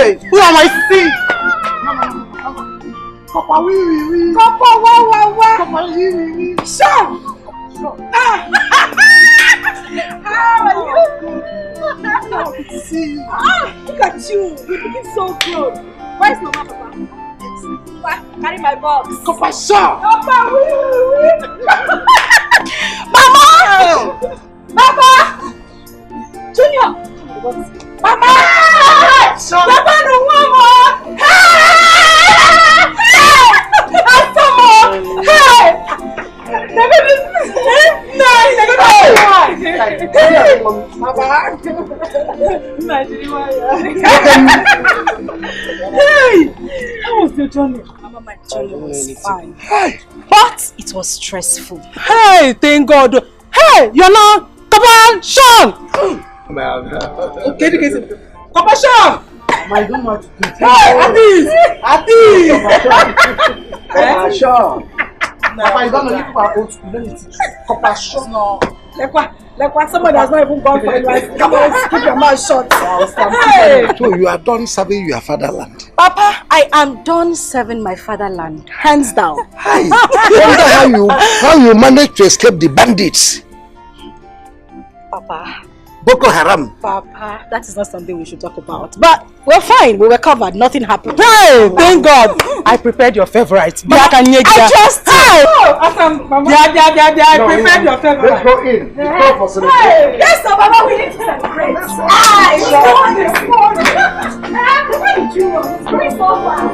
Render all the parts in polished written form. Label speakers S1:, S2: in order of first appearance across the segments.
S1: Hey, who am I seeing? Papa, oui.
S2: Papa, wa.
S1: Papa, oui.
S2: Sure. How are you?
S1: Good to see you.
S2: Look at you. You're looking so good. Where's Mama, Papa? Carry my box.
S1: Papa, sure.
S2: Papa, oui. Mama! Papa! Junior! Papa! Papa, no mama! Hey! How was your journey? Mama, my journey was fine. But it was stressful.
S1: Hey, thank God. Hey, you're not. Come on, Sean. Okay, Papa Sean.
S3: My don't want to do.
S1: Hey, Atis.
S3: Papa Sean. Papa, you don't know you are old school. Let me teach you. Papa Sean.
S2: No. Like what someone has not even gone for it. Keep your mouth shut.
S3: Hey. So you are done serving your fatherland.
S2: Papa, I am done serving my fatherland. Hands down.
S3: Hi. I wonder how you managed to escape the bandits.
S2: Papa.
S3: Boko Haram.
S2: Papa, that is not something we should talk about. But we're fine. We were covered. Nothing happened.
S1: Hey, thank God. I prepared your favorite.
S2: I trust you.
S1: I prepared your favorite.
S3: Let's go in. Let's go for celebration.
S2: Hey, yes, so Mama, we need to celebrate. It's Where did you run? It's going so fast.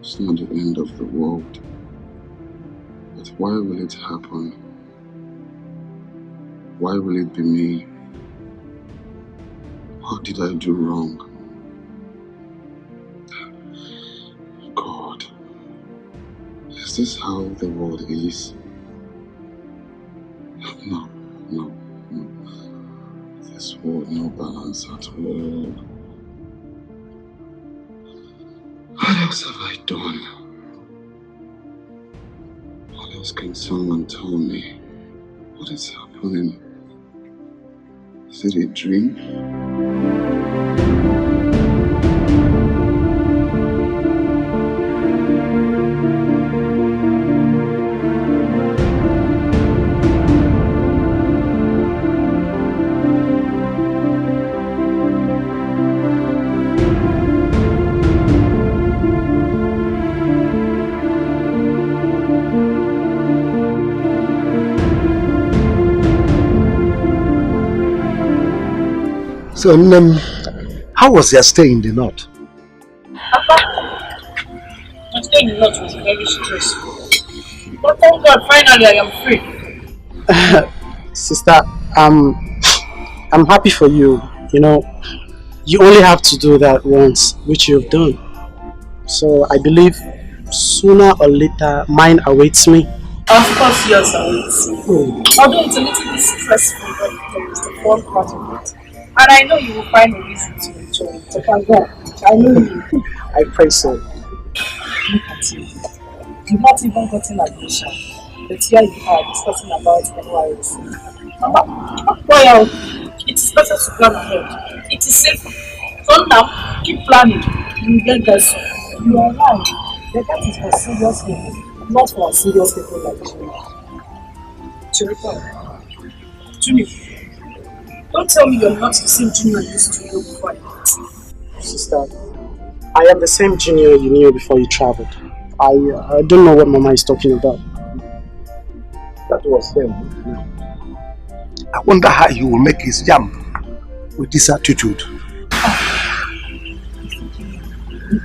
S4: It's not the end of the world. But why will it happen? Why will it be me? What did I do wrong? God, is this how the world is? No, no, no. This world, no balance at all. What else have I done? What else can someone tell me? What is happening? Is it a dream?
S5: So, how was your stay in the north?
S1: My stay in the north was very stressful. But thank God, finally I am free. Sister, I'm happy for you. You know, you only have to do that once, which you've done. So I believe sooner or later mine awaits me. Of course yours awaits me. Although it's a little bit stressful, but it's the fun part of it. And I know you will find a reason to enjoy it. Thank God. I know you. I pray so. Look at you. You've not even gotten admission. But here you are discussing about NYSC. Well, it is better to plan ahead. It is safe. So now, keep planning. You will get there soon. You are right. The that is for serious people, not for serious people like you. Chirika, Junior, don't tell me you're not the same Junior you used to know before I met. Sister, I am the same Junior you knew before you traveled. I don't know what Mama is talking about.
S5: That was him. I wonder how he will make his jump with this attitude.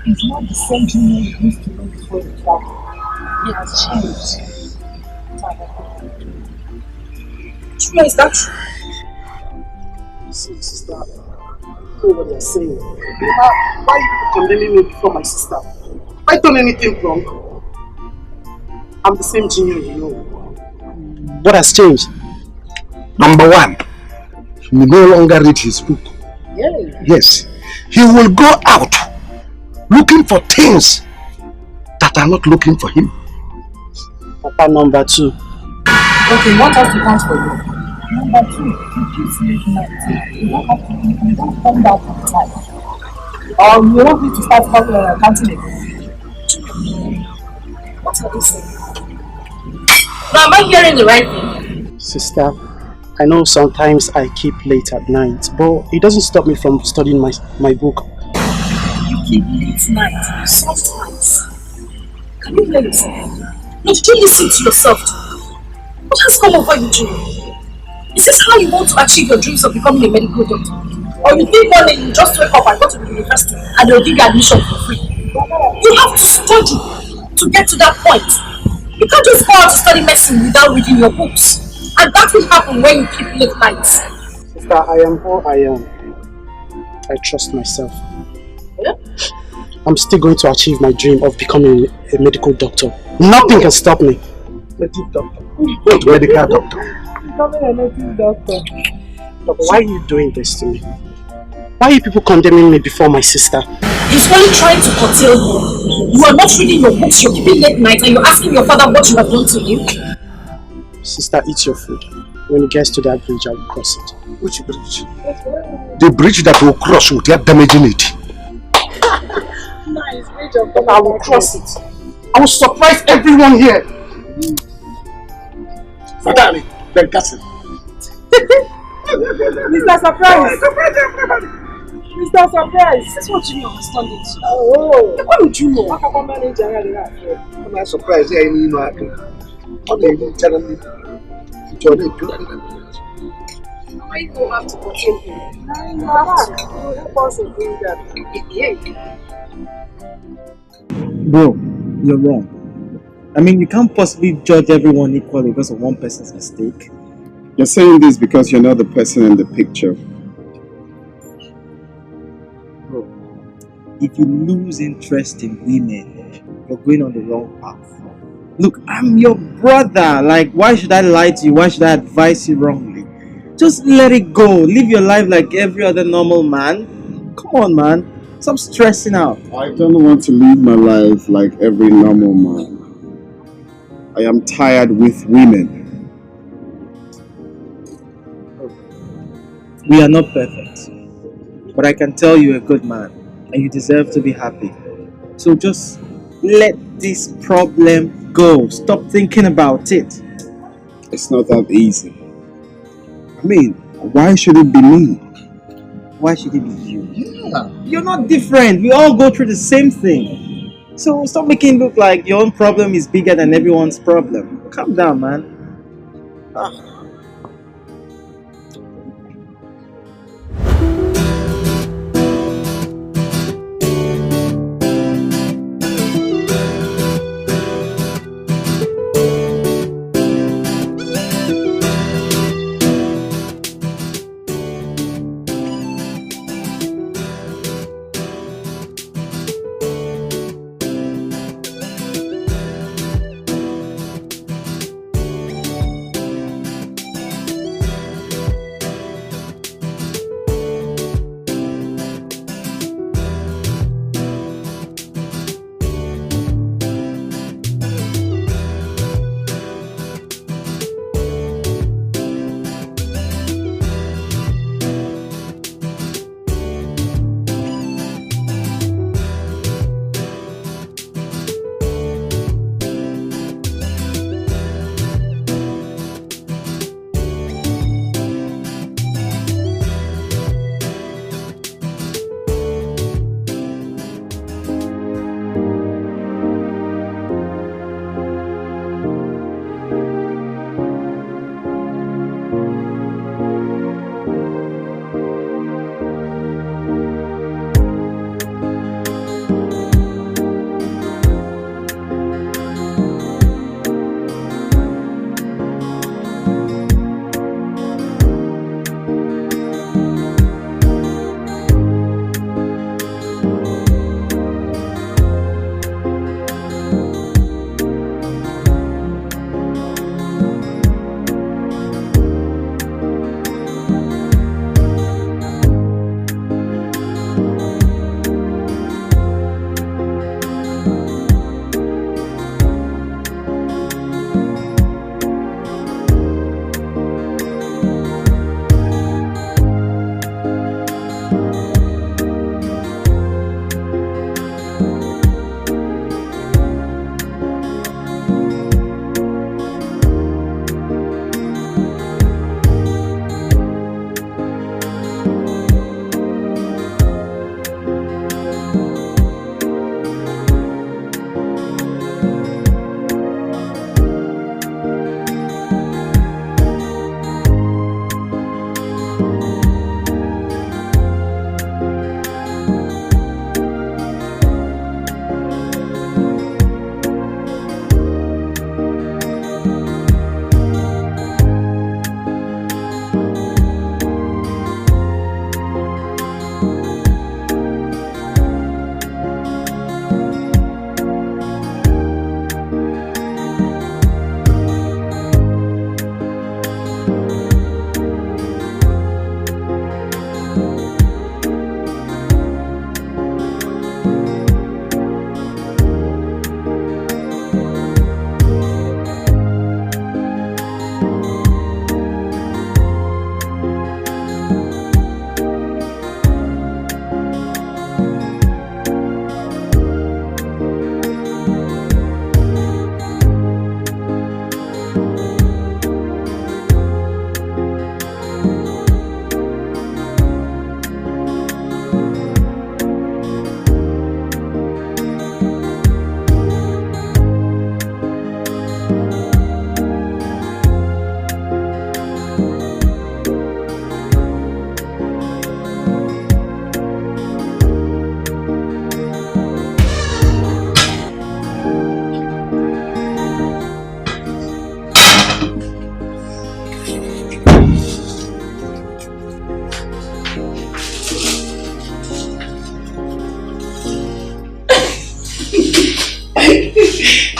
S2: He's not the same Junior you used to know before you traveled. He has changed.
S1: Junior, is that true? Sister, I don't know what you're saying. Why are you condemning me before my sister? Have I done anything wrong? I'm the same Junior you know. What has changed?
S5: Number one, he will no longer read his book.
S1: Yeah.
S5: Yes, he will go out looking for things that are not looking for him.
S1: Papa, number two.
S2: Okay, what has to count for you? Number two, you keep sleep night. You don't have to, you don't come back at night. Or you want me to start counting again? What are you saying?
S1: Now, am I hearing the right thing? Sister, I know sometimes I keep late at night, but it doesn't stop me from studying my book.
S2: You keep late night, sometimes. Can you hear yourself?
S1: No, did you listen to yourself? What has come over you, Junior? Is this how you want to achieve your dreams of becoming a medical doctor? Or you think one day you just wake up and go to the university and they'll give you admission for free? You have to study to get to that point. You can't just go out to study medicine without reading your books. And that will happen when you keep late nights. Sister, I am who I am. I trust myself. Yeah? I'm still going to achieve my dream of becoming a medical doctor. Nothing can stop me. Medical doctor?
S5: What medical doctor?
S2: Becoming a native doctor.
S1: But why are you doing this to me? Why are you people condemning me before my sister? He's only trying to curtail you. You are not reading your books, you're keeping late night, and you're asking your father what you have done to him. Sister, eat your food. When it gets to that bridge, I will cross it.
S5: Which bridge? The bridge that will cross without damaging it.
S2: Nice bridge of
S1: But I will cross it. I will surprise everyone here.
S5: Fatali, then Castle.
S2: Mr. Surprise! Mr. Surprise!
S1: That's what Junior has turned into.
S2: Oh!
S1: Why would you know?
S2: What about manager?
S5: I'm not surprised. I need no acting. I'm even telling me.
S1: Why you go have to control him?
S2: You have to. Help us bring that.
S1: Yeah.
S3: Bro,
S6: You're wrong. I mean, you can't possibly judge everyone equally because of one person's mistake.
S4: You're saying this because you're not the person in the picture.
S6: Bro, if you lose interest in women, you're going on the wrong path. Look, I'm your brother. Like, why should I lie to you? Why should I advise you wrongly? Just let it go. Live your life like every other normal man. Come on, man. Stop stressing out.
S4: I don't want to live my life like every normal man. I am tired with women.
S6: We are not perfect. But I can tell you're a good man. And you deserve to be happy. So just let this problem go. Stop thinking about it.
S4: It's not that easy. I mean, why should it be me?
S6: Why should it be you? Yeah. You're not different. We all go through the same thing. So stop making it look like your own problem is bigger than everyone's problem. Calm down, man.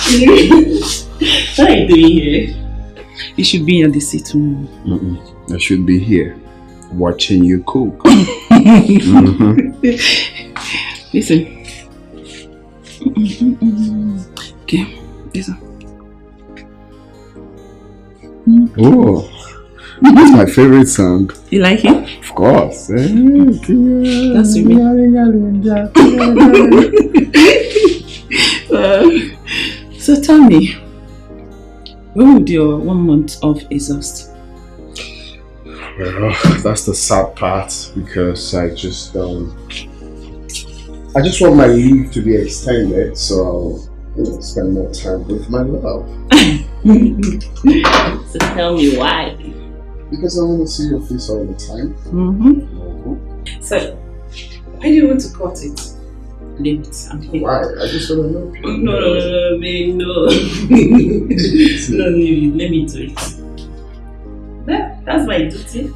S7: What are you doing here? You should be in the sitting room.
S4: I should be here, watching you cook.
S7: Listen. Okay, listen.
S4: Oh, that's my favorite song.
S7: You like it?
S4: Of course.
S7: That's with me. So tell me, when would your 1 month of exhaust?
S4: Well, that's the sad part because I just want my leave to be extended, so I'll spend more time with my love.
S7: So tell me why.
S4: Because I want to see your face all the time.
S7: So, why do you want to cut it? Leave it.
S4: Why? I just want to know.
S7: No, babe, no. No, let me do it. That's my duty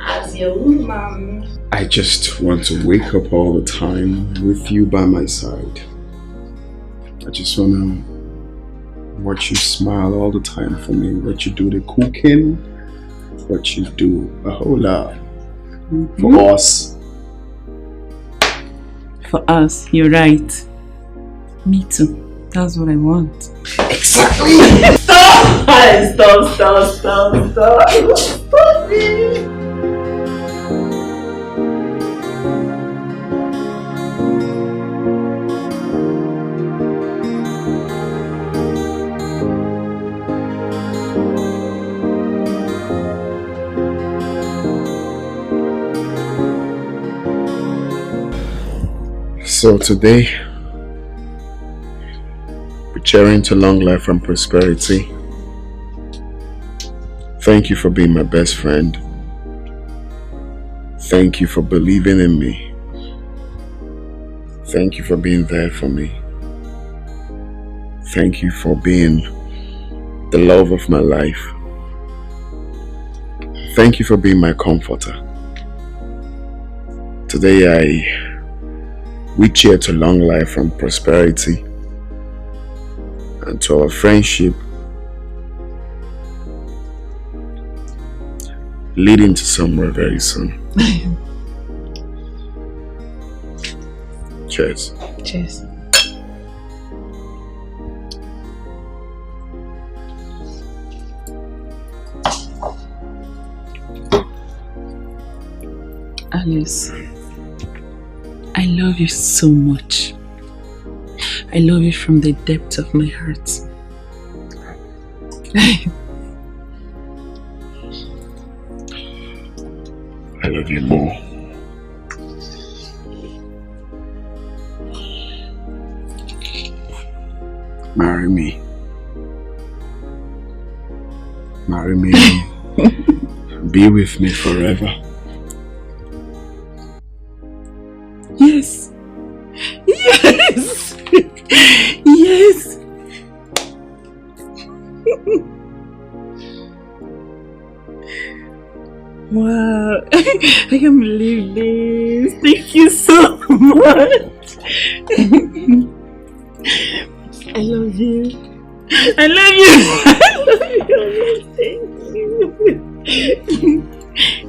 S7: as your woman.
S4: I just want to wake up all the time with you by my side. I just want to watch you smile all the time for me. Watch you do the cooking. Watch you do a whole lot for us.
S7: For us, you're right. Me too. That's what I want.
S4: Exactly!
S7: Stop it!
S4: So today, we're cheering to long life and prosperity. Thank you for being my best friend. Thank you for believing in me. Thank you for being there for me. Thank you for being the love of my life. Thank you for being my comforter. Today we cheer to long life and prosperity and to our friendship leading to somewhere very soon. Cheers.
S7: Cheers. Alice, I love you so much. I love you from the depth of my heart.
S4: I love you more. Marry me. Marry me. Be with me forever.
S7: Yes. Yes. Yes. Wow. I can't believe this. Thank you so much. I love you. I love you. I love you. Thank you.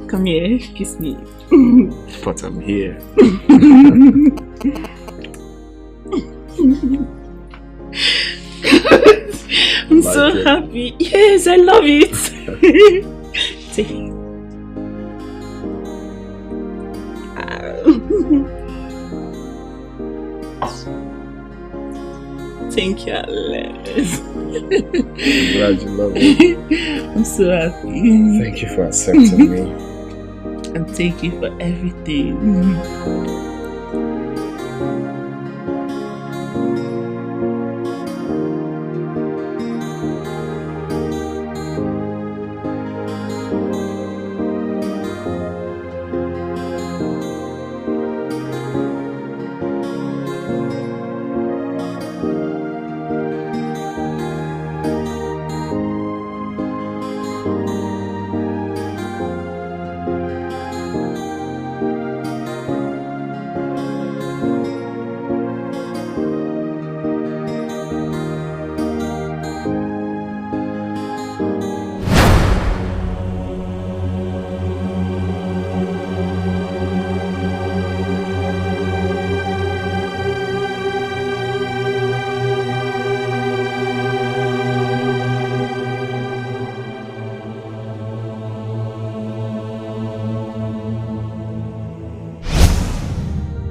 S7: Come here, kiss me.
S4: But I'm here.
S7: I'm so happy. Yes, I love it. Take it. Thank you, Alice.
S4: I'm glad you love me.
S7: I'm so happy.
S4: Thank you for accepting me.
S7: And thank you for everything.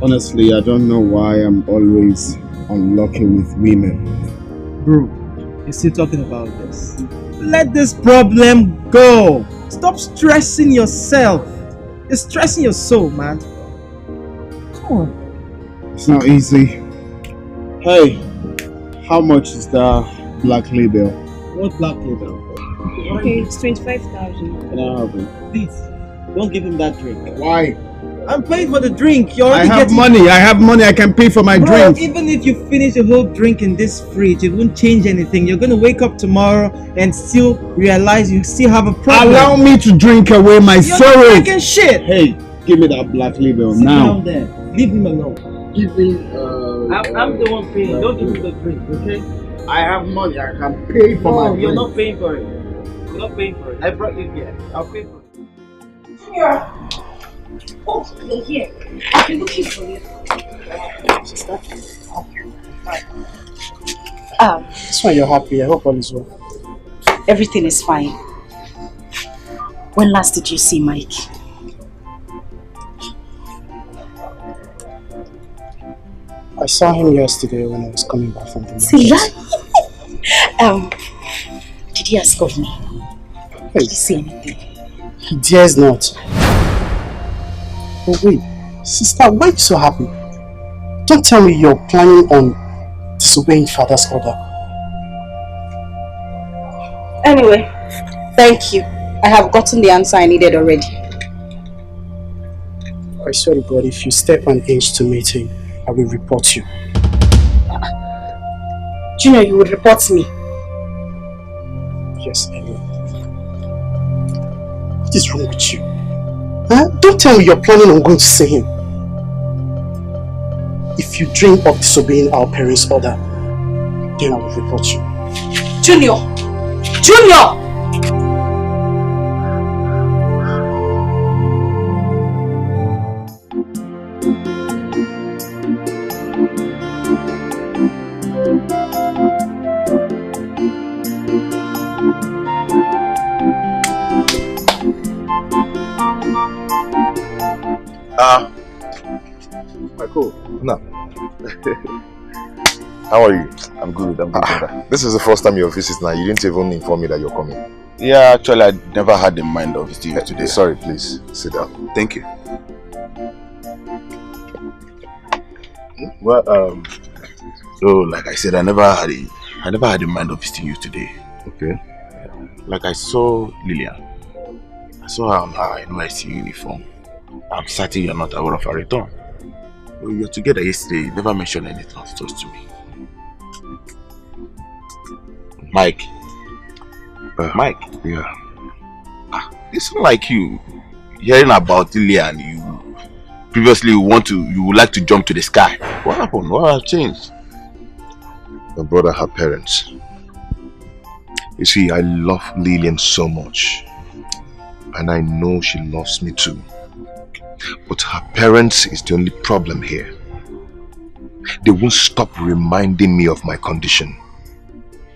S4: Honestly, I don't know why I'm always unlucky with women.
S6: Bro, you're still talking about this. Let this problem go. Stop stressing yourself. It's stressing your soul, man. Come on.
S4: It's not easy. Hey, how much is that black label?
S6: What black label?
S7: Okay, it's 25,000.
S4: Can I have it?
S6: Please, don't give him that drink.
S4: Why?
S6: I'm paying for the drink. You're
S4: I
S6: already
S4: have
S6: getting
S4: money. I have money. I can pay for my
S6: Bro,
S4: drink.
S6: even if you finish a whole drink in this fridge, it won't change anything. You're gonna wake up tomorrow and still realize you still have a problem.
S4: Allow me to drink away my
S6: You're
S4: sorrow.
S6: not drinking shit.
S4: Hey, give me that black label
S6: Sit
S4: now.
S6: down there. Leave him alone.
S4: Give me.
S6: I'm the one paying. Don't give me the drink, okay?
S4: I have money. I can pay for my
S6: No,
S4: drink.
S6: you're not paying for it. You're not paying for it. I brought you here. I'll pay for it.
S2: Here. Oh, you're here. I've been looking for you.
S1: That's why you're happy. I hope all is well.
S8: Everything is fine. When last did you see Mike?
S1: I saw him yesterday when I was coming back from the market.
S8: See that? Did he ask of me? Did he say anything?
S1: He dares not. But wait, sister, why are you so happy? Don't tell me you're planning on disobeying father's order.
S8: Anyway, thank you. I have gotten the answer I needed already.
S1: I swear to God, if you step an inch to meet him, I will report you.
S8: Junior, you would report me?
S1: Yes, I will. What is wrong with you? Huh? Don't tell me you're planning on going to see him. If you dream of disobeying our parents' order, then I will report you.
S8: Junior! Junior!
S5: Michael, no. How are you?
S9: I'm good, brother.
S5: This is the first time you're visiting now. You didn't even inform me that you're coming.
S9: Yeah, actually, I never had in mind of visiting you today.
S5: Sorry, please. Sit down.
S9: Thank you.
S5: Well,
S9: so, like I said, I never had in mind of visiting you today.
S5: Okay.
S9: Like I saw Lillian. I saw her on her NYC uniform. I'm certain you're not aware of her return. We were together yesterday. You never mentioned anything of such to me. Mike. Mike.
S5: Yeah.
S9: It's not like you hearing about Lillian. You previously you would like to jump to the sky. What happened? What has changed?
S5: My brother, her parents. You see, I love Lillian so much. And I know she loves me too. But her parents is the only problem here. They won't stop reminding me of my condition.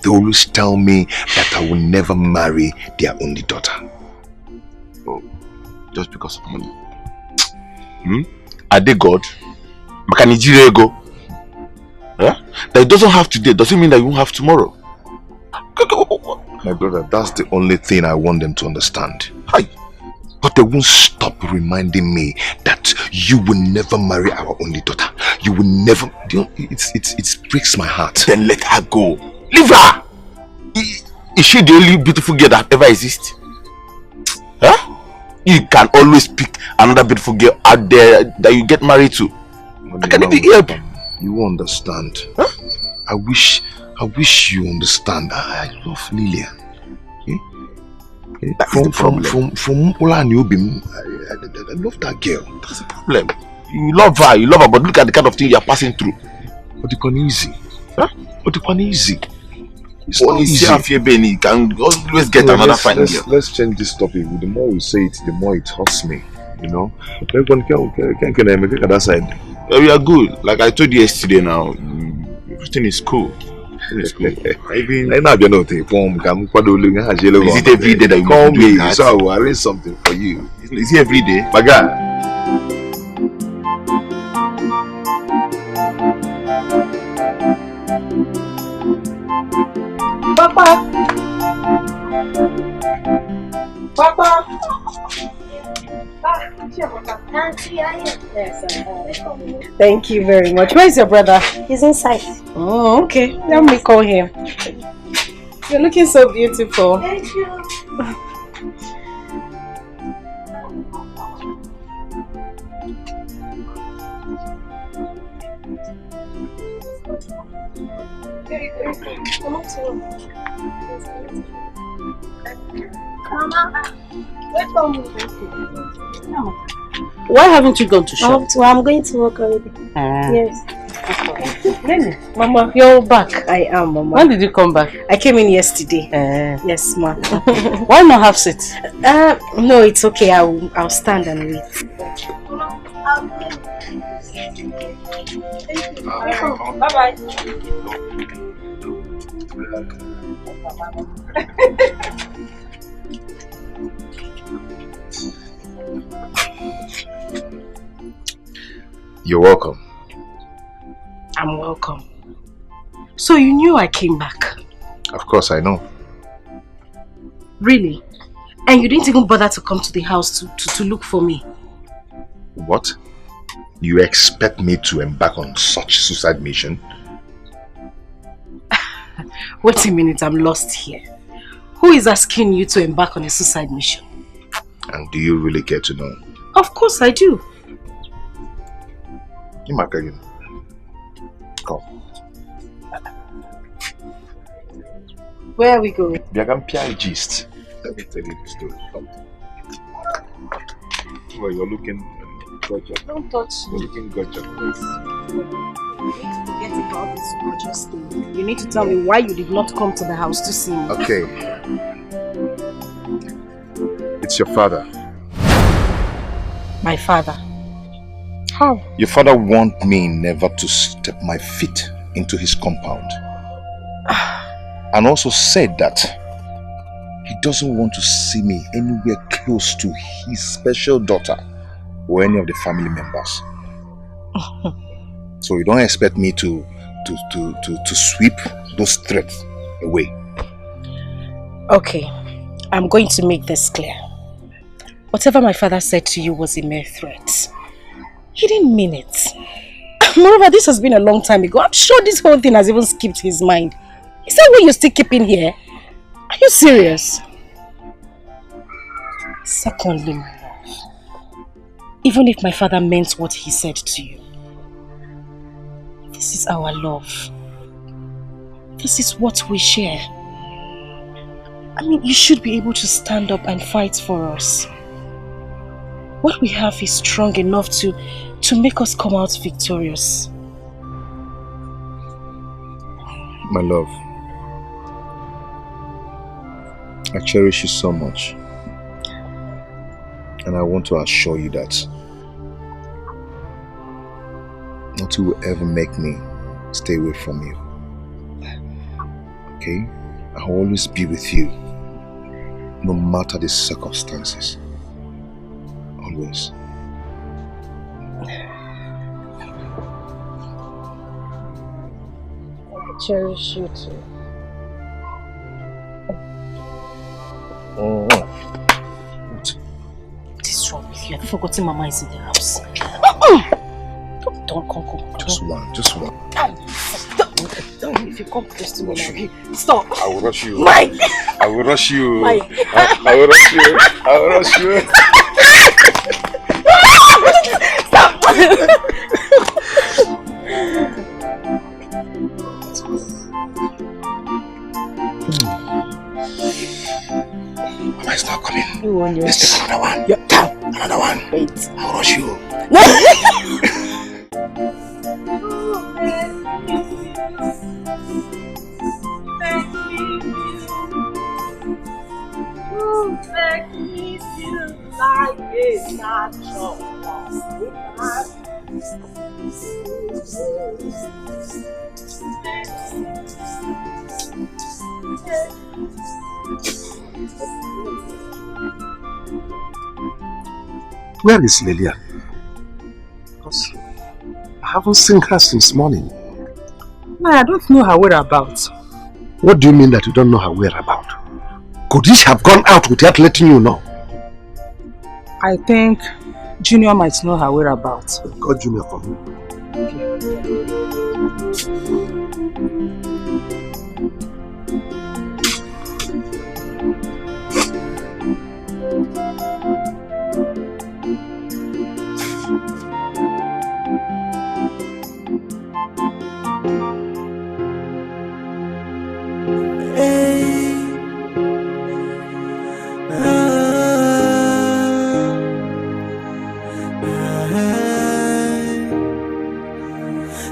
S5: They always tell me that I will never marry their only daughter.
S9: Oh, just because of money? Are they God? Nigeria go? Yeah? That it doesn't have today doesn't mean that you won't have tomorrow.
S5: My brother, that's the only thing I want them to understand.
S9: Hi.
S5: But they won't stop reminding me that you will never marry our only daughter. You will never. It breaks my heart.
S9: Then let her go. Leave her. Is she the only beautiful girl that ever exists? Huh? You can always pick another beautiful girl out there that you get married to. I can even help.
S5: You understand?
S9: Huh?
S5: I wish you understand. I love Lillian.
S9: That is the problem.
S5: From all I knew, I love that girl.
S9: That's the problem. You love her, but look at the kind of thing you are passing through.
S5: But it's not easy.
S9: Huh?
S5: But it's not easy. It's
S9: not easy. You can always get another fine girl.
S5: Let's change this topic. The more we say it, the more it hurts me. You know?
S9: We are good. Like I told you yesterday now, everything is cool. Is it every day that you
S5: call me? So I will arrange something for you.
S9: Is it every day?
S5: My God.
S2: Papa! Papa! Yes, thank you very much. Where is your brother?
S8: He's inside.
S2: Oh, okay. Let me call him. You're looking so beautiful.
S8: Thank you. Mama,
S1: Why haven't you gone to shop?
S8: I'm going to work already. Yes.
S2: Mama, you're back.
S8: I am, Mama.
S1: When did you come back?
S8: I came in yesterday. Yes, ma.
S1: Why not have seat?
S8: No, it's okay. I'll stand and wait.
S2: Bye-bye.
S5: You're welcome.
S8: I'm welcome. So you knew I came back?
S5: Of course I know.
S8: Really? And you didn't even bother to come to the house to look for me?
S5: What? You expect me to embark on such suicide mission?
S8: Wait a minute, I'm lost here. Who is asking you to embark on a suicide mission?
S5: And do you really care to know?
S8: Of course I do.
S5: Imakarin, come.
S8: Where are we going?
S5: Biagampia gist. Let me tell you the story. Come. Well, you're looking gorgeous.
S8: Don't touch
S5: You're
S8: me.
S5: looking gorgeous.
S8: Forget about this gorgeous thing. You need to tell me why you did not come to the house to see me.
S5: Okay. It's your father.
S8: My father? How?
S5: Your father warned me never to step my feet into his compound. And also said that he doesn't want to see me anywhere close to his special daughter or any of the family members. So you don't expect me to sweep those threats away.
S8: Okay, I'm going to make this clear. Whatever my father said to you was a mere threat. He didn't mean it. Moreover, this has been a long time ago. I'm sure this whole thing has even skipped his mind. Is that what you're still keeping here? Are you serious? Secondly, my love, even if my father meant what he said to you, this is our love. This is what we share. I mean, you should be able to stand up and fight for us. What we have is strong enough to make us come out victorious.
S5: My love, I cherish you so much. And I want to assure you that nothing will ever make me stay away from you. Okay? I'll always be with you, no matter the circumstances. Always.
S8: I cherish you too.
S5: Oh.
S8: What is wrong with you? Have you forgotten Mama is in the house? Don't come.
S5: Just one.
S8: Don't, if you come close to me, stop.
S5: I will rush you.
S8: Mike!
S5: I will rush you.
S8: Mike!
S5: I will rush you. I will rush you.
S8: Stop!
S5: Mama is not coming.
S8: You want your...
S5: Let's take another one.
S8: Yeah, down.
S5: Another one.
S8: Wait.
S5: I'll rush you.
S3: Where is Lilia? Because I haven't seen her since morning.
S2: No, I don't know her whereabouts.
S3: What do you mean that you don't know her whereabouts? Could she have gone out without letting you know?
S2: I think Junior might know her whereabouts.
S3: Call Junior for me.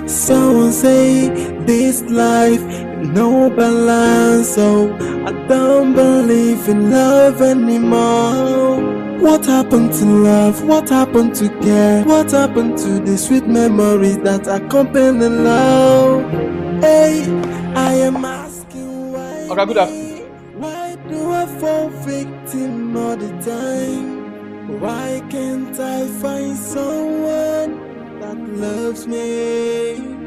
S10: Someone say this life no balance, so I don't believe in love anymore. What happened to love? What happened to care? What happened to the sweet memories that accompany love? Hey, I am asking why.
S11: Okay, good afternoon.
S10: Why do I fall victim all the time? Why can't I find someone that loves me?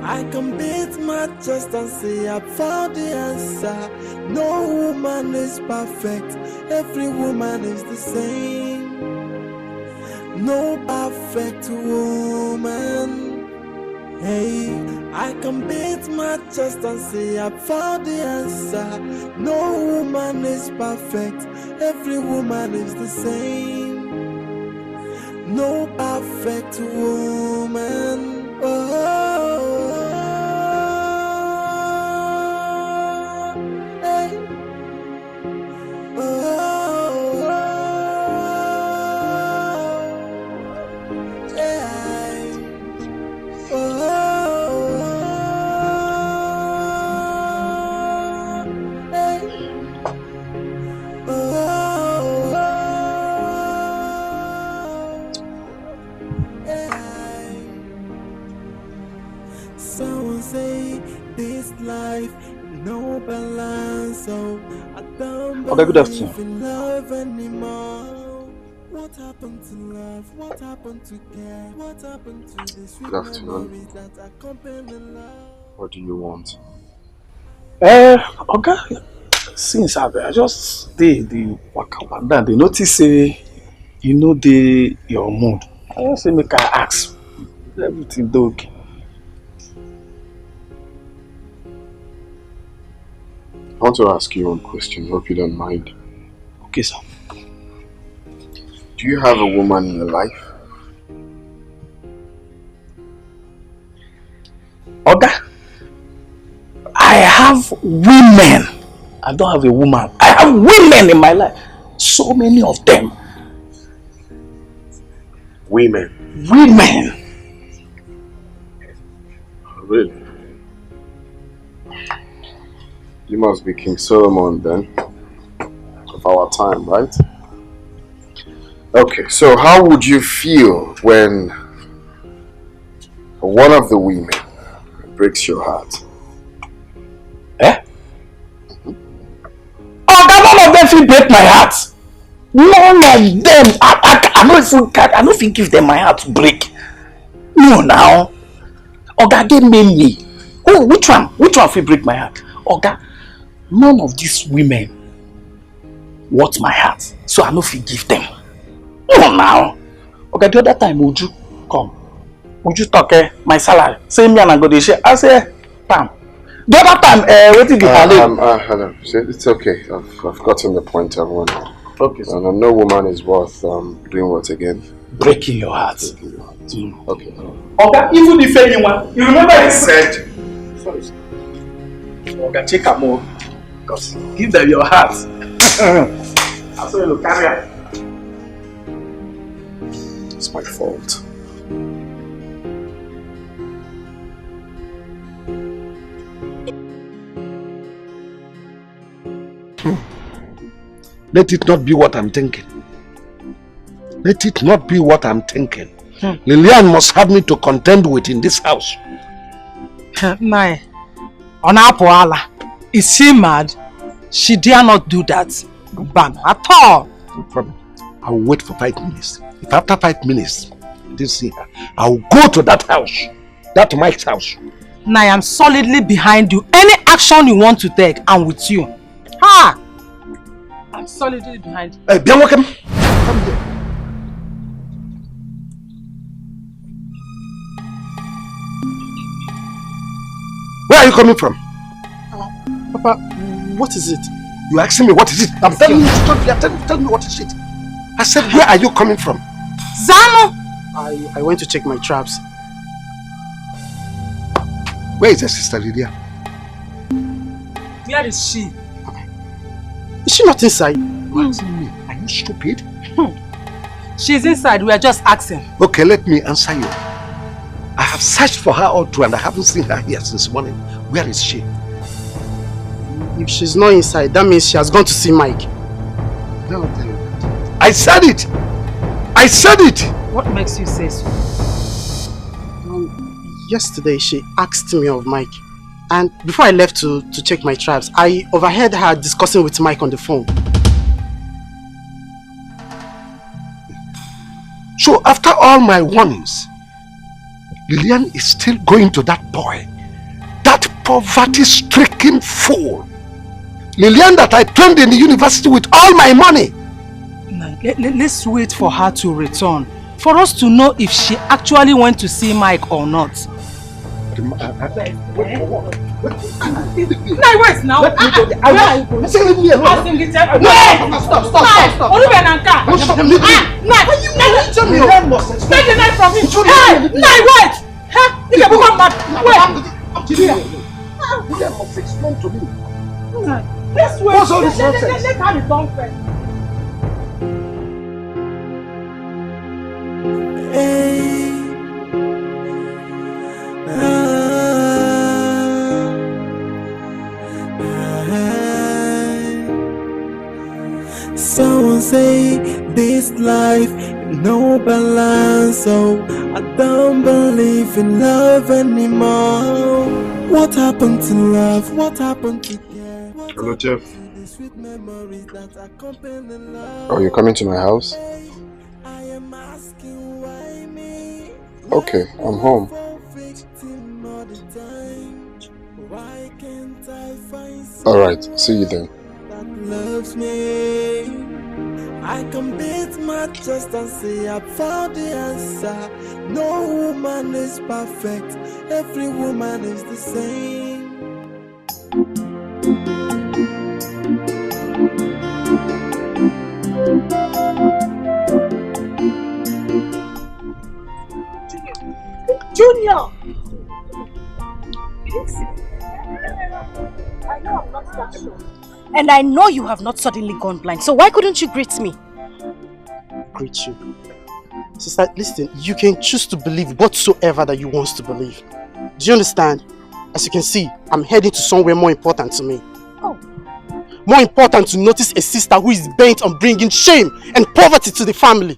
S10: I can beat my chest and say I found the answer. No woman is perfect, every woman is the same. No perfect woman. Hey, I can beat my chest and say I found the answer. No woman is perfect, every woman is the same. No perfect woman. Someone say this life no balance, so I don't
S11: Good afternoon.
S10: believe in love anymore. What happened to love? What happened to care? What happened to the sweet
S4: Good afternoon.
S10: memories that accompany love?
S4: What do you want?
S11: Okay. Since I just the waka down, they notice say you know your mood. I just say make I ask. Everything okay.
S4: I want to ask you one question. Hope you don't mind.
S11: Okay, sir.
S4: Do you have a woman in your life?
S11: Okay. I have women. I don't have a woman. I have women in my life. So many of them.
S4: Women?
S11: Women.
S4: Really? You must be King Solomon then, of our time, right? Okay, so how would you feel when one of the women breaks your heart?
S11: Eh? Oh, none of them will break my heart. None of them. I don't think give them my heart to break. No, now. Oga, give me. Oh, which one? Which one will break my heart? Oga, none of these women want my heart, so I no fit give them. No, now. Oga, the other time, Uju come. Uju talk, my salary. Say me and I go dey share. I say, Pam. The other time, what did you
S4: hello. It's okay. I've gotten the point I want.
S11: Okay.
S4: And no woman is worth doing what again?
S11: Breaking your heart.
S4: Breaking your heart. Okay.
S11: Oga, even if anyone, you remember I said, sorry. Oga, check a more. Because give them your heart. I saw you carry it.
S4: It's my fault.
S3: Let it not be what I'm thinking. Let it not be what I'm thinking. Lillian must have me to contend with in this house.
S2: Nai, Onapoala, is she mad? She dare not do that. Bam, at all.
S3: No problem. I'll wait for 5 minutes. If after 5 minutes I didn't see her, I'll go to that house. That Mike's house.
S2: Now I am solidly behind you. Any action you want to take, I'm with you. Ha! I'm solidly behind you.
S3: Hey, bien welcome. Come here. Where are you coming from?
S1: Papa, what is it?
S3: You asking me what is it? I'm telling you, tell me what is it. I said, where are you coming from?
S2: Zano!
S1: I went to check my traps.
S3: Where is your sister Lydia?
S2: Where is she?
S1: Is she not inside?
S3: What does it mean? Are you stupid?
S2: She's inside. We are just asking.
S3: Okay, let me answer you. I have searched for her all through and I haven't seen her here since morning. Where is she?
S1: If she's not inside, that means she has gone to see Mike.
S3: No, I said it! I said it!
S2: What makes you say so?
S1: Yesterday, she asked me of Mike. And before I left to check my traps, I overheard her discussing with Mike on the phone.
S3: So after all my warnings, Lillian is still going to that boy. That poverty-stricken fool. Lillian that I trained in the university with all my money.
S2: Let's wait for her to return. For us to know if she actually went to see Mike or not.
S3: Wait
S2: now.
S3: Leave me alone. Stop.
S2: Take the knife from him. Hey, wait.
S3: Must explain to me.
S2: Let's wait.
S3: What's all this nonsense?
S2: Let her return first.
S10: Someone say this life no balance, so I don't believe in love anymore. What happened to love? What happened to care?
S4: Hello, Jeff. Oh, you're coming to my house? Okay, I'm home. Alright, see you then.
S10: Loves me. I can beat my chest and say I found the answer. No woman is perfect. Every woman is the same.
S8: Junior! I know I'm not that sure. And I know you have not suddenly gone blind, so why couldn't you greet me?
S1: Greet you? Sister, listen, you can choose to believe whatsoever that you want to believe. Do you understand? As you can see, I'm heading to somewhere more important to me.
S8: Oh.
S1: More important to notice a sister who is bent on bringing shame and poverty to the family.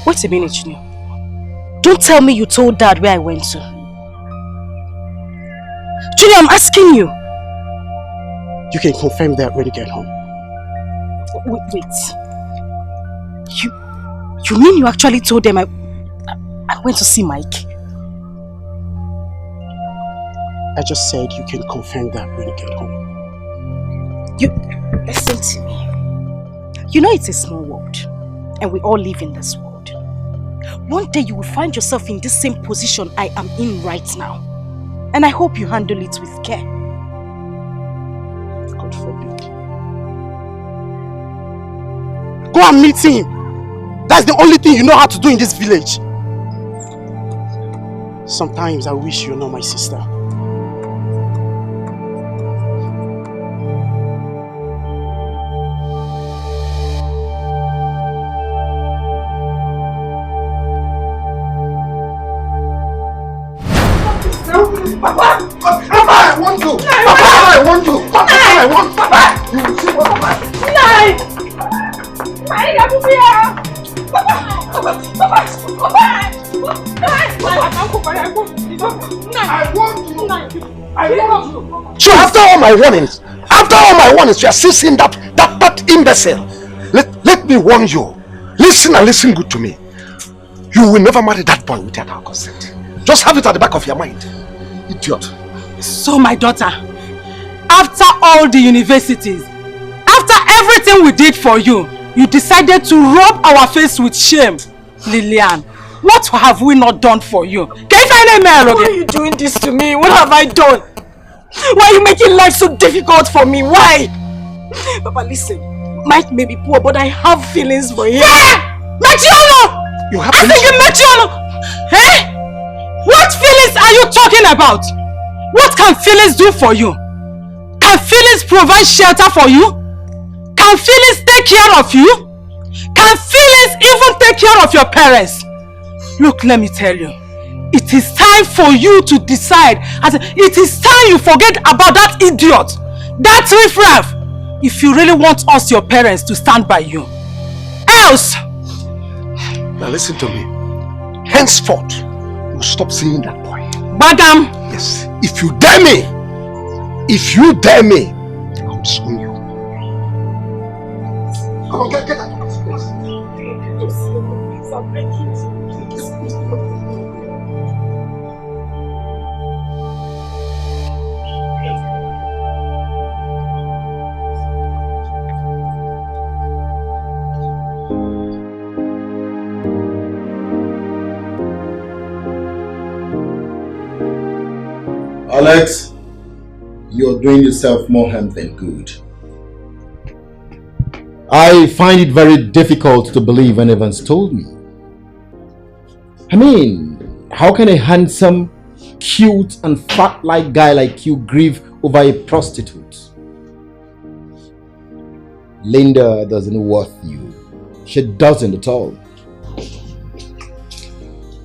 S8: Wait a minute, Junior. Don't tell me you told Dad where I went to. Junior, I'm asking you.
S1: You can confirm that when you get home.
S8: Wait. You mean you actually told them I went to see Mike?
S1: I just said you can confirm that when you get home.
S8: You listen to me. You know it's a small world, and we all live in this world. One day you will find yourself in this same position I am in right now. And I hope you handle it with care.
S1: God forbid. Go and meet him. That's the only thing you know how to do in this village. Sometimes I wish you're not my sister.
S3: Papa, I want you. I want you. I want Papa. You will see what I want. So after all my warnings, you are still seeing that imbecile. Let me warn you. Listen and listen good to me. You will never marry that boy without our consent. Just have it at the back of your mind. Idiot.
S2: So my daughter, after all the universities, after everything we did for you, you decided to rub our face with shame. Lillian, what have we not done for you?
S11: Why are you doing this to me? What have I done? Why are you making life so difficult for me? Why? Papa, listen. Mike may be poor, but I have feelings for him.
S2: Mechiano!
S3: You have
S2: feelings? Mechiano! Eh? What feelings are you talking about? What can feelings do for you? Can feelings provide shelter for you? Can feelings take care of you? Can feelings even take care of your parents? Look, let me tell you. It is time for you to decide. It is time you forget about that idiot. That riffraff. If you really want us, your parents, to stand by you. Else.
S3: Now listen to me. Henceforth, you stop seeing that boy.
S2: Badam.
S3: Yes. If you dare me, I'll disown you. Come on, get out of this place.
S12: Alex, you're doing yourself more harm than good. I find it very difficult to believe when Evans told me. I mean, how can a handsome, cute and fat-like guy like you grieve over a prostitute? Linda doesn't worth you. She doesn't at all.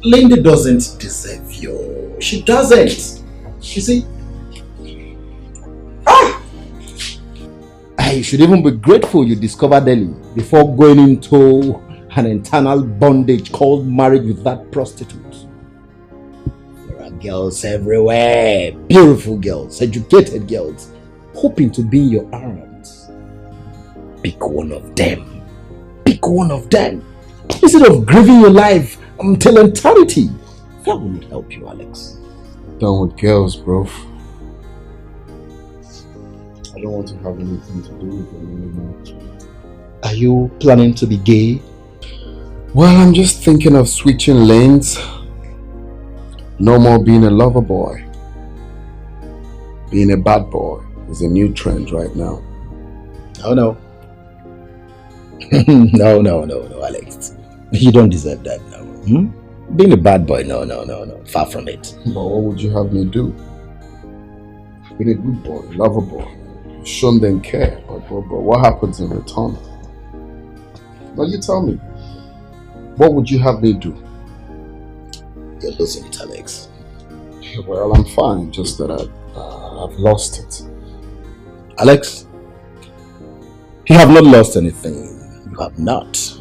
S12: Linda doesn't deserve you. She doesn't. You see? You should even be grateful you discovered Ellie before going into an internal bondage called marriage with that prostitute. There are girls everywhere, beautiful girls, educated girls, hoping to be in your arms. Pick one of them. Pick one of them. Instead of grieving your life until eternity. That won't help you, Alex.
S4: Done with girls, bro. I don't want to have anything to do with them anymore.
S12: Are you planning to be gay?
S4: Well, I'm just thinking of switching lanes. No more being a lover boy. Being a bad boy is a new trend right now.
S12: Oh no. No, Alex. You don't deserve that now. Being a bad boy, no. Far from it.
S4: But what would you have me do? Being a good boy, lover boy. Shown them care, but what happens in return? Now you tell me. What would you have me do?
S12: You're losing it, Alex.
S4: Well, I'm fine, just that I've lost it.
S12: Alex, you have not lost anything. You have not.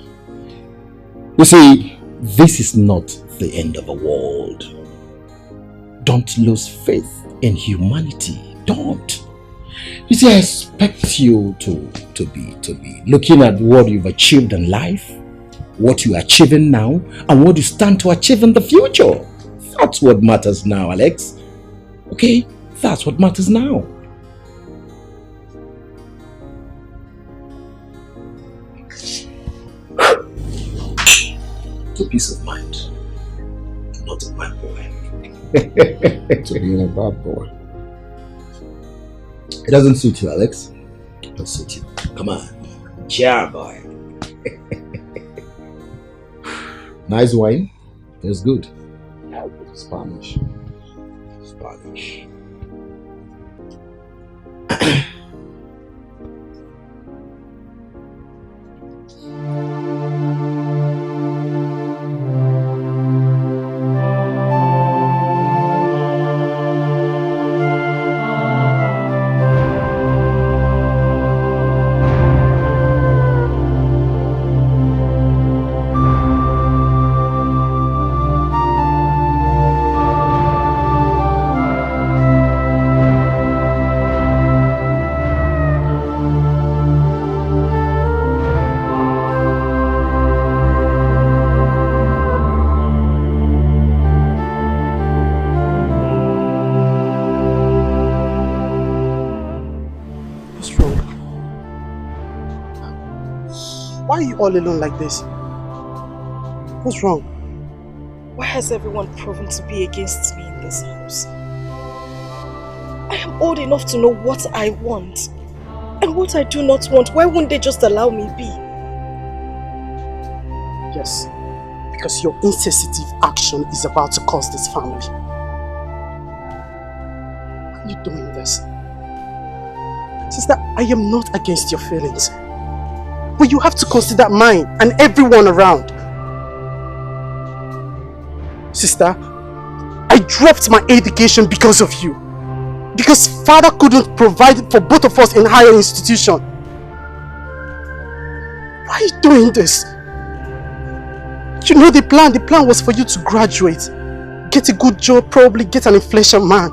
S12: You see, this is not the end of the world. Don't lose faith in humanity. Don't. You see, I expect you to be looking at what you've achieved in life, what you're achieving now, and what you stand to achieve in the future. That's what matters now, Alex. Okay? That's what matters now. To peace of mind, not a bad boy.
S4: To being a bad boy.
S12: It doesn't suit you, Alex. It doesn't suit you. Come on. Cheer, boy. Nice wine. Feels good.
S4: Spanish.
S1: Why are you all alone like this? What's wrong?
S8: Why has everyone proven to be against me in this house? I am old enough to know what I want. And what I do not want, why wouldn't they just allow me be?
S1: Yes, because your insensitive action is about to cause this family. Why are you doing this? Sister, I am not against your feelings. But you have to consider mine and everyone around. Sister, I dropped my education because of you. Because father couldn't provide for both of us in higher institution. Why are you doing this? You know the plan was for you to graduate, get a good job, probably get an inflation man.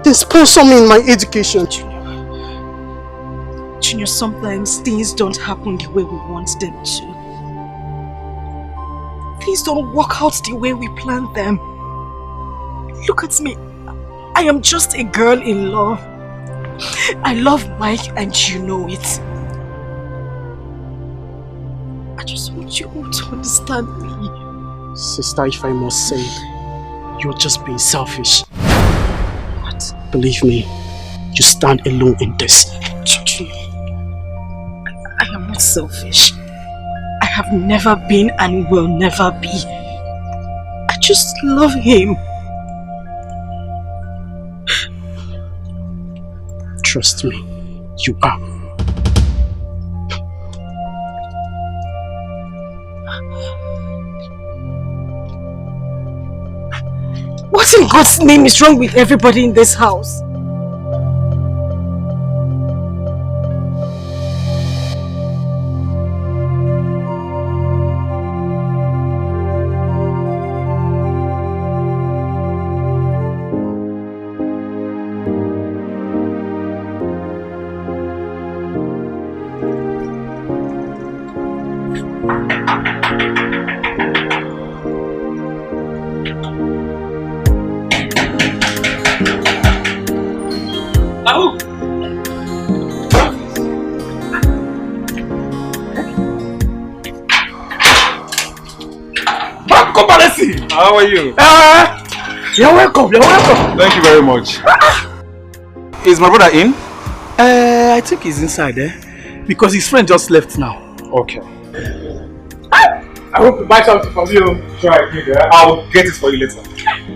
S1: Then sponsor me in my education.
S8: Junior, sometimes things don't happen the way we want them to. Things don't work out the way we planned them. Look at me. I am just a girl in love. I love Mike and you know it. I just want you all to understand me.
S1: Sister, if I must say, you're just being selfish.
S8: What?
S1: Believe me, you stand alone in this.
S8: I am not selfish. I have never been and will never be. I just love him.
S1: Trust me, you are.
S8: What in God's name is wrong with everybody in this house?
S13: How are you?
S11: You're welcome, you're welcome.
S13: Thank you very much. Is my brother in?
S11: I think he's inside there. Because his friend just left now.
S13: Okay.
S11: I hope to buy something from you.
S13: Sure, I did. I'll get it for you later.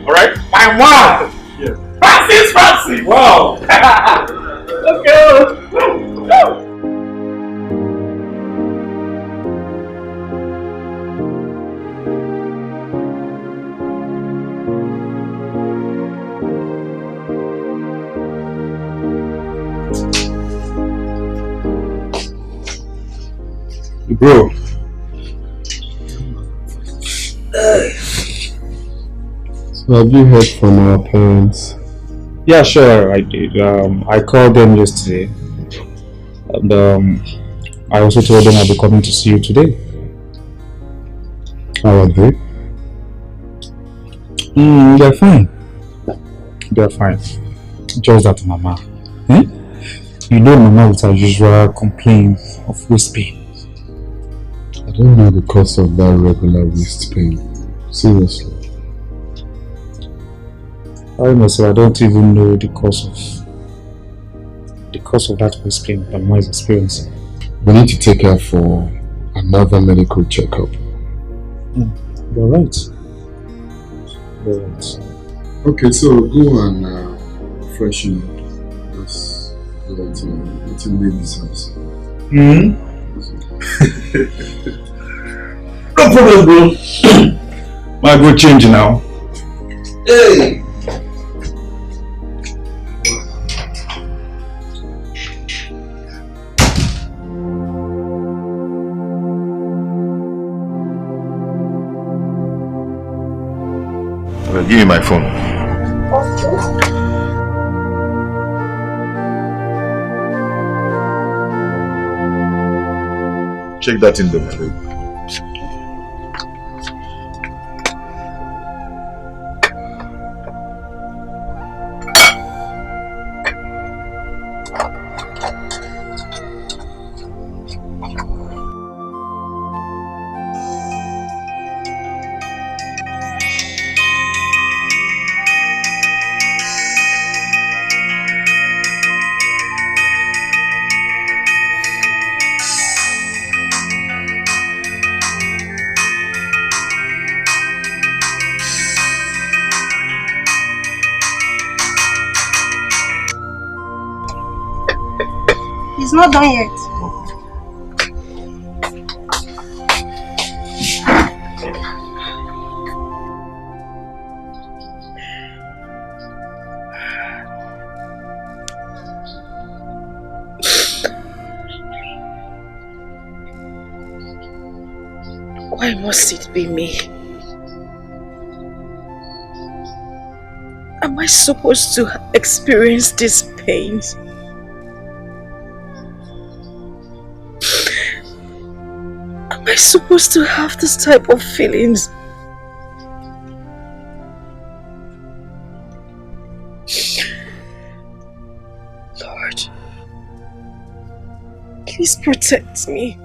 S13: Alright?
S11: My mom!
S13: Yes.
S11: Fancy!
S13: Wow!
S11: Okay.
S4: Bro. So have you heard from our parents?
S13: Yeah, sure, I did. I called them yesterday. And I also told them I'll be coming to see you today.
S4: How are they?
S13: They're fine. They're fine. Just that Mama. You know Mama with her usual complaints of waist pain.
S4: I don't know the cause of that regular waist pain. Seriously.
S13: Honestly, I don't even know the cause of that waist pain that Mama is experiencing.
S4: We need to take her for another medical checkup.
S13: You're right. You're right.
S4: Okay, so go and freshen up. That's what you leave this house.
S13: No problem, bro. Might go change now.
S11: Hey!
S5: Well, give me my phone. Check that in the babe.
S8: It's not done yet.
S14: Why must it be me? Am I supposed to experience this pain? Am I supposed to have this type of feelings? Lord, please protect me.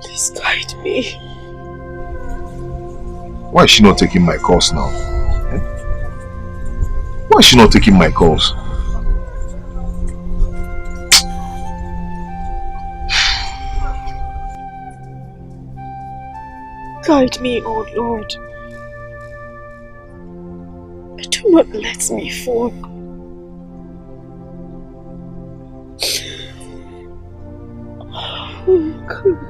S14: Please guide me.
S5: Why is she not taking my calls now? Why is she not taking my calls?
S14: Guide me, oh Lord. Do not let me fall. Oh God.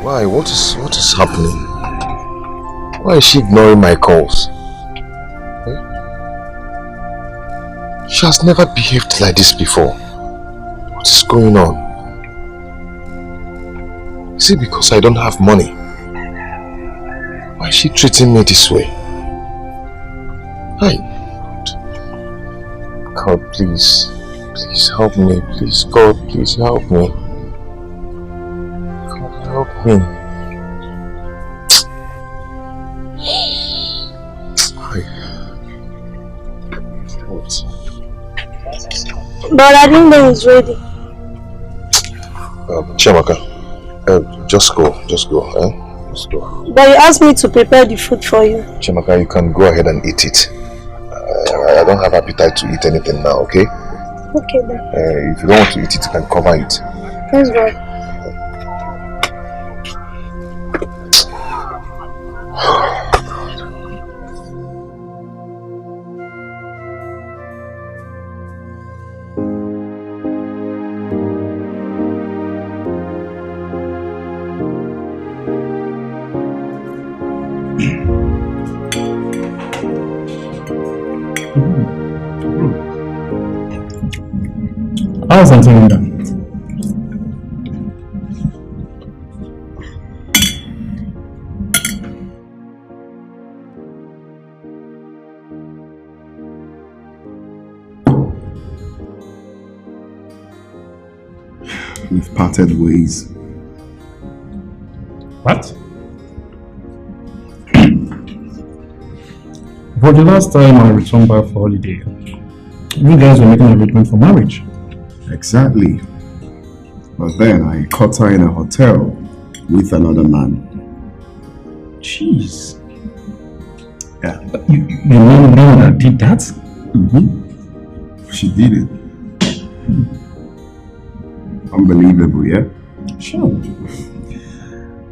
S5: Why? What is happening? Why is she ignoring my calls? She has never behaved like this before. What is going on? Is it because I don't have money? Why is she treating me this way? Hi. God, please. Please help me. Please, God, please help me. God, help me. Hi. What?
S8: But I didn't know he's ready.
S5: Chiamaka, just go, eh? Just go.
S8: But you asked me to prepare the food for you.
S5: Chiamaka, you can go ahead and eat it. I don't have appetite to eat anything now, okay?
S8: Okay then.
S5: If you don't want to eat it, you can cover it.
S8: Thanks, bro.
S13: How's Auntie Linda?
S4: We've parted ways.
S13: What? For the last time I returned back for holiday, you guys were making an arrangement for marriage.
S4: Exactly. But then I caught her in a hotel with another man.
S13: Jeez.
S4: Yeah.
S13: But you know that did that?
S4: Mm-hmm. She did it. Unbelievable, yeah?
S13: Sure.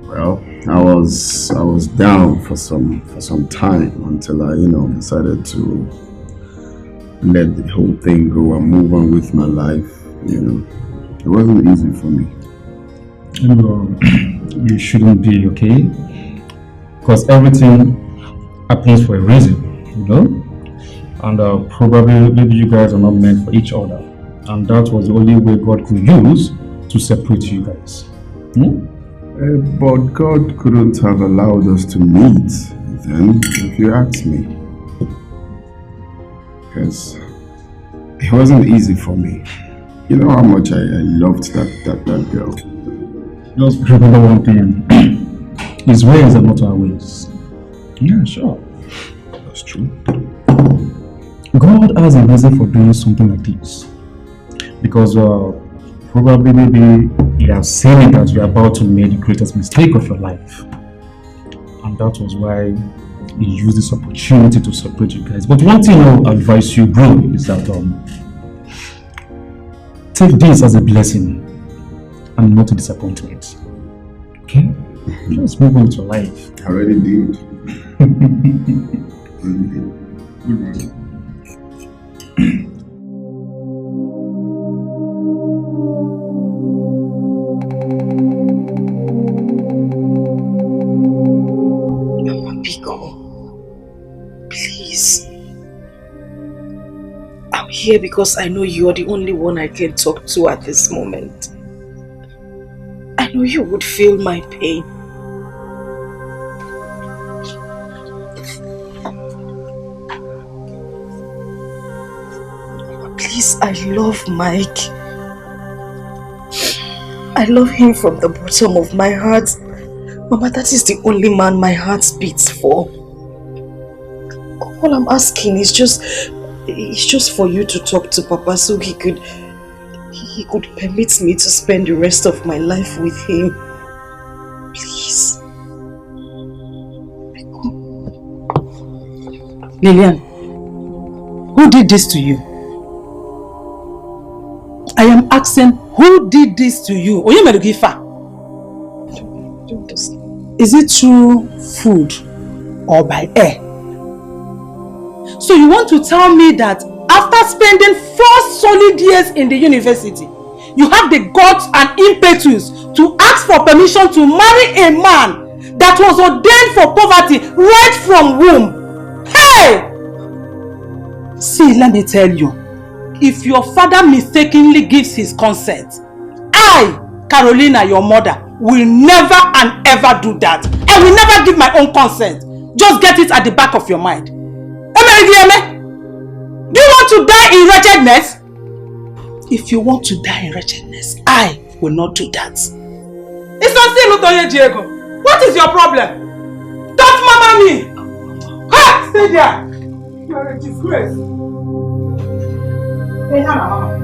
S4: Well, I was down for some time until I, decided to let the whole thing go and move on with my life. It wasn't easy for me.
S13: No, you shouldn't be, okay? Because everything happens for a reason, you know? And probably maybe you guys are not meant for each other. And that was the only way God could use to separate you guys. Hmm?
S4: But God couldn't have allowed us to meet then, if you ask me. Because it wasn't easy for me. You know how much I loved that girl.
S13: Just remember one thing. His ways are not our ways. Yeah, sure.
S4: That's true.
S13: God has a reason for doing something like this. Because probably maybe he has seen it that you're about to make the greatest mistake of your life. And that was why he used this opportunity to separate you guys. But one thing I'll advise you, bro, is that take this as a blessing and not a disappointment. Okay? Just move on to life.
S4: I already did.
S14: Please. I'm here because I know you're the only one I can talk to at this moment. I know you would feel my pain. Please, I love Mike. I love him from the bottom of my heart. Mama, that is the only man my heart beats for. All I'm asking is just for you to talk to Papa so he could permit me to spend the rest of my life with him. Please.
S2: Lillian, who did this to you? I am asking, who did this to you? Oyemerugifa. Is it through food or by air? So you want to tell me that after spending 4 solid years in the university, you have the guts and impetus to ask for permission to marry a man that was ordained for poverty right from womb? Hey! See, let me tell you, if your father mistakenly gives his consent, I, Carolina, your mother, will never and ever do that. I will never give my own consent. Just get it at the back of your mind. Do you want to die in wretchedness? If you want to die in wretchedness, I will not do that. It's not still Lutoye Diego. What is your problem? Don't mama me! Ha! Stay there! You are a disgrace. Hey, Hannah, mama.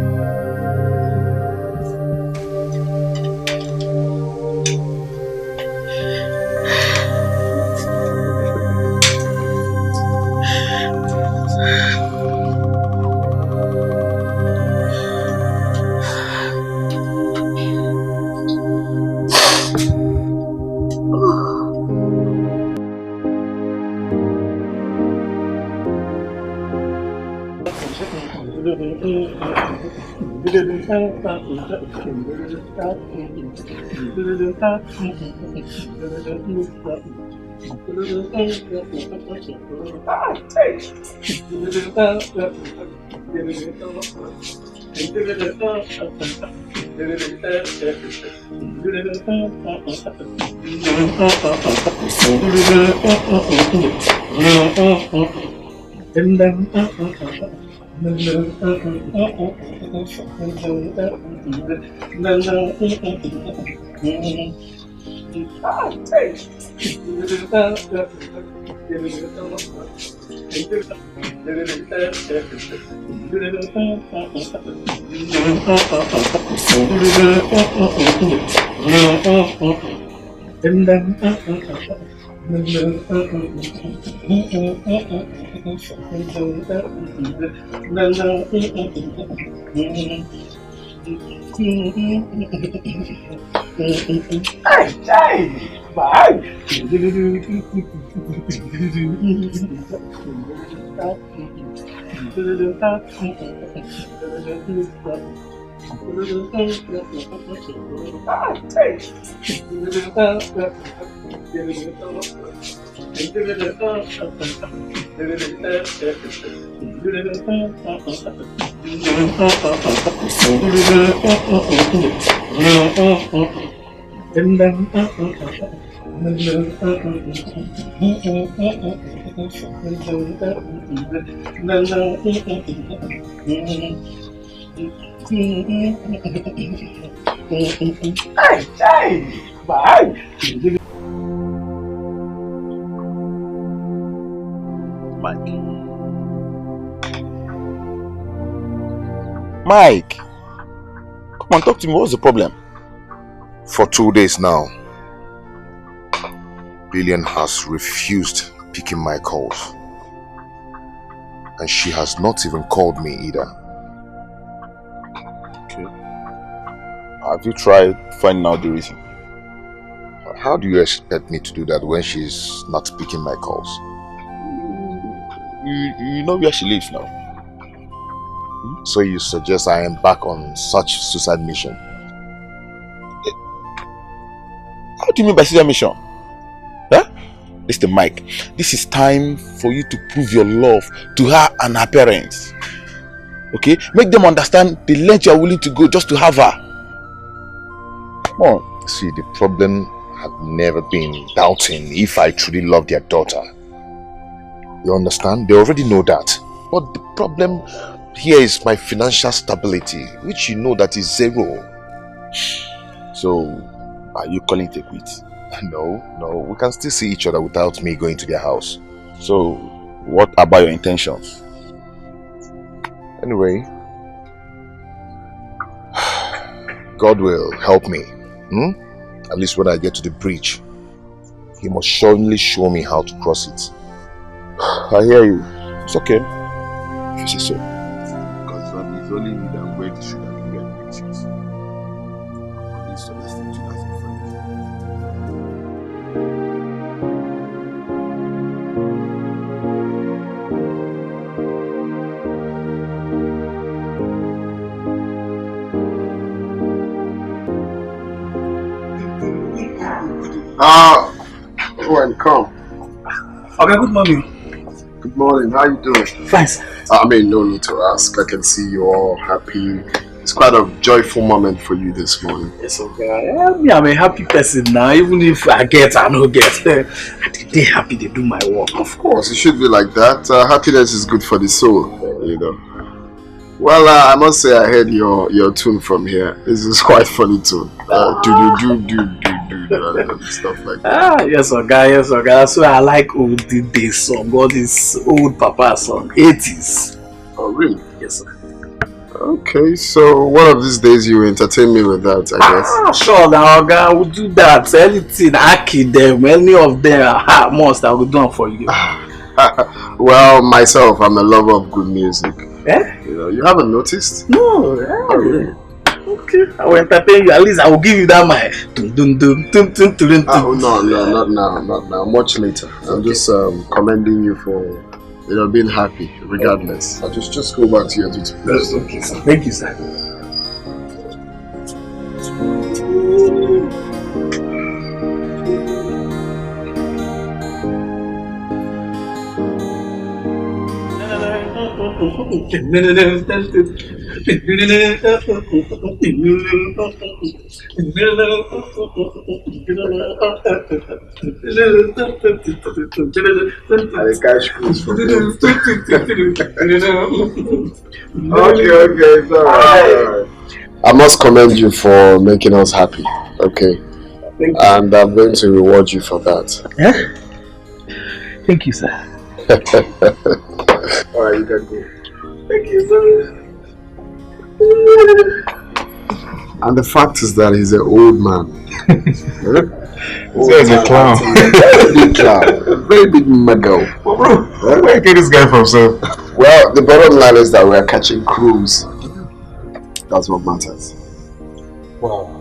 S9: Mike, come on, talk to me. What's the problem?
S5: For 2 days now, Lillian has refused picking my calls. And she has not even called me either.
S9: Okay. Have you tried finding out the reason?
S5: How do you expect me to do that when she's not picking my calls?
S9: You know where she lives now.
S5: So you suggest I embark on such suicide mission?
S9: How do you mean by suicide mission? Huh? Listen, Mike, this is time for you to prove your love to her and her parents. Okay? Make them understand the length you are willing to go just to have her.
S5: Come on. See, the problem had never been doubting if I truly love their daughter. You understand? They already know that. But the problem here is my financial stability, which you know that is zero.
S9: So, are you calling it a quit?
S5: No. We can still see each other without me going to their house.
S9: So, what about your intentions?
S5: Anyway, God will help me. At least when I get to the bridge, He must surely show me how to cross it.
S9: I hear you. It's okay. If you say so. Because it's only me that wear the shoe that can get pictures. At least understand you as a friend.
S4: Go and come.
S11: Okay, good morning.
S4: Good morning, how you doing?
S11: Fine, sir.
S4: I mean, no need to ask. I can see you all happy. It's quite a joyful moment for you this morning.
S11: Yes, okay. I'm a happy person now. Even if I get, I don't get. They're happy they do my work.
S4: Of course, it should be like that. Happiness is good for the soul, you know. Well, I must say I heard your tune from here. This is quite funny tune. Do stuff like that.
S11: Yes, okay. So I like old days song, all this old papa song, 80s.
S4: Oh, really?
S11: Yes, sir.
S4: Okay, so one of these days you entertain me with that, I guess.
S11: Sure, now I will do that. Anything, Aki them, any of them, most I will do them for you.
S4: Well, myself, I'm a lover of good music.
S11: Eh?
S4: You know, you haven't noticed?
S11: No.
S4: Really?
S11: Okay, I will entertain you. At least I will give you that my
S4: Oh no, not now. Much later. I'm just commending you for being happy, regardless. I'll just go back to your duty.
S11: Okay, sir. Thank you, sir.
S4: Okay, it's alright. I must commend you for making us happy, okay? And I'm going to reward you for that.
S11: Yeah? Thank you, sir.
S4: Alright, you can go.
S11: Thank you, sir.
S4: And the fact is that he's an old man.
S13: He's a clown.
S4: Very big clown. A very big muggle.
S13: Well, bro, where you get this guy from, sir?
S4: Well, the bottom line is that we're catching crews. That's what matters.
S11: Wow.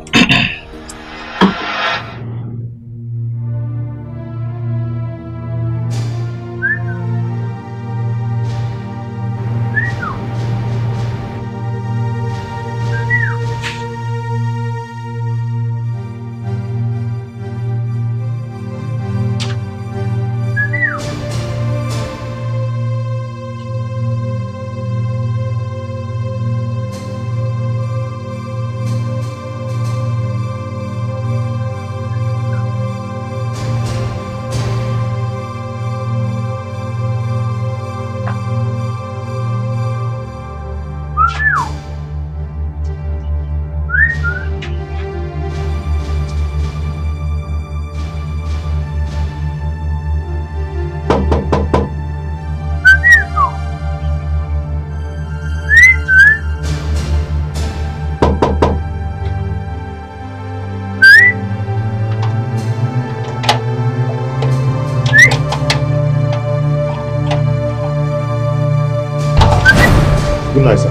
S5: Good night, sir.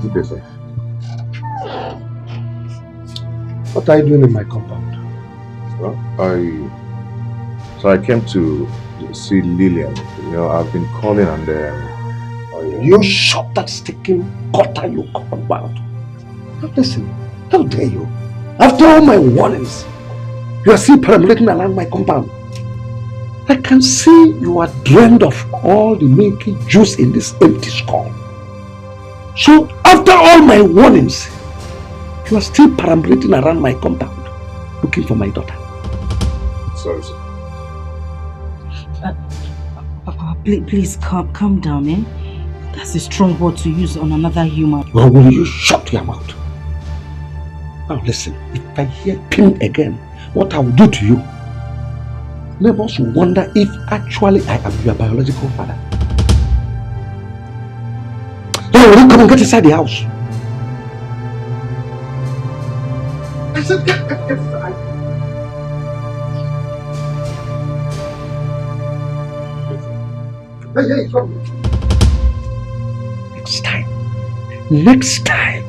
S5: Good day, sir.
S3: What are you doing in my compound?
S5: Well, I came to see Lillian. You know, I've been calling and
S3: You shot that sticking cutter you compound. Now listen, how dare you? After all my warnings, you are still perambulating around my compound. I can see you are drained of all the milky juice in this empty skull. So after all my warnings, you are still perambulating around my compound, looking for my daughter.
S5: Sorry, sir.
S7: Papa, please calm down, eh? That's a strong word to use on another human.
S3: Well, will you shut your mouth? Now listen, if I hear pin again, what I will do to you, neighbors will wonder if actually I am your biological father. Now will you come and get inside the house? I said get inside. Hey, come. Next time,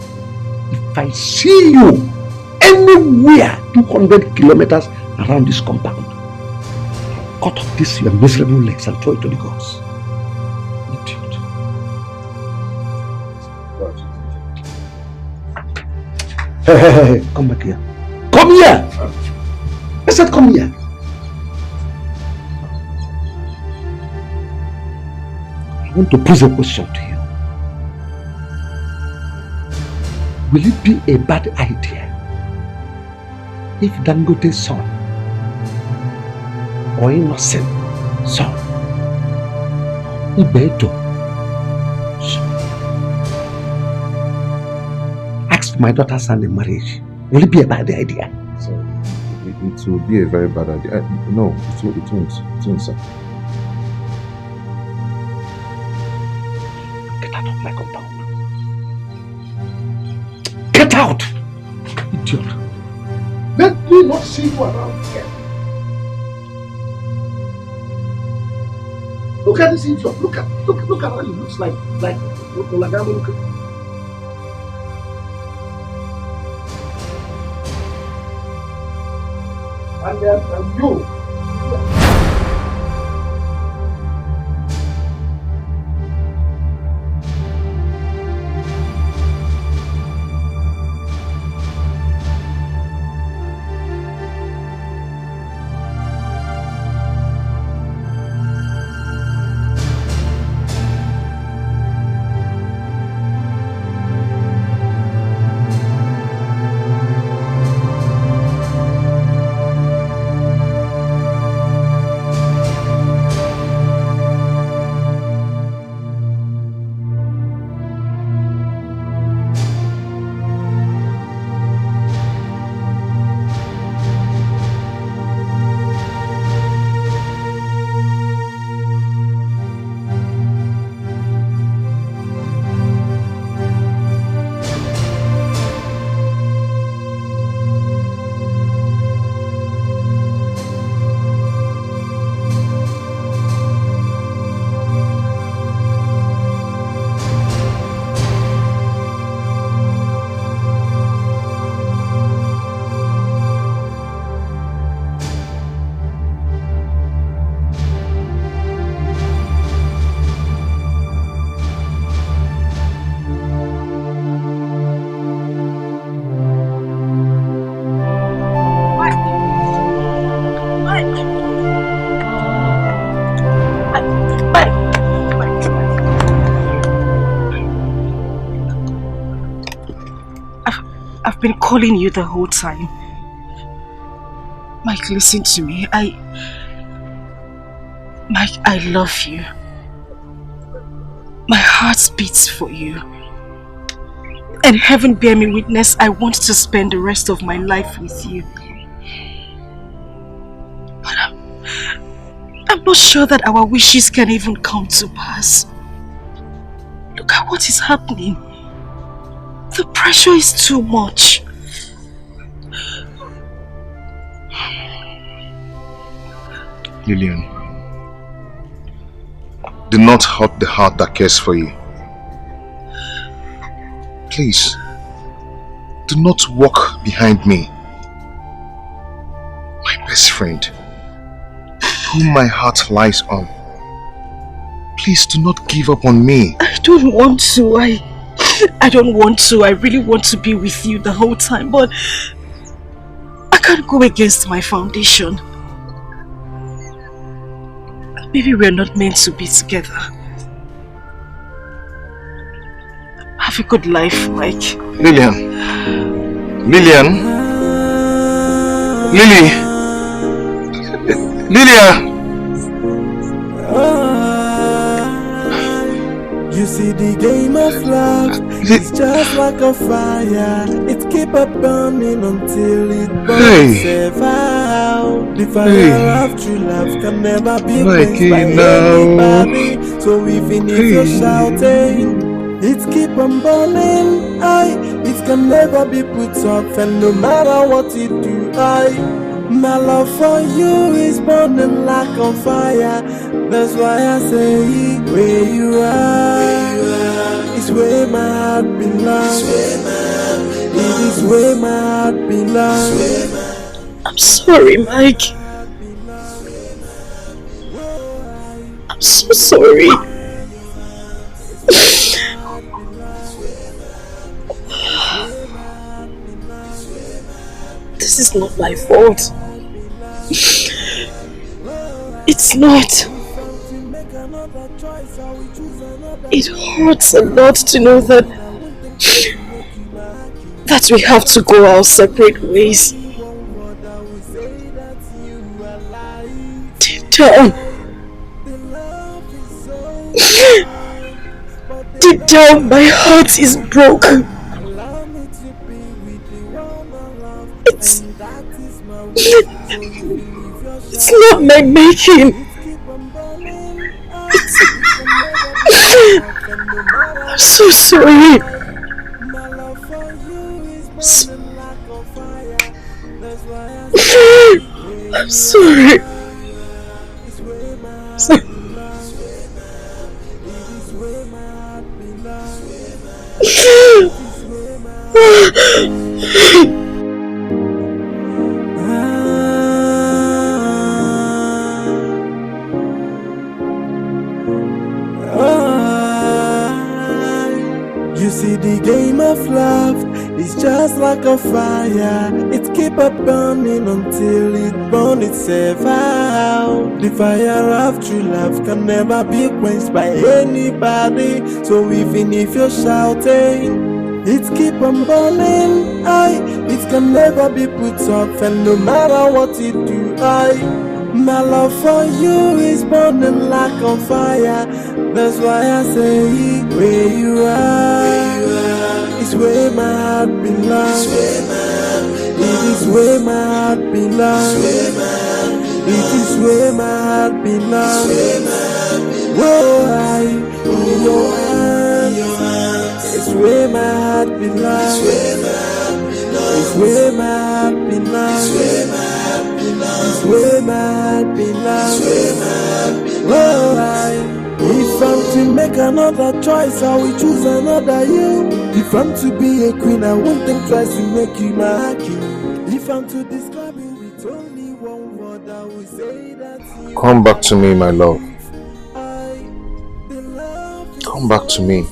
S3: if I see you anywhere 200 kilometers around this compound, cut off this your miserable legs and throw it to the gods. Idiot. Hey, come back here. Come here! I said come here. I want to pose a question to you. Will it be a bad idea if Dangote's son or innocent son, Ibeto, asked my daughter's hand in marriage? Will it be a bad idea?
S5: So, it will be a very bad idea. No, it won't. It won't, sir.
S3: Get out of my compound. Get out! Idiot. Let me not see you around here. Look at this idiot. Look at how he looks like Olagamo. Look at. And you.
S8: I've been calling you the whole time. Mike, listen to me. Mike, I love you. My heart beats for you. And heaven bear me witness, I want to spend the rest of my life with you. But I'm not sure that our wishes can even come to pass. Look at what is happening. The pressure is too much.
S5: Lillian, do not hurt the heart that cares for you. Please, do not walk behind me. My best friend, whom my heart lies on. Please do not give up on me.
S14: I don't want to. I don't want to. I really want to be with you the whole time, but I can't go against my foundation. Maybe we're not meant to be together. Have a good life, Mike.
S5: Lillian. Lillian. Lily. Lilia.
S10: You see the game of love, it's just like a fire. It keep a burning until it burns itself out. The fire of true love can never be quenched by anybody. So even if you're shouting, it keep on burning. It can never be put off, and no matter what you do, my love for you is burning like a fire. That's why I say, where you are, is where my heart belongs. It is where my heart belongs.
S14: I'm sorry, Mike. I'm so sorry. This is not my fault. It's not. It hurts a lot to know that we have to go our separate ways. Deep down, my heart is broken. It's not my making. I'm so sorry. I'm sorry.
S10: You see the game of love, it's just like a fire. It keep a burning until it burns itself out. The fire of true love can never be quenched by anybody. So even if you're shouting, it keep on burning. It can never be put off, and no matter what you do, my love for you is burning like a fire. That's why I say, where you are, is where my heart belongs. It is where my heart belongs. It is where my heart belongs. Whoa, in your hands, it's where my heart belongs. It's where my heart belongs. It's where my heart belongs. Whoa, if I'm to make another choice, I will choose another you. If I'm to be a queen, I won't think twice to make you my king. If I'm to describe you with only one word, I will say that you.
S5: Come back to me, my love. Come back to me.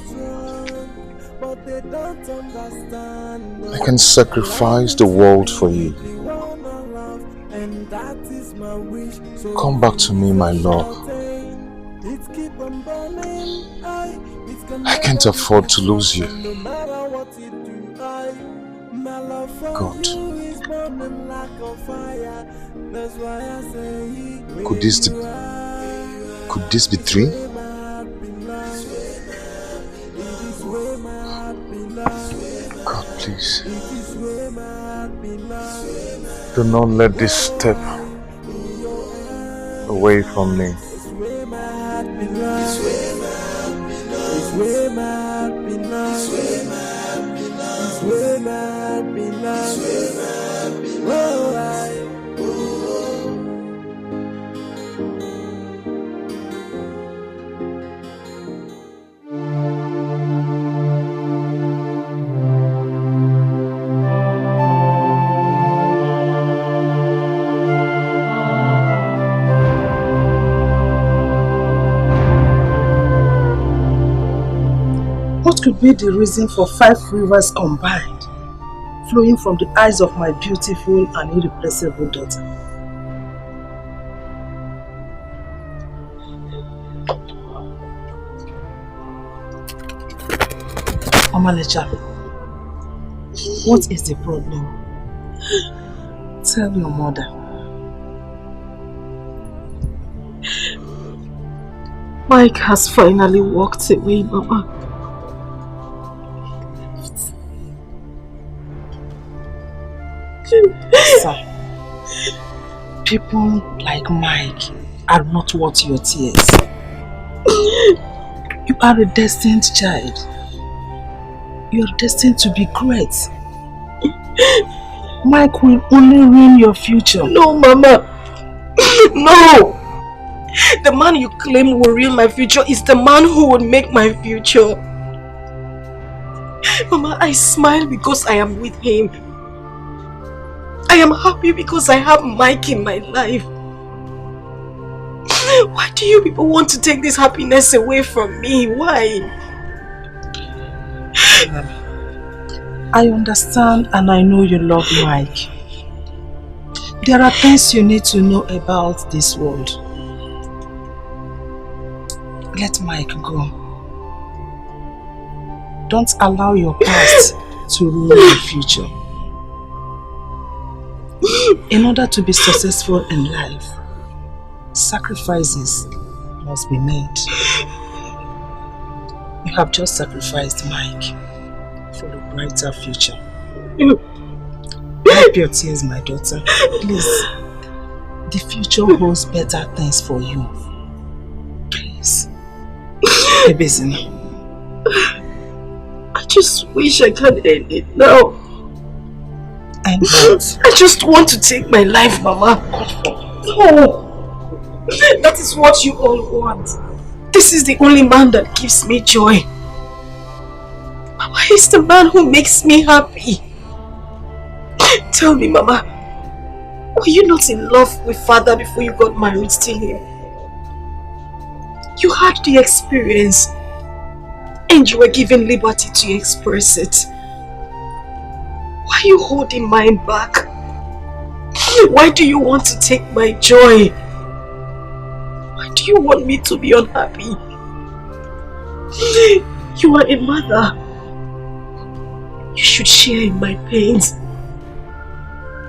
S5: I can sacrifice the world for you. Come back to me, my love. I can't afford to lose you. God. Could this be three? God, please. Do not let this step away from me.
S10: It's where my heart belongs. It's where my heart belongs. It's where my heart belongs.
S1: be the reason for 5 rivers combined, flowing from the eyes of my beautiful and irreplaceable daughter. Omalecha, what is the problem? Tell your mother.
S14: Mike has finally walked away, Mama.
S1: Sir, people like Mike are not worth your tears. You are a destined child. You are destined to be great. Mike will only ruin your future.
S14: No, Mama. No! The man you claim will ruin my future is the man who will make my future. Mama, I smile because I am with him. I am happy because I have Mike in my life. Why do you people want to take this happiness away from me? Why?
S1: I understand and I know you love Mike. There are things you need to know about this world. Let Mike go. Don't allow your past to ruin your future. In order to be successful in life, sacrifices must be made. You have just sacrificed Mike for a brighter future. Wipe your tears, my daughter. Please. The future holds better things for you. Please. Ebezina.
S14: I just wish I can end it now.
S1: And what?
S14: I just want to take my life, Mama. No. That is what you all want. This is the only man that gives me joy. Mama, he's the man who makes me happy. Tell me, Mama, were you not in love with Father before you got married to him? You had the experience and you were given liberty to express it. Why are you holding mine back? Why do you want to take my joy? Why do you want me to be unhappy? You are a mother. You should share in my pains.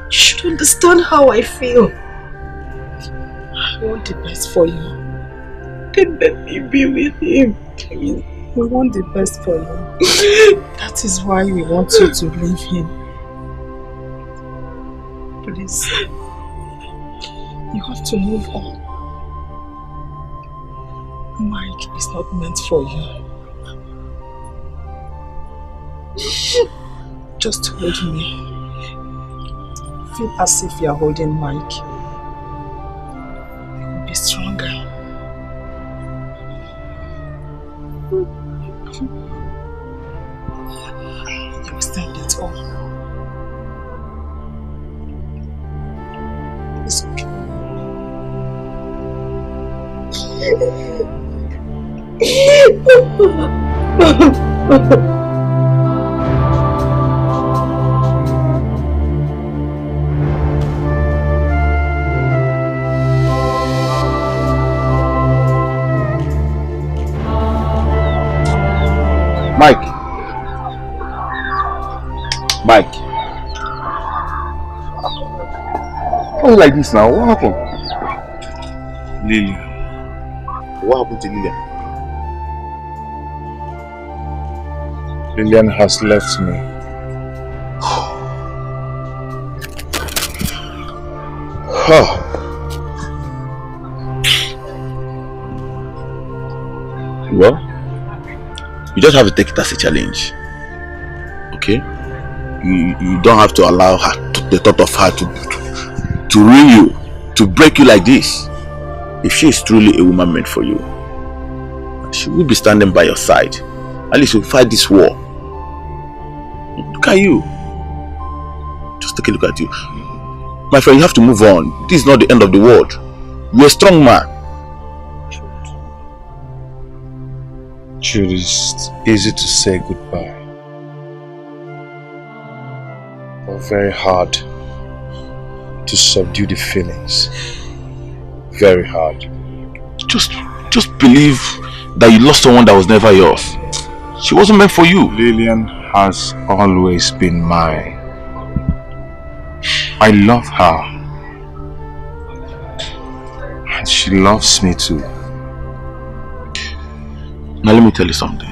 S14: You should understand how I feel.
S1: I want the best for you.
S14: Then let me be with him, please.
S1: We want the best for you. That is why we want you to leave him. Please. You have to move on. Mike is not meant for you. Just hold me. Feel as if you are holding Mike. You will be stronger. You will stand it all. It's okay.
S9: Mike. Why are you like this now? What happened?
S5: Lily. What happened to Lilian? Lilian has left me.
S9: Well, you just have to take it as a challenge. Okay? You don't have to allow her, the thought of her to ruin you, to break you like this. If she is truly a woman meant for you, she will be standing by your side. At least you'll fight this war. Look at you. Just take a look at you. My friend, you have to move on. This is not the end of the world. You're a strong man.
S5: Jude, it's easy to say goodbye, but very hard to subdue the feelings. Very hard.
S9: Just believe that you lost someone that was never yours. She wasn't meant for you.
S5: Lillian has always been mine. I love her. And she loves me too.
S9: Now let me tell you something.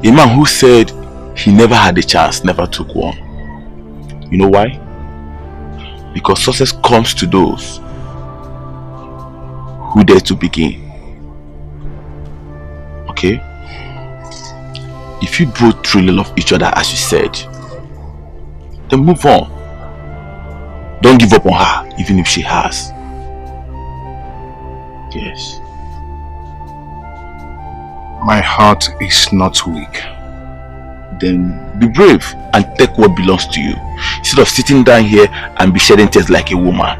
S9: A man who said he never had a chance never took one. You know why? Because success comes to those who dare to begin. Okay? If you both truly love each other as you said, then move on. Don't give up on her, even if she has. Yes.
S5: My heart is not weak.
S9: Then be brave and take what belongs to you, instead of sitting down here and be shedding tears like a woman.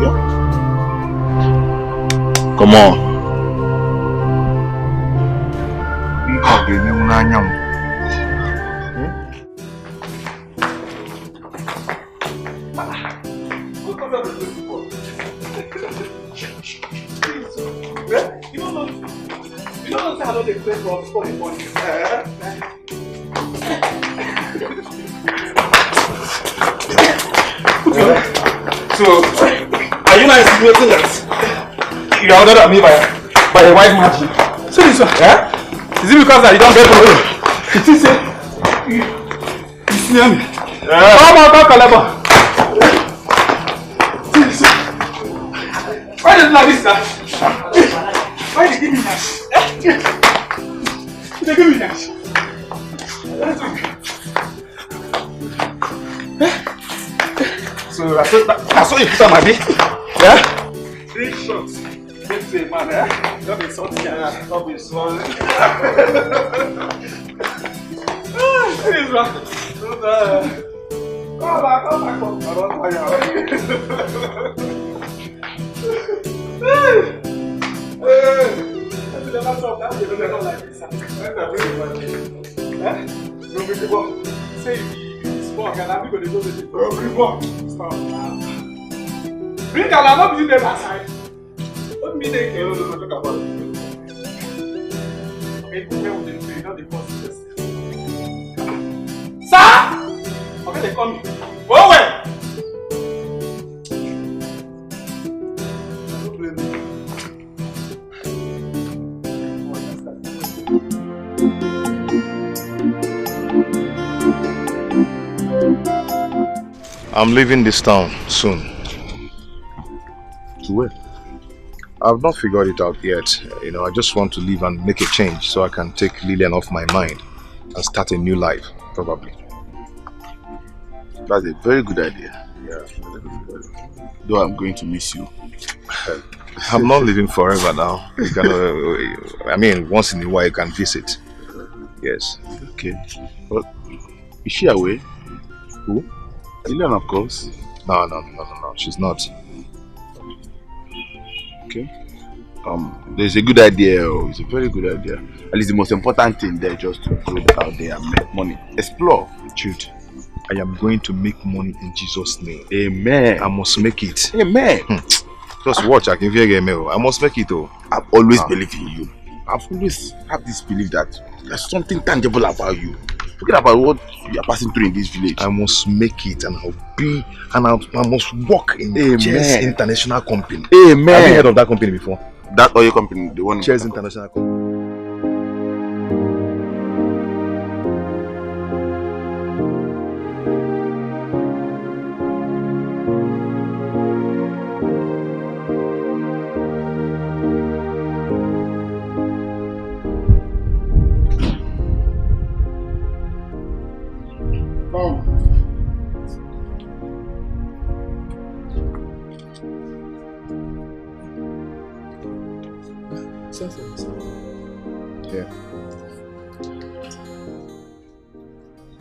S9: Yeah. Come on.
S11: So, are you not insinuating that you are ordered at me by a white magic? So this one, is it because that you don't get for me? It is you sneer me. Come on, Kaleba. See this one. Why did you like this, sir? Why did you give me that? They give me that. So I saw you put on my bed. Yeah? 3 shots. Let's say, man, don't be salty, don't be swollen. Please, man. Come back. I don't fire. That's the last of that. You don't like this. No, we go. Say small, and I'm going to go to the stop now. Bring a lot of you there aside. What me they care talk about it? Okay, where would they say? Not the first. Sir! Okay, they come. Go away! Don't blame me.
S5: I'm leaving this town soon.
S9: To where?
S5: I've not figured it out yet. You know, I just want to leave and make a change so I can take Lillian off my mind and start a new life, probably.
S9: That's a very good idea. Yeah. Though I'm going to miss you.
S5: I'm not living forever now. You can, I mean, once in a while you can visit. Yes.
S9: Okay. Well, is she away? Who? Lillian, of course.
S5: No. She's not.
S9: Okay. There's a good idea. It's a very good idea. At least the most important thing there, just to go out there and make money. Explore.
S5: Jude, I am going to make money in Jesus' name.
S9: Amen.
S5: I must make it.
S9: Amen.
S5: Just watch. I can hear I must make it. Oh.
S9: I've always believed in you. I've always had this belief that there's something tangible about you. Forget about what you are passing through in this village.
S5: I must make it, and I'll be, and I must work in Cheers International Company.
S9: Amen.
S5: Have you heard of that company before?
S9: That oil company, the one.
S5: Cheers International Company.
S4: Yeah.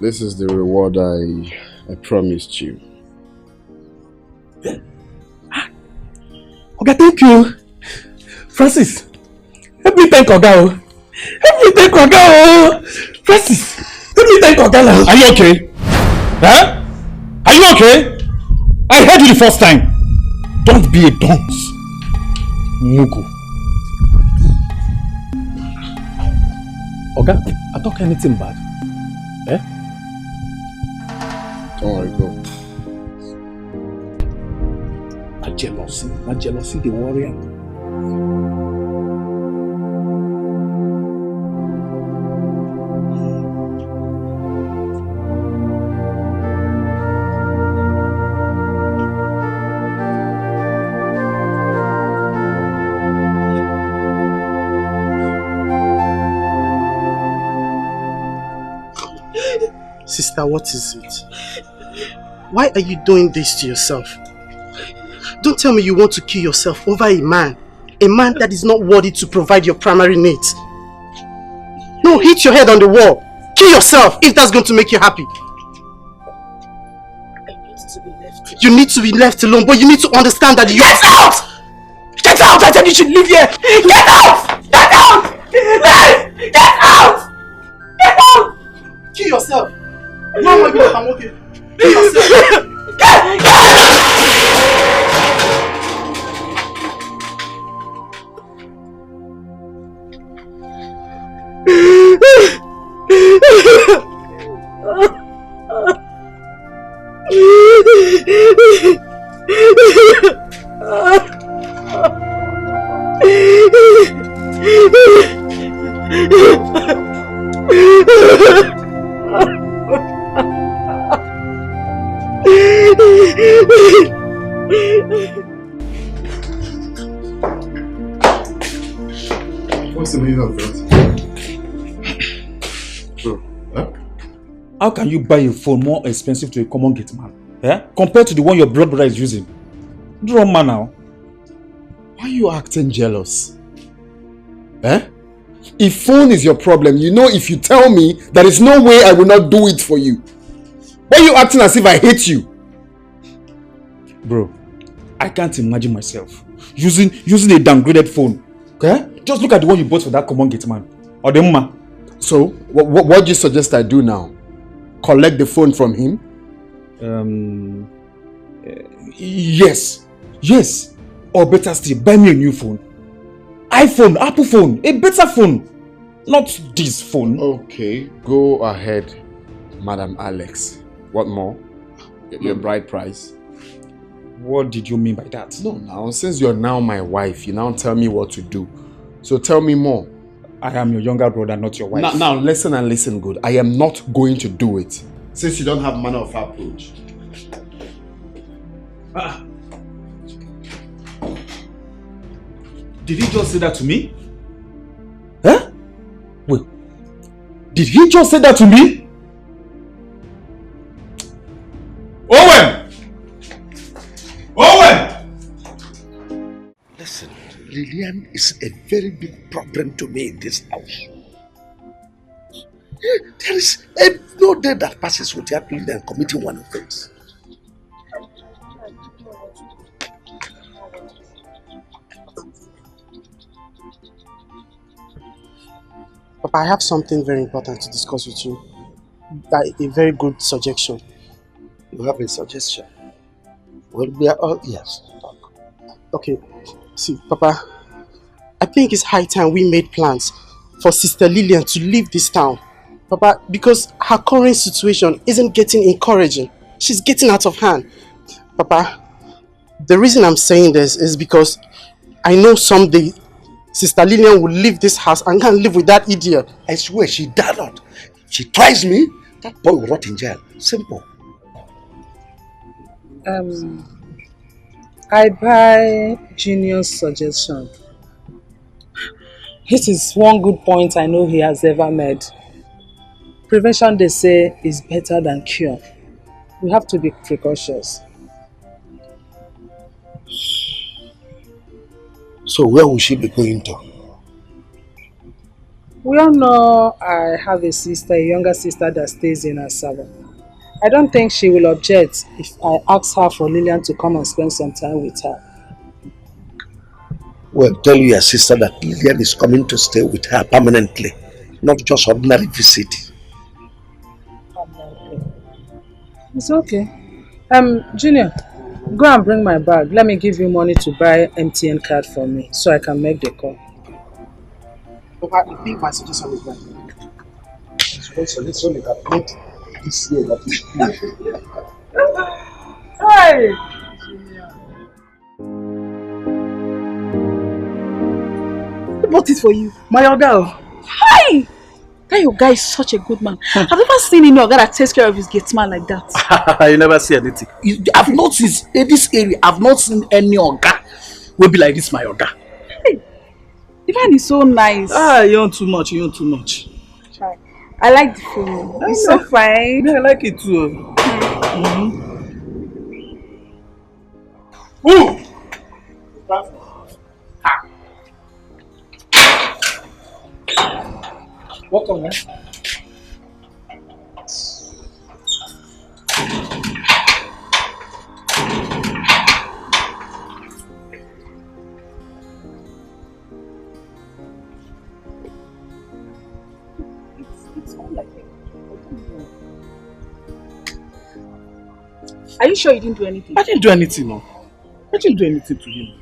S4: This is the reward I promised you.
S12: Okay, thank you. Francis, help me thank Oga. Help me thank Oga. Francis, help me thank Oga now.
S13: Are you okay? Huh? Are you okay? I heard you the first time. Don't be a dunce. Mugu.
S12: Oga, I talk anything bad? Eh?
S4: Don't worry, go.
S12: My jealousy, the warrior.
S1: Sister, what is it? Why are you doing this to yourself? Don't tell me you want to kill yourself over a man that is not worthy to provide your primary needs. No, hit your head on the wall. Kill yourself if that's going to make you happy. You need to be left alone, but you need to understand that you...
S11: Get out! Get out! I said you should leave here! Get out! Get out! Get out! Get out!
S1: Kill yourself. No, I'm okay. Kill yourself.
S4: What's the meaning of that?
S13: How can you buy a phone more expensive to a common gate man? Compared to the one your blood brother is using? Draw man now.
S12: Why are you acting jealous? If phone is your problem, you know if you tell me, there is no way I will not do it for you. Why are you acting as if I hate you?
S13: Bro, I can't imagine myself using a downgraded phone. Okay? Just look at the one you bought for that common gate man. Or the mama.
S12: So, what do you suggest I do now? Collect the phone from him?
S13: Yes. Or better still, buy me a new phone. iPhone, Apple phone, a better phone. Not this phone.
S12: Okay, go ahead, Madam Alex. What more? Your bride price.
S13: What did you mean by that?
S12: No, now, since you're now my wife, you now tell me what to do. So tell me more.
S13: I am your younger brother, not your wife.
S12: Now listen and listen good. I am not going to do it. Since you don't have manner of approach.
S13: Did he just say that to me? Wait. Did he just say that to me? Owen!
S3: Listen, Lillian is a very big problem to me in this house. There is no day that passes without Lillian committing one offense.
S1: Papa, I have something very important to discuss with you. A very good suggestion.
S3: You have a suggestion? Well, we are all ears.
S1: Okay, see, Papa, I think it's high time we made plans for Sister Lillian to leave this town. Papa, because her current situation isn't getting encouraging. She's getting out of hand. Papa, the reason I'm saying this is because I know someday Sister Lillian will leave this house and can't live with that idiot.
S3: I swear she dare not. If she tries me, that boy will rot in jail. Simple.
S2: I buy Junior's suggestion. This is one good point I know he has ever made. Prevention, they say, is better than cure. We have to be precautious.
S3: So where will she be going to?
S2: We all know I have a younger sister that stays in Asaba. I don't think she will object if I ask her for Lillian to come and spend some time with her.
S3: Well, tell your sister that Lillian is coming to stay with her permanently, not just ordinary visit.
S2: It's okay. Junior, go and bring my bag. Let me give you money to buy MTN card for me so I can make the call.
S1: Papa, I think my suggestion is right. So let's only calculate this year that is
S2: Hey!
S14: Who bought it for you?
S11: My Oga.
S14: Hi! That your guy is such a good man. I've never seen any Oga that takes care of his gate man like that.
S11: You never see anything. I've not seen in this area. I've not seen any Oga will be like this. My Oga.
S14: Hey, the man is so nice.
S11: You want too much. You want too much.
S14: I like the food. It's so fine.
S11: Yeah, I like it too.
S14: Ooh.
S1: Welcome, man.
S14: Are you sure you didn't do anything?
S11: I didn't do anything, no. I didn't do anything to him.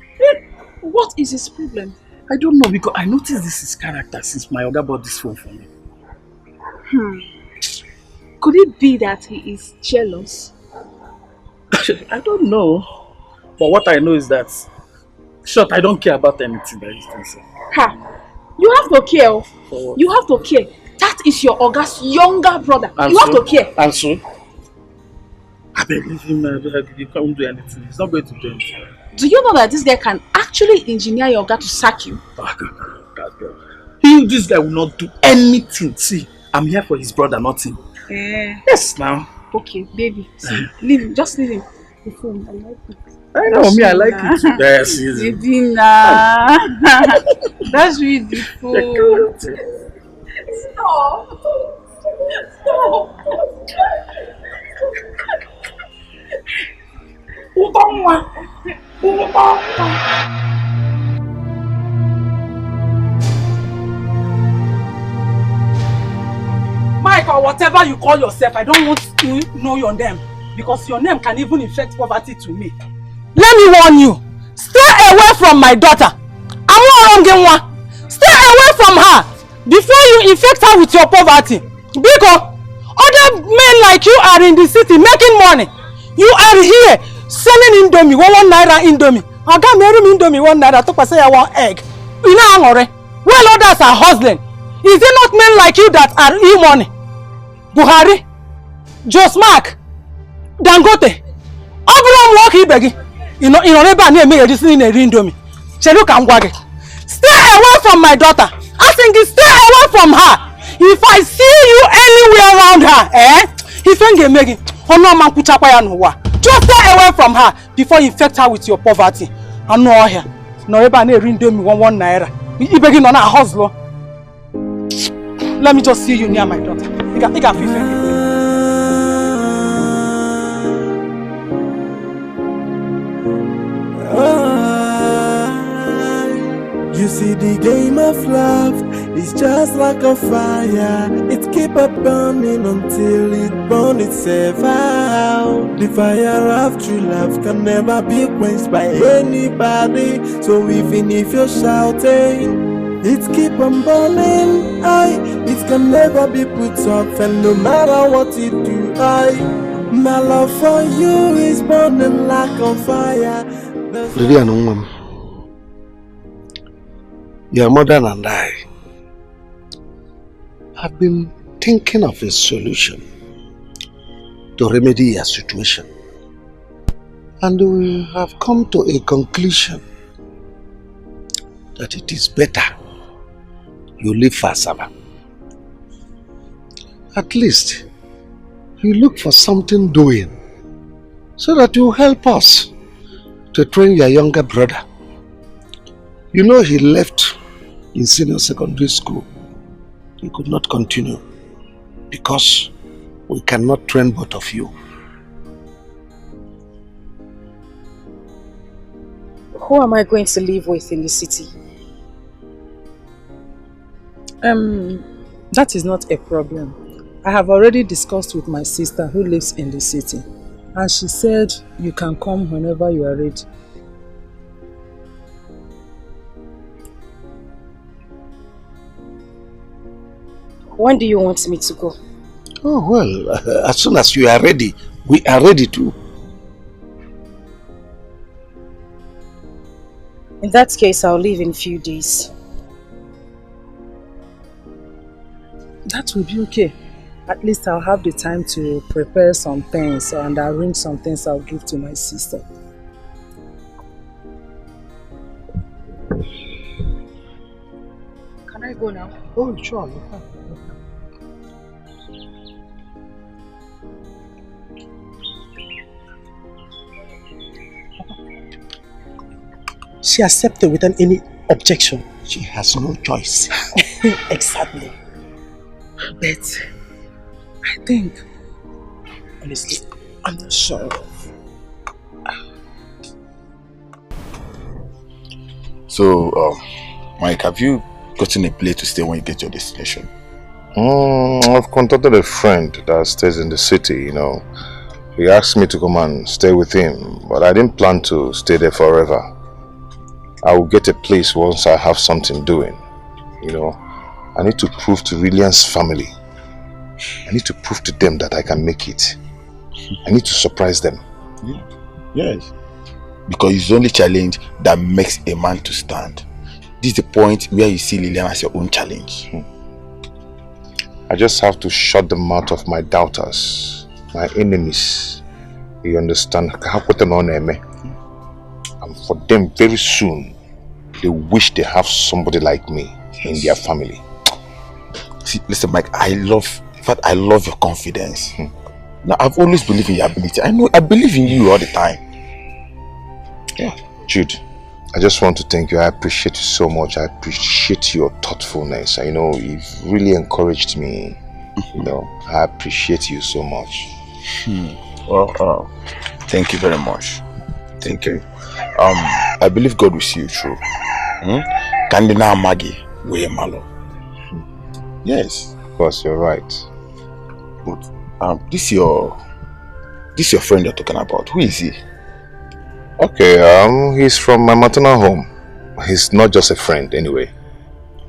S14: What is his problem?
S11: I don't know, because I noticed this is character since my Oga bought this phone for me.
S14: Could it be that he is jealous?
S11: I don't know. But what I know is that, short, I don't care about anything that he's doing.
S14: Ha! You have to care. You have to care. That is your Oga's younger brother.
S11: And
S14: you
S11: so,
S14: have to care.
S11: And so? I beg, leave him, you can't do anything. He's not going to do anything.
S14: Do you know that this guy can actually engineer your Oga to sack you?
S11: This guy will not do anything. See, I'm here for his brother, not him. Yes, now.
S14: Okay, baby. See, leave him. Just leave him. The phone, I like it.
S11: I know, me, I like it too. Yes, yes.
S14: Baby, nah. That's really beautiful. Stop. Stop.
S2: Mike, or whatever you call yourself, I don't want to know your name because your name can even infect poverty to me. Let me warn you, stay away from my daughter. Stay away from her before you infect her with your poverty. Because other men like you are in the city making money. You are here selling Indomie, 1 naira Indomie. I got married Indomie 1 naira, to say I want egg. You know, well, others are hustling. Is it not men like you that are e-money? Buhari, Josmark, Dangote, Abraham Walkie Beggy. You know, never near me, this in a Indomie. Cheluka Mwage. Stay away from my daughter. I think stay away from her. If I see you anywhere around her, if you get Meggy, just stay away from her before you infect her with your poverty. I know her. No, ever near Indomie 1 naira. You begin on a hustle. Let me just see you near my daughter. You can feel
S10: You see, the game of love is just like a fire. It keep up burning until it burns itself out. The fire of true love can never be quenched by anybody. So even if you're shouting, it keep on burning. It can never be put off, and no matter what you do, my love for you is burning like a fire.
S3: Your mother and I have been thinking of a solution to remedy your situation, and we have come to a conclusion that it is better you leave Fasaba. At least you look for something doing so that you help us to train your younger brother. You know, he left in senior secondary school. He could not continue because we cannot train both of you.
S8: Who am I going to live with in the city?
S2: That is not a problem. I have already discussed with my sister who lives in the city, and she said you can come whenever you are ready.
S8: When do you want me to go?
S3: Oh, well, as soon as you are ready, we are ready too.
S8: In that case, I'll leave in a few days.
S2: That will be okay. At least I'll have the time to prepare some things and arrange some things I'll give to my sister.
S8: Can I go now?
S3: Oh, sure.
S1: She accepted without any objection.
S3: She has no choice.
S1: Exactly.
S2: But I think,
S1: honestly, I'm not sure.
S9: So, Mike, have you gotten a place to stay when you get your destination?
S5: I've contacted a friend that stays in the city, you know. He asked me to come and stay with him, but I didn't plan to stay there forever. I will get a place once I have something doing, you know. I need to prove to Lillian's family. I need to prove to them that I can make it. I need to surprise them.
S9: Yeah. Yes. Because it's the only challenge that makes a man to stand. This is the point where you see Lillian as your own challenge.
S5: I just have to shut the mouth of my doubters, my enemies. You understand? And for them, very soon, they wish they have somebody like me in their family.
S9: See, listen, Mike, I love your confidence. Now, I've always believed in your ability. I believe in you all the time.
S5: Yeah, Jude, I just want to thank you. I appreciate you so much. I appreciate your thoughtfulness. I know you've really encouraged me. You know, I appreciate you so much.
S9: Well, thank you very much. Thank you. I believe God will see you through. Kandina Magi we malo. Yes,
S5: of course, you're right.
S9: But this your friend you're talking about. Who is he?
S5: Okay, he's from my maternal home. He's not just a friend anyway.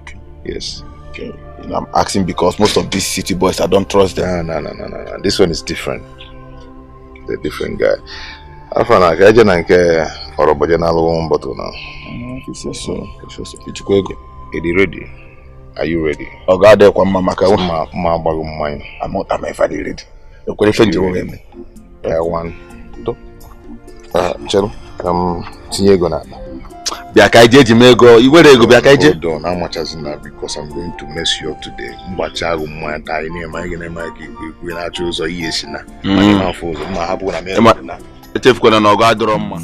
S9: Okay.
S5: Yes.
S9: Okay. You know, I'm asking because most of these city boys, I don't trust them.
S5: No. This one is different. The different guy. Are you ready? Are you ready?
S9: I'm ready.
S5: One. Chelo, tinye ego na.
S9: Biakaije jimego, iwere ego biakaije.
S5: Hold on, how much has in that? Because I'm going to mess you up today. Mbachago mwa tai ni ema gine ma ki kwe na chozo yes na. Ma fozo, ma hapo na me na.
S9: Etefu na ogo adoro mma.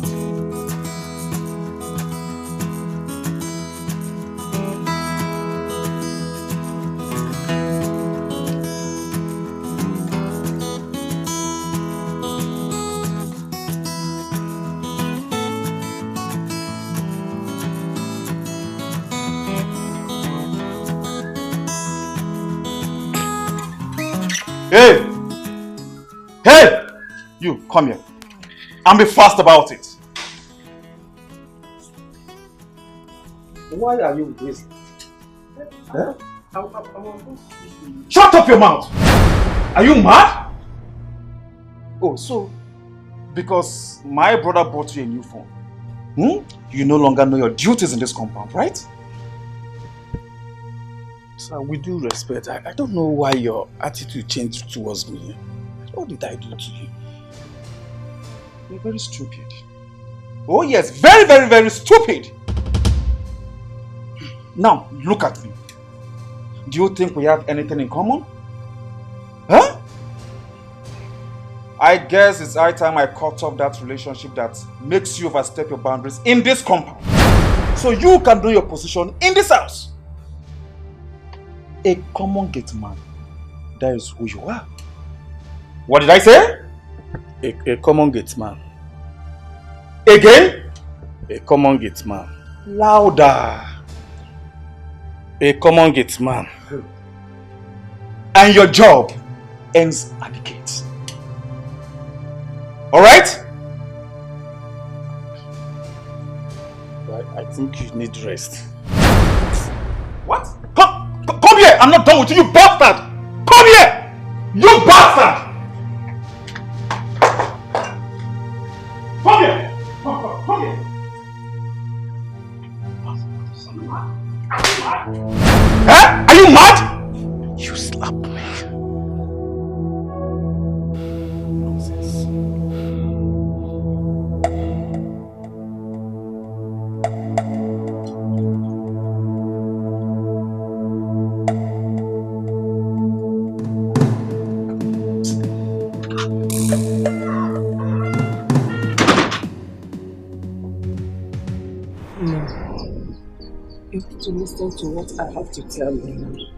S15: Hey! You, come here. And be fast about it.
S13: Why are you wasting? Huh?
S15: Shut up your mouth! Are you mad? Oh, so, because my brother bought you a new phone, you no longer know your duties in this compound, right?
S12: Sir, with due respect, I don't know why your attitude changed towards me. What did I do to you?
S15: You're very stupid. Oh yes, very, very, very stupid. Now, look at me. Do you think we have anything in common? Huh? I guess it's high time I cut off that relationship that makes you overstep your boundaries in this compound. So you can know your position in this house. A common gate man. That is who you are. What did I say?
S12: A common gate man.
S15: Again? A common gate man. Louder. A common gate man. And your job ends at the gate. Alright? I think you need rest. What? Come here! I'm not done with you, you bastard! Come here! You bastard! Come here! Come here! Huh? Are you mad? You slap me. Nonsense.
S8: You have to listen to what I have to tell you.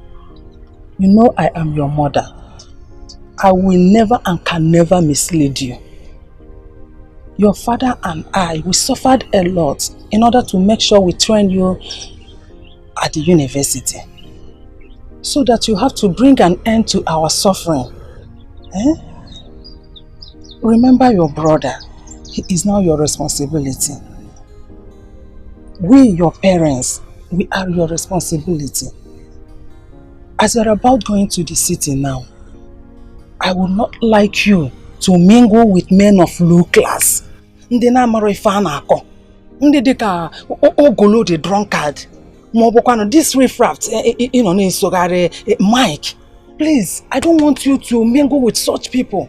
S8: You know I am your mother. I will never and can never mislead you. Your father and I, we suffered a lot in order to make sure we train you at the university. So that you have to bring an end to our suffering. Eh? Remember your brother. He is now your responsibility. We, your parents, we are your responsibility. As you're about going to the city now, I would not like you to mingle with men of low class. Ndị na-amara ife a na-akọ. Ndị dịka ogolo the drunkard. Maọbụkwanụ this riffraff na-esogharị Mike. Please, I don't want you to mingle with such people.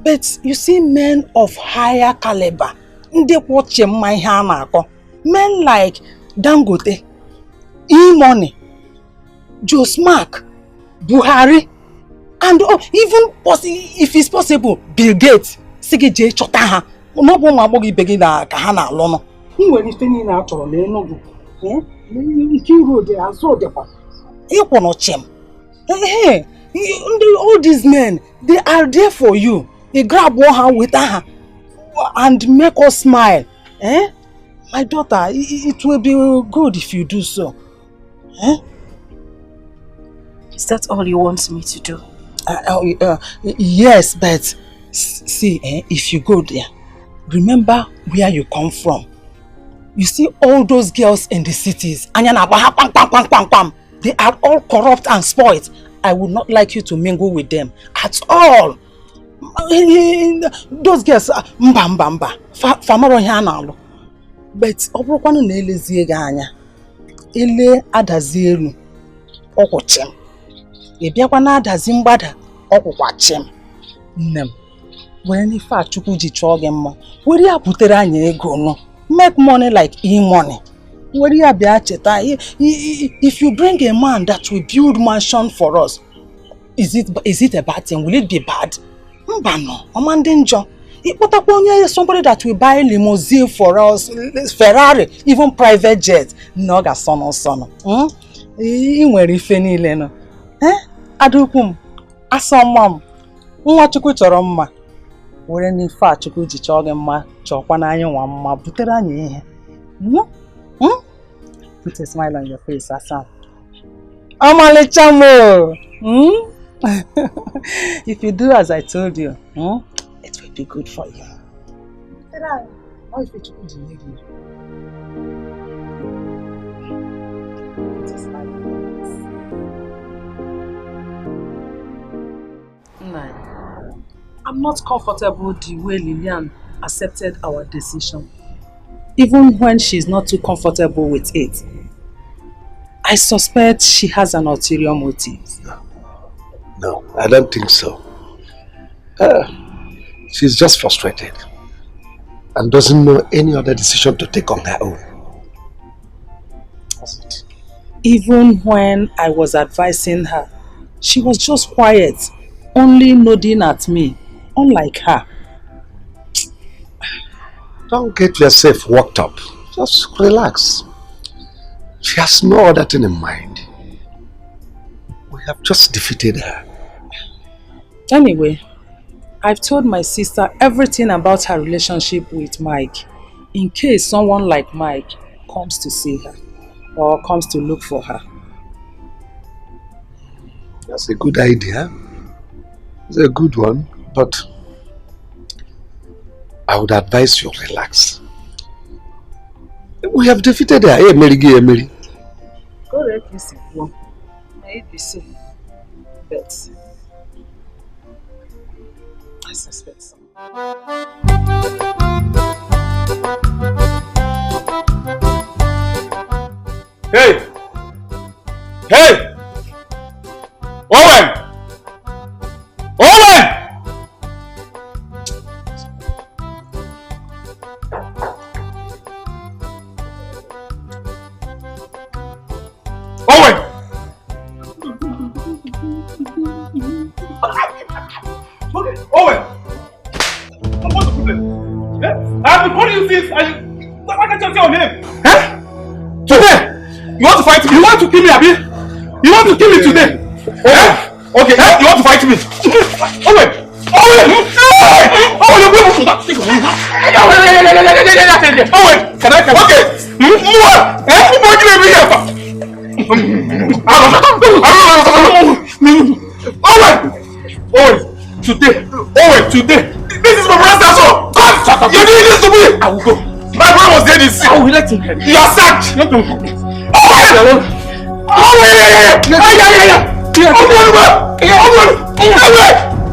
S8: But you see men of higher caliber. Ndị kwọche mma ihe a na-akọ. Men like Dangote, E-Money, Josmark, Buhari, and even if it's possible, Bill Gates. Sige je chọta ha. No bụ nwa agbọghọ ibe gị na ka ha na-alụ nọ. I nwere ife niile a chọrọ n'Enugu. Ike road azụ dịkwa. Ịkwọ chem. Hey, all these men, they are there for you. You grab one hand with her and make us smile. Eh? My daughter, it will be good if you do so. Eh?
S14: Is that all you want me to do?
S8: Yes, but see, if you go there, remember where you come from. You see all those girls in the cities, they are all corrupt and spoiled. I would not like you to mingle with them at all. Those girls, mba, famaro hianalo. But obrokwana na elezie ga anya. Ele adazi elu, okwochem. Ebiakwa na adazi mgbada, okwukwachem. Nnem. Were ni fa chukwu ji chọọ gị mma. Were ya butere anyị ego no. Make money like e-money. Were ya bịa cheta. If you bring a man that will build mansion for us, is it a bad thing? Will it be bad? Mba no. Omande njọ. Somebody that will buy limousine for us, Ferrari, even private jet. No ga sono. I nwere ife niile no. Adukum, asọmam, nwa Chukwu chọrọ mma. Were n'ife a Chukwu ji chọọ gị mma, chọọkwa n'anya nwa mma, butere anyị ihe. Put a smile on your face, Asam. Ọmalịcha mo. If you do as I told you, it will be good for you. I'm not comfortable the way Lillian accepted our decision, even when she's not too comfortable with it. I suspect she has an ulterior motive.
S3: No, I don't think so. She's just frustrated and doesn't know any other decision to take on her own.
S8: Even when I was advising her, she was just quiet, only nodding at me, unlike her.
S3: Don't get yourself worked up. Just relax. She has no other thing in mind. We have just defeated her.
S8: Anyway, I've told my sister everything about her relationship with Mike.
S2: in case someone like Mike comes to see her or comes to look for her.
S3: That's a good idea. It's a good one, but I would advise you relax. We have defeated her. Hey, Mary, Mary.
S2: Go there, please. May it be so. But I suspect so.
S15: Hey! Hey! Owen! Owen! Owen! Okay, Owen! What's the problem? Yeah? I've been calling you since and why can't you say your name? Huh? Today! You want to fight me? You want to kill me, Abi? You want to kill me today? Yeah. Okay, yeah. You want to fight me? Owen! Owen! Owen! Can I? Okay! More! More give me here! Owen! Today! Owen! Today! This is my brother's house! God! You did this to me! I will go. My brother was there this. I will let him. You are sacked! Owen!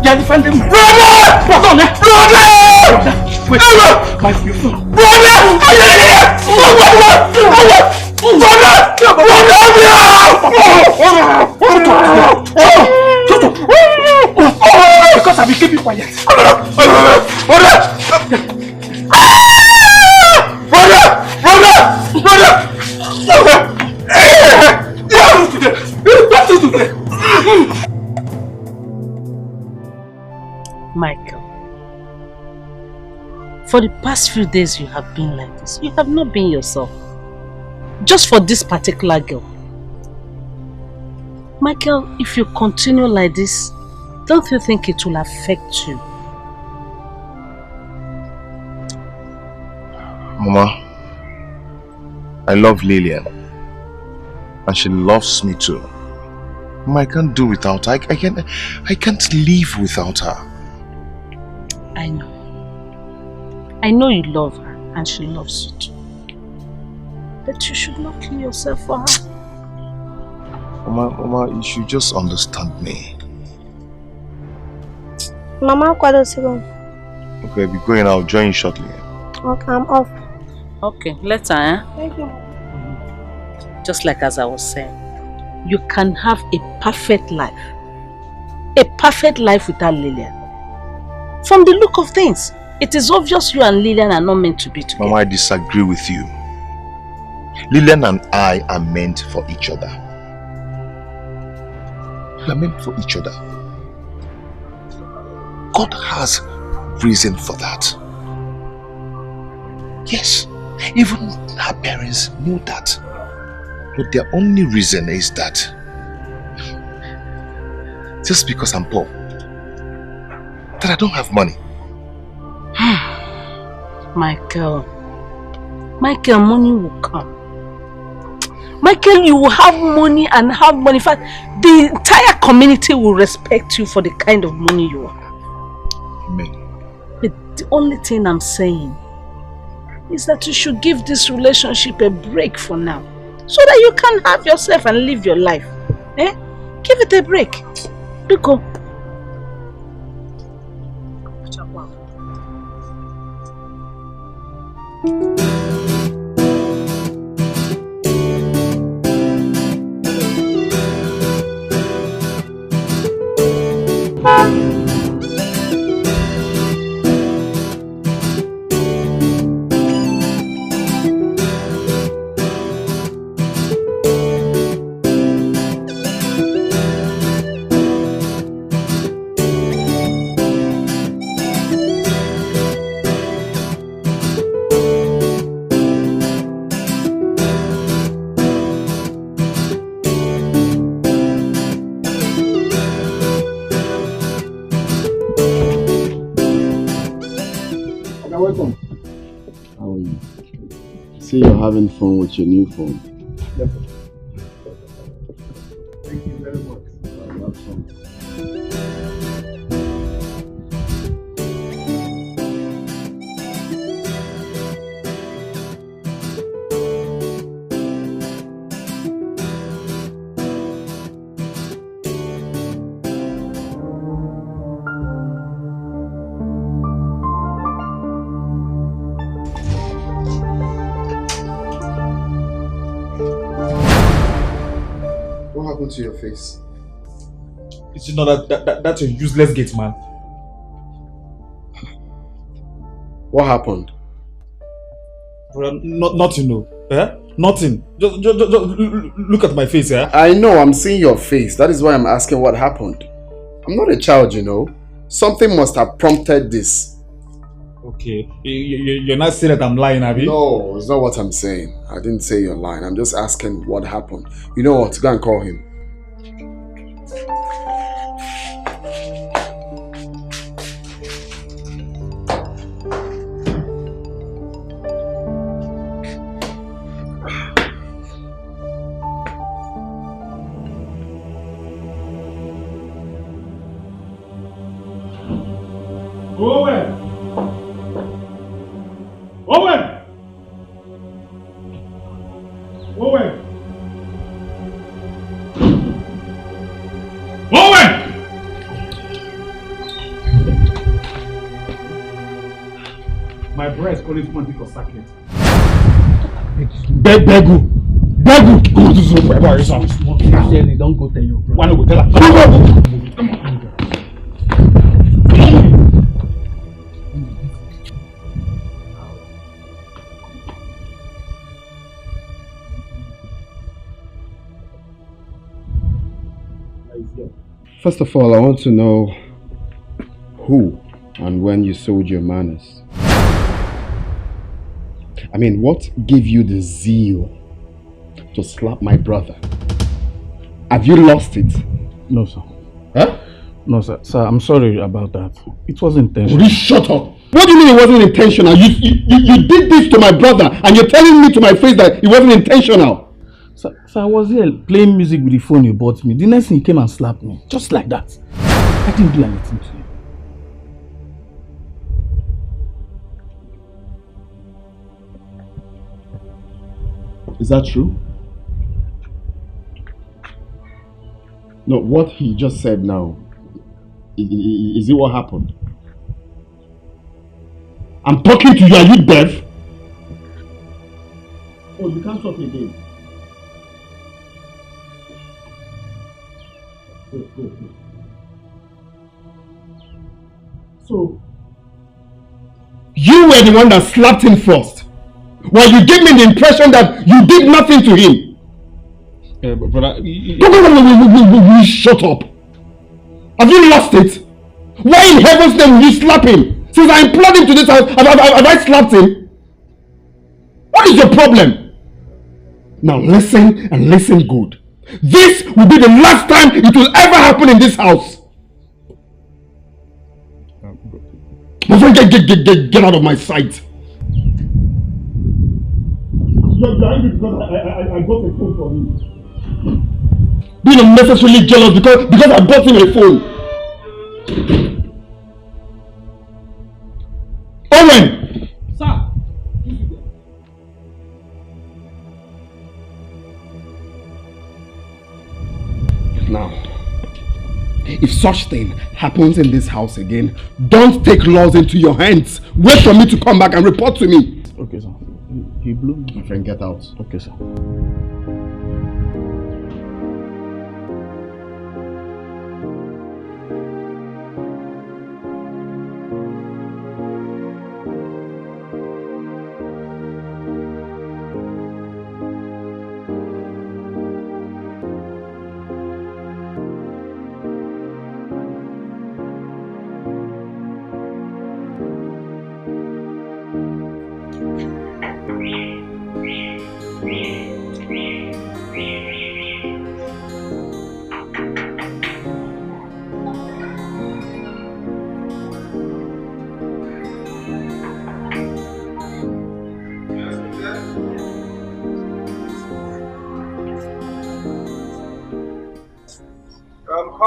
S15: You're defending me. Brother! Brother! Wait. My brother! Because I've been keeping quiet.
S8: Michael, for the past few days you have been like this. You have not been yourself. Just for this particular girl. Michael, if you continue like this, don't you think it will affect you?
S5: Mama, I love Lillian. And she loves me too. Mama, I can't do without her. I can't live without her.
S8: I know. I know you love her and she loves you too. But you should not kill yourself for her.
S5: Mama, you should just understand me.
S16: Mama, what does he go?
S5: Okay, I'll be going. I'll join you shortly.
S16: Okay, I'm off.
S8: Okay, later, eh?
S16: Thank you.
S8: Just like as I was saying, you can have a perfect life. A perfect life without Lillian. From the look of things, it is obvious you and Lillian are not meant to be together.
S5: Mama, I disagree with you. Lillian and I are meant for each other. We are meant for each other. God has reason for that. Yes, even her parents know that. But their only reason is that just because I'm poor, that I don't have money.
S8: Michael, money will come. Michael, you will have money and have money. In fact, the entire community will respect you for the kind of money you have.
S5: Amen.
S8: But the only thing I'm saying is that you should give this relationship a break for now. So that you can have yourself and live your life. Eh? Give it a break. Biko.
S4: see you're having fun with your new phone.
S13: Yes, sir. Thank you very much.
S4: Have fun. What happened to your face?
S13: It's not that's a useless gate, man.
S4: What happened?
S13: Brother, nothing, no. Eh? Nothing. Just look at my face, eh?
S4: I know, I'm seeing your face. That is why I'm asking what happened. I'm not a child, you know. Something must have prompted this.
S13: Okay. You're not saying that I'm lying, Abby?
S4: No, it's not what I'm saying. I didn't say you're lying. I'm just asking what happened. You know what? Go and call him.
S13: Owen! Owen! Owen! Owen! My brother is calling for a circuit. Begu! Go to Zoom. Where is it? Don't go tell your brother. Why not go tell her? Come on.
S4: First of all, I want to know who and when you sold your manners. I mean, what gave you the zeal to slap my brother? Have you lost it?
S13: No, sir.
S4: Huh?
S13: No, sir. Sir, I'm sorry about that. It wasn't intentional.
S4: Will you shut up? What do you mean it wasn't intentional? You did this to my brother and you're telling me to my face that it wasn't intentional.
S13: Sir, I was here playing music with the phone you bought me. The next thing he came and slapped me. Just like that. I didn't do anything to you.
S4: Is that true? No, what he just said now, is it what happened? I'm talking to you, are you deaf? Oh, you can't talk again. Go. So, you were the one that slapped him first. While you gave me the impression that you did nothing to him.
S13: Brother,
S4: you shut up. Have you lost it? Why in heaven's name will you slap him? Since I implored him to this house, have I slapped him? What is your problem? Now listen and listen good. This will be the last time it will ever happen in this house. My friend, get out of my sight. You're angry because I got a phone from him. Being unnecessarily jealous because I bought him a phone. Owen!
S13: Sir!
S4: Now, if such thing happens in this house again, don't take laws into your hands. Wait for me to come back and report to me.
S13: Okay, sir. He blew me.
S4: My friend, get out.
S13: Okay, sir.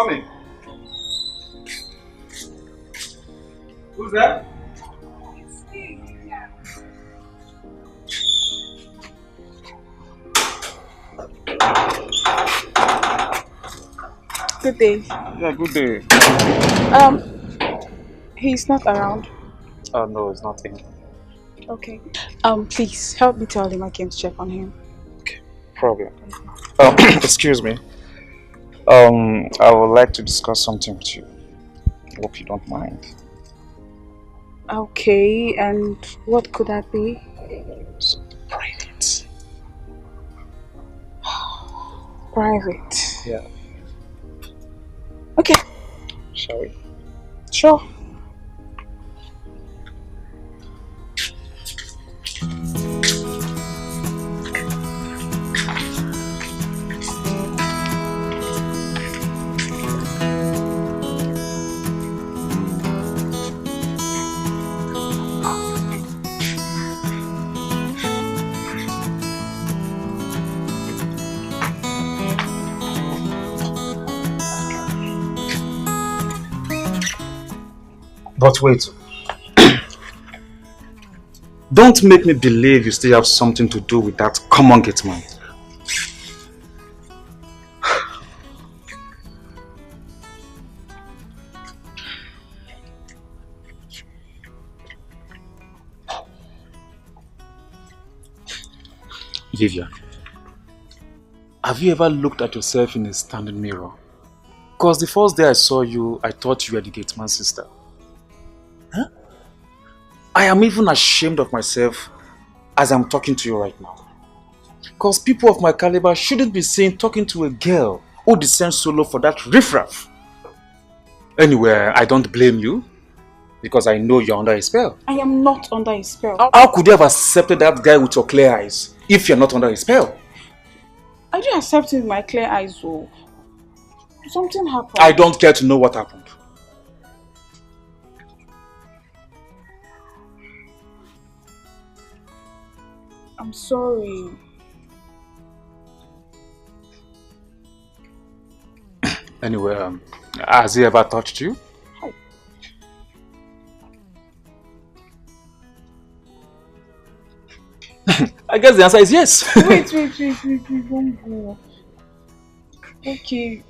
S15: coming. Who's that?
S17: Good day.
S15: Yeah, good day.
S17: He's not around.
S15: Oh no, it's nothing.
S17: Okay. Please help me tell him I came to check on him.
S15: Problem. Excuse me. I would like to discuss something with you. Hope you don't mind.
S17: Okay, and what could that be?
S15: Private.
S17: Private.
S15: Yeah.
S17: Okay.
S15: Shall we?
S17: Sure.
S15: But wait. Don't make me believe you still have something to do with that common gate man. Vivian, have you ever looked at yourself in a standing mirror? Because the first day I saw you, I thought you were the gate man's sister. Huh? I am even ashamed of myself as I'm talking to you right now. Because people of my caliber shouldn't be seen talking to a girl who descends solo for that riffraff. Anyway, I don't blame you because I know you're under a spell.
S17: I am not under a spell.
S15: How could you have accepted that guy with your clear eyes if you're not under a spell?
S17: I didn't accept him with my clear eyes, though. Something happened.
S15: I don't care to know what happened.
S17: I'm sorry.
S15: Anyway, has he ever touched you? I guess the answer is yes.
S17: Wait, don't go. Okay,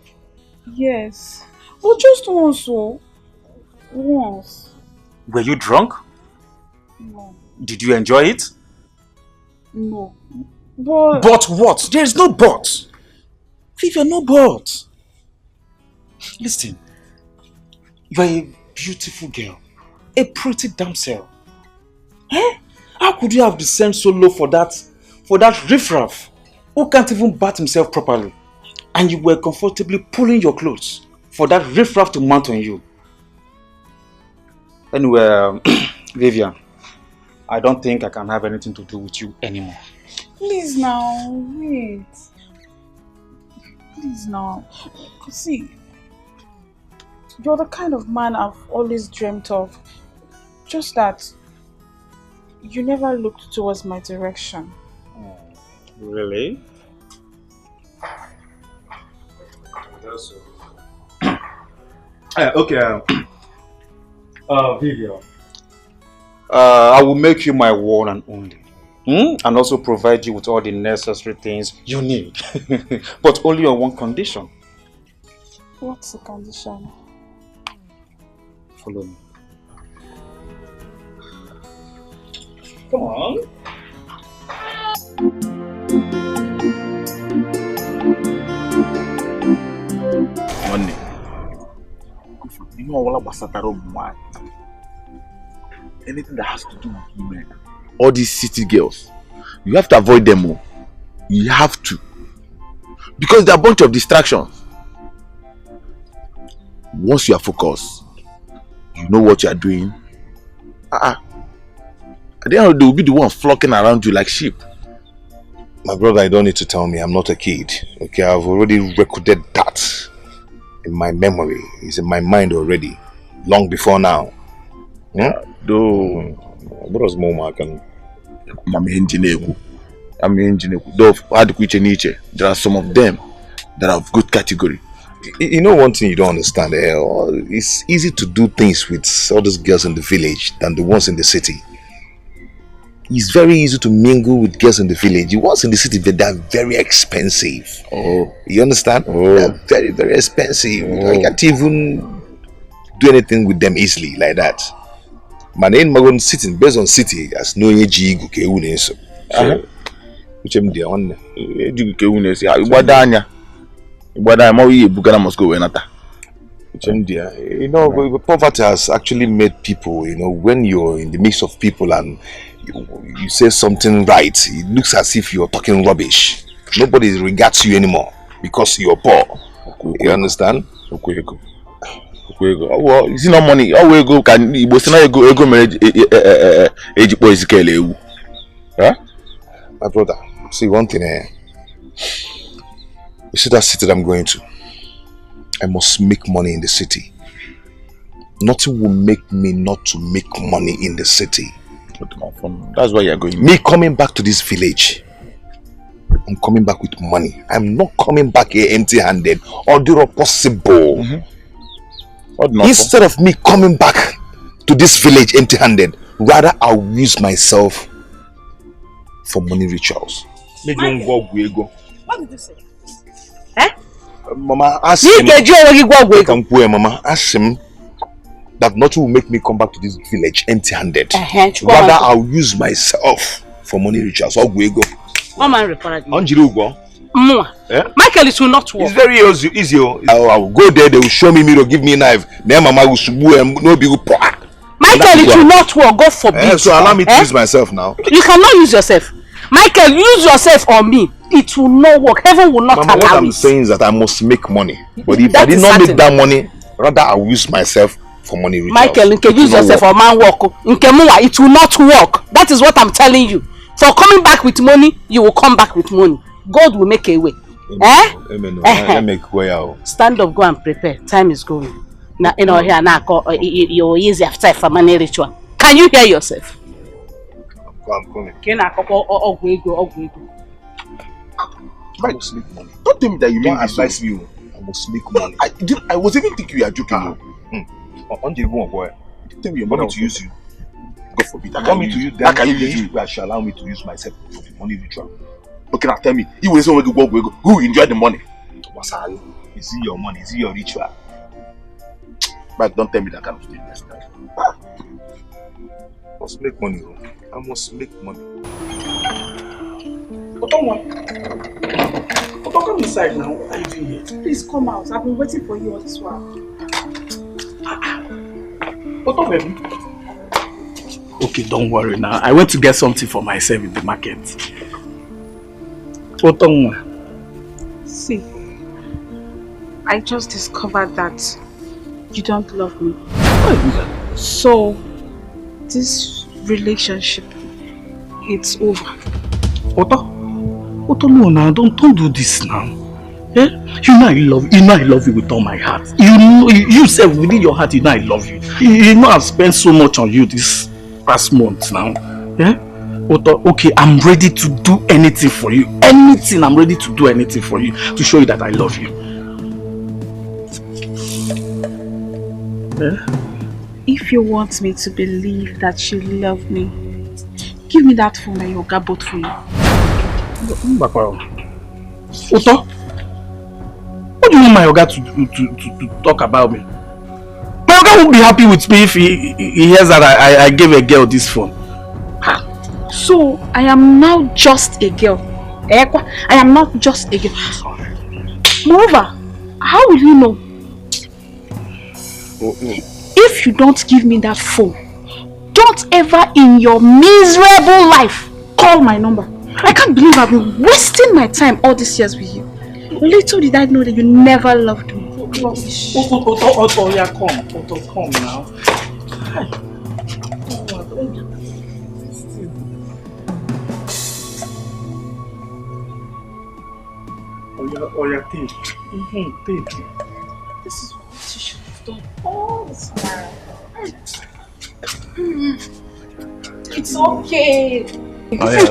S17: yes. But just once, oh. Once.
S15: Were you drunk?
S17: No.
S15: Did you enjoy it?
S17: No. But...
S15: But what? There is no but. Vivian, no but. Listen, you are a beautiful girl. A pretty damsel. Eh? How could you have descended so low for that riffraff who can't even bat himself properly? And you were comfortably pulling your clothes for that riffraff to mount on you. Anyway, Vivian, I don't think I can have anything to do with you anymore.
S17: Please now, wait. Please now. See, you're the kind of man I've always dreamt of. Just that you never looked towards my direction.
S15: Really? Okay. Vivian. I will make you my one and only. And also provide you with all the necessary things you need. But only on one condition.
S17: What's the condition?
S15: Follow me. Come on.
S11: Onny, you know all about Sataro man. Anything that has to do with women.
S9: All these city girls, you have to avoid them all. You have to. Because they're a bunch of distractions. Once you are focused, you know what you are doing. At the end of the day, they will be the one flocking around you like sheep.
S5: My brother, you don't need to tell me. I'm not a kid. Okay, I've already recorded that in my memory. It's in my mind already. Long before now.
S9: Though,
S5: what was more I can...
S9: Though, there are some of them that are of good category.
S5: You know one thing you don't understand, it's easy to do things with all those girls in the village than the ones in the city. It's very easy to mingle with girls in the village. The ones in the city, they're very expensive.
S9: Oh.
S5: You understand?
S9: Oh.
S5: They're very, very expensive.
S9: Oh.
S5: I can't even do anything with them easily like that. My name is sitting based on city as no jigu ke uneso. Which am the one.
S9: Jigu ke uneso. Ibadanya. Ibadanya mo yi bugana Moscow wenata.
S5: You know, poverty has actually made people, you know, when you're in the midst of people and you say something right, it looks as if you're talking rubbish. Nobody regards you anymore because you're poor. You understand?
S9: Well, you see no money. Oh, we go can you go marriage age boys kele. Huh?
S5: My brother, see one thing you see that city that I'm going to? I must make money in the city. Nothing will make me not to make money in the city.
S9: That's why you're going.
S5: Me coming back to this village, I'm coming back with money. I'm not coming back here empty-handed. Or do possible. Instead of me coming back to this village empty-handed, rather I'll use myself for money rituals.
S8: What did you say?
S5: Mama, ask him. Mama, ask him that nothing will make me come back to this village empty-handed. Rather, I'll use myself for money rituals. I'll go.
S8: Michael, it will not work.
S5: It's very easy. I'll go there, they will show me mirror, give me a knife. Then Mama will subu and no be
S8: Michael, it will not work. God forbid.
S5: So allow me to use myself now.
S8: You cannot use yourself. Michael, use yourself on me. It will not work. Heaven will not allow it.
S5: What I'm saying is that I must make money. But if I did not make that money, rather I'll use myself for money rituals.
S8: Michael, you can use yourself for man work. It will not work. That is what I'm telling you. For coming back with money, you will come back with money. God will make a way.
S5: Amen.
S8: Stand up, go and prepare. Time is going. Now, you know, here now, you're easy after for money ritual. Can you hear yourself?
S5: I'm coming.
S9: I must make money. Don't tell me that you mean this.
S5: Advise you. I must make money.
S9: I was even thinking you are joking.
S5: Only one boy.
S9: Tell me your money to use you. God forbid.
S5: I want me to use that. Can you shall allow me to use myself for the money ritual?
S9: Okay, now tell me. You will say who enjoy the money?
S5: Is it your money? Is it your ritual?
S9: But don't tell me that kind of thing next time.
S5: I must make money. I must make money.
S15: Come inside now. What are you doing here?
S17: Please come out. I've been waiting for you all this while.
S15: Baby. Okay, don't worry now. I went to get something for myself in the market.
S17: See, I just discovered that you don't love me. So, this relationship, it's over.
S15: Otto, no, now don't do this now. Eh? You know I love you with all my heart. You said within your heart, you know I love you. You know I've spent so much on you this past month now. Eh? Otto, okay, I'm ready to do anything for you. I'm ready to do anything for you to show you that I love you. Eh?
S17: If you want me to believe that you love me, give me that phone and your gabot for you.
S15: Otto, what do you want my Oga to talk about me? My Oga won't be happy with me if he hears that I gave a girl this phone.
S17: So, I am now just a girl. I am not just a girl. Moreover, how will you know? If you don't give me that phone, don't ever in your miserable life call my number. I can't believe I've been wasting my time all these years with you. Little did I know that you never loved me.
S15: Otto, yeah, come. Otto, come now. Take. Take.
S17: This is what you should have done all this while. It's okay.
S11: Oh, yeah.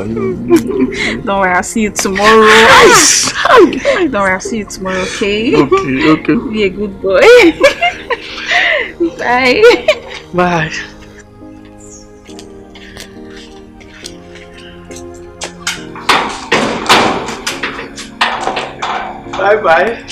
S17: Don't worry, I'll see you tomorrow. Don't worry, I'll see you tomorrow, okay?
S11: Okay.
S17: Be a good boy. Bye.
S11: Bye. Bye-bye.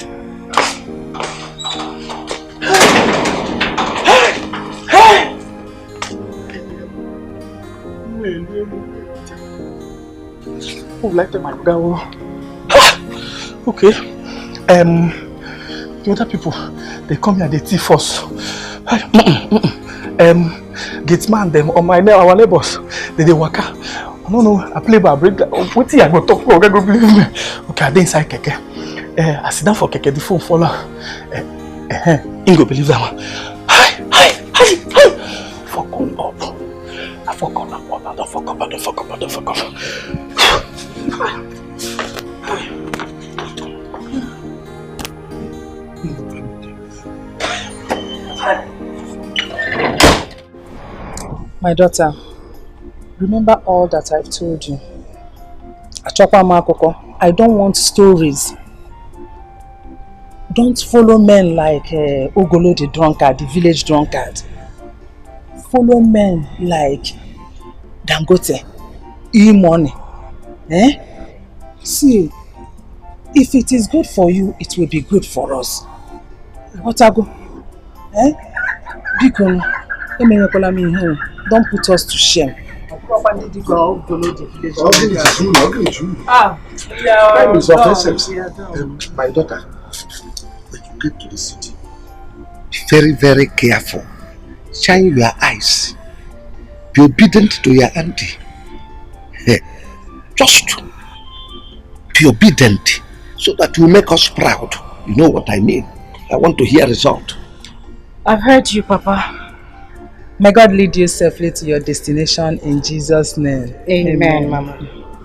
S15: Who like them, my girl? Okay. The other people, they come here, they thief us. Gate man, them on our neighbors, they waka. No, I play by break. What I go talk for? Okay, go believe me. Okay, I dey inside keke. I sit down for keke, the phone fall. You go believe them. Hi. Fuck on up. I fuck on up. Don't fuck up.
S2: My daughter, remember all that I've told you. I don't want stories. Don't follow men like Ogolo the drunkard, the village drunkard. Follow men like Dangote, E-Money. See, if it is good for you, it will be good for us. Otago, Bikon, don't put us to shame.
S3: Time is of essence. My daughter, when you get to the city, be very, very careful. Shine your eyes. Be obedient to your auntie. Just be obedient so that you make us proud. You know what I mean? I want to hear result.
S2: I've heard you, Papa. May God lead you safely to your destination in Jesus' name. Amen, Mama.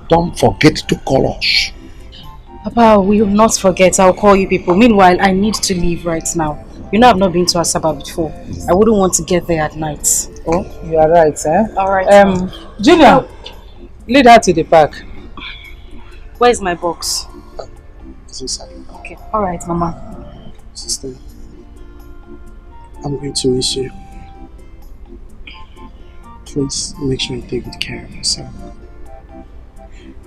S3: Don't forget to call us.
S8: Papa, we will not forget. I'll call you people. Meanwhile, I need to leave right now. You know I've not been to Asaba before. I wouldn't want to get there at night.
S2: Oh, you are right, eh?
S8: Alright.
S2: Junior, lead her to the park.
S8: Where's my box?
S1: It's inside.
S8: Okay. Alright, Mama.
S1: Sister, I'm going to miss you. Please make sure you take good care of yourself.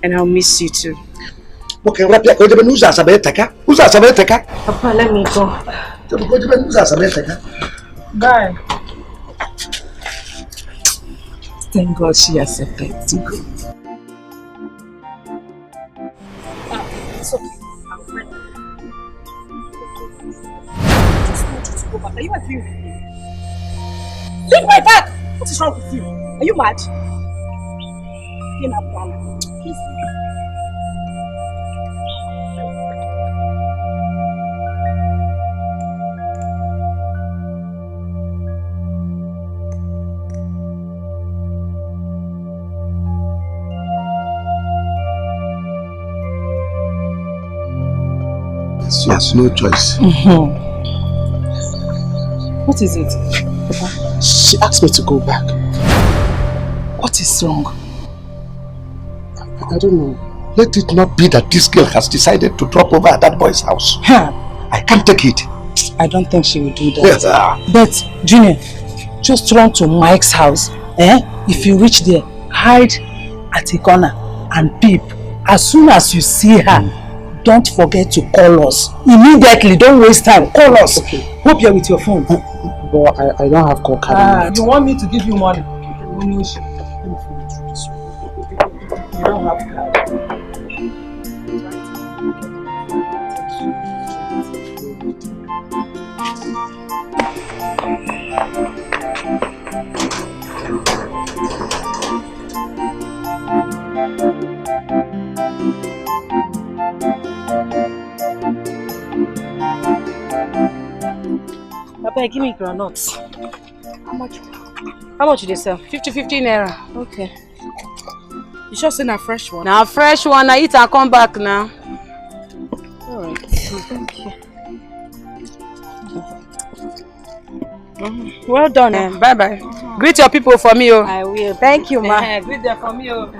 S8: And I'll miss you too.
S3: Okay, Papa,
S8: let me go.
S2: Bye. Thank God she accepted to go.
S8: It's okay. I'm ready. I just want you to go back. Are you agreeing with me? Leave my bag! What is wrong with you? Are you mad? Please.
S3: She has no choice.
S2: What is it, Papa?
S1: She asked me to go back.
S2: What is wrong?
S1: I don't know.
S3: Let it not be that this girl has decided to drop over at that boy's house. I can't take it.
S2: I don't think she will do that.
S3: Yes.
S2: But, Junior, just run to Mike's house. If you reach there, hide at a corner and peep. As soon as you see her, don't forget to call us. Immediately, don't waste time. Call us. Okay. Hope you're with your phone.
S1: But I don't have call card.
S2: You want me to give you money? You don't have card.
S8: Papa, give me granuts.
S14: How much?
S8: How much do they sell? 50 naira.
S14: Okay. You sure say a fresh one?
S2: Now fresh one, I eat and come back now.
S14: Alright. Thank you.
S8: Well done.
S2: Bye-bye. Greet your people for me, oh.
S8: I will. Thank you, ma.
S2: Greet them for me, oh.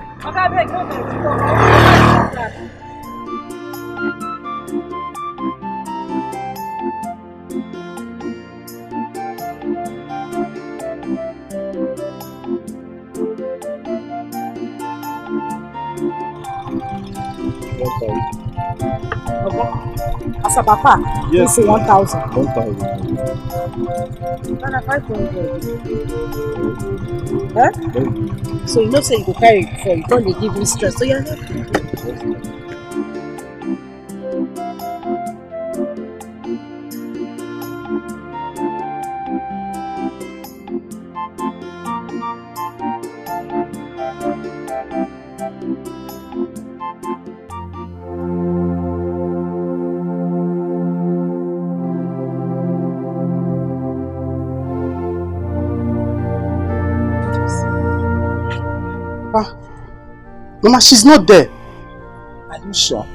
S8: Asabapa,
S13: yes,
S8: 1,000.
S13: 1,000.
S8: 500. Huh? So you know, say you go carry it before, you don't give me stress. So you're not.
S1: Mama, she's not there.
S18: Are you sure?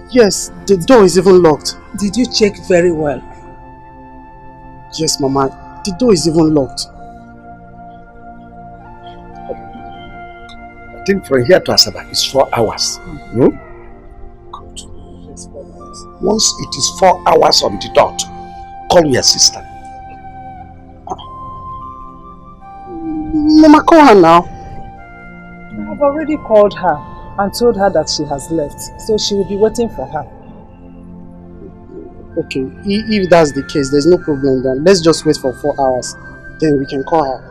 S1: Yes, the door is even locked.
S18: Did you check very well?
S1: Yes, Mama, the door is even locked.
S3: I think from here to Asaba is 4 hours. No? Good. Once it is 4 hours on the dot, call your sister.
S1: Mama, call her now.
S18: I've already called her and told her that she has left, so she will be waiting for her.
S1: Okay, if that's the case, there's no problem then. Let's just wait for 4 hours. Then we can call her.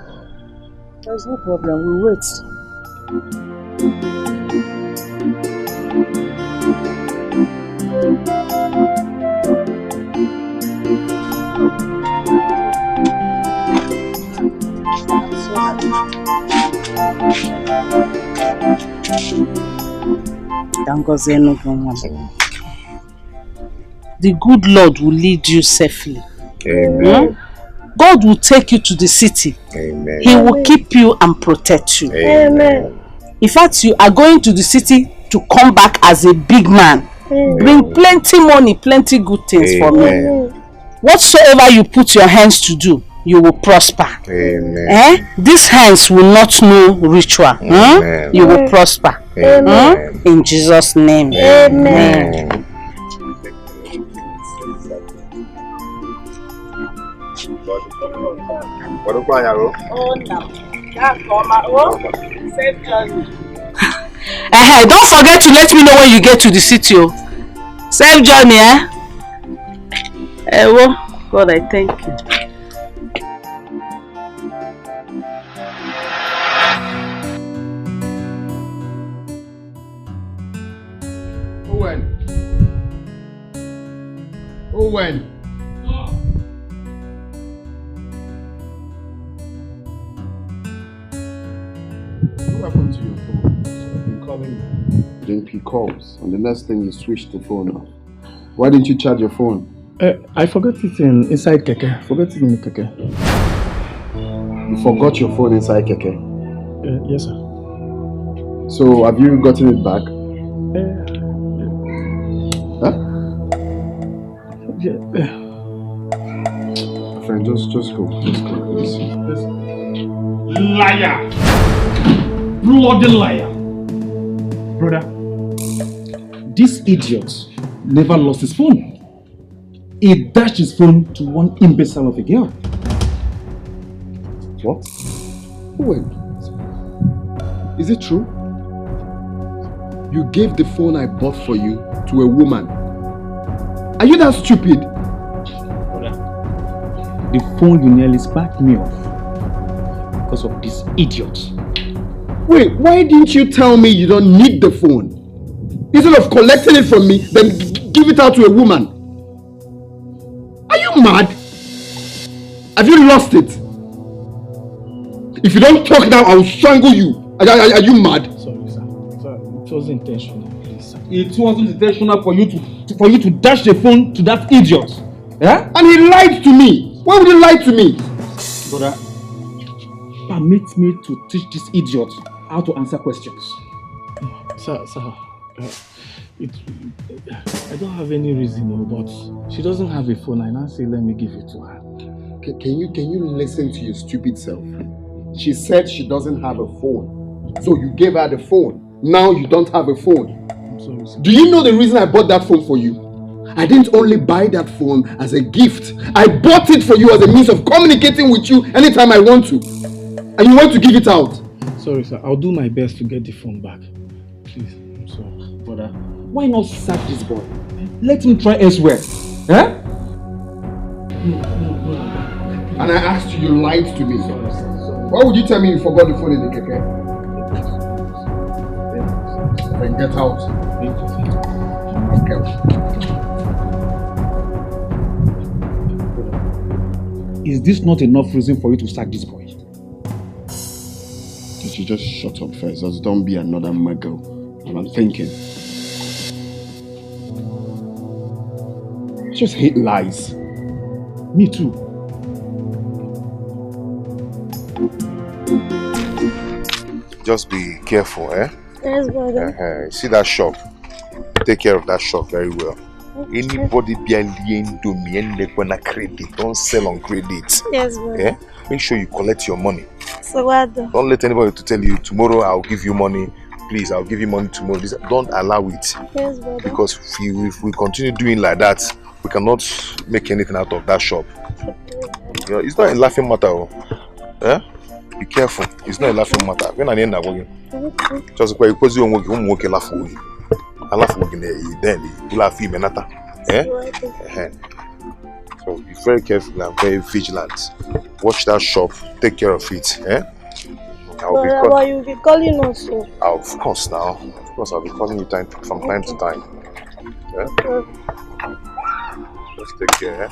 S18: There's no problem, we'll wait.
S19: The good Lord will lead you safely.
S3: Amen.
S19: God will take you to the city.
S3: Amen.
S19: He will keep you and protect you.
S3: Amen.
S19: In fact, you are going to the city to come back as a big man. Bring plenty money, plenty good things for me. Whatsoever you put your hands to do, you will prosper.
S3: Amen.
S19: These hands will not know ritual. You will prosper. In Jesus' name. Amen. Don't forget to let me know when you get to the city. Safe journey, God, I thank you.
S4: Owen. What happened to your phone? I've been calling you. You didn't pick calls, and the next thing you switched the phone off. Why didn't you charge your phone?
S13: I forgot it inside Keke. Forgot it in the Keke.
S4: You forgot your phone inside Keke?
S13: Yes, sir.
S4: So, have you gotten it back? Friend, just go, please.
S13: Liar! Bloody liar! Brother, this idiot never lost his phone. He dashed his phone to one imbecile of a girl.
S4: What? Owen, is it true? You gave the phone I bought for you to a woman. Are you that stupid?
S13: The phone you nearly sparked me off because of this idiot.
S4: Wait, why didn't you tell me you don't need the phone? Instead of collecting it from me, then give it out to a woman. Are you mad? Have you lost it? If you don't talk now, I will strangle you. Are you mad?
S13: Sorry, sir. It wasn't intentional, please. It wasn't intentional for you to dash the phone to that idiot.
S4: Yeah? And he lied to me. Why would he lie to me?
S13: Brother, permit me to teach this idiot how to answer questions. Sir, I don't have any reason, no, but she doesn't have a phone. I now say, let me give it to her.
S4: Can you listen to your stupid self? She said she doesn't have a phone. So you gave her the phone. Now you don't have a phone.
S13: I'm sorry, sir.
S4: Do you know the reason I bought that phone for you? I didn't only buy that phone as a gift. I bought it for you as a means of communicating with you anytime I want to. And you want to give it out.
S13: Sorry, sir. I'll do my best to get the phone back. Please, I'm sorry.
S12: Brother, why not sack this boy? Let him try elsewhere. Eh?
S13: No.
S4: And I asked you, you lied to me. Why would you tell me you forgot the phone in the keke? Then get out.
S12: Is this not enough reason for you to sack this boy?
S4: Did you just shut up first? Just don't be another muggle. And I'm thinking. I just hate lies.
S12: Me too.
S5: Just be careful, eh?
S16: Yes, brother.
S5: See that shop? Take care of that shop very well. Anybody be a credit, don't sell on credit.
S16: Yes, brother.
S5: Eh? Make sure you collect your money.
S16: So what?
S5: Don't let anybody to tell you tomorrow I'll give you money. Please, I'll give you money tomorrow. Don't allow it.
S16: Yes, brother.
S5: Because if we continue doing like that, we cannot make anything out of that shop. You know, it's not a laughing matter. Eh? Be careful. It's not a laughing matter. When I end up working, just because you won't laugh with you. I laugh with you, then you laugh with me. Eh? So be very careful and very vigilant. Watch that shop. Take care of it. Eh?
S16: But you'll be calling us.
S5: Of course now. Of course I'll be calling you from time to time. Yeah? Just take care. Eh?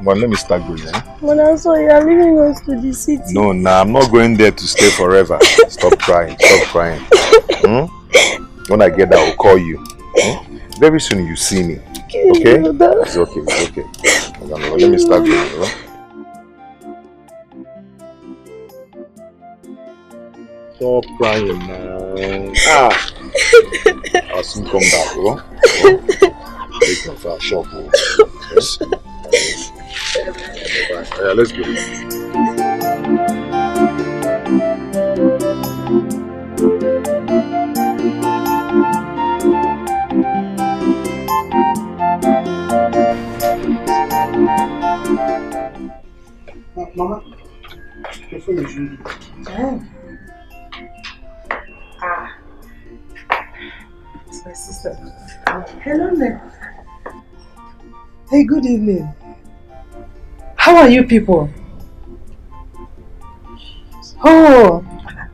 S5: But let me start going, eh?
S16: But also, you are leaving us to the city.
S5: No, I'm not going there to stay forever. Stop crying. When I get there, I'll call you. Very soon you see me. Okay? It's okay. Let me start going, right? Stop crying now. I'll soon come back, bro. Take off our shop, bro. Yes? Yeah, let's go.
S1: Mama, your phone is ringing.
S18: It's my sister. Hello there. Hey, good evening. How are you people? Oh,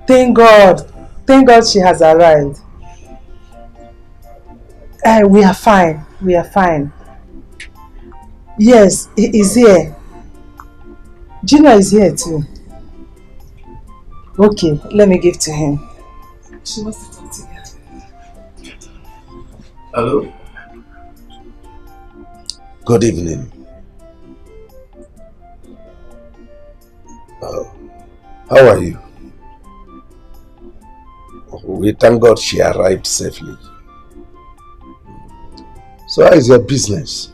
S18: thank God. Thank God she has arrived. We are fine. Yes, he is here. Gina is here too. Okay, let me give to him. She wants to talk to you.
S20: Hello. Good evening. How are you? We thank God she arrived safely. So how is your business?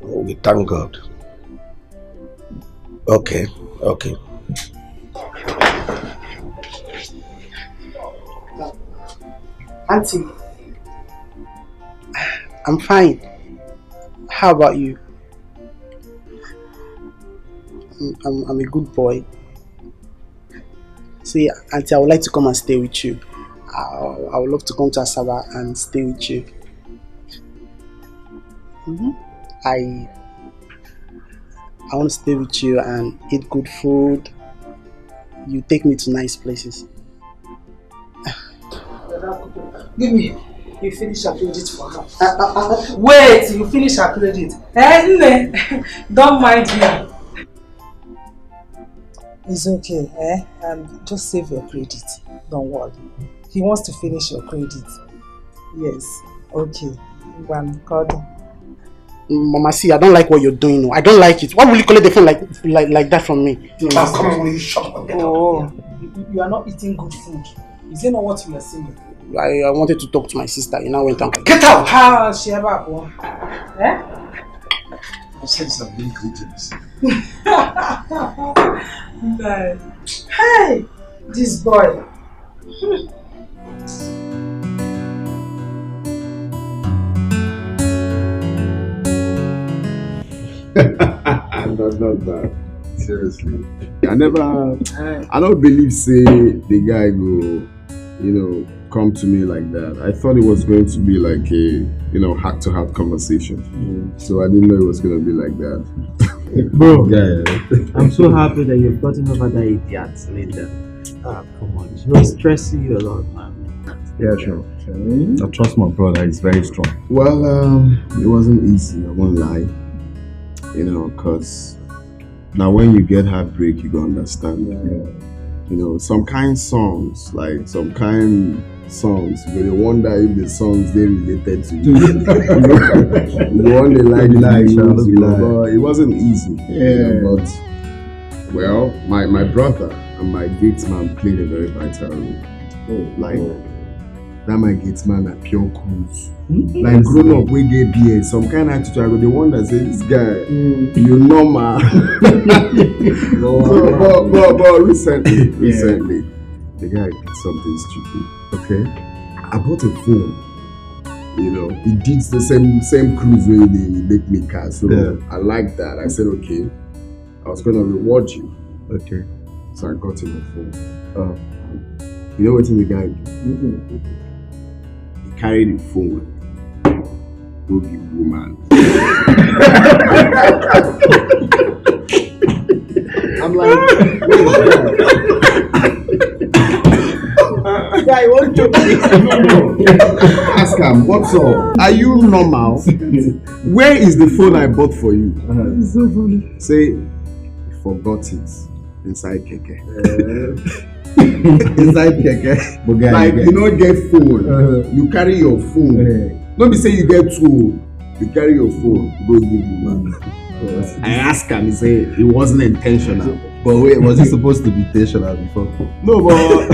S20: We thank God. Okay.
S1: Auntie, I'm fine. How about you? I'm a good boy. See, Auntie, I would like to come and stay with you. I would love to come to Asaba and stay with you. I want to stay with you and eat good food. You take me to nice places.
S18: Give me. You finish her credit for her. Wait, you finish her credit. Don't mind him. It's okay, just save your credit. Don't worry. He wants to finish your credit. Yes. Okay. One card.
S1: Mama, see, I don't like what you're doing. No. I don't like it. Why will you collect the phone like that from me?
S18: Oh, come on, you shut up. Oh, you are not eating good food. Is it not what you are saying?
S1: I wanted to talk to my sister. You know, went down.
S18: Get out! How she ever go?
S20: I said some big greetings.
S18: Hey, this boy.
S4: Not bad. Seriously. I don't believe say the guy go, come to me like that. I thought it was going to be like a, heart-to-heart conversation. So I didn't know it was going to be like that.
S6: Bro, I'm so happy that you've gotten over that idiot later. Come on, she was stressing you a lot, man.
S4: Yeah, sure.
S12: I trust my brother, he's very strong.
S4: Well, it wasn't easy, I won't lie. Because now when you get heartbreak, you go understand. Some kind songs, you will wonder if the songs they related to you. You wonder like but it wasn't easy. But well, my brother and my gate man played a very vital role. That my gate man at pure cruise. Like grown up we get beer, some kind of attitude. I go the one that say this guy, you normal. but recently, the guy did something stupid. Okay, I bought a phone. He did the same cruise where they make me car. So I like that. I said okay, I was gonna reward you. Okay, so I got him a phone. You know what the guy did? He carried the phone. Go give woman. I'm like, guy, what you ask him, what's up? Are you normal? Where is the phone I bought for you? It's so funny. Say, you forgot it inside keke. Inside keke. Like, you don't get phone. You carry your phone. Don't be say you get two. You carry your phone, go give you man. I asked him, he said it wasn't intentional. But wait, was it supposed to be intentional before? No, but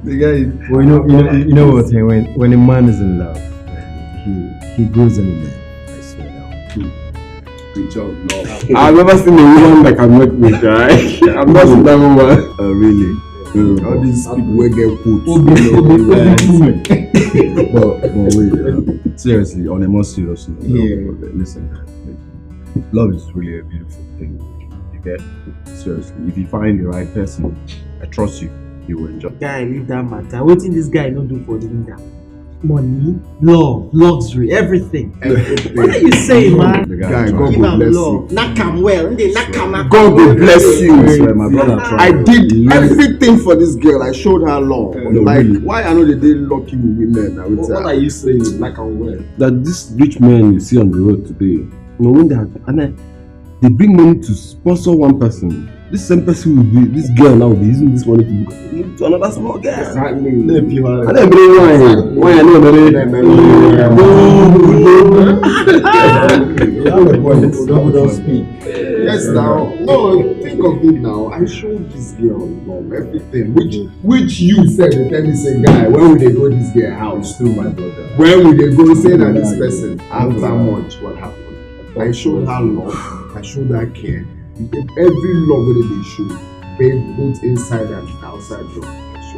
S4: the guy.
S6: Well, you know what? When a man is in love, he goes anywhere. I swear down.
S4: Good job, no. I've never seen a woman that can make me cry. I've not seen that woman. Oh, really? All these people will get put.
S12: But wait, seriously, on a more serious note, listen, love is really a beautiful thing. You get? Seriously, if you find the right person, I trust you, you will enjoy.
S6: Guy, leave that matter. What did this guy not do for the leader? Money, love, luxury, everything. What are you saying, man?
S4: Guy, God
S6: give
S4: will
S6: him
S4: bless
S6: love. Knock him well.
S4: God will bless you.
S12: My brother
S4: I did everything for this girl. I showed her love. Why I know that they lucky with women?
S12: What are you saying? Like I'm well. That this rich men you see on the road today, when they bring money to sponsor one person. This same person will be, this girl now will be using this money to another small girl. Exactly. And then bring wine. Wine, I know
S4: don't speak. Yes, now. No, think of it now. I showed this girl love, everything. Which you said, the time you say, guy, when will they go this girl house? Through my brother. When will they go say that this person? After much, what happened? I showed her love. I showed her care. Every love that they show, both inside and outside love.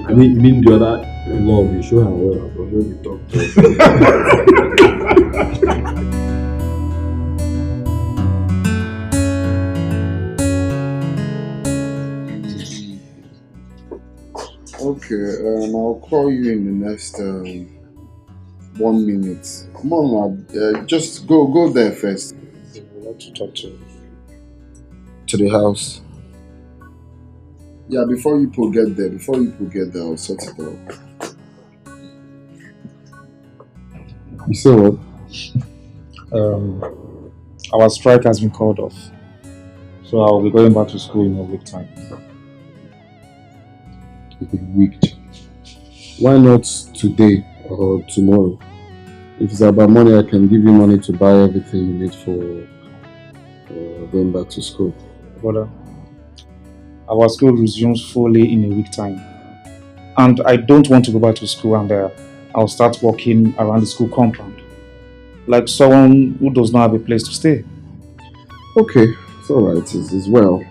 S12: I mean the other love, you show her well.
S4: I don't know the talk Okay, I'll call you in the next 1 minute. Come on, just go there first.
S12: I would like to talk to the house.
S4: Yeah, before you people get there, I'll sort it out.
S13: You say what? Our strike has been called off. So I'll be going back to school in a week time.
S4: A week? Why not today or tomorrow? If it's about money, I can give you money to buy everything you need for going back to school.
S13: Brother, our school resumes fully in a week time. And I don't want to go back to school and I'll start walking around the school compound. Like someone who does not have a place to stay.
S4: Okay, it's alright, it's well.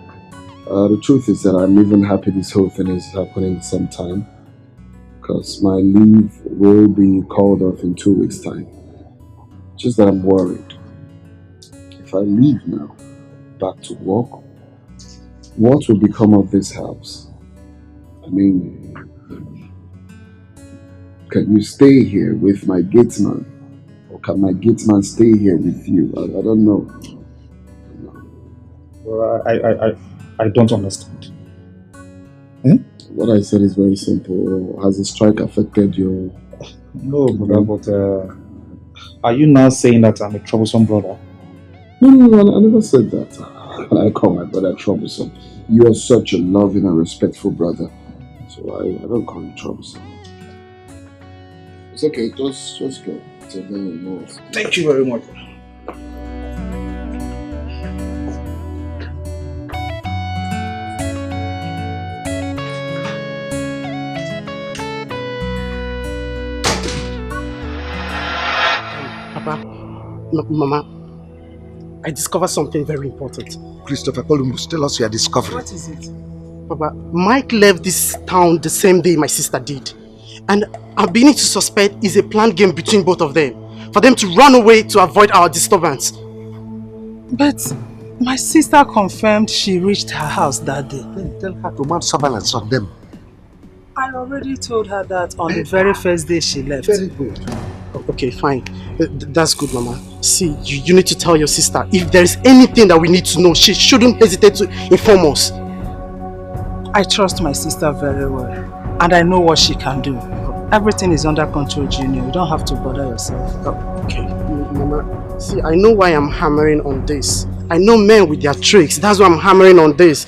S4: The truth is that I'm even happy this whole thing is happening at the same time. Because my leave will be called off in 2 weeks' time. Just that I'm worried. If I leave now, back to work, what will become of this house? I mean, can you stay here with my gatesman? Or can my gatesman stay here with you? I don't know.
S13: Well, I don't understand.
S4: What I said is very simple. Has the strike affected your...
S13: No, brother, but are you now saying that I'm a troublesome brother?
S4: No, I never said that. I call my brother troublesome. You are such a loving and respectful brother. So I don't call you troublesome. It's okay, just go.
S13: Thank you very much.
S1: Mama, I discovered something very important.
S3: Christopher Columbus, tell us your discovery.
S1: What is it? Papa, Mike left this town the same day my sister did. And I'm beginning to suspect it's a planned game between both of them. For them to run away to avoid our disturbance.
S2: But my sister confirmed she reached her house that day.
S3: Then tell her to mount surveillance on them.
S2: I already told her that on the very first day she left.
S3: Very good.
S1: Okay, fine. That's good, Mama. See, you need to tell your sister if there is anything that we need to know, she shouldn't hesitate to inform us.
S2: I trust my sister very well. And I know what she can do. Everything is under control, Junior. You don't have to bother yourself.
S1: Okay, Mama. See, I know why I'm hammering on this. I know men with their tricks. That's why I'm hammering on this.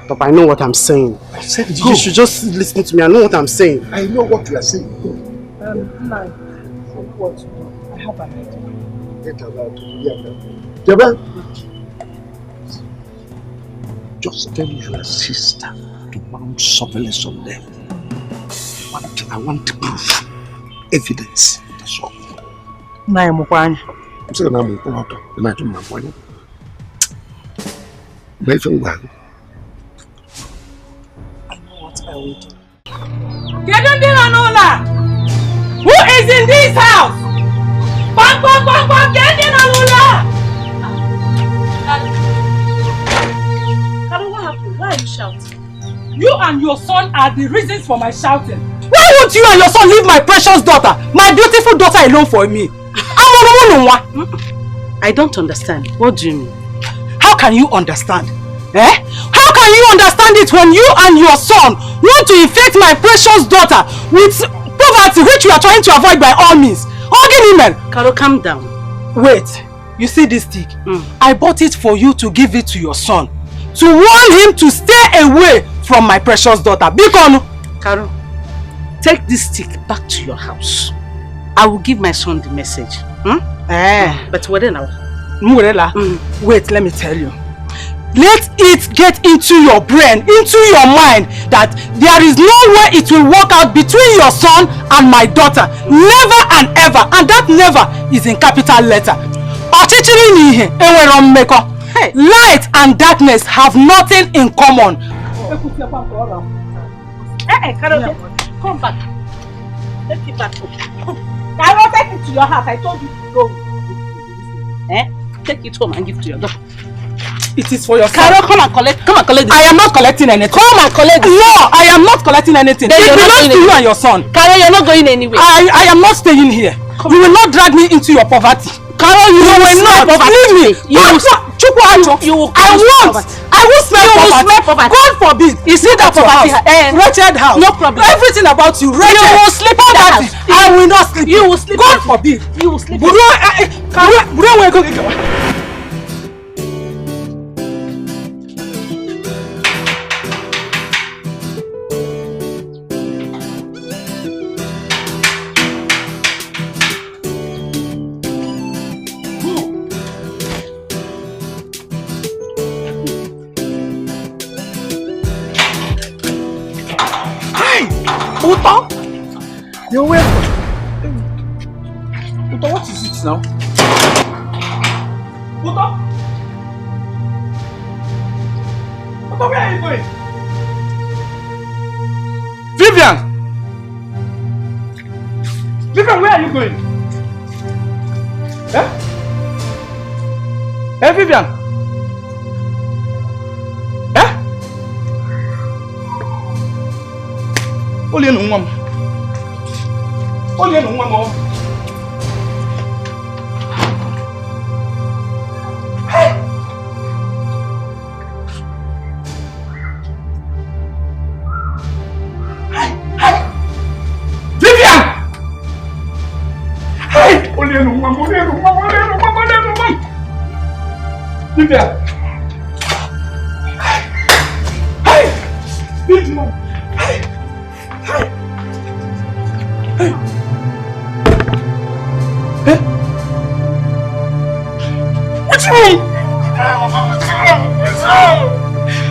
S1: Papa, I know what I'm saying.
S3: I said
S1: you should just listen to me. I know what I'm saying.
S3: I know what you are saying.
S2: What? I have an
S3: idea. Just tell your sister to mount surveillance on them. I want proof, evidence. That's all.
S2: I'm
S3: saying I'm going to imagine my money. Very well.
S2: I will do. Who is in this house? Bang, bang, bang, bang, what happened? Why are you shouting? You and your son are the reasons for my shouting. Why won't you and your son leave my precious daughter, my beautiful daughter alone for me?
S8: I don't understand. What do you mean?
S2: How can you understand? How can you understand it when you and your son want to infect my precious daughter with poverty which you are trying to avoid by all means?
S8: Carol, calm down.
S2: Wait, you see this stick? I bought it for you to give it to your son. To warn him to stay away from my precious daughter.
S8: Carol, take this stick back to your house. I will give my son the message. But what now?
S2: Wait, let me tell you. Let it get into your brain, into your mind that there is no way it will work out between your son and my daughter. Never and ever. And that never is in capital letter. Light and darkness have nothing in common.
S8: Carol, come back. Take it back.
S2: Carol, take it to your house. I told you to go.
S8: Take it home and give it to your daughter.
S2: It is for your son.
S19: Carol, come and collect this.
S2: I am not collecting anything.
S19: Come and collect this.
S2: No, I am not collecting anything.
S19: Then
S2: It belongs to you and your son.
S19: Carol, you're not going anywhere.
S2: I am not staying here. You will not drag me into your poverty.
S19: Carol, you will not.
S2: Leave me.
S19: You will
S2: I will smell poverty. God forbid.
S19: You see that poverty?
S2: Wretched house.
S19: No problem.
S2: Everything about you. Wretched.
S19: You will sleep in that house.
S2: I will not sleep.
S19: You will sleep.
S2: God forbid.
S19: You will sleep.
S15: Uto? You're welcome. Uto, what is it now? Uto? Uto, where are you going? Vivian! Vivian, where are you going? Eh? Hey, Vivian! Eh? Only no one. Only no one more. Hey! Hey! Vivian! Hey! Only no one. Vivian! Hey! Vivian! Hey! Hey! Hey! What's wrong?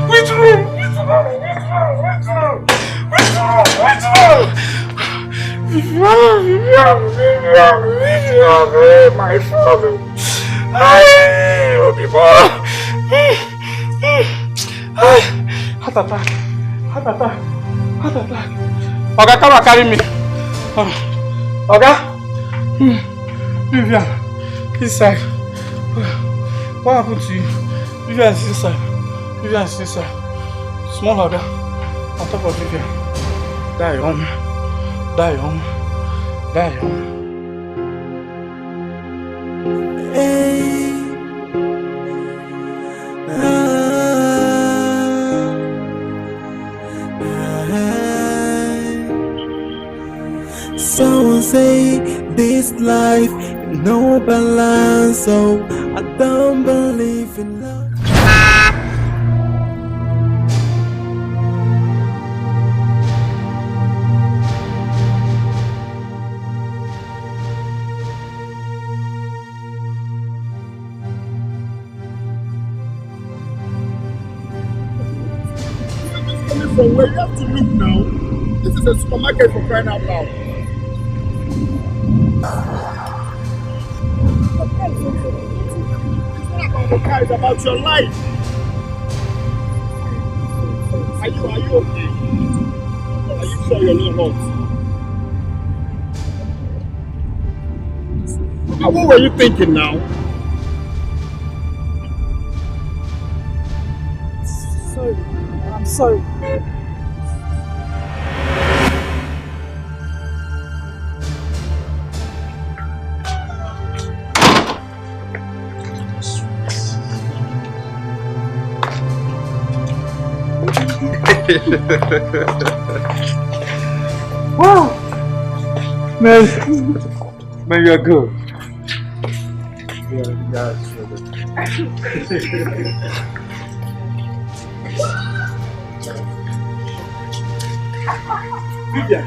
S15: What's wrong? My father. Heart attack. Oga, come and carry me. Oga. Vivian, inside. What happened to you? Vivian is inside. Small Oga, on top of Vivian. Die home.
S10: Someone say this life no balance, so I don't believe in love.
S12: From where you have to look now. This is a supermarket for crying out loud. It's not about the car, it's about your life. Are you okay? Are you sure you're not hurt? And what were you thinking now?
S17: Sorry. I'm sorry.
S15: Wow. Man, you're good. Yeah,
S10: Vivian.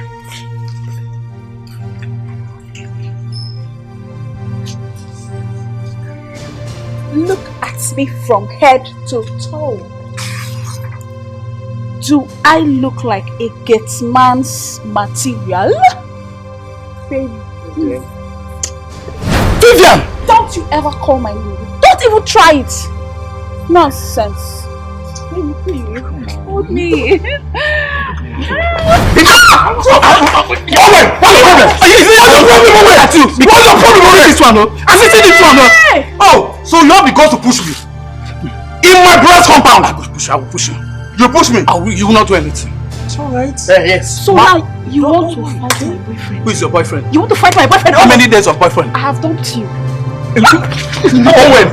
S17: Look at me from head to toe. Do I look like a Getman's material?
S15: Vivian!
S17: Don't you ever call my name. Don't even try it. Nonsense. Hold me.
S15: What's your problem with this one? I'm sitting this one. Oh, so you have the guts to push me. In my brother's compound.
S11: I will push you.
S15: You push me?
S11: You will not do anything.
S15: It's alright.
S11: Yes.
S17: So now you want to fight my boyfriend?
S11: Who is your boyfriend?
S17: You want to fight my boyfriend?
S11: How many days of boyfriend?
S17: I have dumped you.
S15: Owen!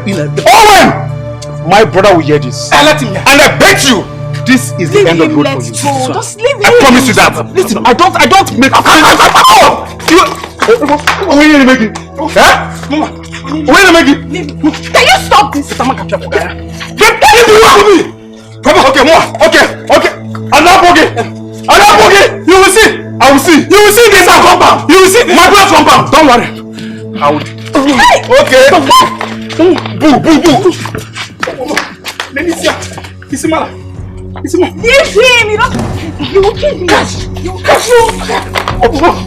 S15: My brother will hear this.
S11: Let him hear.
S15: And I bet you, this is the end of the road for you.
S17: Just leave him.
S15: I promise you that. Listen, I don't make a Wait a minute.
S17: Can you stop this?
S15: Okay, you will see. I will see. You will see this compound. You will see this. My brother's compound. Don't worry. I will. Okay. Boo. Let me see. Isimala.
S17: Leave him. You will kill me. You will catch you. Okay.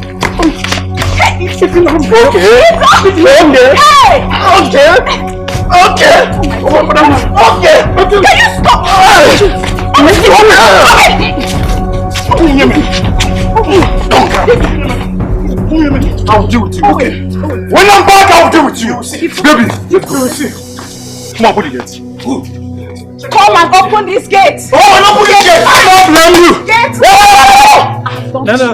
S17: Can you stop?
S15: I'll deal with you. Okay. When I'm back, I'll deal with you. Baby, you will see. Come on, put it yet.
S17: Come and open this gate.
S15: Oh, and open this gate. I don't blame you.
S17: Get.
S15: No.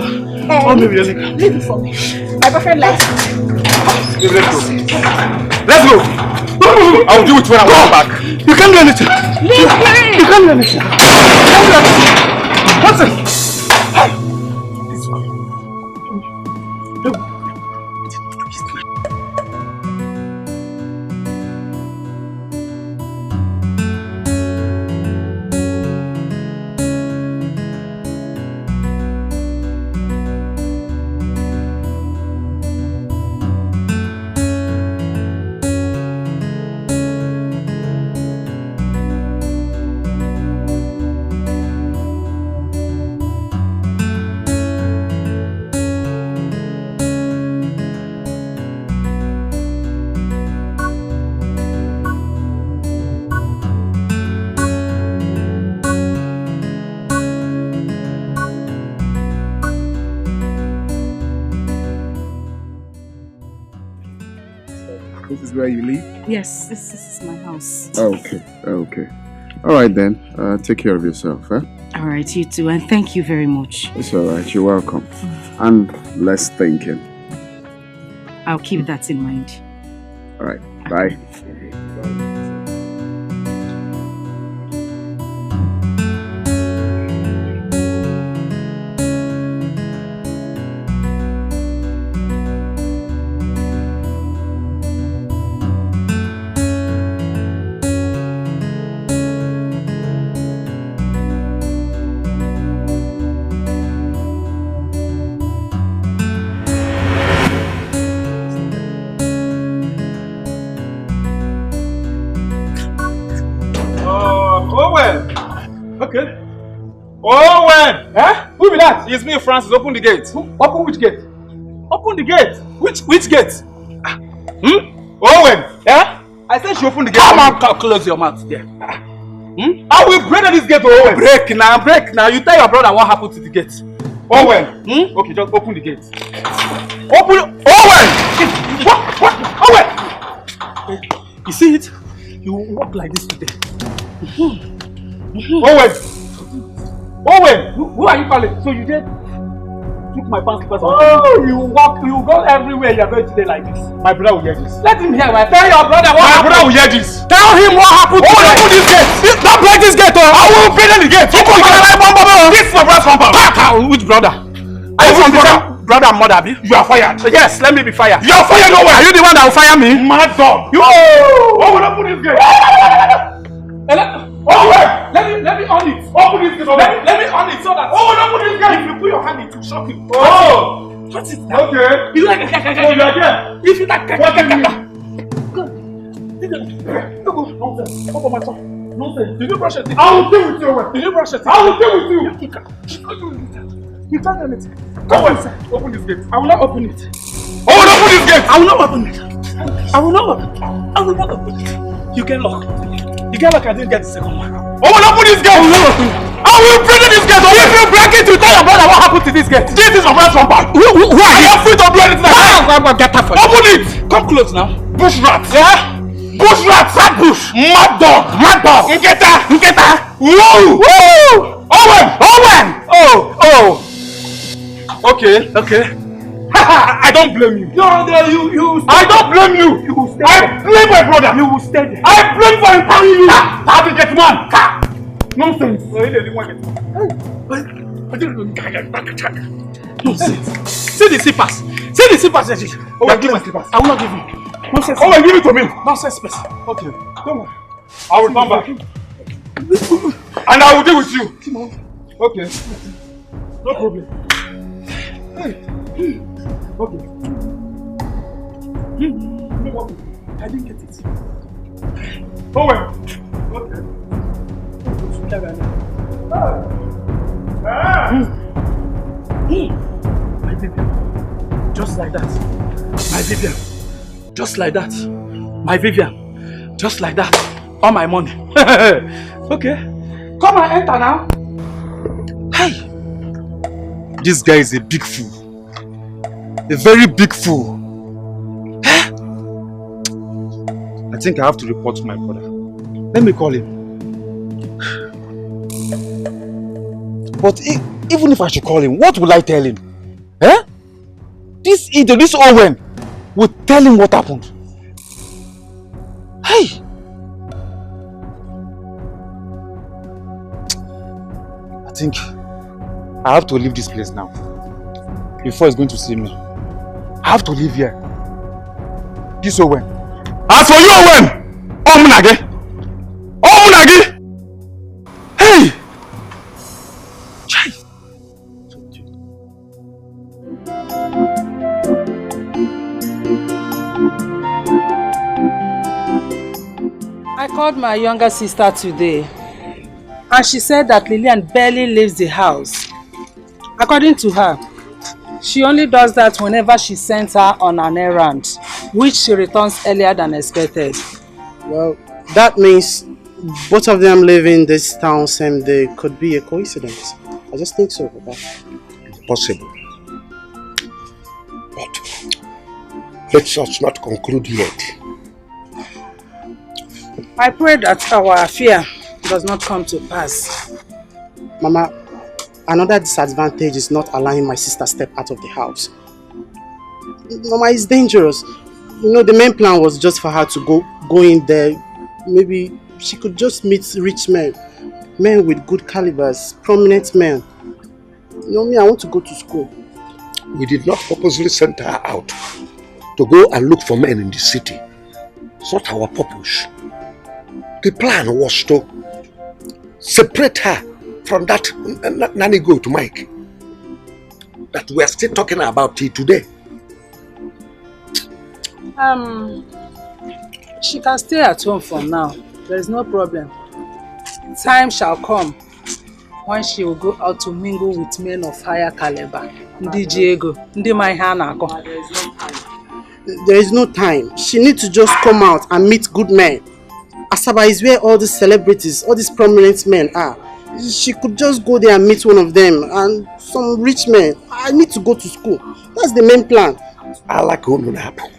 S15: Oh, baby,
S17: leave it for me. My boyfriend likes it.
S15: Let's go. I'll do it when I come back. You can't do anything.
S17: Leave him.
S15: You can't do anything. What's it? This is where you live?
S17: Yes, this is my house.
S4: Okay. All right then. Take care of yourself, eh?
S17: All right, you too, and thank you very much.
S4: It's all right. You're welcome. And less thinking.
S17: I'll keep that in mind.
S4: All right. Bye.
S15: Okay. Owen! Eh? Who be that? It's me, Francis. Open the gate. Open which gate? Open the gate. Which gate? Owen! Eh? I said she opened the gate.
S11: Come on, close your mouth there.
S15: I will break this gate, Owen.
S11: Break now. You tell your brother what happened to the gate.
S15: Owen! Okay, just open the gate. Open! Owen! What? Owen!
S11: You see it? You walk like this today.
S15: Owen! Who are you calling? So you did took my pants because you go everywhere you're going today like this. My brother will hear this. Let him hear. Tell your brother what happened. My brother will hear this. Tell him what happened today. Open this gate. Don't break this gate. I will open the gate. Open the gate. This is my brother's compound.
S11: Which brother?
S15: I want
S11: brother and mother, you are fired.
S15: Yes, let me be fired.
S11: You are fired nowhere. Are you the one that will fire me?
S15: Mad dog. You will open this gate. Let me on it. Open this gate. Let me on it so that. Open this gate. If you put your hand, it will shock you. What is that? Okay.
S11: You like
S15: you are there.
S11: If you like
S15: what do you mean? Nonsense. Open my tongue. Nonsense. Did you brush your teeth? I will deal with you. Did you brush your teeth? I will deal with you. You can't do anything. Come on, sir. Open this gate. I will not open it. Open this gate.
S11: I will not open it. I will not open it. You get locked. You get locked. I didn't get the second one.
S15: Open this gate. I will not open it. I will break this gate. If you break it, you tell your brother what happened to this gate. This is my brother's compound. Who are you? I am free to do anything.
S11: Get that for
S15: Open it.
S11: Come close now.
S15: Bush rat. Yeah?
S9: Bush rat! Rat bush! Mad dog! Mad dog! Nketa! Nketa! Woo! Woo! Owen! Owen!
S15: Oh! Okay. I don't blame you.
S11: No, you
S15: I don't blame you. I blame my brother.
S11: You will stay there.
S15: I blame for empowering you. How to get man? Nonsense.
S11: Nonsense. See the slippers. Oh,
S15: give my slippers.
S11: I will not give you. Nonsense.
S15: Oh, give it to me.
S11: Nonsense person.
S15: Okay. Don't worry. I will come back. And I will deal with you. Okay. No problem. Okay.
S11: I didn't get it.
S15: Oh well. Okay.
S11: My Vivian. Just like that. My Vivian. Just like that. My Vivian. Just like that. All my money. Okay. Come and enter now.
S3: Hey! This guy is a big fool. A very big fool. I think I have to report to my brother. Let me call him. But even if I should call him, what will I tell him? Eh? This idiot, this Owen, will tell him what happened. Hey! I think I have to leave this place now. Before he's going to see me. I have to leave here. This Owen.
S15: As for you, Owen! Omunage! Hey!
S2: I called my younger sister today and she said that Lillian barely leaves the house. According to her, she only does that whenever she sends her on an errand, which she returns earlier than expected.
S1: Well, that means both of them live in this town same day. Could be a coincidence. I just think so, Papa.
S3: Possible. But let us not conclude yet.
S2: I pray that our affair does not come to pass.
S1: Mama, another disadvantage is not allowing my sister step out of the house. Mama, it's dangerous. You know, the main plan was just for her to go in there. Maybe she could just meet rich men. Men with good calibers, prominent men. You know me, I want to go to school.
S3: We did not purposely send her out to go and look for men in the city. It's not our purpose. The plan was to separate her from that nanny goat Mike that we are still talking about it today.
S2: She can stay at home for now. There is no problem. Time shall come when she will go out to mingle with men of higher caliber. Ndi Diego, Ndi Maihana.
S1: There is no time. She needs to just come out and meet good men. Asaba is where all these celebrities, all these prominent men are. She could just go there and meet one of them and some rich men. I need to go to school. That's the main plan.
S3: I like happen.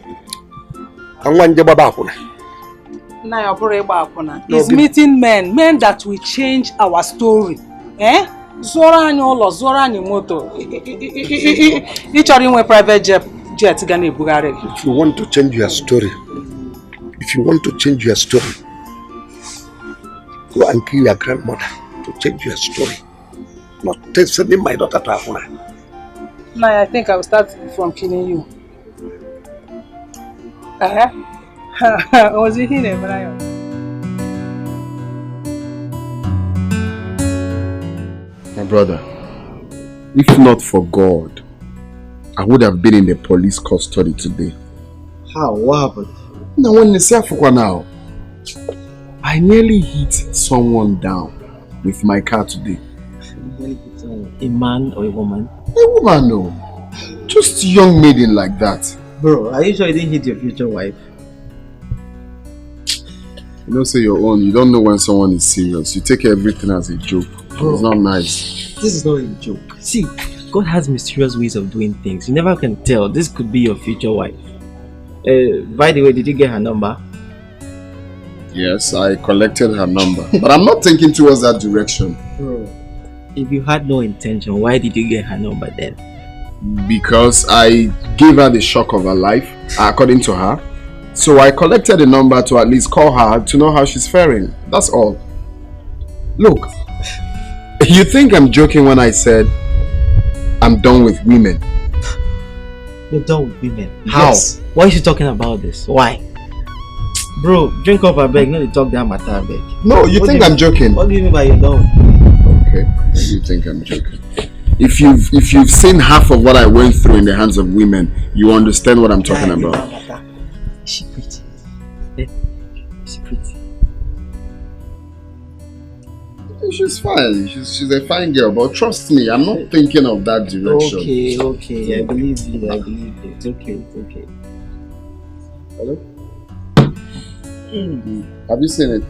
S2: Is meeting men that will change our story. Eh? Zora any olo, zora any moto. Each are in a private jet gani Bugari.
S3: If you want to change your story, go and kill your grandmother to change your story. Not sending my daughter to Afuna.
S2: Now I think I will start from killing you. Was he here, Brian?
S4: My brother, if not for God, I would have been in the police custody today.
S6: How? What happened?
S4: Now when you say now, I nearly hit someone down with my car today.
S6: A man or a woman?
S4: A woman, no. Just a young maiden like that.
S6: Bro, are you sure you didn't hit your future wife?
S4: You don't say your own. You don't know when someone is serious. You take everything as a joke. Bro, it's not nice.
S6: This is not a joke. See, God has mysterious ways of doing things. You never can tell. This could be your future wife. By the way, did you get her number?
S4: Yes, I collected her number. But I'm not thinking towards that direction.
S6: Bro, if you had no intention, why did you get her number then?
S4: Because I gave her the shock of her life, according to her. So I collected the number to at least call her to know how she's faring. That's all. Look, you think I'm joking when I said I'm done with women?
S6: You're done with women? How?
S4: Yes.
S6: Why is she talking about this? Why? Bro, drink up a beg, not to talk that matter a beg.
S4: No, you think I'm joking?
S6: What do you mean by you're done?
S4: Okay, you think I'm joking. If you've seen half of what I went through in the hands of women, you understand what I'm talking about.
S6: Is she pretty? Is she pretty?
S4: She's fine. She's a fine girl, but trust me, I'm not thinking of that direction.
S6: Okay. I believe you. It's okay.
S4: Hello? Have you seen it?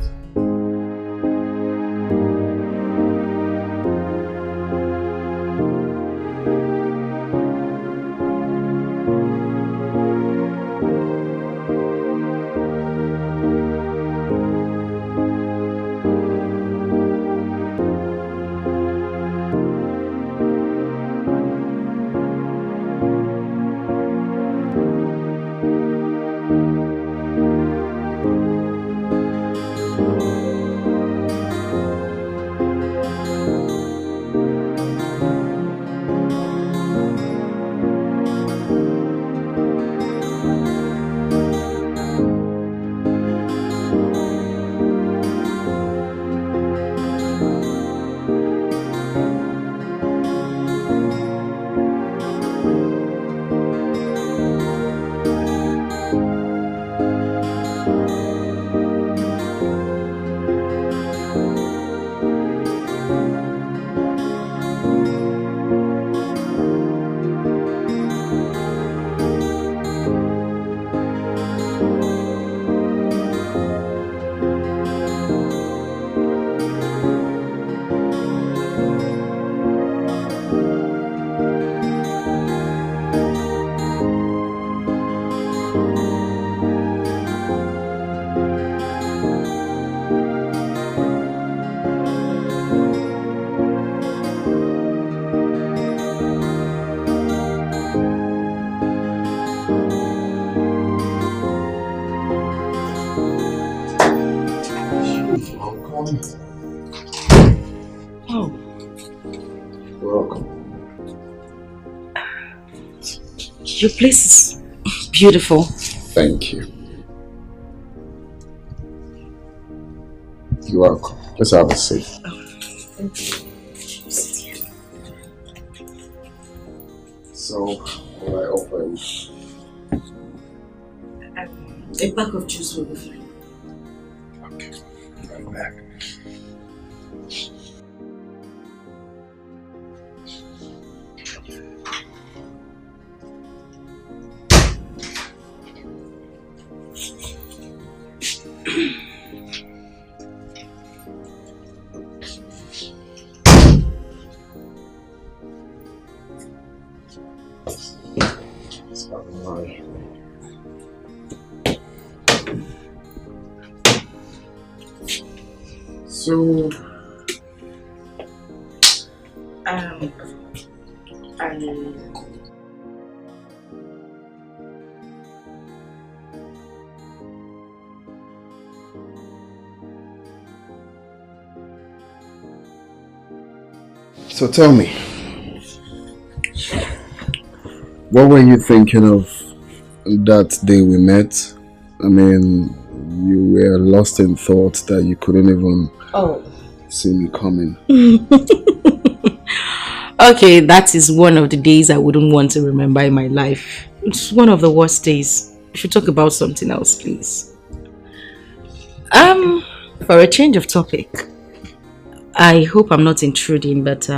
S8: Your place is beautiful.
S4: Thank you. You're welcome. Let's have a seat. So, what I offer you?
S8: A pack of juice will be fine.
S4: Okay, right back. So, so tell me, what were you thinking of that day we met? I mean, you were lost in thought that you couldn't even see me coming.
S8: Okay, that is one of the days I wouldn't want to remember in my life. It's one of the worst days. We should talk about something else, please. For a change of topic, I hope I'm not intruding, but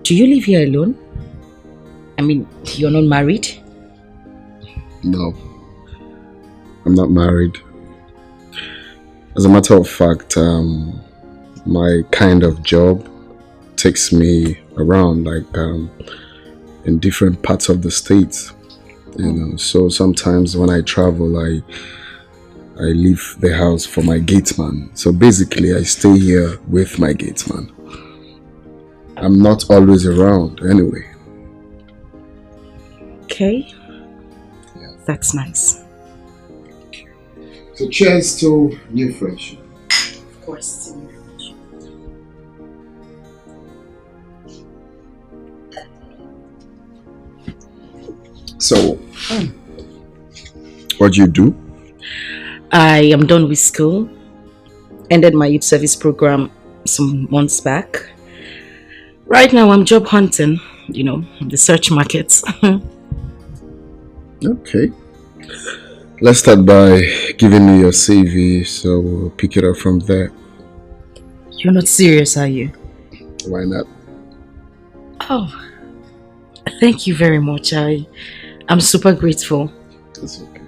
S8: do you live here alone? I mean, you're not married?
S4: No, I'm not married. As a matter of fact, my kind of job takes me around, like in different parts of the state, you know. So sometimes when I travel, I leave the house for my gateman. So basically, I stay here with my gateman. I'm not always around anyway.
S8: Okay. Yeah. That's nice.
S4: So cheers to new friendship.
S8: Of course, to new friendship.
S4: So, what do you do?
S8: I am done with school. Ended my youth service program some months back. Right now I'm job hunting, the search market.
S4: Okay. Let's start by giving me your CV, so we'll pick it up from there.
S8: You're not serious, are you?
S4: Why not?
S8: Oh, thank you very much. I'm super grateful.
S4: That's okay.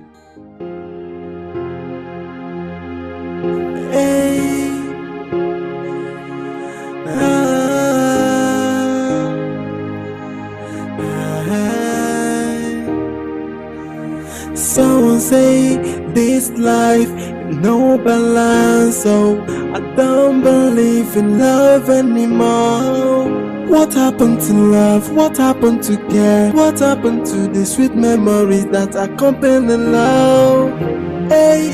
S10: Someone say this life no balance, so I don't believe in love anymore. What happened to love? What happened to care? What happened to the sweet memories that accompany love? Hey,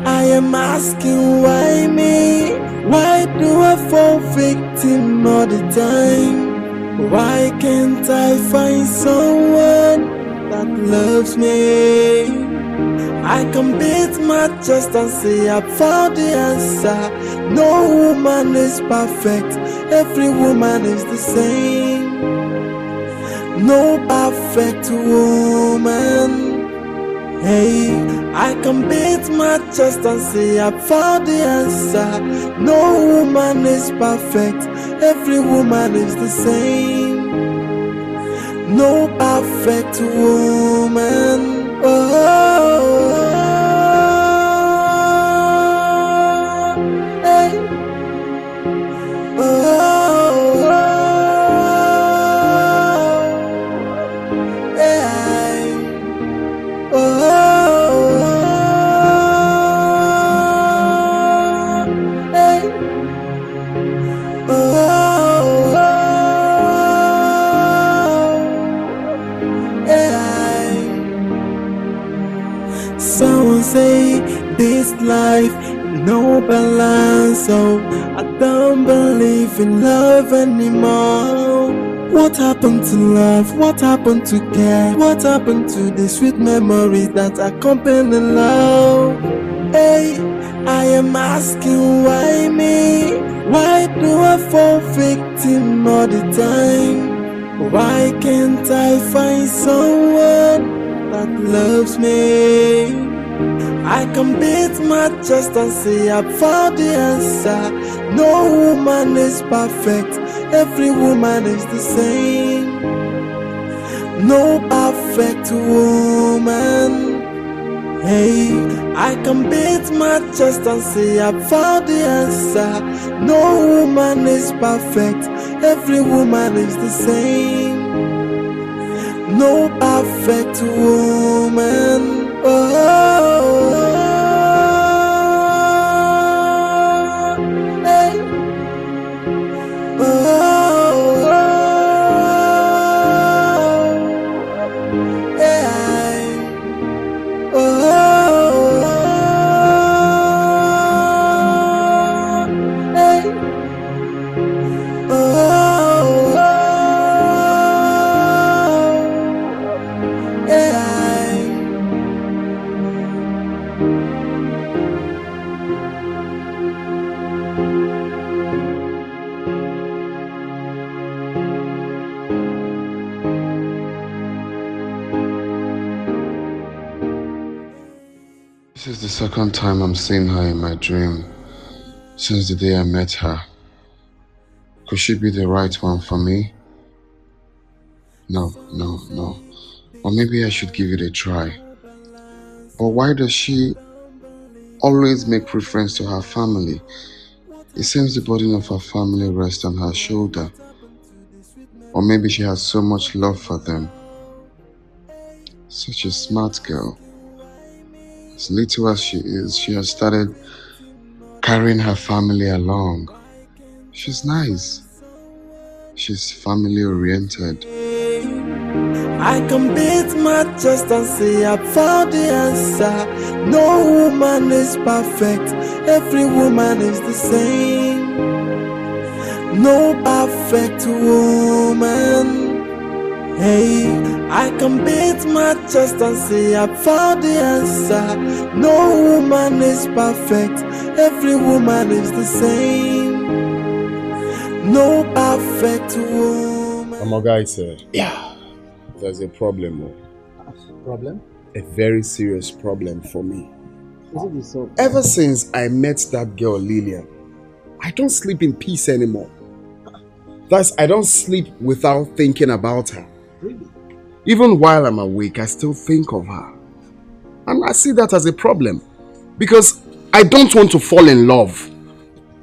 S10: I am asking why me? Why do I fall victim all the time? Why can't I find someone that loves me? I can beat my chest and say I found the answer. No woman is perfect, every woman is the same. No perfect woman. Hey, I can beat my chest and say I found the answer. No woman is perfect, every woman is the same. No perfect woman. Hey. Someone say this life no balance, so I don't believe in love anymore. What happened to love? What happened to care? What happened to the sweet memories that accompany love? Hey, I am asking why me? Why do I fall victim all the time? Why can't I find someone that loves me? I can beat my chest and say I found the answer. No woman is perfect, every woman is the same. No perfect woman. Hey, I can beat my chest and say I found the answer. No woman is perfect, every woman is the same. No perfect woman.
S4: This is the second time I'm seeing her in my dream since the day I met her. Could she be the right one for me? No. Or maybe I should give it a try. But why does she always make reference to her family? It seems the burden of her family rests on her shoulder. Or maybe she has so much love for them. Such a smart girl. As little as she is, she has started carrying her family along. She's nice. She's family oriented.
S10: I can beat my chest and say I found the answer. No woman is perfect. Every woman is the same. No perfect woman. Hey, I can beat my chest and say I found the answer. No woman is perfect. Every woman is the same. No perfect woman.
S4: My guy said, yeah, there's a problem.
S20: Problem?
S4: A very serious problem for me.
S6: Is it so?
S4: Ever since I met that girl Lillian, I don't sleep in peace anymore. Thus, I don't sleep without thinking about her.
S20: Really?
S4: Even while I'm awake, I still think of her. And I see that as a problem. Because I don't want to fall in love.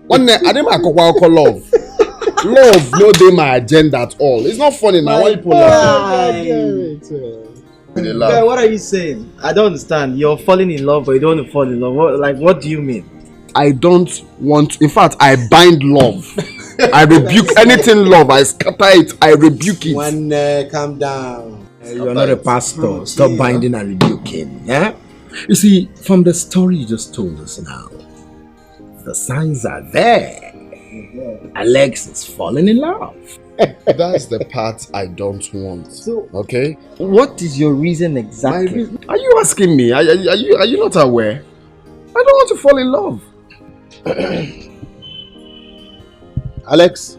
S4: One day, I didn't call love. Love, no day my agenda at all. It's not funny now. Why you pull up?
S6: Guy, what are you saying? I don't understand. You're falling in love, but you don't want to fall in love. What do you mean?
S4: I don't want. In fact, I bind love. I rebuke anything love. I scatter it. I rebuke it.
S20: One, calm down. You're not a pastor. Stop binding and rebuking. Yeah.
S12: You see, from the story you just told us now, the signs are there. Alex is falling in love.
S4: That's the part I don't want.
S6: So,
S4: okay?
S6: What is your reason exactly?
S4: Are you asking me? Are you not aware? I don't want to fall in love.
S12: Alex,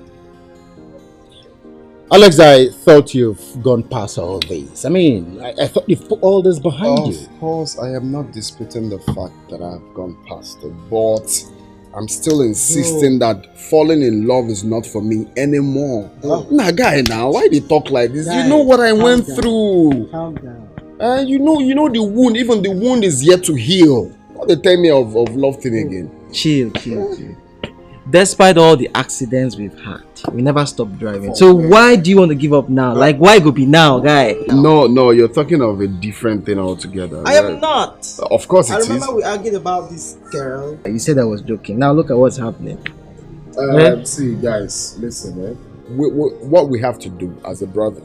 S12: I thought you've gone past all this. I mean, I thought you've put all this behind you.
S4: Of course, I am not disputing the fact that I've gone past it, but I'm still insisting that falling in love is not for me anymore. Nah, guy, now why they talk like this?
S6: Guy,
S4: you know what I went through.
S6: Calm down.
S4: You know the wound. Even the wound is yet to heal. What they tell me of love thing again?
S6: Chill. Despite all the accidents we've had, we never stopped driving. So why do you want to give up now? Like, why go be now, guy?
S4: No, you're talking of a different thing altogether.
S6: I am not.
S4: Of course it is.
S6: I remember we argued about this girl. You said I was joking. Now look at what's happening.
S4: See, guys, listen, what we have to do as a brother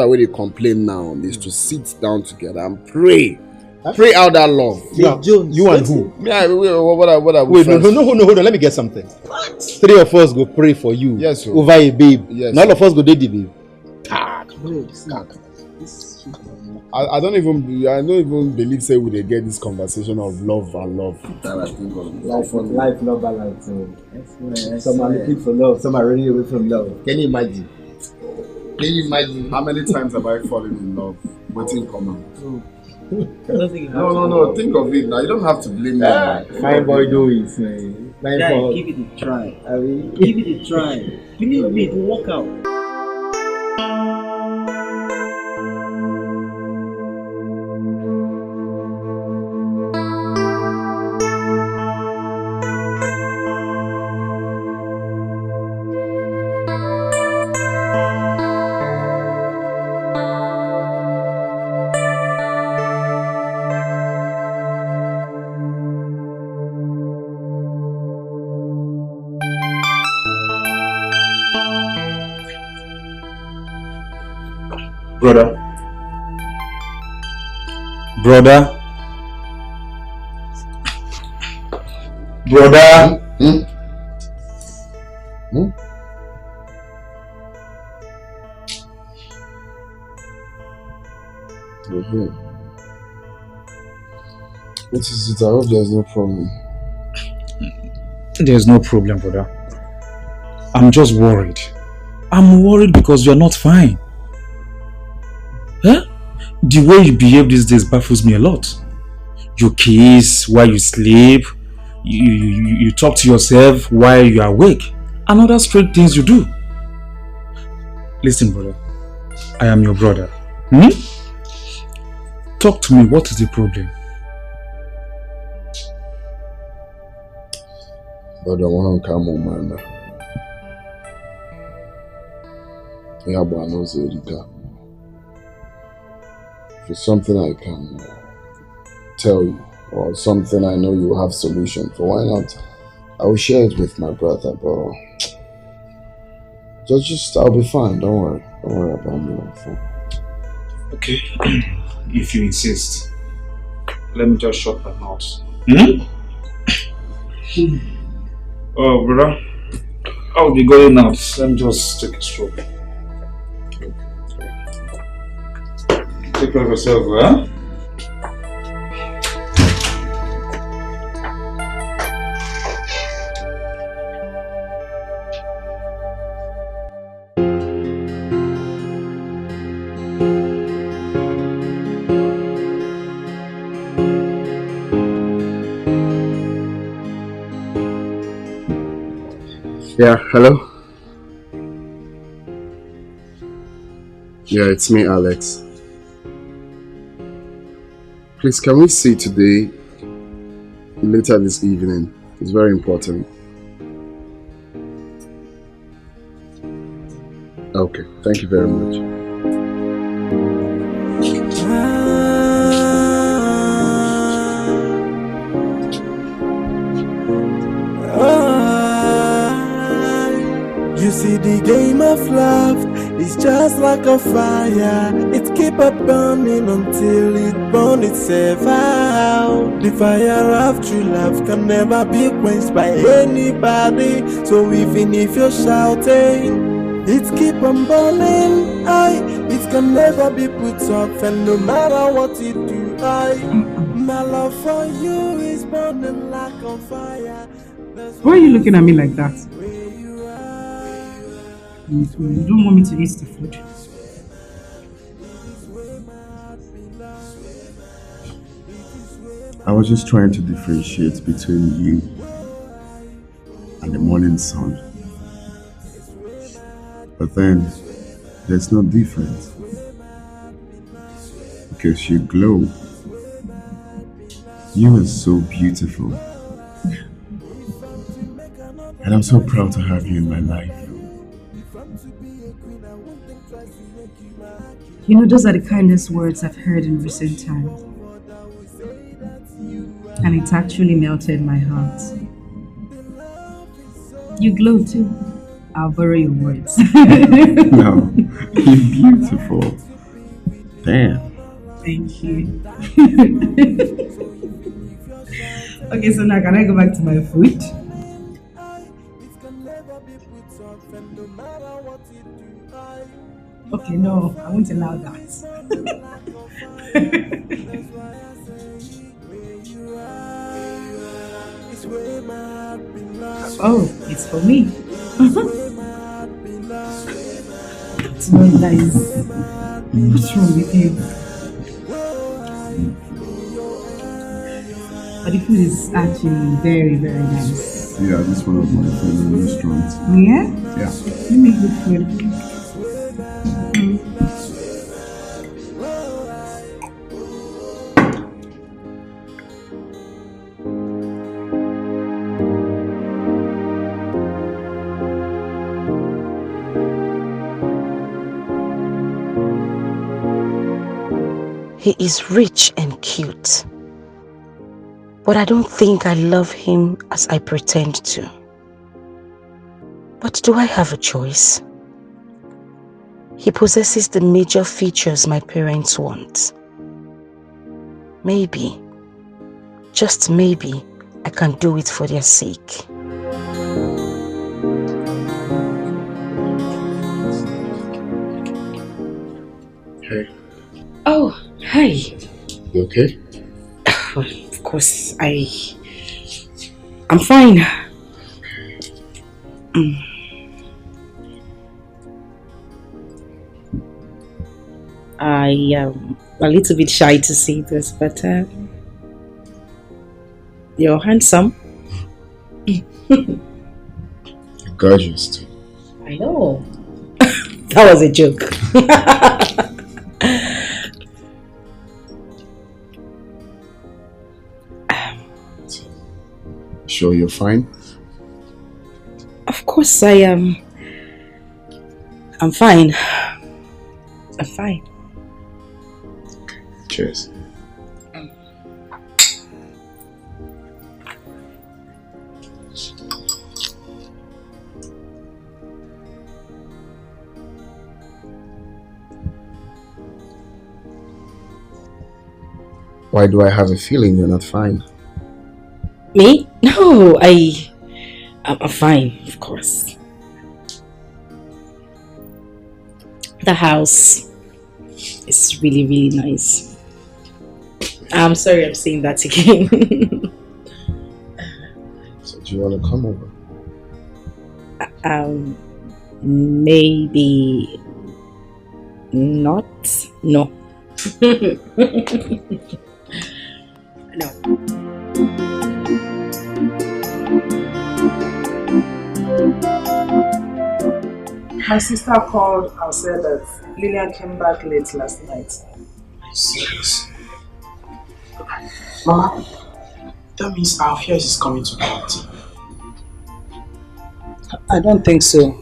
S4: when you complain now is to sit down together and pray. Pray out that love.
S20: You and who?
S4: Yeah, what
S20: Wait, no, hold on. Let me get something. What? 3 of us go pray for you.
S4: Yes, sir.
S20: Over a babe.
S4: Yes.
S20: None of us go date the babe.
S4: I don't even believe say we they get this conversation of love and love.
S20: Life, love balance. Some are looking for love, some are running away from love. Can you imagine?
S4: How many times have I fallen in love? Waiting common.
S6: No,
S4: think of it now. You don't have to blame me.
S20: Fine boy do it, man.
S6: Guy, give it a try. Give it a try. Believe me, it will work out.
S13: Brother.
S4: What is it? I hope there's no problem.
S13: There's no problem, brother. I'm just worried. I'm worried because you're not fine. Huh? The way you behave these days baffles me a lot. You kiss while you sleep. You talk to yourself while you are awake. And other strange things you do. Listen, brother. I am your brother. Talk to me. What is the problem?
S4: But I want to come on, man. Yeah, but I know Zerita. If it's something I can tell you, or something I know you have solution for, why not? I will share it with my brother, but just I'll be fine. Don't worry. Don't worry about me. I'm fine.
S13: Okay, if you insist, let me just shut my mouth. Hmm? Oh, brother, I'll be going out. Let me just take a stroll. Take care of yourself, huh?
S4: Yeah, hello? Yeah, it's me, Alex. Please, can we see today, later this evening? It's very important. Okay, thank you very much.
S10: You see, the game of love is just like a fire. It keep on burning until it burns itself out. The fire of true love can never be quenched by anybody. So even if you're shouting, it keep on burning. It can never be put off, and no matter what you do, my love for you is burning like a fire.
S2: Why are you looking at me like that? You don't want me to eat the food?
S4: I was just trying to differentiate between you and the morning sun. But then, there's no difference. Because you glow. You are so beautiful. And I'm so proud to have you in my life.
S2: You know, those are the kindest words I've heard in recent times. And it actually melted my heart. You glow too. I'll borrow your words.
S4: No, you're beautiful. Damn.
S2: Thank you. Okay, so now can I go back to my food? Okay, no, I won't allow that. Oh, it's for me. It's not nice. What's wrong with you? But the food is actually very, very nice.
S4: Yeah, this is one of my favorite restaurants.
S2: Yeah?
S4: Yeah.
S2: You make good food.
S8: He is rich and cute, but I don't think I love him as I pretend to. But do I have a choice? He possesses the major features my parents want. Maybe, just maybe, I can do it for their sake.
S4: Hey.
S8: Oh, hi.
S4: You okay?
S8: Of course, I'm fine. I am a little bit shy to say this, but you're handsome.
S4: You're gorgeous too.
S8: I know. That was a joke.
S4: Sure you're fine?
S8: Of course I am. I'm fine. I'm fine.
S4: Cheers. Why do I have a feeling you're not fine?
S19: Me? No, I'm fine, of course. The house is really, really nice. I'm sorry I'm saying that again.
S4: So do you want to come over?
S19: Maybe not. No. No.
S18: My sister called and said that Lillian came back late last night.
S1: Are you serious? Mama, that means our affairs is coming to reality.
S18: I don't think so.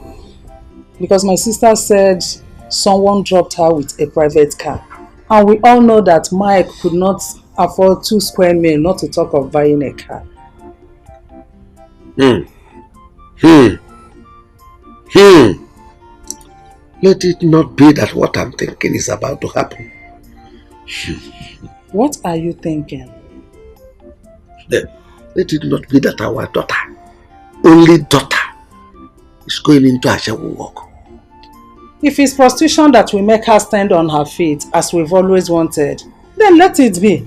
S18: Because my sister said someone dropped her with a private car. And we all know that Mike could not afford 2 square meals, not to talk of buying a car.
S3: Let it not be that what I'm thinking is about to happen.
S18: What are you thinking?
S3: Let it not be that our daughter, only daughter, is going into a shadow walk.
S18: If it's prostitution that will make her stand on her feet, as we've always wanted, then let it be.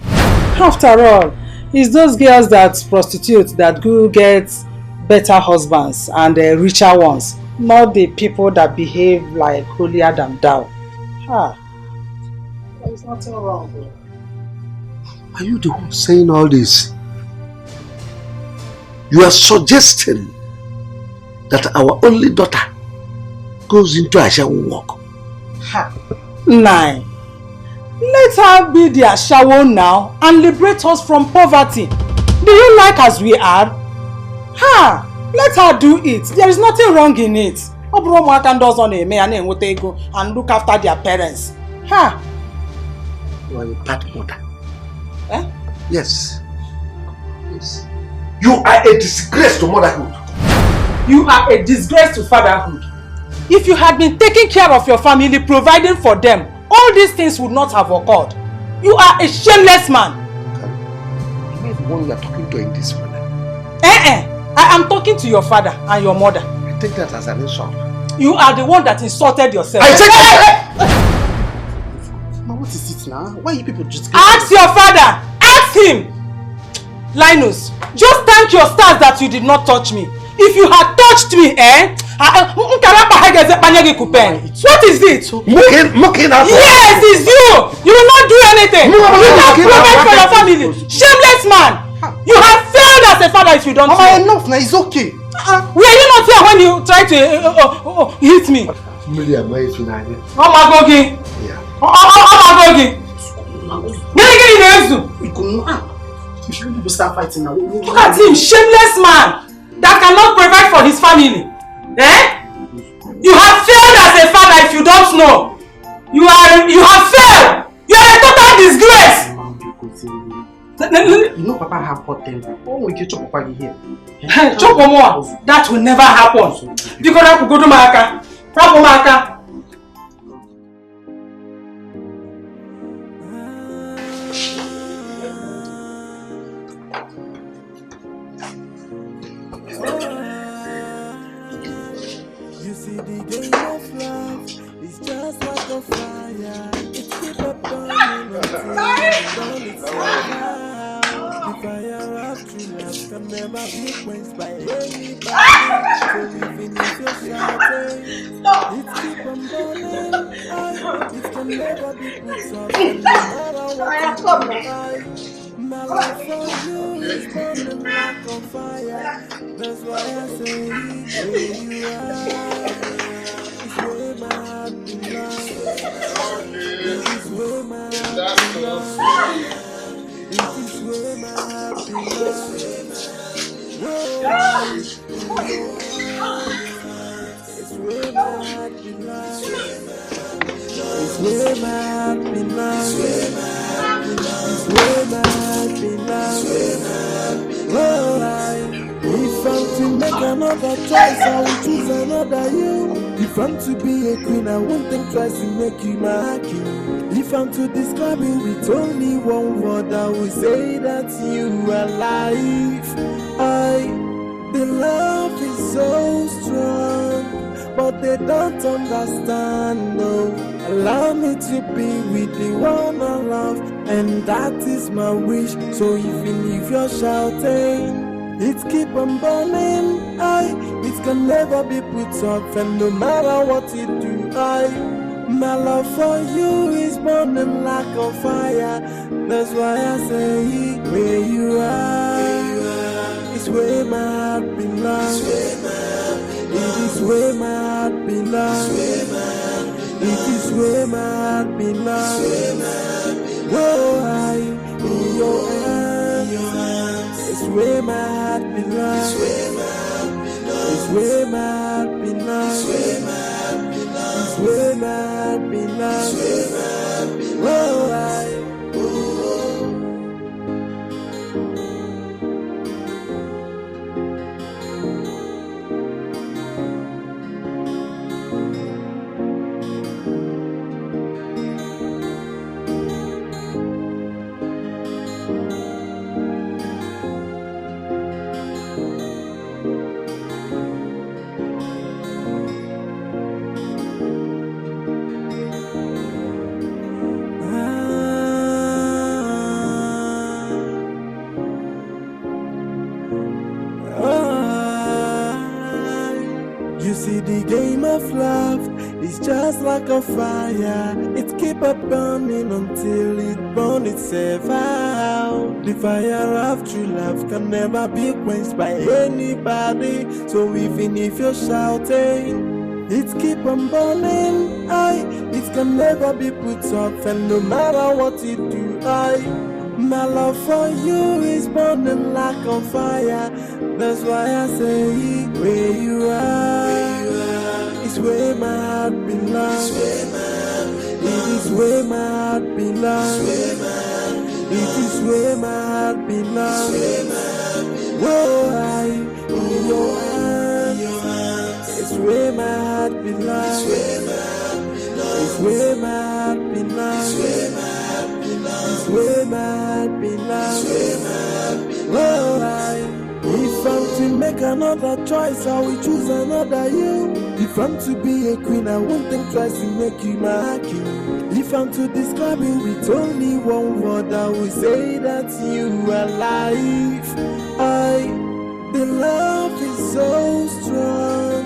S18: After all, it's those girls that prostitute that go get better husbands and richer ones, not the people that behave like holier than thou. There's nothing wrong with it.
S3: Are you the one saying all this? You are suggesting that our only daughter goes into a shadow walk.
S18: Nine. Let her be the Ashawo now and liberate us from poverty. Do you like as we are? Let her do it. There is nothing wrong in it. And look after their parents.
S3: You are a bad mother. Yes. You are a disgrace to motherhood.
S18: You are a disgrace to fatherhood. If you had been taking care of your family, providing for them, all these things would not have occurred. You are a shameless man.
S3: I'm not the one you are talking to in this manner.
S18: I am talking to your father and your mother.
S3: I take that as an insult.
S18: You are the one that insulted yourself.
S1: I take Mama, what is it now? Why are you people just...
S18: Ask your father! Ask him! Linus, just thank your stars that you did not touch me. If you had touched me, what is it?
S3: Mocking us.
S18: Yes, it's you! You will not do anything! You will provide for your family! Shameless man! You have failed as a father if you don't know.
S1: Enough now, it's okay.
S18: Were you not here when you tried to hit me? Omagogi! Omagogi!
S1: You shouldn't start fighting now.
S18: Look at him, shameless man that cannot provide for his family. You have failed as a father if you don't know. You have failed. You are a total disgrace.
S1: You know Papa have hot temper. Oh, we can chop Papa here.
S18: Chop more. That will never happen. Because I could go to Maka. Maka.
S10: You see the game of life is just like a fire. It's keep up burning until it's over. The fire of true love can never be quenched by anybody. So even if you're shouting, it's keep on burning. It can never be put off. No matter what you try. My love for you is burning like a fire. That's why I say where you are. It's where my heart belongs. It's where my heart belongs. It is where my heart belongs. It's where my heart belongs. It's where my heart belongs. It's where my heart belongs. Oh, if I'm to another choice, I will choose another you. If I'm to be a queen, I won't think twice to make you my king. If I'm to describe you with only one word, I will say that you are life. The love is so strong, but they don't understand, no. Allow me to be with the one I love, and that is my wish. So even if you're shouting, it keep on burning, it can never be put off, and no matter what you do, my love for you is burning like a fire. That's why I say, where you are, it's where my heart belongs. It is where my heart belongs. It is where my heart belongs. Oh, I in your hands. It's where my heart belongs. It's where my heart belongs. It's where my heart belongs. Oh, I. You see, the game of love is just like a fire. It keep on burning until it burns itself out. The fire of true love can never be quenched by anybody. So even if you're shouting, it keep on burning, it can never be put off, and no matter what you do, my love for you is burning like a fire. That's why I say, where you are, it's where my heart belongs. It is where my heart belongs. It is where my heart belongs. Oh, I in your hands. It's where my heart belongs. It's where my heart belongs. It's where my heart belongs. Oh, if I'm to make another choice, I will choose another you. If I'm to be a queen, I won't think twice to make you my king. If I'm to describe you with only one word, I will say that you are life. The love is so strong,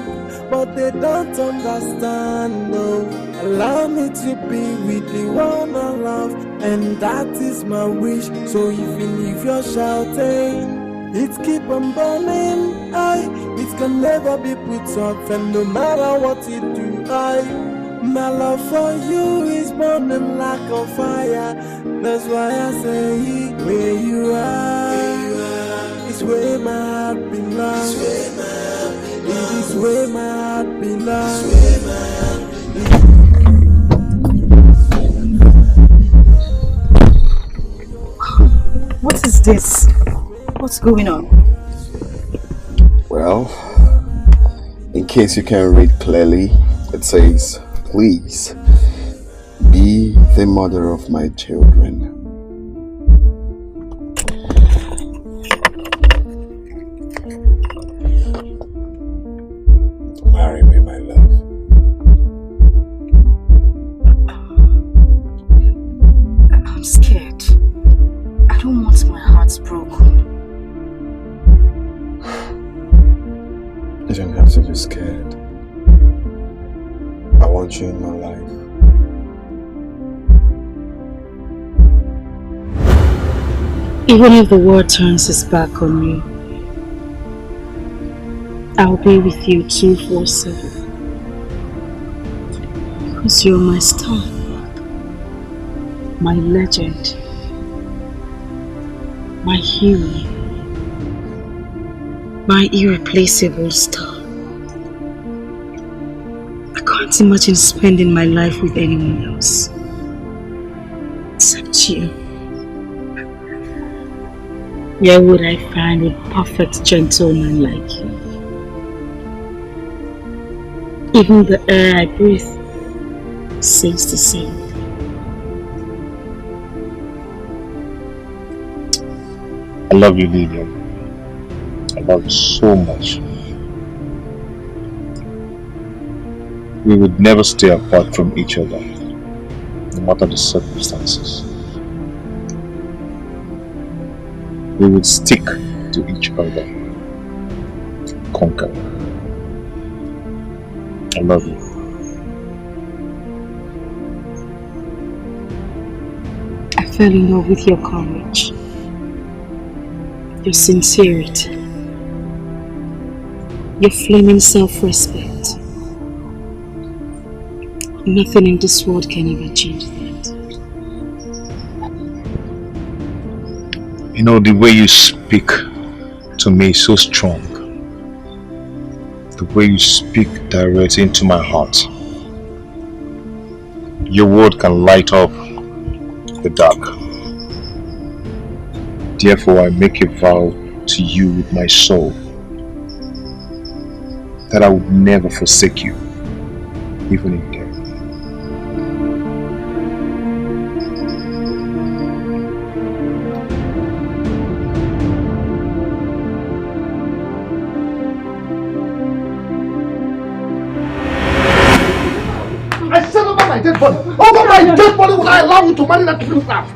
S10: but they don't understand, no. Allow me to be with the one I love, and that is my wish. So even if you're shouting, it keep on burning, it can never be put off, and no matter what you do, my love for you is burning like a fire. That's why I say, where you are, it's where my heart belongs. It is where my heart belongs.
S14: What is this? What's going on?
S4: Well, in case you can't read clearly, it says, please be the mother of my children. Marry me, my love.
S14: I'm scared. I don't want my heart broken.
S4: You don't have to be scared. I want you in my life.
S8: Even if the world turns its back on me, I'll be with you 247. Because you're my star, my legend, my hero, my irreplaceable star. I can't imagine spending my life with anyone else except you. Where would I find a perfect gentleman like you?
S16: Even the air I breathe says the same.
S5: I love you, Lillian. I love you so much. We would never stay apart from each other, no matter the circumstances. We would stick to each other, conquer. I love you.
S16: I fell in love with your courage, your sincerity, your flaming self-respect. Nothing in this world can ever change that.
S5: You know, the way you speak to me is so strong. The way you speak directly into my heart. Your word can light up the dark. Therefore, I make a vow to you with my soul that I would never forsake you, even in death.
S3: I said over my dead body. Over my dead body would I allow you to marry that riffraff?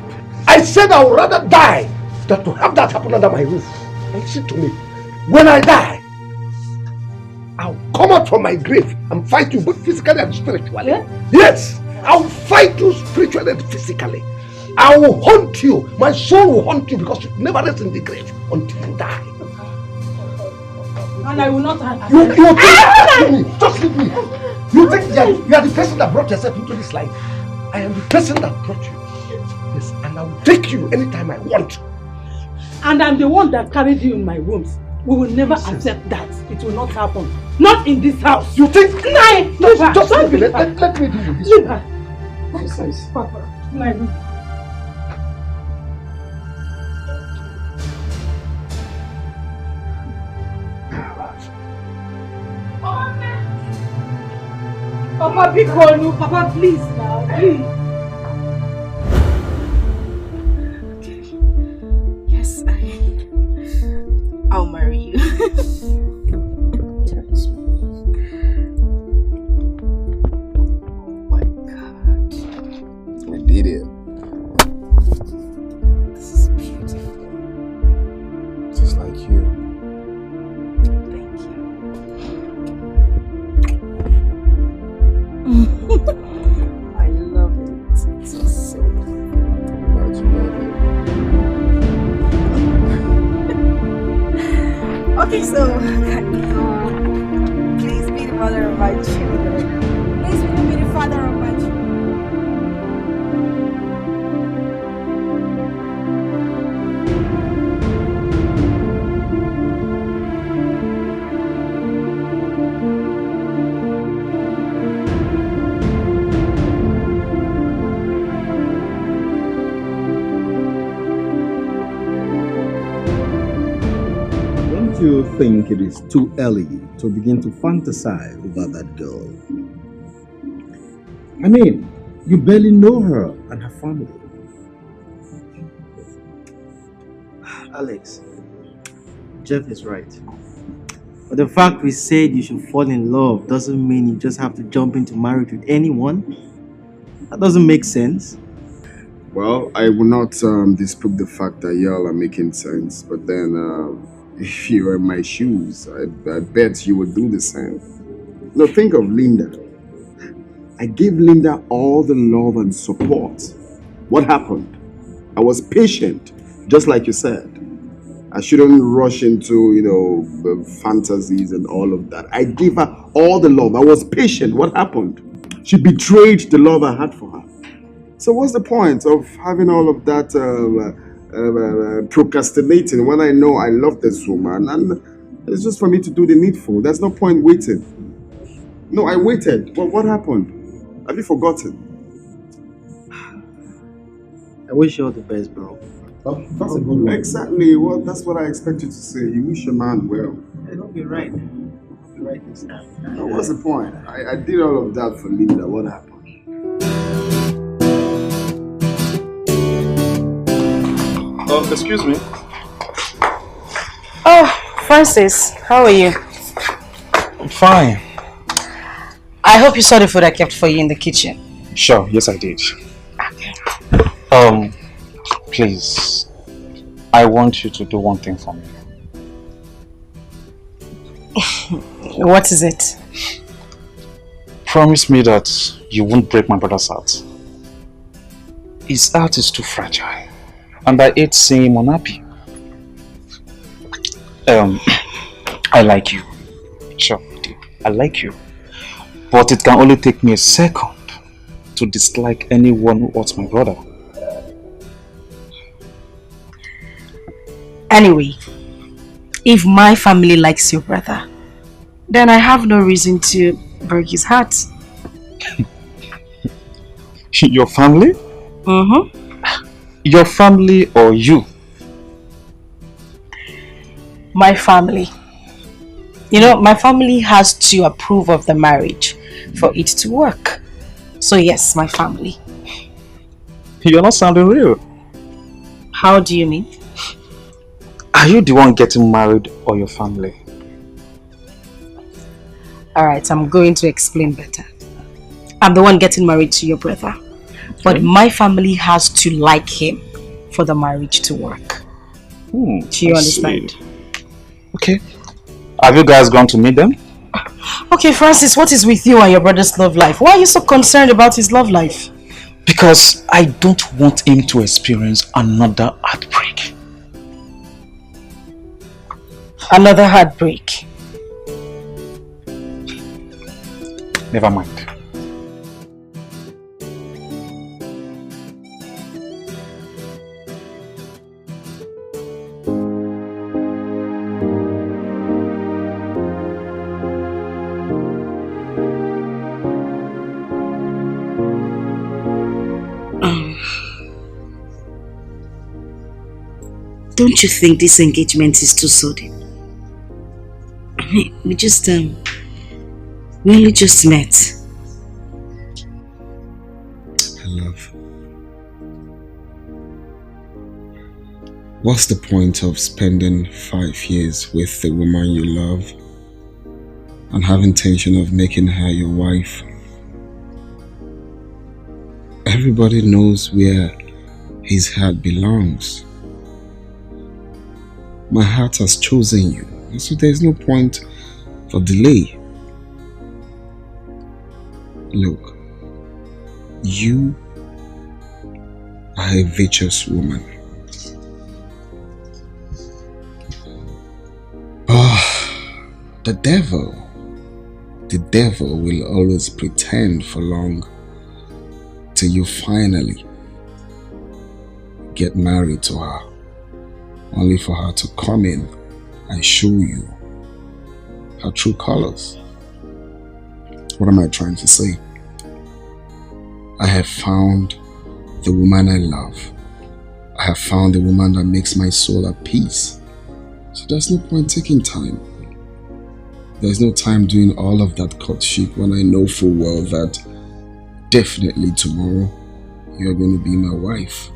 S3: I said I would rather die than to have that happen under my roof. Listen to me. When I die, I'll come out from my grave and fight you both physically and spiritually. Yeah? Yes, I'll fight you spiritually and physically. I will haunt you. My soul will haunt you because you never rest in the grave until you die.
S2: And I will not
S3: You think, just leave me. You think you are the person that brought yourself into this life. I am the person that brought you. Yes, and I will take you anytime I want.
S2: And I'm the one that carried you in my rooms. We will never accept that. It will not happen. Not in this house.
S3: You think?
S2: Nine!
S3: Just leave me. Let me deal with this.
S2: Leave her. Exercise. Papa. Nine. Papa, be cool. No, Papa, please now. Please.
S14: Yes, I'll marry you. Oh my God.
S4: I did it.
S14: This is beautiful.
S4: Just like you.
S14: Thank you. I love it. It's so
S4: Glad you love it.
S14: Okay, so can you go? Please be the mother of my children. Please be the father of my children.
S20: Don't you think it is too early to begin to fantasize about that girl? I mean, you barely know her and her family.
S6: Alex, Jeff is right. But the fact we said you should fall in love doesn't mean you just have to jump into marriage with anyone. That doesn't make sense.
S4: Well, I will not dispute the fact that y'all are making sense, but then if you were in my shoes, I bet you would do the same. Now think of Linda. I gave Linda all the love and support. What happened? I was patient, just like you said. I shouldn't rush into, the fantasies and all of that. I gave her all the love. I was patient. What happened? She betrayed the love I had for her. So what's the point of having all of that procrastinating when I know I love this woman and it's just for me to do the needful? There's no point waiting. No, I waited. But what happened? Have you forgotten?
S6: I wish you all the best, bro.
S20: Oh, that's a good one.
S4: Exactly. Well, that's what I expect you to say. You wish your man well.
S6: I hope you're right.
S20: write this down.
S4: What's the point? I did all of that for Linda. What happened?
S13: Excuse me.
S8: Oh, Francis, how are you?
S13: I'm fine.
S8: I hope you saw the food I kept for you in the kitchen.
S13: Sure, yes I did. Please, I want you to do one thing for me.
S8: What is it?
S13: Promise me that you won't break my brother's heart. His heart is too fragile, and I hate seeing him unhappy. I like you. Sure, I like you. But it can only take me a second to dislike anyone who hurts my brother.
S8: Anyway, if my family likes your brother, then I have no reason to break his heart.
S13: Your family?
S8: Mm-hmm.
S13: Your family or you?
S8: My family. You know, my family has to approve of the marriage for it to work. So yes, my family.
S13: You're not sounding real.
S8: How do you mean?
S13: Are you the one getting married or your family?
S8: Alright, I'm going to explain better. I'm the one getting married to your brother. Okay. But my family has to like him for the marriage to work. Do you understand?
S13: Okay. Have you guys gone to meet them?
S8: Okay, Francis, what is with you and your brother's love life? Why are you so concerned about his love life?
S13: Because I don't want him to experience another heartbreak.
S8: Another heartbreak?
S13: Never mind.
S14: Don't you think this engagement is too sudden? I mean, we only just met.
S4: Love. What's the point of spending 5 years with the woman you love and have intention of making her your wife? Everybody knows where his heart belongs. My heart has chosen you, so there's no point for delay. Look, you are a virtuous woman. The devil will always pretend for long till you finally get married to her, only for her to come in and show you her true colors. What am I trying to say? I have found the woman I love. I have found the woman that makes my soul at peace. So there's no point taking time. There's no time doing all of that courtship when I know full well that definitely tomorrow you're going to be my wife.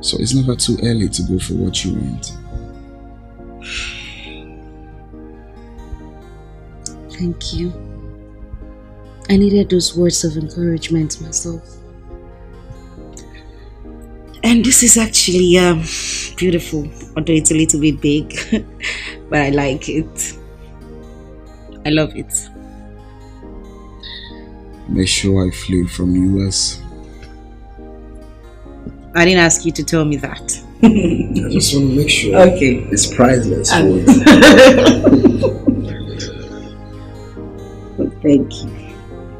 S4: So it's never too early to go for what you want.
S14: Thank you. I needed those words of encouragement myself. And this is actually beautiful, although it's a little bit big, but I like it. I love it.
S4: Make sure I flew from US.
S14: I didn't ask you to tell me that.
S4: I just want to make sure.
S14: Okay.
S4: It's priceless.
S14: Thank you.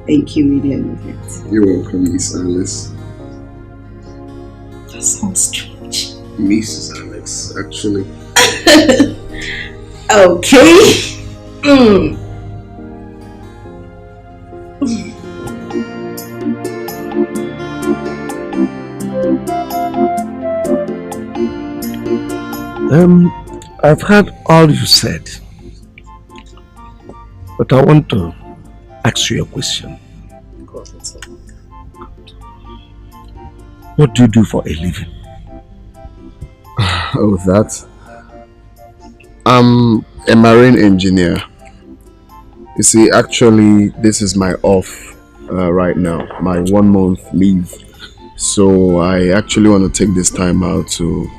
S14: Thank you, really, I love it.
S4: You're welcome, Miss Alice.
S14: That sounds strange.
S4: Mrs. Alex, actually.
S14: Okay.
S3: I've heard all you said. But I want to ask you a question. What do you do for a living?
S4: Oh, that? I'm a marine engineer. You see, actually, this is my off right now, my 1 month leave. So I actually want to take this time out to,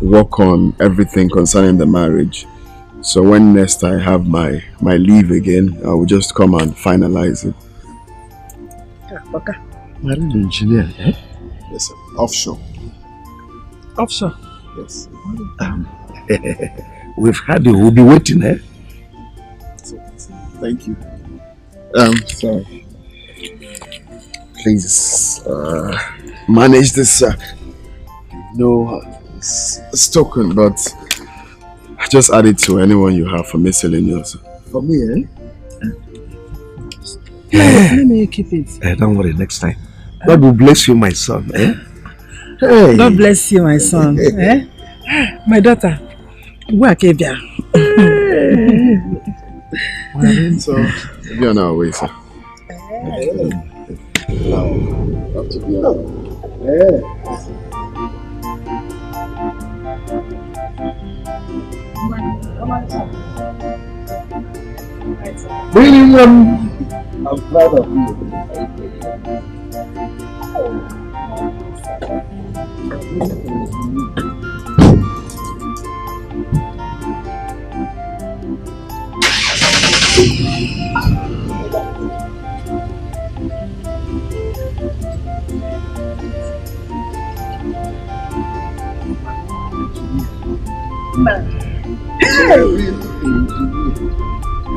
S4: work on everything concerning the marriage. So when next I have my leave again, I will just come and finalize it.
S3: Okay. Marine engineer, eh?
S4: Yes, sir. Offshore.
S18: Offshore?
S4: Yes.
S3: We've had you. We'll be waiting, eh?
S4: Thank you. Sorry. Please, manage this. No, it's token, but just add it to anyone you have for miscellaneous.
S3: For me, eh?
S18: Let me keep it.
S3: Don't worry, next time. God will bless you, my son, eh? Hey.
S18: God bless you, my son. Eh? My daughter. Where came you?
S4: So, you're on our way, sir.
S3: Bring him one. I'm proud of you.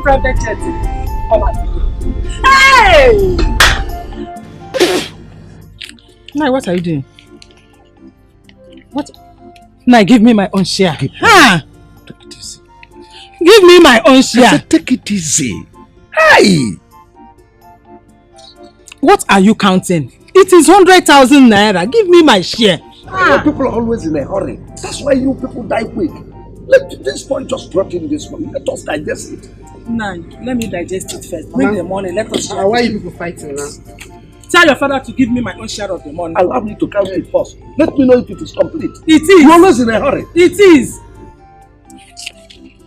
S18: Private jet. Hey! Now, what are you doing? What? Now, give me my own share. Ah!
S3: Take it easy.
S18: Give me my own share.
S3: I said, take it easy. Hey!
S18: What are you counting? It is 100,000 naira. Give me my share.
S3: People are always in a hurry. That's why you people die quick. Let this point just rot in this one. Let us digest it.
S18: Nah, let me digest it first. Bring the money. Let us share.
S1: Why are you people fighting now?
S18: Tell your father to give me my own share of the money.
S3: Allow me to count it first. Let me know if it is complete.
S18: It is.
S3: You're always in a hurry.
S18: It is.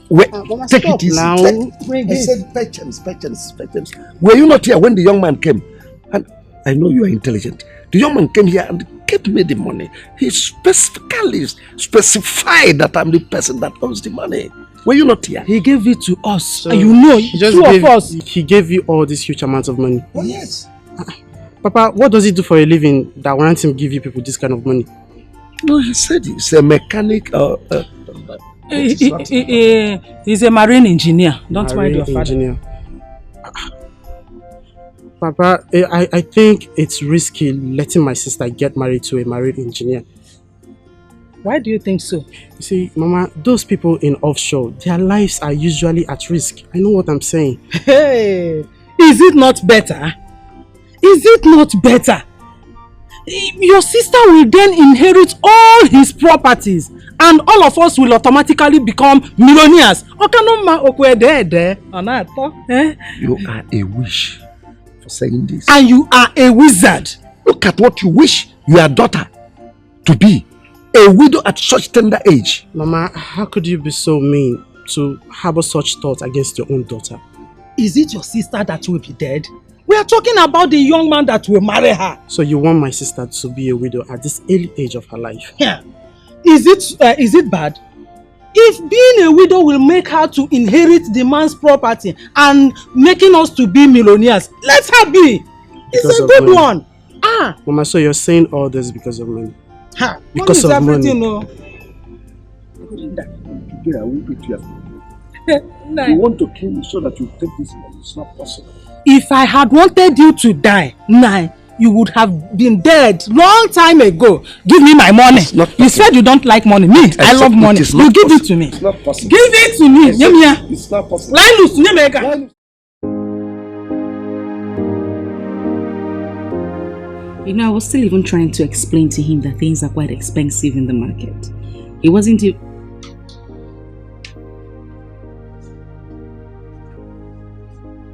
S3: Wait, take it easy.
S1: Now.
S3: I said patience. Were you not here when the young man came? And I know you are intelligent. The young man came here and gave me the money. He specifically specified that I'm the person that owns the money. Were you not here?
S18: He gave it to us.
S1: So
S18: and you know, two of us.
S1: He gave you all this huge amount of money.
S3: Oh, yes.
S1: Papa, what does he do for a living that warrants him give you people this kind of money?
S3: No, he said he's a mechanic.
S18: He's a marine engineer. Don't mind your father.
S1: Engineer. Papa, I think it's risky letting my sister get married to a marine engineer.
S18: Why do you think so?
S1: You see, Mama, those people in offshore, their lives are usually at risk. I know what I'm saying.
S18: Hey, is it not better? Is it not better? Your sister will then inherit all his properties and all of us will automatically become millionaires.
S3: You are a wish for saying this.
S18: And you are a wizard.
S3: Look at what you wish your daughter to be. A widow at such tender age.
S1: Mama, how could you be so mean to harbor such thoughts against your own daughter?
S18: Is it your sister that will be dead? We are talking about the young man that will marry her.
S1: So you want my sister to be a widow at this early age of her life?
S18: Yeah. Is it bad? If being a widow will make her to inherit the man's property and making us to be millionaires, let her be. It's a good one.
S1: Mama, so you're saying all this because of money?
S18: Because of money. No.
S3: Today I will beat you. You want to kill me so that you take this money. It's not possible.
S18: If I had wanted you to die, you would have been dead long time ago. Give me my money. You said you don't like money. Me, I love money. You give it to me.
S3: It's not possible.
S18: Give it to me.
S3: It's not possible.
S7: You know, I was still even trying to explain to him that things are quite expensive in the market. It wasn't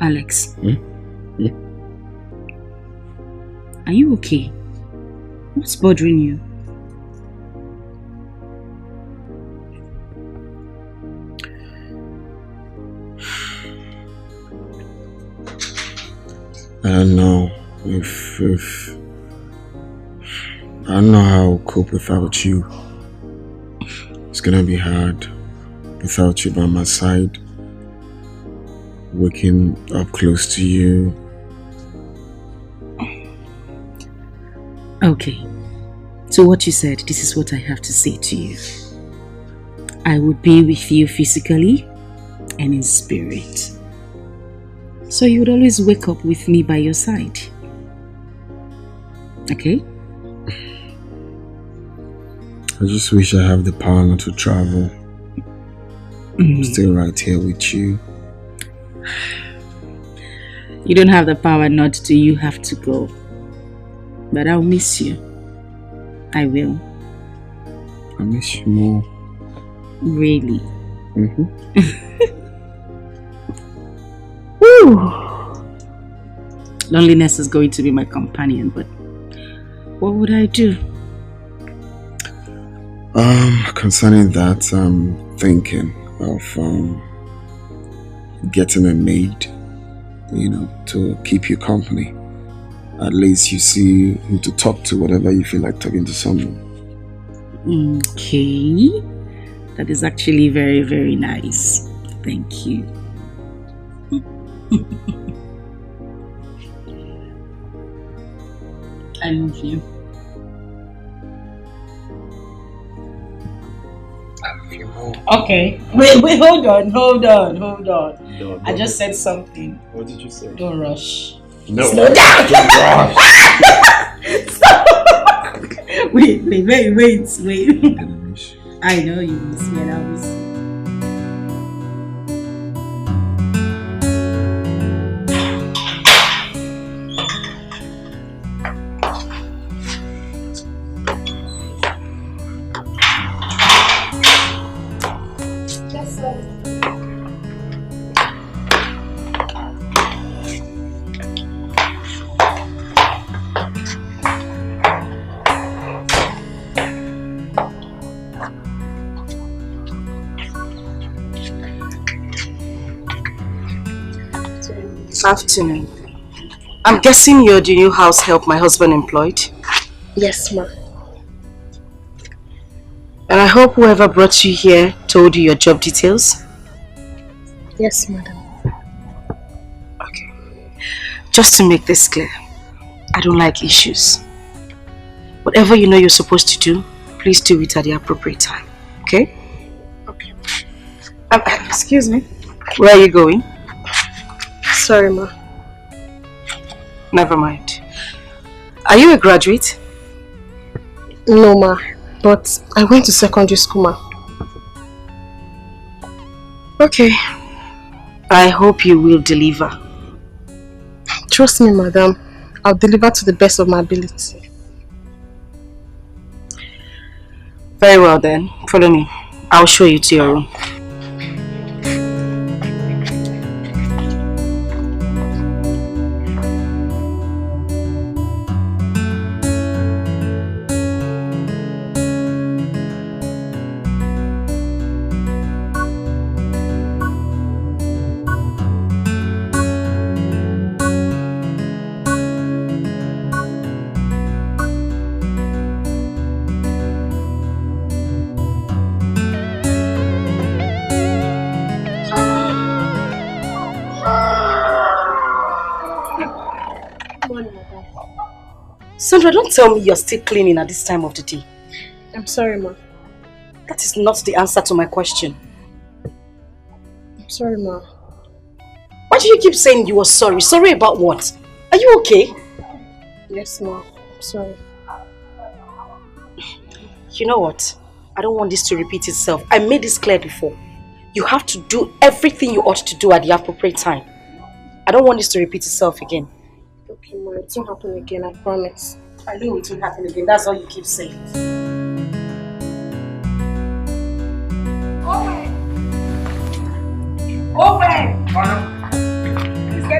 S7: Alex. Are you okay? What's bothering you?
S4: I don't know if I don't know how I'll cope without you. It's gonna be hard without you by my side. Waking up close to you.
S7: Okay. So what you said, this is what I have to say to you. I would be with you physically and in spirit. So you would always wake up with me by your side. Okay?
S4: I just wish I have the power not to travel. I'm still right here with you.
S7: You don't have the power not to, you have to go. But I'll miss you. I will.
S4: I miss you more.
S7: Really?
S4: Woo!
S7: Loneliness is going to be my companion, but what would I do?
S4: Concerning that, I'm thinking of getting a maid, to keep you company. At least you see who to talk to whenever you feel like talking to someone.
S7: Okay. That is actually very, very nice. Thank you. I love you. Okay. Wait, hold on. I just said something.
S13: What did you say?
S7: Don't rush.
S13: No.
S7: Slow down.
S13: Don't rush.
S7: Wait. I know you miss me and I miss you.
S8: Afternoon. I'm guessing you're the new house help my husband employed?
S16: Yes, ma.
S8: And I hope whoever brought you here told you your job details?
S16: Yes, madam.
S8: Okay. Just to make this clear, I don't like issues. Whatever you know you're supposed to do, please do it at the appropriate time. Okay?
S16: Okay.
S8: Excuse me. Where are you going?
S16: Sorry, ma.
S8: Never mind. Are you a graduate?
S16: No, ma. But I went to secondary school, ma.
S8: Okay. I hope you will deliver.
S16: Trust me, madam. I'll deliver to the best of my ability.
S8: Very well then. Follow me. I'll show you to your room. Sandra, don't tell me you're still cleaning at this time of the day.
S16: I'm sorry, ma.
S8: That is not the answer to my question.
S16: I'm sorry, ma.
S8: Why do you keep saying you were sorry? Sorry about what? Are you okay?
S16: Yes, ma. I'm sorry.
S8: You know what? I don't want this to repeat itself. I made this clear before. You have to do everything you ought to do at the appropriate time. I don't want this to repeat itself again.
S16: Okay, ma. It won't happen again, I promise.
S8: I know it won't happen again. That's all you keep saying.
S2: Open! Please get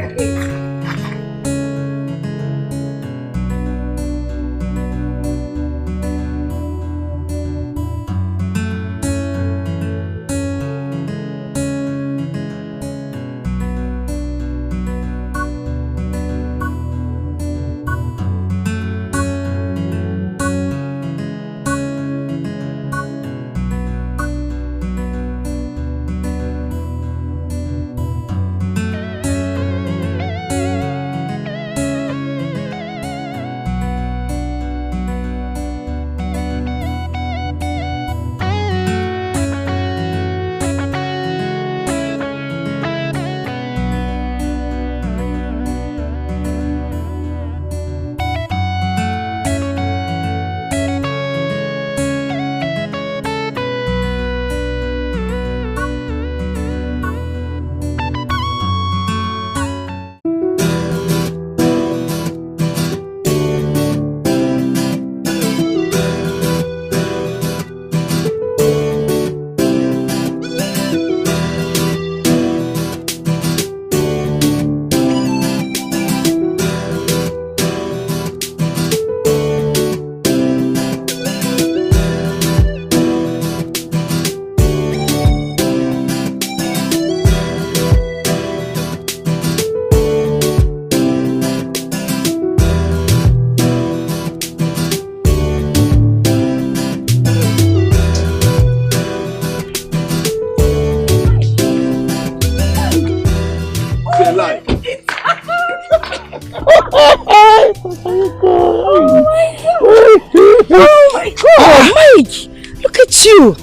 S8: you?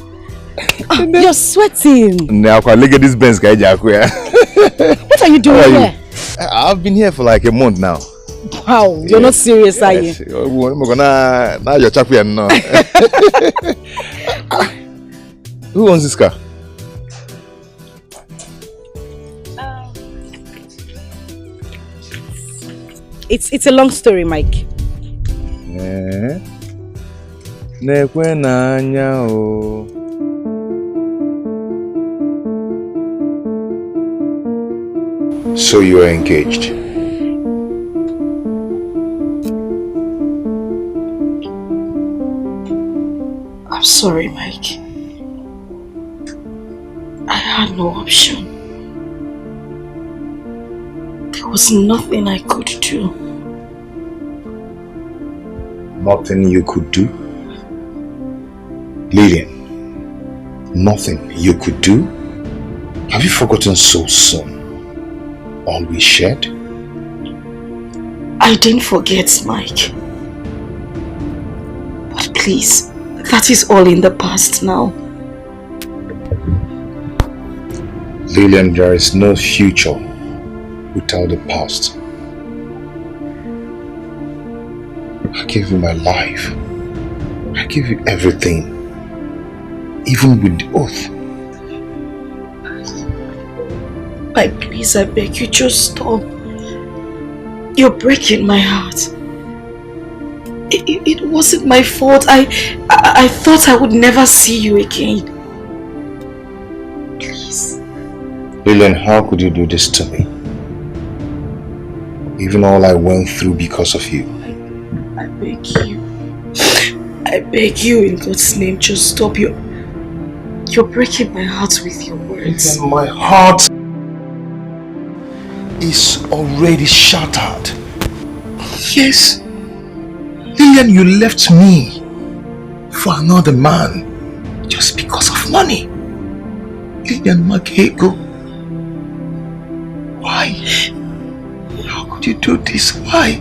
S8: You're sweating.
S5: Now, look at this Benz guy.
S8: What are you doing here?
S5: I've been here for like a month now.
S8: Wow, you're not serious, are you?
S5: Now you're chapping now. Who owns this car?
S8: It's a long story, Mike.
S5: So you are engaged?
S14: I'm sorry, Mike. I had no option. There was nothing I could do.
S5: Nothing you could do? Lillian, nothing you could do? Have you forgotten so soon all we shared?
S14: I didn't forget, Mike. But please, that is all in the past now.
S5: Lillian, there is no future without the past. I gave you my life. I gave you everything. Even with the oath.
S14: Mike, please, I beg you, just stop. You're breaking my heart. It wasn't my fault. I thought I would never see you again. Please.
S5: Lillian, how could you do this to me? Even all I went through because of you.
S14: I beg you. I beg you in God's name, just stop. You're breaking my heart with your words.
S5: Lillian, my heart is already shattered. Yes. Lillian, you left me for another man just because of money. Lillian Makego. Why? How could you do this? Why?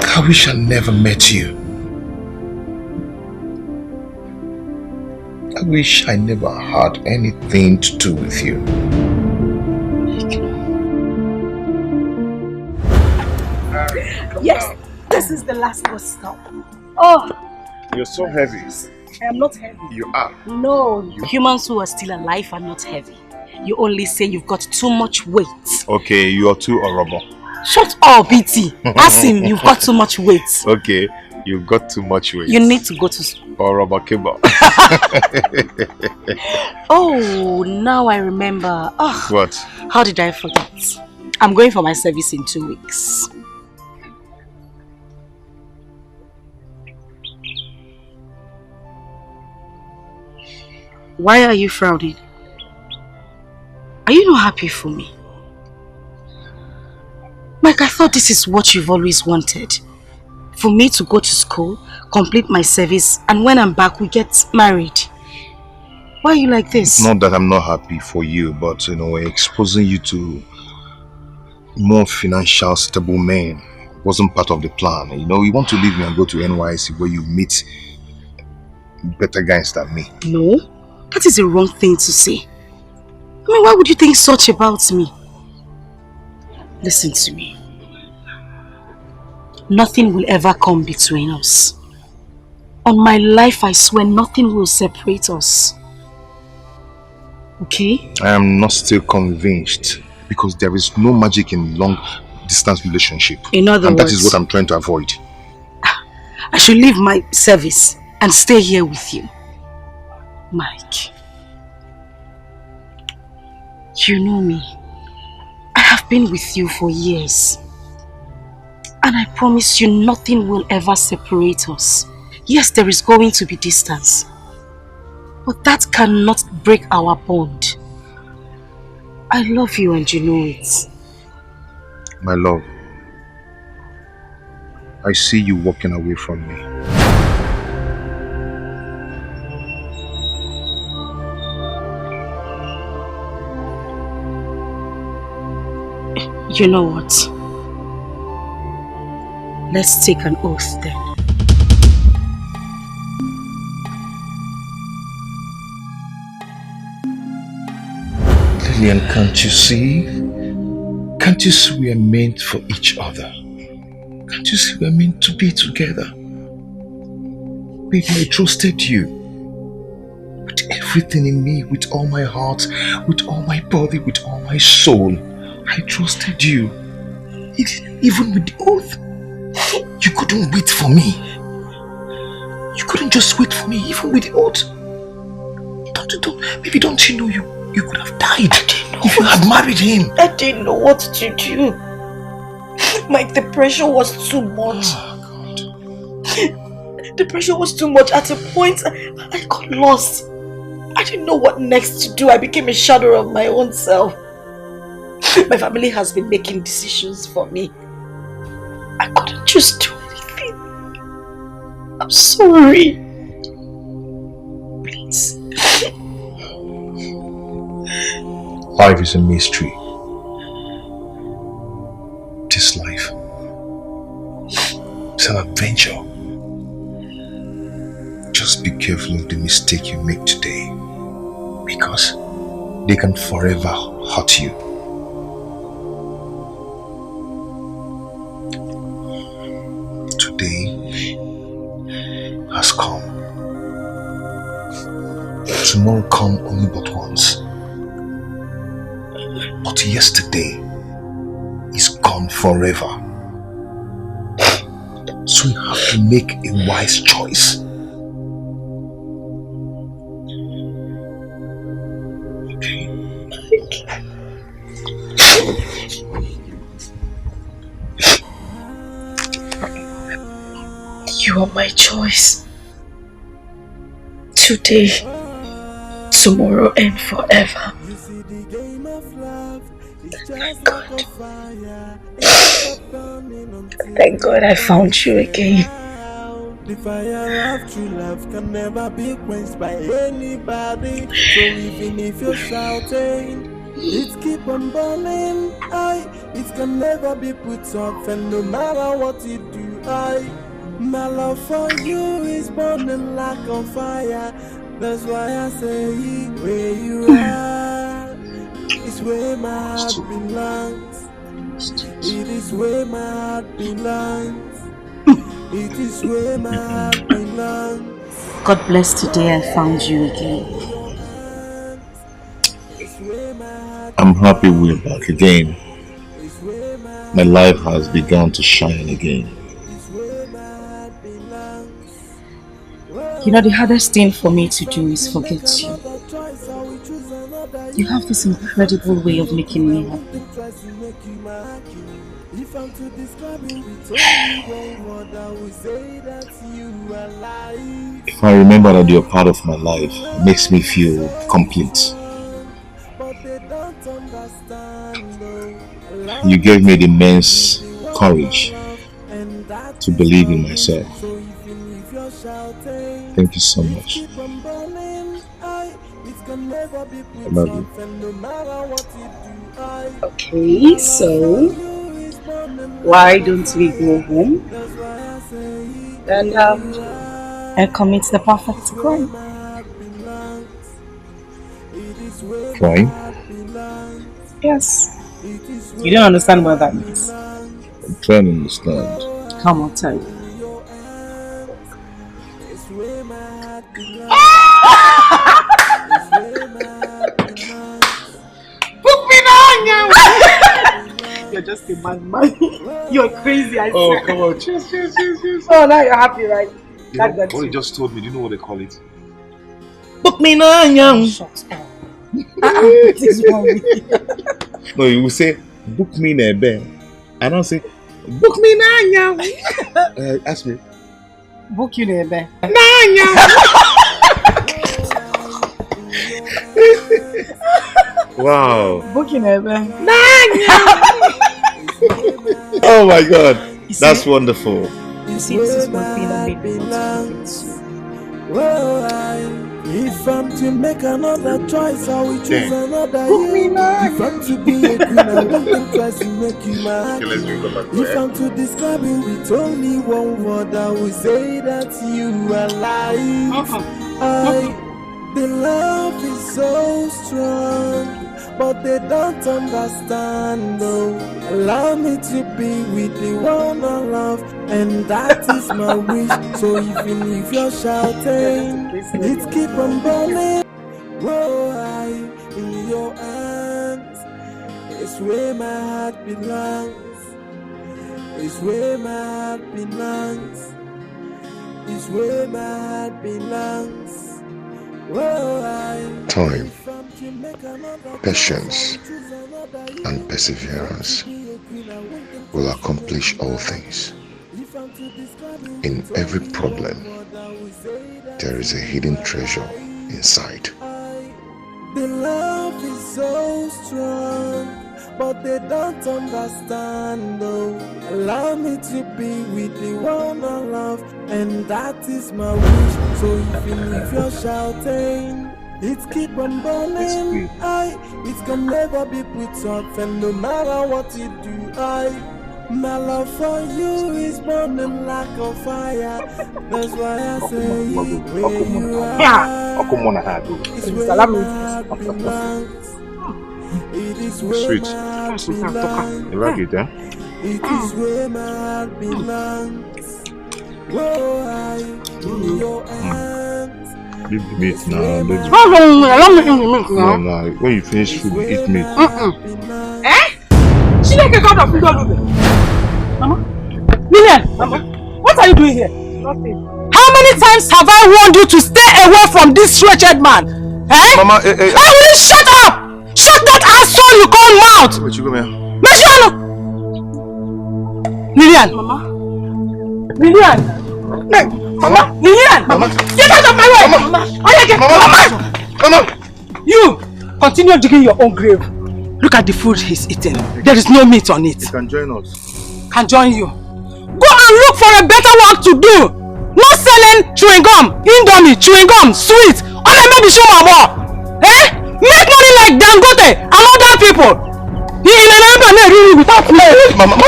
S5: I wish I never met you. I wish I never had anything to do with you.
S8: Yes, this is the last bus stop. Oh,
S5: You're so heavy.
S8: I am not heavy.
S5: You are.
S8: No, humans who are still alive are not heavy. You only say you've got too much weight.
S5: Okay, you are too horrible.
S8: Shut up, BT. Ask him, you've got too much weight.
S5: Okay, you've got too much weight.
S8: You need to go to school.
S5: Or rubber cable.
S8: Oh, now I remember. Oh,
S5: What?
S8: how did I forget? I'm going for my service in 2 weeks. Why are you frowning? Are you not happy for me? Mike, I thought this is what you've always wanted. For me to go to school, complete my service, and when I'm back, we get married. Why are you like this?
S5: Not that I'm not happy for you, but exposing you to more financial stable men wasn't part of the plan. You want to leave me and go to NYC where you meet better guys than me.
S8: No, that is a wrong thing to say. I mean, why would you think such about me? Listen to me. Nothing will ever come between us. On my life, I swear nothing will separate us. Okay?
S5: I am not still convinced because there is no magic in long distance relationship.
S8: In other
S5: and
S8: words,
S5: that is what I'm trying to avoid.
S8: I should leave my service and stay here with you. Mike, you know me. I have been with you for years. And I promise you nothing will ever separate us. Yes, there is going to be distance. But that cannot break our bond. I love you and you know it.
S5: My love, I see you walking away from me.
S8: You know what? Let's take an oath then.
S5: Lillian, can't you see? Can't you see we are meant for each other? Can't you see we are meant to be together? Baby, I trusted you. With everything in me, with all my heart, with all my body, with all my soul. I trusted you. Even with the oath. You couldn't wait for me. You couldn't just wait for me, even with the oath. Baby, don't you know you could have died if you had married him?
S14: I didn't know what to do. Mike, the pressure was too much.
S5: Oh, God.
S14: The pressure was too much. At a point, I got lost. I didn't know what next to do. I became a shadow of my own self. My family has been making decisions for me. I couldn't just do anything. I'm sorry. Please.
S5: Life is a mystery. This life is an adventure. Just be careful of the mistake you make today, because they can forever hurt you. Today has come. Tomorrow come only but once. But yesterday is gone forever. So you have to make a wise choice. Okay?
S14: You are my choice. Today, tomorrow, and forever. Thank God. Thank God I found you again.
S10: The fire of true love can never be quenched by anybody. So even if you're shouting, it keep on burning. It can never be put off, and no matter what you do, my love for you is burning like a fire. That's why I say where you are is where my heart belongs. It is where my heart belongs. It is where my heart belongs.
S7: God bless today I found you again.
S5: I'm happy we're back again. My life has begun to shine again.
S8: You know, the hardest thing for me to do is forget you. You have this incredible way of making me happy.
S5: If I remember that you're part of my life, it makes me feel complete. You gave me the immense courage to believe in myself. Thank you so much. I love you.
S8: Okay, so why don't we go home and commit the perfect crime?
S5: Crime?
S8: Yes. You don't understand what that means.
S5: I'm trying to understand.
S8: Come on, tell you. You're just a madman. You're crazy, I
S5: Oh,
S8: swear.
S5: come on. Cheers.
S8: Oh, now you're happy, right?
S5: You know, what he just told me, do you know what they call it?
S8: Book me now, young. Shut up. What is wrong with you?
S5: No, you will say, book me in a bed. I don't say, book me now, young. Ask me.
S8: Book you there,
S5: Wow.
S8: Book you there,
S5: Oh my God. That's wonderful.
S8: You see, this is one thing that made me want to forget you.
S10: If I'm to make another choice, I will choose another you. If I'm to be a queen, I won't think twice to make you mine. If I'm to describe you with only one word, I will say that you are life. The love is so strong, but they don't understand, though. Allow me to be with the one I love, and that is my wish. So even if you're shouting, let's keep on burning. Whoa, in your hands, it's where my heart belongs. It's where my heart belongs. It's where my heart belongs.
S5: Time, patience, and perseverance will accomplish all things. In every problem, there is a hidden treasure inside.
S10: The love is so strong, but they don't understand, though. Allow me to be with the one I love, and that is my wish. So even if you're shouting, it's keep on burning. It can never be put off, and no matter what you do, my love for you is burning like a fire. That's why I say where you are, it's where my heart belongs. It is where my heart belongs.
S5: You like it, huh?
S10: It is where my heart belongs. Whoa, in your hands.
S5: Leave the meat now. No. When you finish food, eat meat.
S2: She like a god of food. Mama? Lillian! Mama? What are you doing here? Nothing. How many times have I warned you to stay away from this wretched man? Eh?
S5: Mama,
S2: I will shut up! Shut that asshole you call mouth!
S5: Wait, you come here.
S2: Lillian! Mama? Lillian! Mama? Lillian! Mama? Get out of my way! Mama! Mama! You! Continue digging your own grave. Look at the food he's eating. There is no meat on it.
S5: You can join us.
S2: Can join you. Go and look for a better work to do. Not selling chewing gum, indomie, chewing gum, sweet. All I maybe show my more. Eh? Make money like Dangote and other people. You never really without play.
S5: Mama,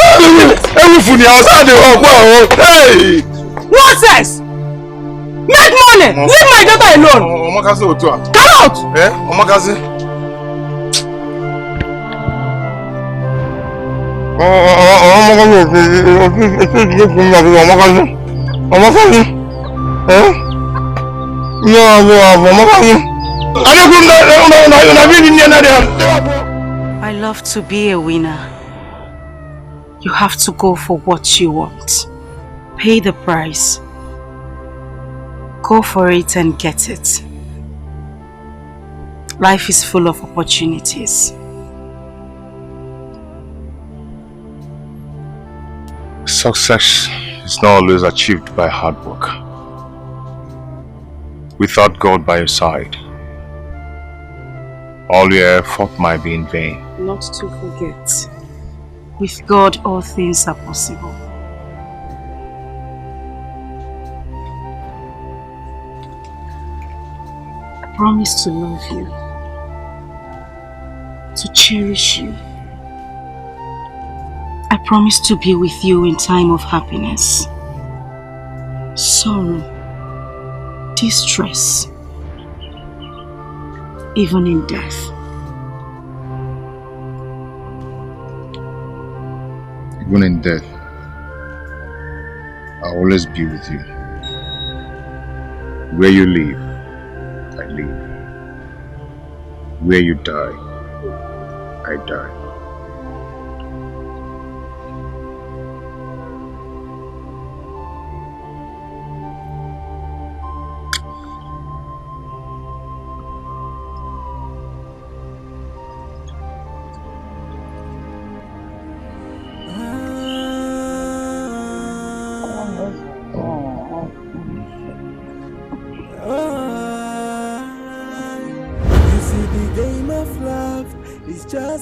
S5: every outside the home. Hey!
S2: Nonsense! Make money. Leave my daughter alone. Come out!
S5: Eh? Omakazi.
S7: I love to be a winner. You have to go for what you want. Pay the price. Go for it and get it. Life is full of opportunities.
S5: Success is not always achieved by hard work. Without God by your side, all your effort might be in vain.
S7: Not to forget, with God all things are possible. I promise to love you, to cherish you. I promise to be with you in time of happiness, sorrow, distress, even in death.
S5: Even in death, I'll always be with you. Where you live, I live. Where you die, I die.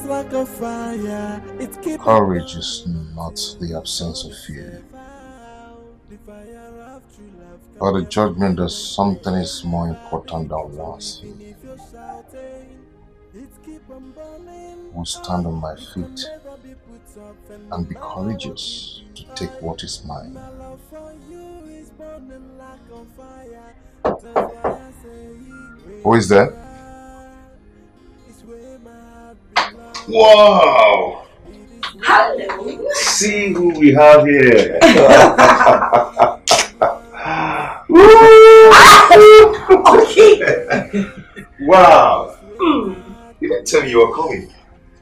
S10: Like a fire,
S5: Courage is not the absence of fear, But the judgment that something is more important than last. I will stand on my feet and be courageous to take what is mine. Who is that?
S9: Wow!
S14: Hello.
S9: See who we have here.
S14: Okay.
S9: Wow! You didn't tell me you were coming.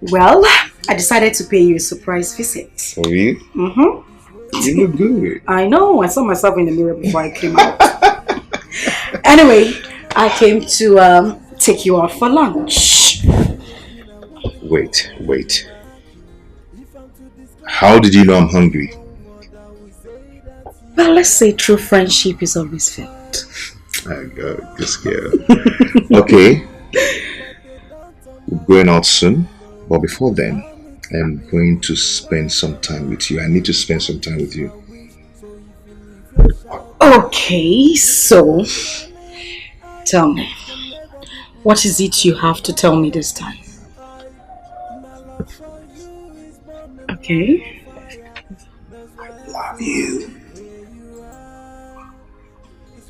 S14: Well, I decided to pay you a surprise visit.
S9: For you?
S14: Mm-hmm.
S9: You look good.
S14: I know. I saw myself in the mirror before I came out. Anyway, I came to take you out for lunch.
S5: Wait. How did you know I'm hungry?
S14: Well, let's say true friendship is always felt.
S5: I got this girl. Okay. We're going out soon. But before then, I'm going to spend some time with you. I need to spend some time with you.
S14: Okay, so tell me, what is it you have to tell me this time? Okay.
S5: I love you.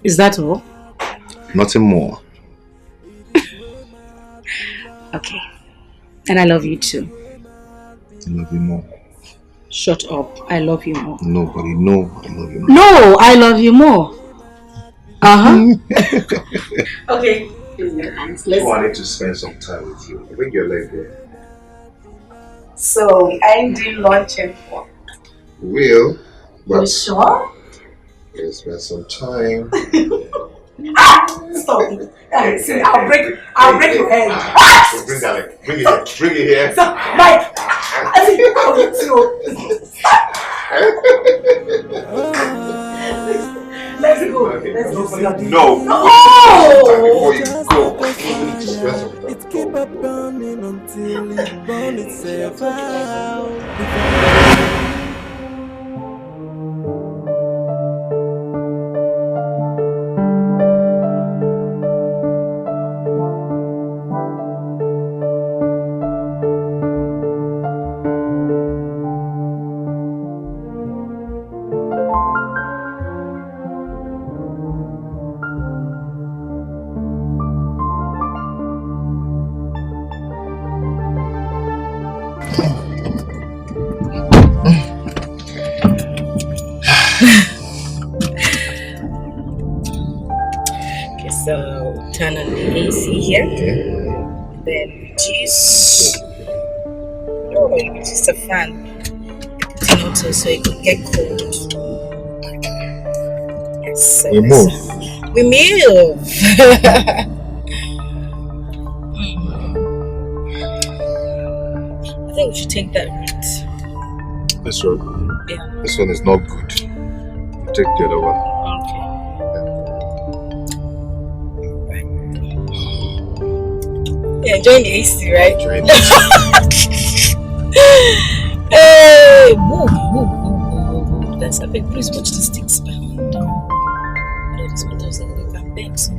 S14: Is that all?
S5: Nothing more.
S14: Okay. And I love you too.
S5: I love you more.
S14: Shut up. I love you more.
S5: Nobody know I love you more.
S14: No, I love you more. Okay.
S5: Let's I need to spend some time with you. Bring your leg there.
S14: So, ending lunch and fun.
S5: Will. But
S14: you sure?
S5: Let's spend some time.
S14: Stop it. See, I'll break your head.
S5: Bring that leg. Bring it here. Bring it here.
S14: So, Mike, I think you're going to. Let's go.
S5: Okay.
S14: Let's go.
S5: No. Before you go.
S10: It keep up burning until it burns itself out.
S14: Okay, so turn on the AC here. Then reduce. Oh, reduce the fan. Turn auto so it can get cold. Yes. So
S5: We move.
S14: We move. I think we should take that route.
S5: This one.
S14: Yeah.
S5: This one is not good. You take the other one.
S14: You're enjoying the AC, right?
S5: Enjoying
S14: Hey, move. That's a big. Please watch the sticks behind. No, this one doesn't look like big. So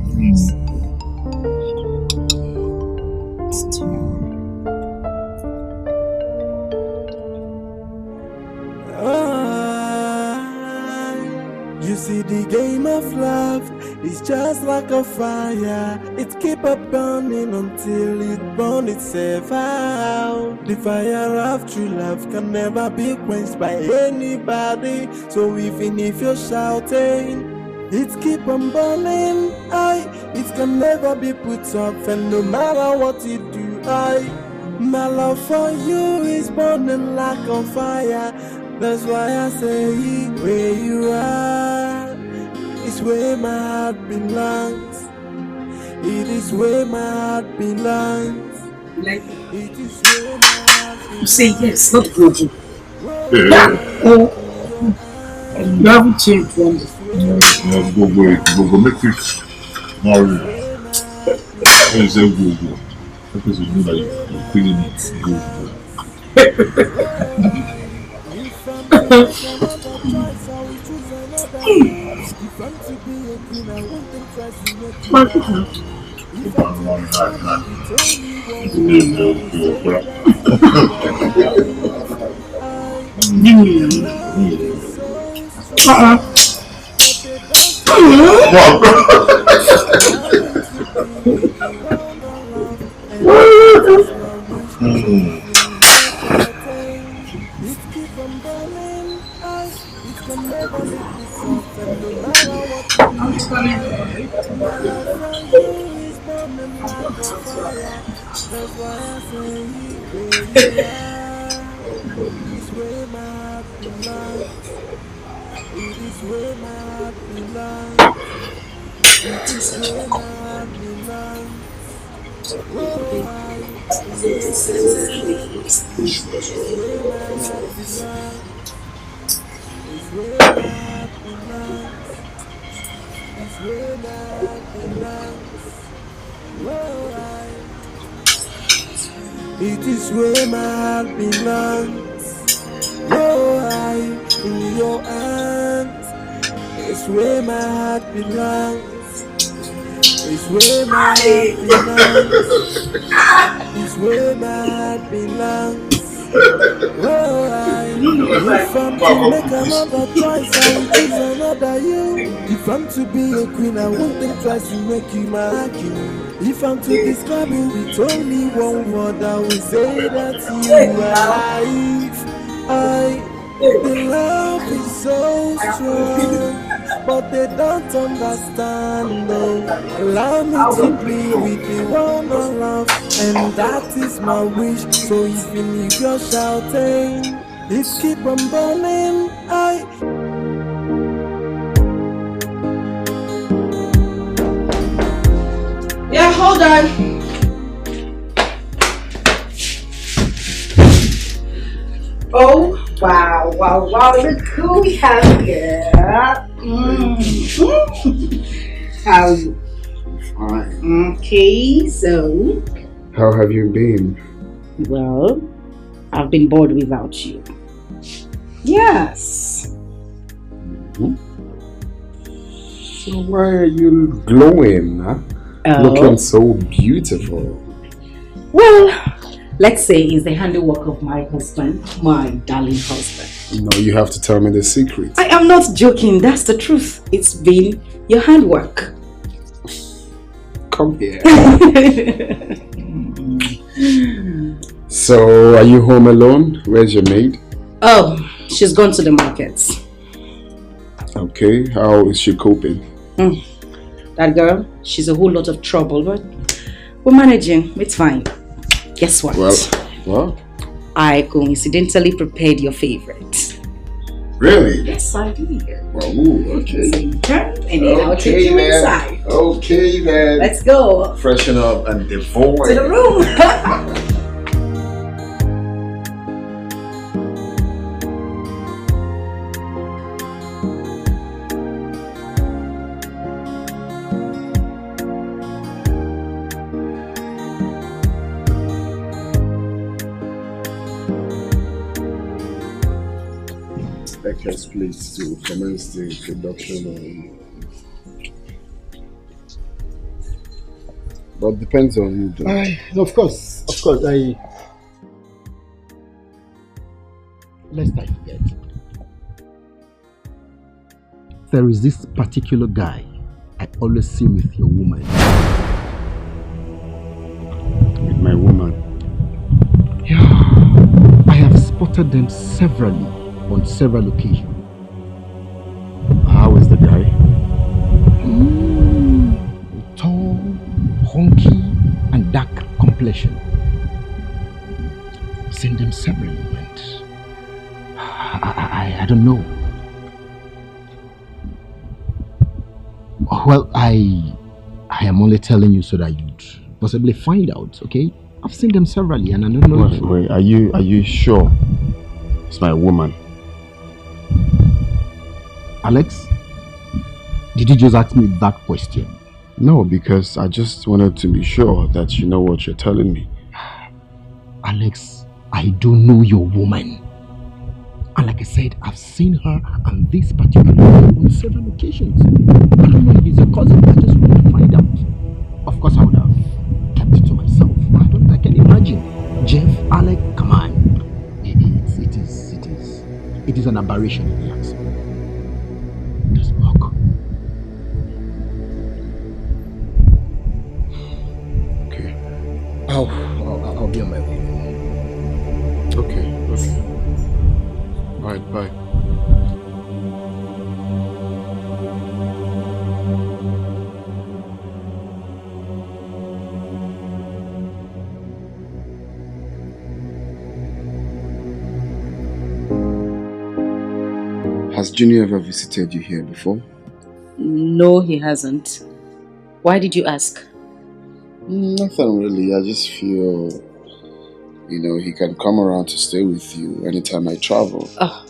S10: You see the game of love is just like a fire. It keep up burning until it burns itself out. The fire of true love can never be quenched by anybody. So even if you're shouting, it keep on burning. It can never be put off, and no matter what you do, my love for you is burning like a fire. That's why I say where you are is where my heart belongs. It is where my heart belongs.
S14: Like
S10: it is where my heart belongs.
S14: You say yes, not go.
S11: You haven't changed from this.
S5: Go make it marry. I say go. Because you know that you're feeling it. Go.
S10: If I'm to be a queen, I want them twice to make you mine. If I'm to this club, it's only one word I will say that you are right. The love is so strong, but they don't understand. Allow me to be with the one I love, and that is my wish. So if you leave your shelter, it keep on burning. It can never make me soft, and no matter what you do, my love for you is burning like a fire. That's why I say where you are. It is where my heart belongs. It is where my heart belongs. It is where my heart belongs. Oh, it's where my heart belongs. It's where my heart belongs. It's where my heart belongs. Oh, it is where my heart belongs. Oh, in your hands. It's where my heart belongs. It's where my heart belongs. It's where my heart belongs. Oh, if I'm to make another choice, I will choose another you. If I'm to be a queen, I won't think twice to make you my king. If I'm to describe you with only one word, I will say that you are right. The love is so strong, but they don't understand. No, allow me to be with the one I love, and that is my wish. So even if you're shouting, let's keep on burning.
S19: Yeah, hold on. Oh, wow, look who we have here. How are you?
S4: Fine.
S19: Okay, so,
S4: How have you been?
S19: well, I've been bored without you. Yes.
S4: So why are you glowing, huh?
S19: Oh.
S4: Looking so beautiful.
S19: Well, let's say it's the handiwork of my husband, my darling husband.
S4: No, you have to tell me the secret.
S19: I am not joking, that's the truth. It's been your handwork.
S4: Come here. So, are you home alone? Where's your maid?
S19: Oh, she's gone to the markets.
S4: Okay, how is she coping?
S19: That girl, she's a whole lot of trouble, but we're managing. It's fine. Guess what?
S4: Well?
S19: I coincidentally prepared your favorite.
S4: Really?
S19: Yes, I did.
S4: Well, ooh, okay.
S19: So you turn and then I'll take you inside.
S4: Okay then.
S19: Let's go.
S4: Freshen up and devour.
S19: To the room.
S4: Please to commence the introduction. But depends on you, though.
S12: Of course. Lest I forget. There is this particular guy I always see with your woman.
S4: With my woman?
S12: Yeah. I have spotted them severally on several occasions.
S4: How is the guy?
S12: Tall, hunky, and dark complexion. I've seen them severally, and I don't know. Well, I am only telling you so that you'd possibly find out, okay? I've seen them severally, and I don't know.
S4: Wait, are you sure it's my woman?
S12: Alex, did you just ask me that question?
S4: No, because I just wanted to be sure that you know what you're telling me.
S12: Alex, I don't know your woman. And like Like I said, I've seen her and this particular man on several occasions. I don't know if he's a cousin. I just want to find out. Of course, I would have kept it to myself. I can imagine. Jeff, Alec, come on. It is an aberration in the answer. Just look.
S4: Okay.
S12: I'll be on my way.
S4: Okay. Alright, bye. Has Junior ever visited you here before?
S7: No, he hasn't. Why did you ask?
S4: Nothing really. I just feel, he can come around to stay with you anytime I travel.
S7: Oh,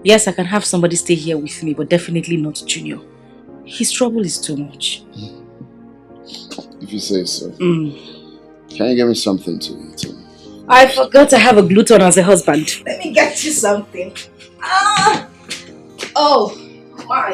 S7: yes, I can have somebody stay here with me, but definitely not Junior. His trouble is too much.
S4: If you say so. Can you get me something to eat?
S7: I forgot I have a gluten as a husband. Let me get you something. Oh, my.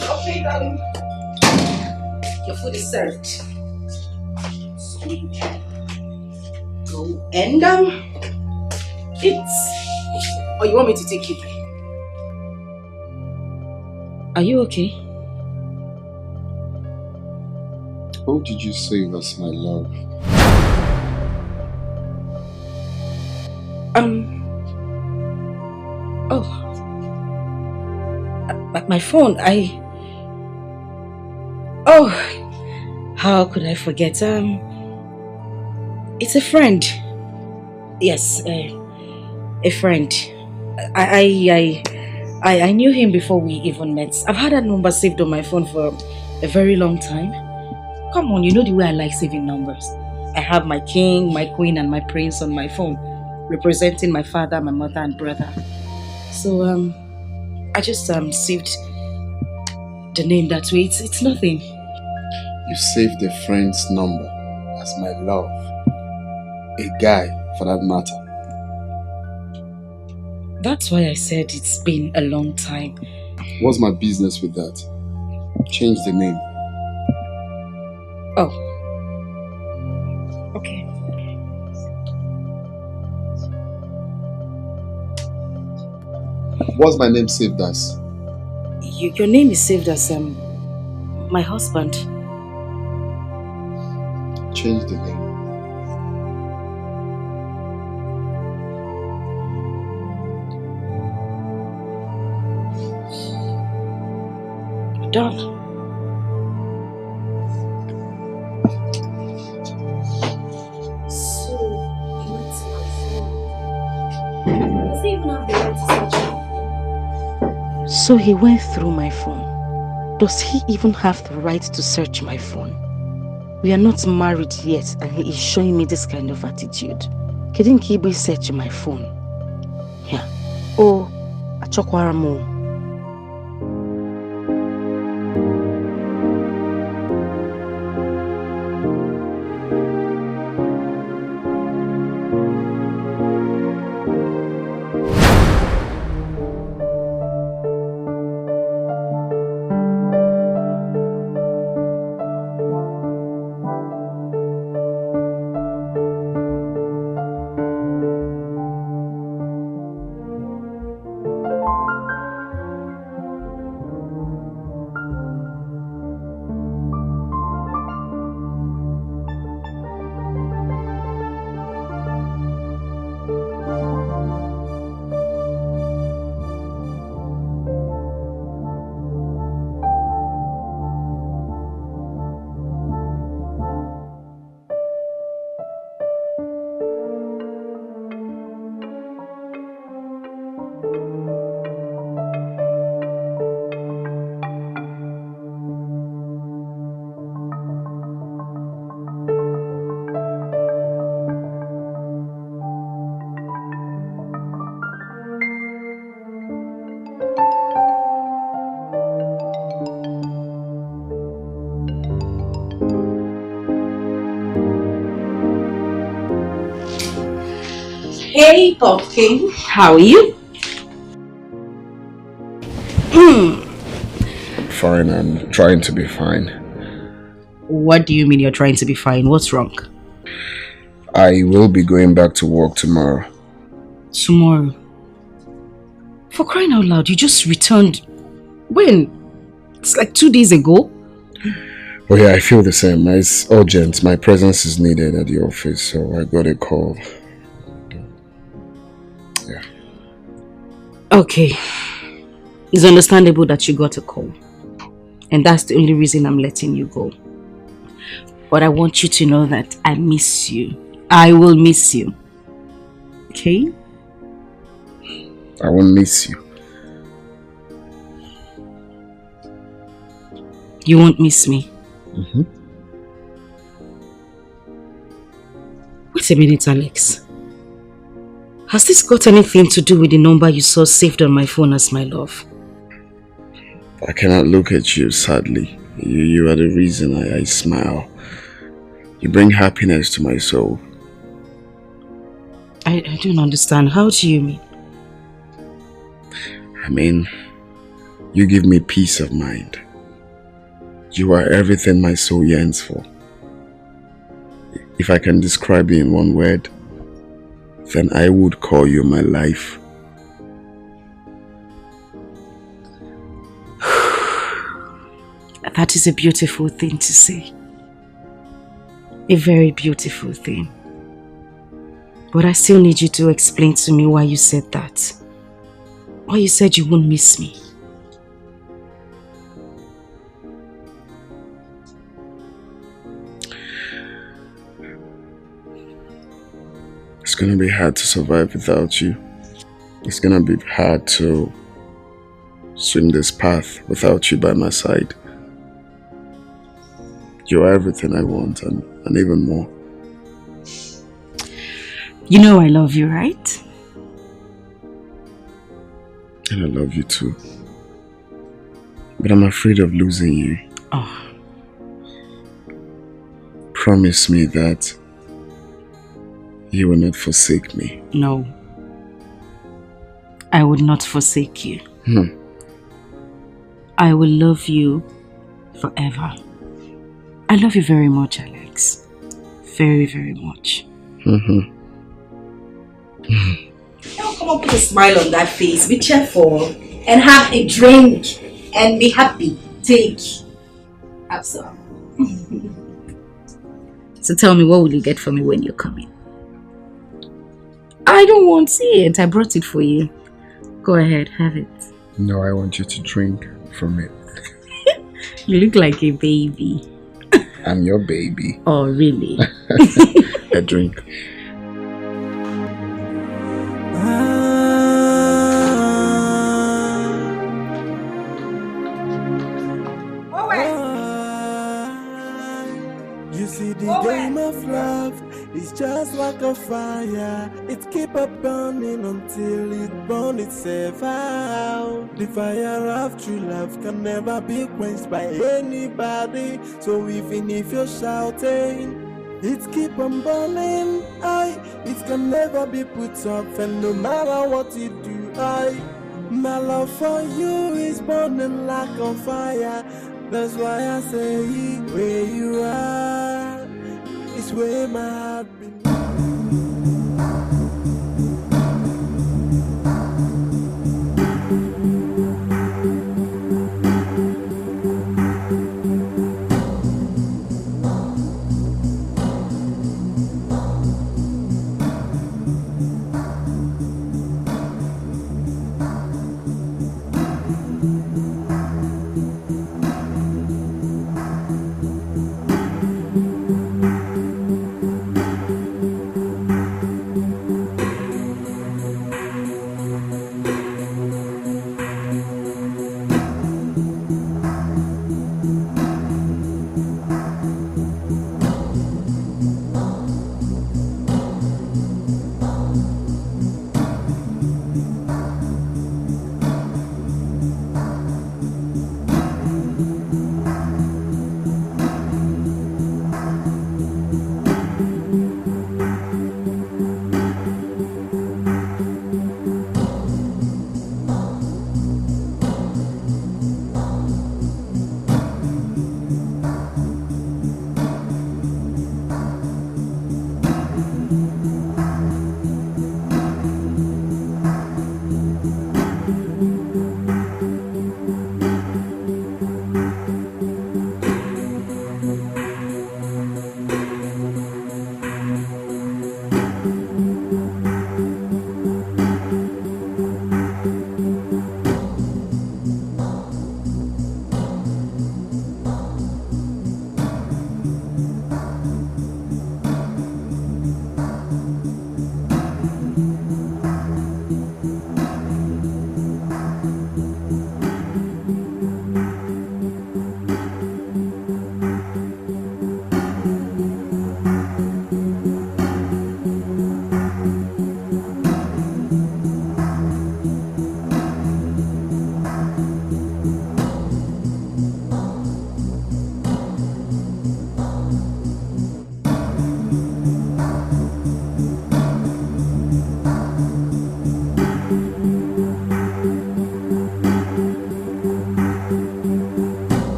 S7: Okay, darling. Your food is served. So you can go and eat. Or you want me to take it? Are you okay?
S4: Who did you say was my love?
S7: Oh. My phone, Oh, how could I forget? It's a friend. Yes, a friend. I knew him before we even met. I've had that number saved on my phone for a very long time. Come on, you know the way I like saving numbers. I have my king, my queen, and my prince on my phone, representing my father, my mother, and brother. So, I just saved the name that way. It's nothing.
S4: You saved a friend's number as my love. A guy, for that matter.
S7: That's why I said it's been a long time.
S4: What's my business with that? Change the name.
S7: Oh. Okay.
S4: What's my name saved as?
S7: Your name is saved as my husband.
S4: Change the name.
S7: Done. So, he went to my phone. Does he even have the right to search? So he went through my phone. Does he even have the right to search my phone? We are not married yet and he is showing me this kind of attitude. Couldn't he be searching my phone? Yeah. Oh, Achokwara. Hey, Pumpkin. How are you?
S4: Fine, I'm trying to be fine.
S7: What do you mean you're trying to be fine? What's wrong?
S4: I will be going back to work tomorrow.
S7: Tomorrow? For crying out loud, you just returned. When? It's like 2 days ago.
S4: Oh yeah, I feel the same. It's urgent. My presence is needed at the office, so I got a call. Yeah.
S7: Okay. It's understandable that you got a call. And that's the only reason I'm letting you go. But I want you to know that I miss you. I will miss you. Okay?
S4: I won't miss you.
S7: You won't miss me? Wait a minute, Alex. Has this got anything to do with the number you saw saved on my phone as my love?
S4: I cannot look at you, sadly. You are the reason I smile. You bring happiness to my soul.
S7: I don't understand. How do you mean?
S4: I mean, you give me peace of mind. You are everything my soul yearns for. If I can describe you in one word, then I would call you my life.
S7: That is a beautiful thing to say. A very beautiful thing. But I still need you to explain to me why you said that. Why you said you won't miss me.
S4: It's gonna be hard to survive without you. It's gonna be hard to swim this path without you by my side. You are everything I want and even more.
S7: You know I love you, right?
S4: And I love you too. But I'm afraid of losing you.
S7: Oh.
S4: Promise me that you will not forsake me.
S7: No. I would not forsake you. I will love you forever. I love you very much, Alex. Very, very much.
S14: Now come on, put a smile on that face. Be cheerful and have a drink and be happy. Take. Have some.
S7: So tell me, what will you get for me when you're coming? I don't want it. I brought it for you. Go ahead, have it.
S4: No, I want you to drink from it.
S7: You look like a baby.
S4: I'm your baby.
S7: Oh, really?
S4: A drink.
S10: You see the game of love is just like a fire. It keep on burning until it burns itself out. The fire of true love can never be quenched by anybody. So even if you're shouting, it keep on burning. It can never be put off, and no matter what you do, my love for you is burning like a fire. That's why I say where you are is where my heart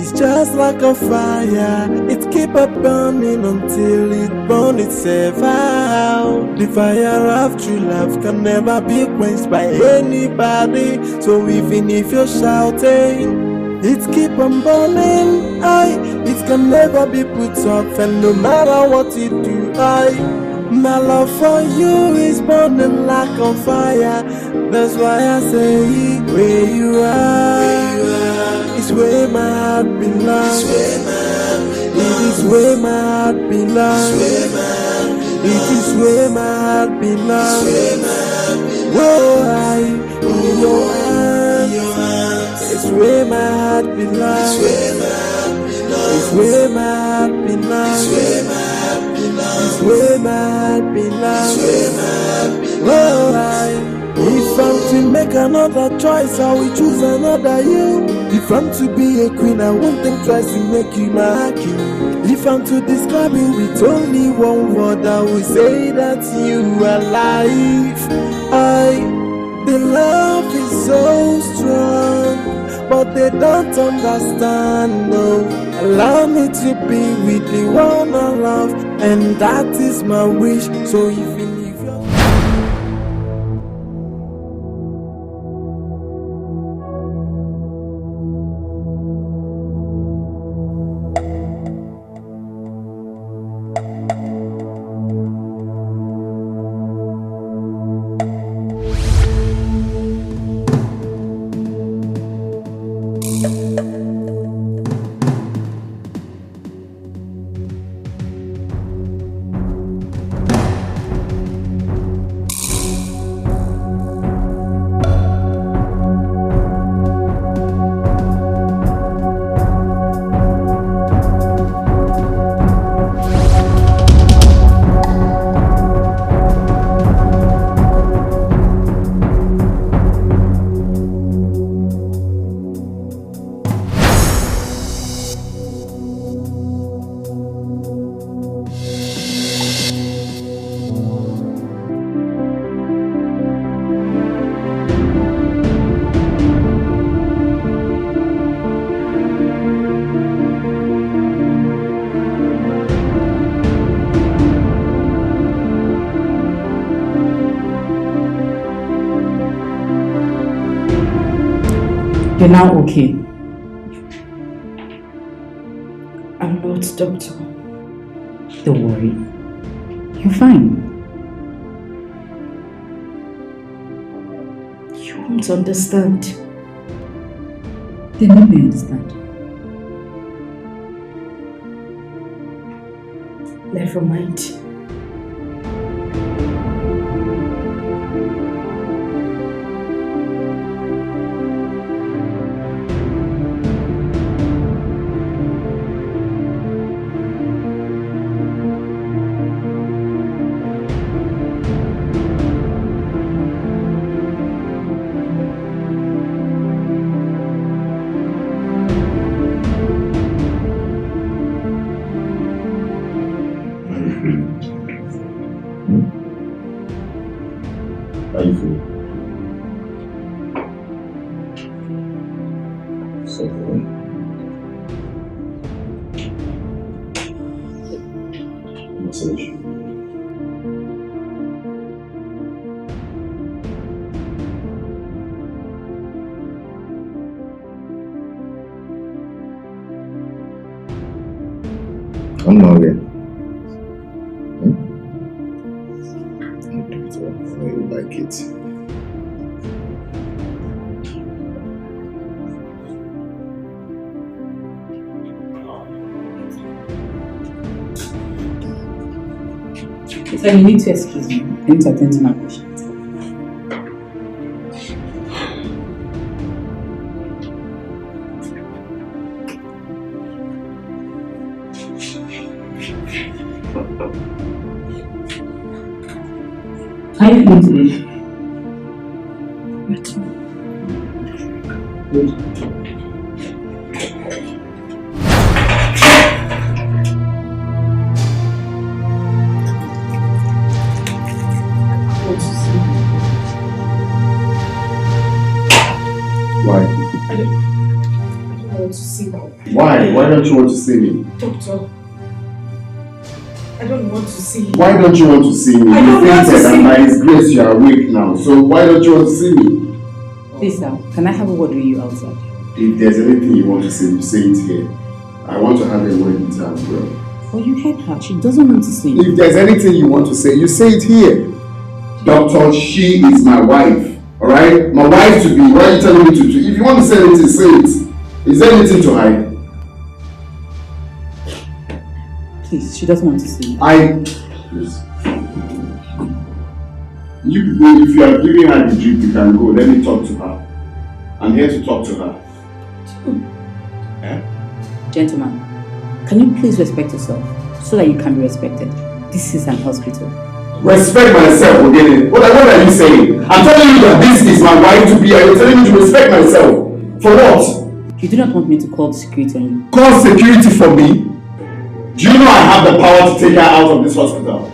S10: It's just like a fire, it keep a burning until it burn itself out. The fire of true love can never be quenched by anybody. So even if you're shouting, it keep on burning. It can never be put off, and no matter what you do, my love for you is burning like a fire. That's why I say, where you are, it's where my heart belongs. It is where my heart belongs. It is where my heart belongs. Whoa, in your hands, it's where my heart belongs. It's where my heart belongs. It's where my heart belongs. Whoa, if I'm to make another choice, I will choose another you. If I'm to be a queen, I won't think twice to make you my king. If I'm to describe you with only one word, I will say that you are life. The love is so strong, but they don't understand, no. Allow me to be with the one I love, and that is my wish. So even if you're
S7: You're now okay. I'm not, doctor. Don't worry. You're fine. You won't understand. Then let me understand. Never mind.
S5: I'm not here. I like it.
S7: So you need to excuse me. I need to attend to my patient. How are you feeling today? Good.
S5: Why?
S14: I want to see see me.
S4: Why? Why don't you want to see me?
S14: Doctor, I don't want to see you.
S4: Why don't you want to see me?
S14: I don't want to see
S4: and by
S14: you.
S4: His grace you are awake now. So why don't you want to see me?
S21: Please, sir, can I have a word with you outside?
S4: If there's anything you want to say it here. I want to have a word with her as well.
S21: Oh, you heard her. She doesn't want to see you.
S4: If there's anything you want to say, you say it here. Doctor, she is my wife. Alright? My wife to be. Why are you telling me to do? If you want to say anything, say it. Is there anything to hide?
S21: Please, she doesn't want to see you.
S4: Please. You people, if you are giving her the drip, you can go. Let me talk to her. I'm here to talk to her.
S21: Gentlemen, can you please respect yourself so that you can be respected? This is an hospital.
S4: Respect myself, Ogene. What are you saying? I'm telling you that this is my wife to be, and you're telling me to respect myself. For what?
S21: You do not want me to call security on you.
S4: Call security for me? Do you know I have the power to take her out of this hospital?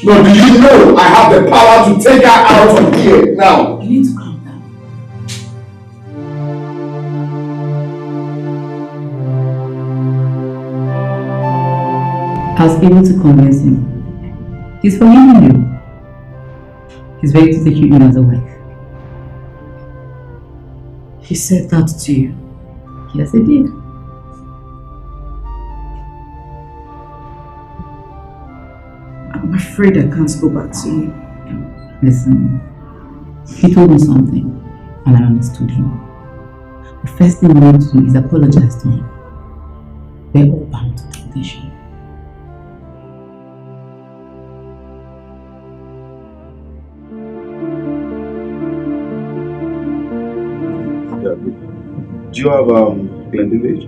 S4: No, do you know I have the power to take her out of here now?
S21: You need to calm down. I was able to convince him. He's forgiving you. He's ready to take you in as a wife.
S14: He said that to you?
S21: Yes, he did.
S14: I'm afraid I can't go back to you.
S21: Listen, he told me something and I understood him. The first thing we need to do is apologize to him. We're all bound to temptation.
S4: Do you have Glendive?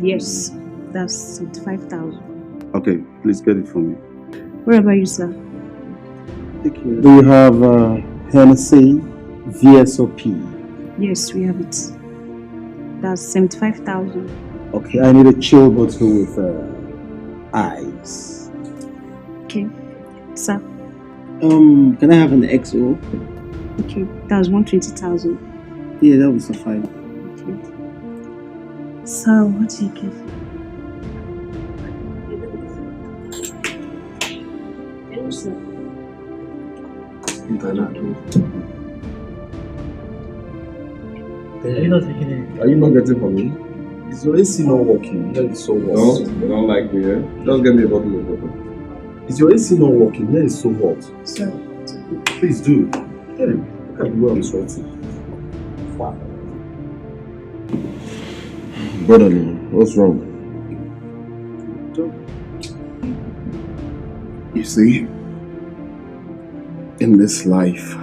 S16: Yes, that's 75,000.
S4: Okay, please get it for me.
S16: What about you, sir?
S20: Do you have Hennessy, VSOP?
S16: Yes, we have it. That's 75,000.
S20: Okay, I need a chill bottle with ice.
S16: Okay, sir.
S20: Can I have an XO?
S16: Okay, that was 120,000.
S20: Yeah, that would suffice.
S16: Okay. Sir, what do you give? Hello, sir.
S5: Are you not getting from me? Is your AC not working? Let it so hot. No, you don't like me, eh? Just get me a bottle of water. Is your AC not working? Let it so hot.
S16: Sir.
S5: Please do. Get him. Look at the way I'm sweating. Wow. Brother, what's wrong?
S4: You see, in this life,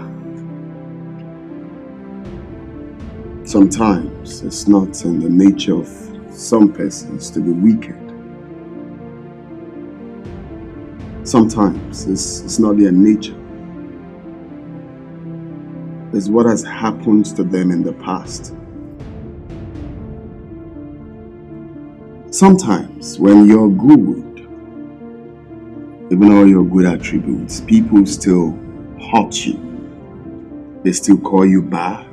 S4: sometimes it's not in the nature of some persons to be wicked. Sometimes it's not their nature. It's what has happened to them in the past. Sometimes when you're good, even all your good attributes, people still hurt you. They still call you bad.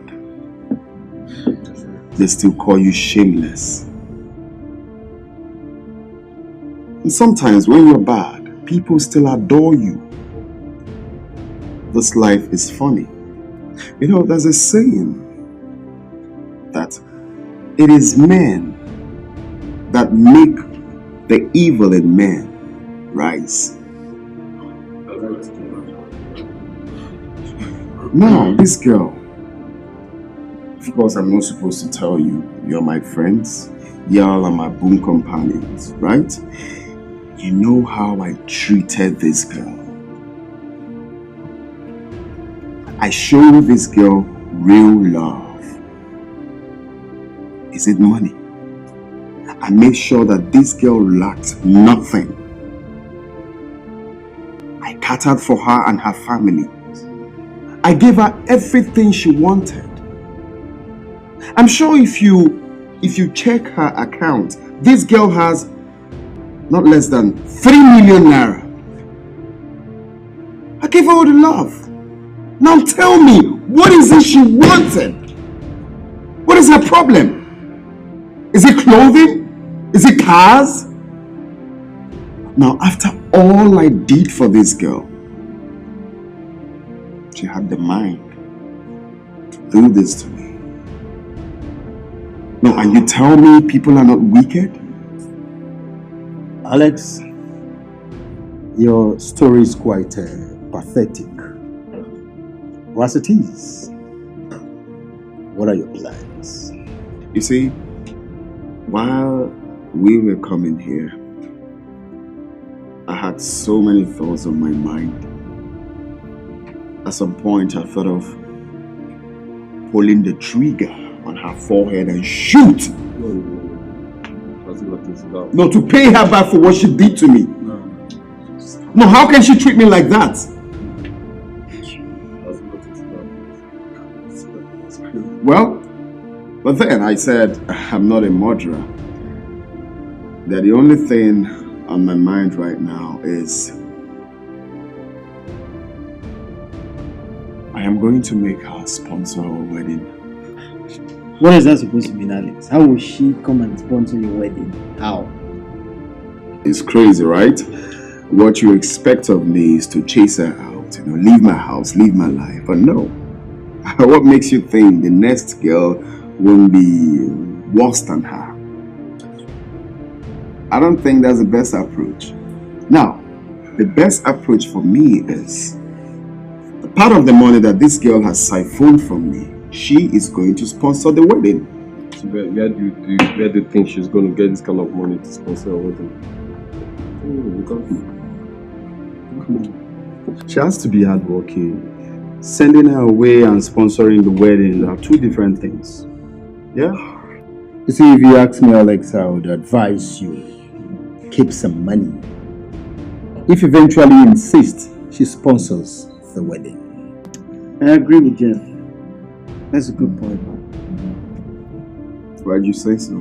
S4: They still call you shameless. And sometimes when you're bad, people still adore you. This life is funny. You know, there's a saying that it is men that make the evil in men rise. Now, this girl, of course, I'm not supposed to tell you, you're my friends, y'all are my boon companions, right? You know how I treated this girl. I showed this girl real love. Is it money? I made sure that this girl lacked nothing. I catered for her and her family. I gave her everything she wanted. I'm sure if you check her account, this girl has not less than 3 million naira. I gave her all the love. Now tell me, what is it she wanted? What is her problem? Is it clothing? Is it cars? Now, after all I did for this girl, she had the mind to do this to me. No, and you tell me people are not wicked?
S12: Alex, your story is quite pathetic. As it is, what are your plans?
S4: You see, while we were coming here, I had so many thoughts on my mind. At some point, I thought of pulling the trigger on her forehead and shoot. No, to pay her back for what she did to me. No, how can she treat me like that? Well, but then I said, I'm not a murderer. That the only thing on my mind right now is I am going to make her sponsor our wedding.
S6: What is that supposed to mean, Alex? How will she come and sponsor your wedding? How?
S4: It's crazy, right? What you expect of me is to chase her out, leave my house, leave my life. But no. What makes you think the next girl won't be worse than her? I don't think that's the best approach. Now, the best approach for me is the part of the money that this girl has siphoned from me, she is going to sponsor the wedding.
S17: So where do you think she's going to get this kind of money to sponsor a wedding?
S22: She has to be hardworking. Sending her away and sponsoring the wedding are two different things. Yeah?
S12: You see, if you ask me, Alex, I would advise you keep some money. If eventually you insist, she sponsors the wedding.
S6: I agree with Jeff. That's a good point.
S4: Why'd you say so?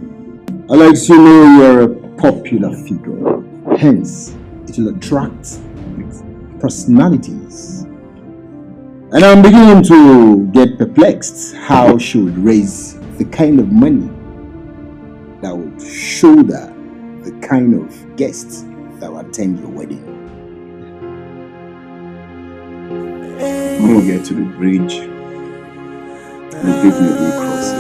S12: Alex, you know you're a popular figure. Hence, it will attract personalities. And I'm beginning to get perplexed how she would raise the kind of money that would shoulder the kind of guests that will attend your wedding.
S4: When we get to the bridge, we'll definitely cross it.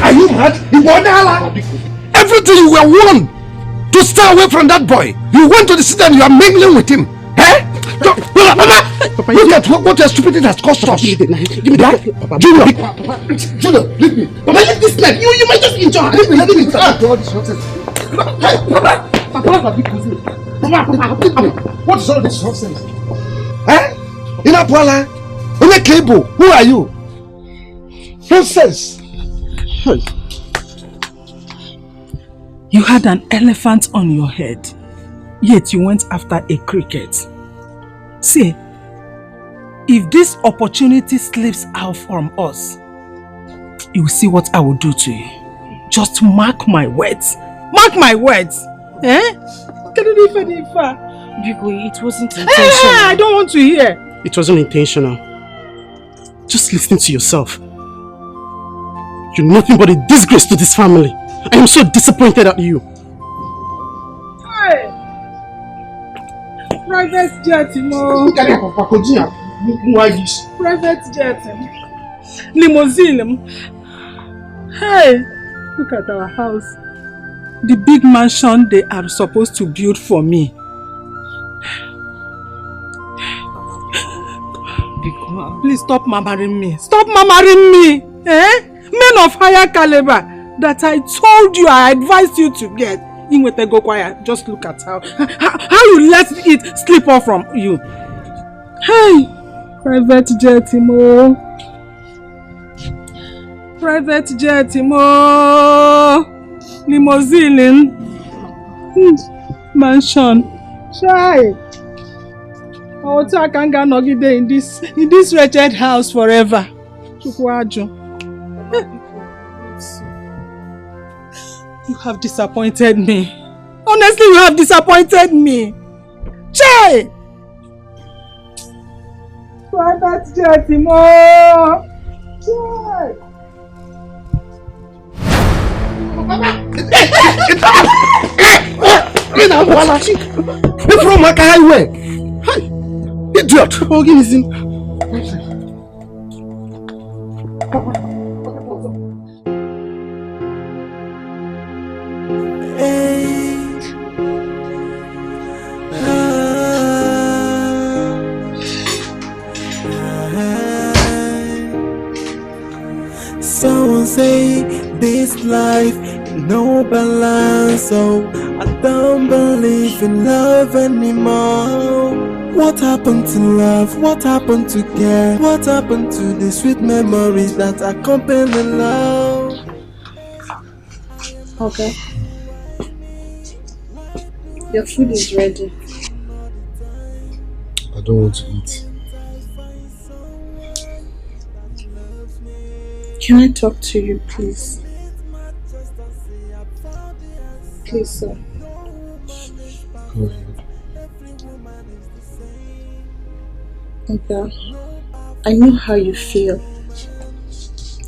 S3: Are you mad? Everything you were warned to stay away from that boy. You went to the city and you are mingling with him. Eh? Papa, look at what your stupidity has cost us. Give me that. Junior, leave me. Papa, leave this knife. You might just enjoy. Leave me. Papa, what is all this nonsense? Eh? Inapwala, Onekebo, who are you? Nonsense.
S2: You had an elephant on your head, yet you went after a cricket. See, if this opportunity slips out from us, you will see what I will do to you. Just mark my words. Mark my words. Eh?
S8: It wasn't intentional.
S2: I don't want to hear.
S1: It wasn't intentional. Just listen to yourself. You're nothing but a disgrace to this family. I am so disappointed at you.
S2: Hey! Private jet, Mo. Private jet. Limousine. Hey! Look at our house. The big mansion they are supposed to build for me. Please stop murmuring me. Stop murmuring me. Eh? Men of higher caliber that I told you, I advised you to get. Inwete go quiet. Just look at how you let it slip off from you. Hey, private jet, Mo. Private jet, Mo. Limousine. Mansion. Shy. Oh, I can't get nogide in this wretched house forever. Chukwajo. You have disappointed me. Honestly, you have disappointed me. Che! Private jet, Mo! Joy!
S3: From my highway. Idiot.
S1: Organism.
S10: Someone say this life no balance, so I don't believe in love anymore. What happened to love? What happened to care? What happened to the sweet memories that accompany love?
S16: Okay. Your food is ready.
S5: I don't want to eat.
S16: Can I talk to you, please? Please, sir.
S5: Go ahead.
S16: Okay. I know how you feel.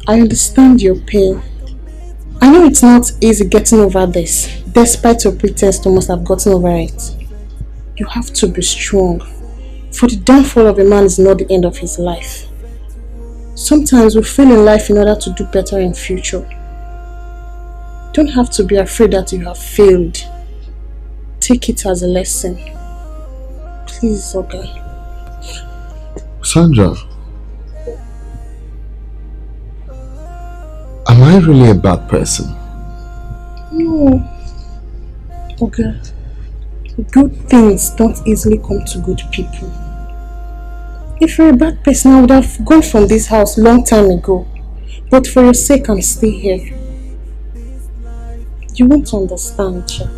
S16: I understand your pain. I know it's not easy getting over this, despite your pretense to must have gotten over it. You have to be strong. For the downfall of a man is not the end of his life. Sometimes we fail in life in order to do better in future. You don't have to be afraid that you have failed. Take it as a lesson. Please, okay.
S5: Sandra, am I really a bad person?
S16: No. Okay. Good things don't easily come to good people. If you're a bad person, I would have gone from this house long time ago. But for your sake, I'm still here. You won't understand, Jack.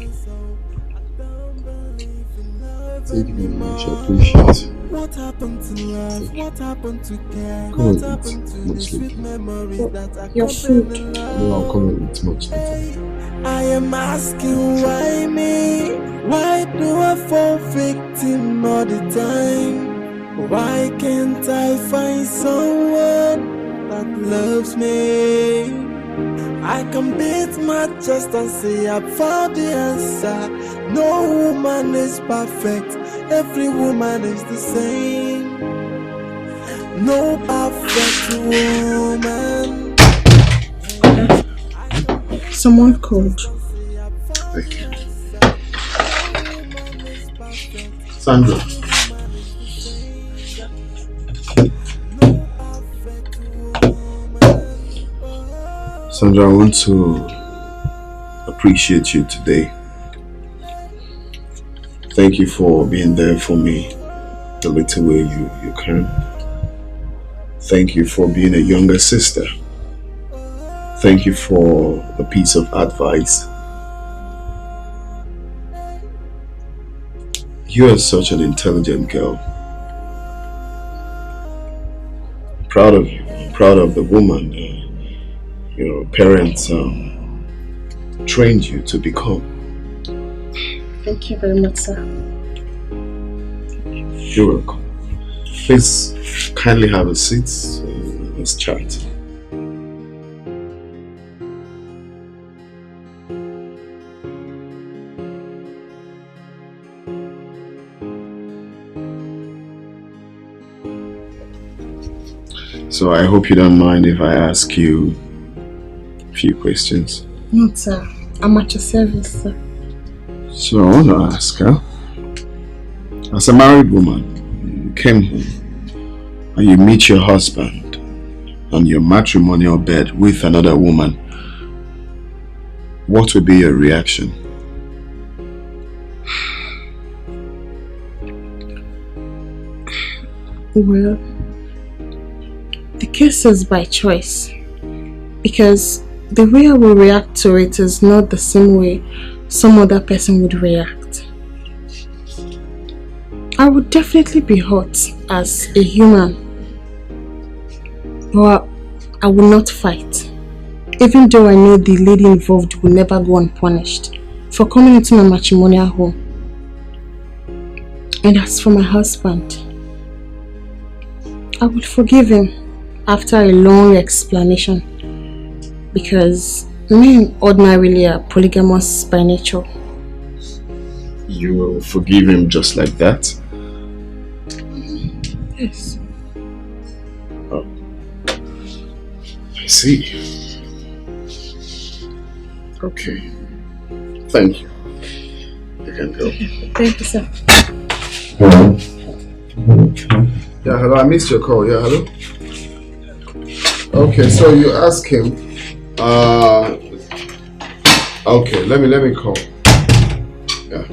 S5: Take me, I shall appreciate it.
S10: What happened to love? What happened to care?
S5: Come
S10: What
S5: and
S10: happened
S5: eat
S10: to
S5: much
S10: the sweet
S5: later.
S10: memories that
S16: Your food.
S5: No, I'll come and eat much later.
S10: I am asking why me? Why do I fall victim all the time? Why can't I find someone that loves me? I can beat my chest and say I found the answer. No woman is perfect. Every woman is the same. No perfect woman.
S16: Someone called.
S5: Thank you. Sandra. Sandra, I want to appreciate you today. Thank you for being there for me the little way you can. Thank you for being a younger sister. Thank you for the piece of advice. You are such an intelligent girl. I'm proud of you. I'm proud of the woman your parents trained you to become.
S16: Thank you very much, sir.
S5: You're welcome. Please kindly have a seat. Let's chat. So I hope you don't mind if I ask you a few questions.
S16: No, sir. I'm at your service, sir.
S5: So I want to ask her, as a married woman, you came home and you meet your husband on your matrimonial bed with another woman, what would be your reaction?
S16: Well, the case is by choice, because the way I will react to it is not the same way some other person would react. I would definitely be hurt as a human, but I will not fight, even though I know the lady involved will never go unpunished for coming into my matrimonial home. And as for my husband, I would forgive him after a long explanation because men ordinarily are polygamous by nature.
S4: You will forgive him just like that?
S16: Yes.
S4: Oh. I see. Okay. Thank you. You can go.
S16: Thank you, sir.
S4: Yeah, hello. I missed your call. Yeah, hello. Okay, so you ask him. Okay, let me call. Yeah.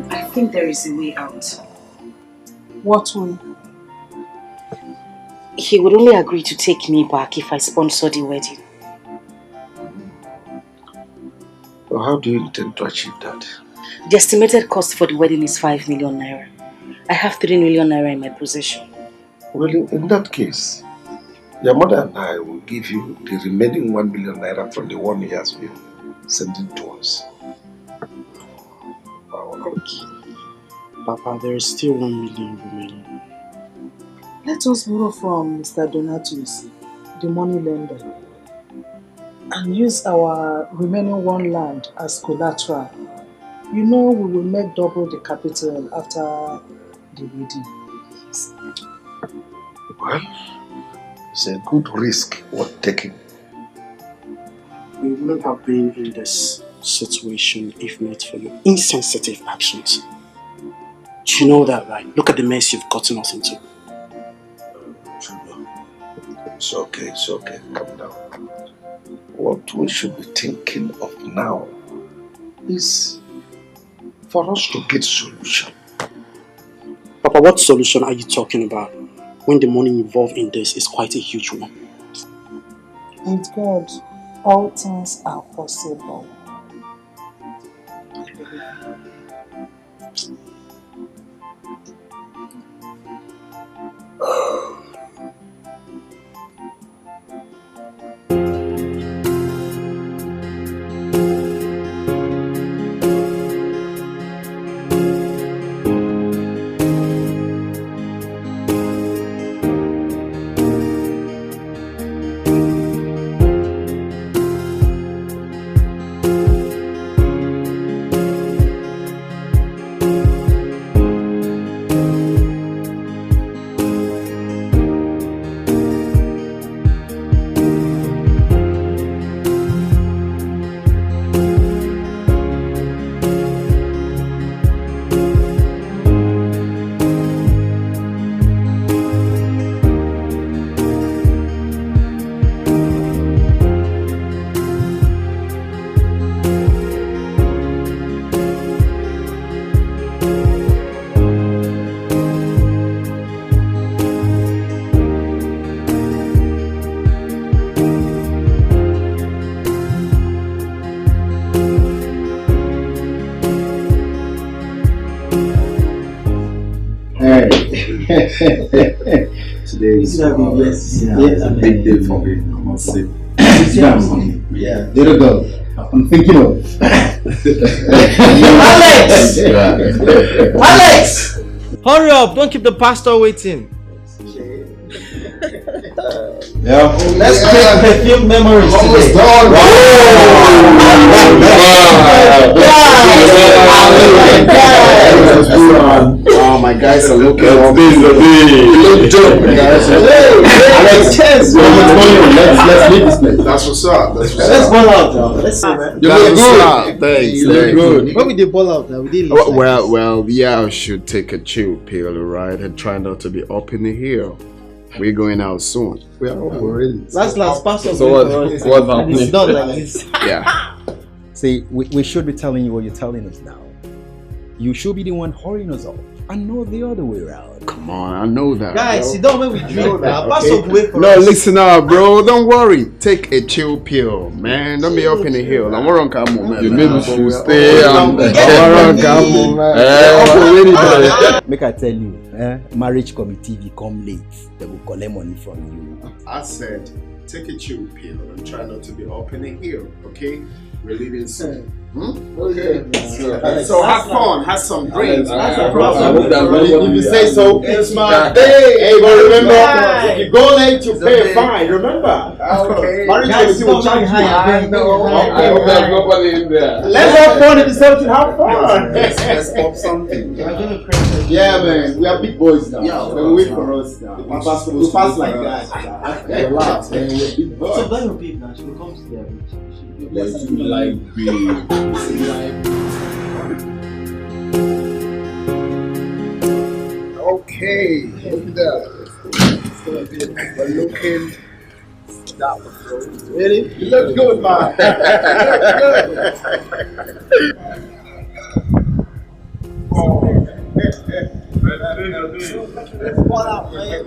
S8: I think there is a way out.
S16: What way?
S8: He would only agree to take me back if I sponsor the wedding.
S3: Well, how do you intend to achieve that?
S8: The estimated cost for the wedding is 5 million naira. I have 3 million naira in my possession.
S3: Well, in that case, your mother and I will give you the remaining 1 million naira from the 1 he has been sending to us.
S1: Okay. Papa, there is still 1 million remaining.
S2: Let us borrow from Mr. Donatus, the money lender, and use our remaining 1 land as collateral. You know we will make double the capital after the wedding.
S3: Well, it's a good risk worth taking.
S1: We wouldn't have been in this situation if not for your insensitive actions. You know that, right? Look at the mess you've gotten us into.
S3: It's okay, calm down. What we should be thinking of now is for us to get solution.
S1: Papa, what solution are you talking about when the money involved in this is quite a huge one?
S2: With God, all things are possible.
S20: Today is a big day for me. I must say. Yeah, there you go. I'm thinking of
S6: Alex! Alex! Hurry up! Don't keep the pastor waiting.
S20: Yeah.
S6: Let's create perfume memories today.
S4: Oh, my guys are looking up. Let's leave this place. That's what's up.
S6: Let's ball out now. Let's see, man.
S4: You look good. Thanks.
S6: You look good. When we did ball out now, we did look
S4: well, yeah, I should take a chill pill, right? And try not to be up in the hill. We're going out soon. We are already.
S6: Last pastor.
S20: So what's happening?
S6: It's not like this.
S4: Yeah.
S20: See, we should be telling you what you're telling us now. You should be the one hurrying us off, and not the other way around.
S4: Come on, I know that.
S6: Guys,
S4: bro.
S6: sit down when we drink now. Pastor wait for
S4: No,
S6: us.
S4: listen up, bro. Don't worry. Take a chill pill, man. Don't be up in the hill. I'm on camel, man.
S20: You maybe should
S4: stay on camel, man.
S20: Make I tell you, marriage committee will come late. They will collect money from you.
S4: I said, take a chill pill and try not to be up in the hill, okay? We're leaving soon.
S20: Okay.
S4: So have fun, have some drinks.
S20: That's a problem.
S4: If you say so, it's my day. Hey, but remember, if you go late, you pay a fine. Remember? Okay. Marriage will charge you.
S20: I know. There's nobody in there.
S4: Let's have fun. If it's something, have fun.
S20: Let's pop something.
S4: Yeah, man. We are big boys now. They'll wait for us now. We'll pass like that. Relax, man. We're big boys.
S6: So when your babe now, she will come to the
S20: Let's do like big.
S4: Okay, look at that. It's gonna be a looking. That was ready? You look good, man. You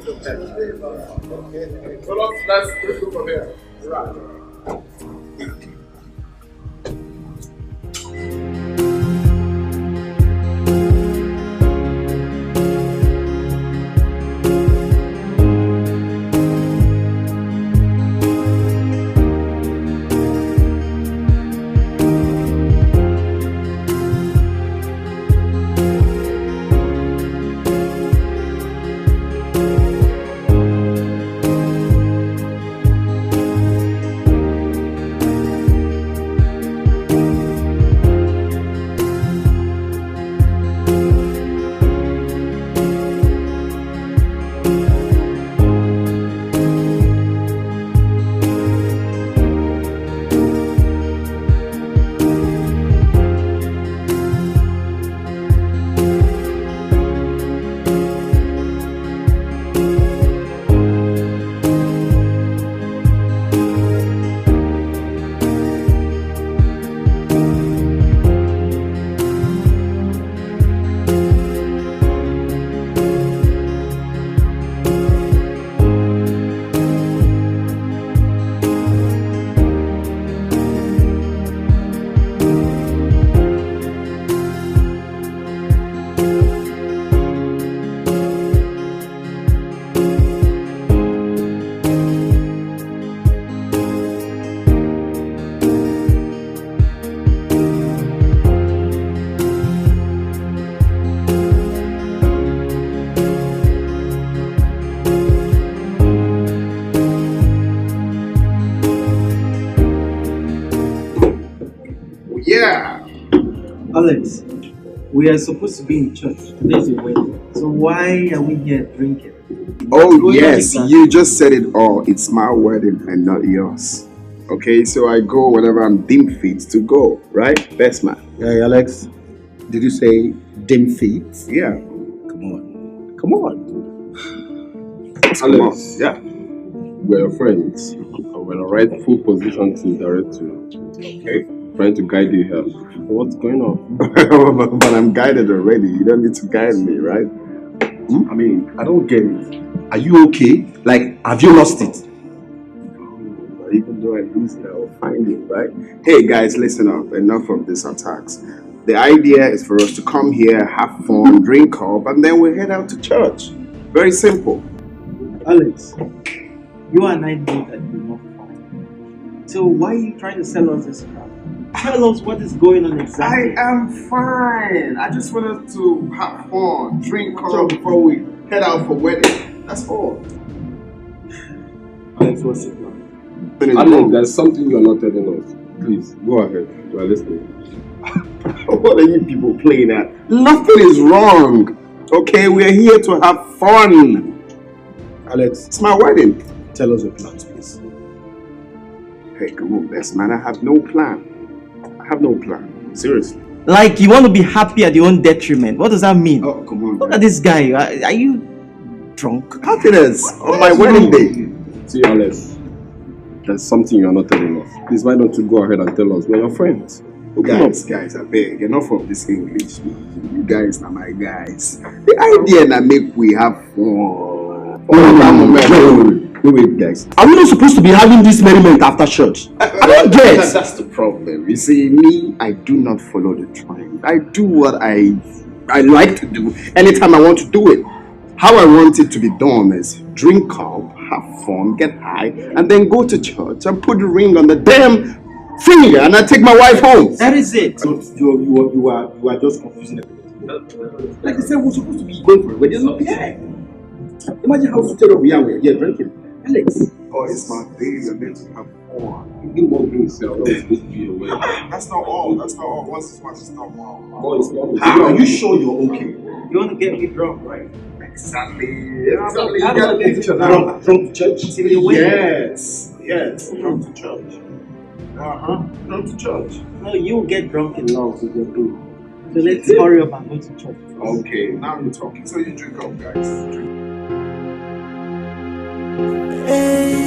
S4: look good. Let's go from here. Right. Yeah.
S6: Alex, we are supposed to be in church. Today's your wedding. So why are we here drinking?
S4: Oh yes, you just said it all. It's my wedding and not yours. Okay, so I go whenever I'm deemed fit to go, right? Best man.
S12: Hey Alex, did you say dim feet?
S4: Yeah.
S12: Come on.
S17: Alex, yeah. We're your friends. We're in a rightful position to direct you. Okay. Trying to guide you here. What's going on?
S4: But I'm guided already. You don't need to guide me, right?
S12: I mean, I don't get it. Are you okay? Like, have you lost it?
S4: Even though I lose it, I will find it, right? Hey guys, listen up. Enough of these attacks. The idea is for us to come here, have fun, drink up, and then we head out to church. Very simple.
S6: Alex, you and I know that you're not fine. So why are you trying to sell us this crap? Tell us what is going on exactly.
S4: I am fine. I just wanted to have fun, drink up before we head out for wedding. That's all.
S6: Alex, what's it plan?
S17: Alex, there's something you're not telling us. Please, go ahead. We're listening.
S4: What are you people playing at? Nothing is wrong. Okay, we're here to have fun.
S12: Alex,
S4: it's my wedding.
S12: Tell us your plans, please.
S4: Hey, come on, best man. I have no plan. I have no plan. Seriously.
S6: Like you want to be happy at your own detriment. What does that mean?
S4: Oh, come on.
S6: Look at this guy. Are you drunk?
S4: Happiness on my wedding day.
S17: See, Alex, there's something you're not telling us. Please, why don't you go ahead and tell us? We're your friends.
S4: Guys, I beg. Enough of this English. You guys are my guys. The idea na make we have fun.
S12: Wait, guys. Are we not supposed to be having this merriment after church? I don't get.
S4: That's the problem. You see, me, I do not follow the trend. I do what I like to do anytime I want to do it. How I want it to be done is drink up, have fun, get high, and then go to church and put the ring on the damn finger and I take my wife home.
S6: That is it. You are just confusing everything. Like I said, we're supposed to be going for it. We're just not here. Imagine how suited we are. We're drinking. Alex.
S4: Oh, it's my day. You're meant to have fun. You can walk yourself. That's supposed to be away. That's not all. That's not all. Once it's much, it's not all.
S6: Oh, it's not. Are you sure you're okay? You want to get me drunk, right?
S4: Exactly. You gotta
S6: get drunk to church.
S4: Yes. Drunk to church. Drunk to church.
S6: No, you get drunk in love with your boo. So let's hurry up and go to church.
S4: Okay, now you're talking. So you drink up, guys. Drink.
S10: Hey.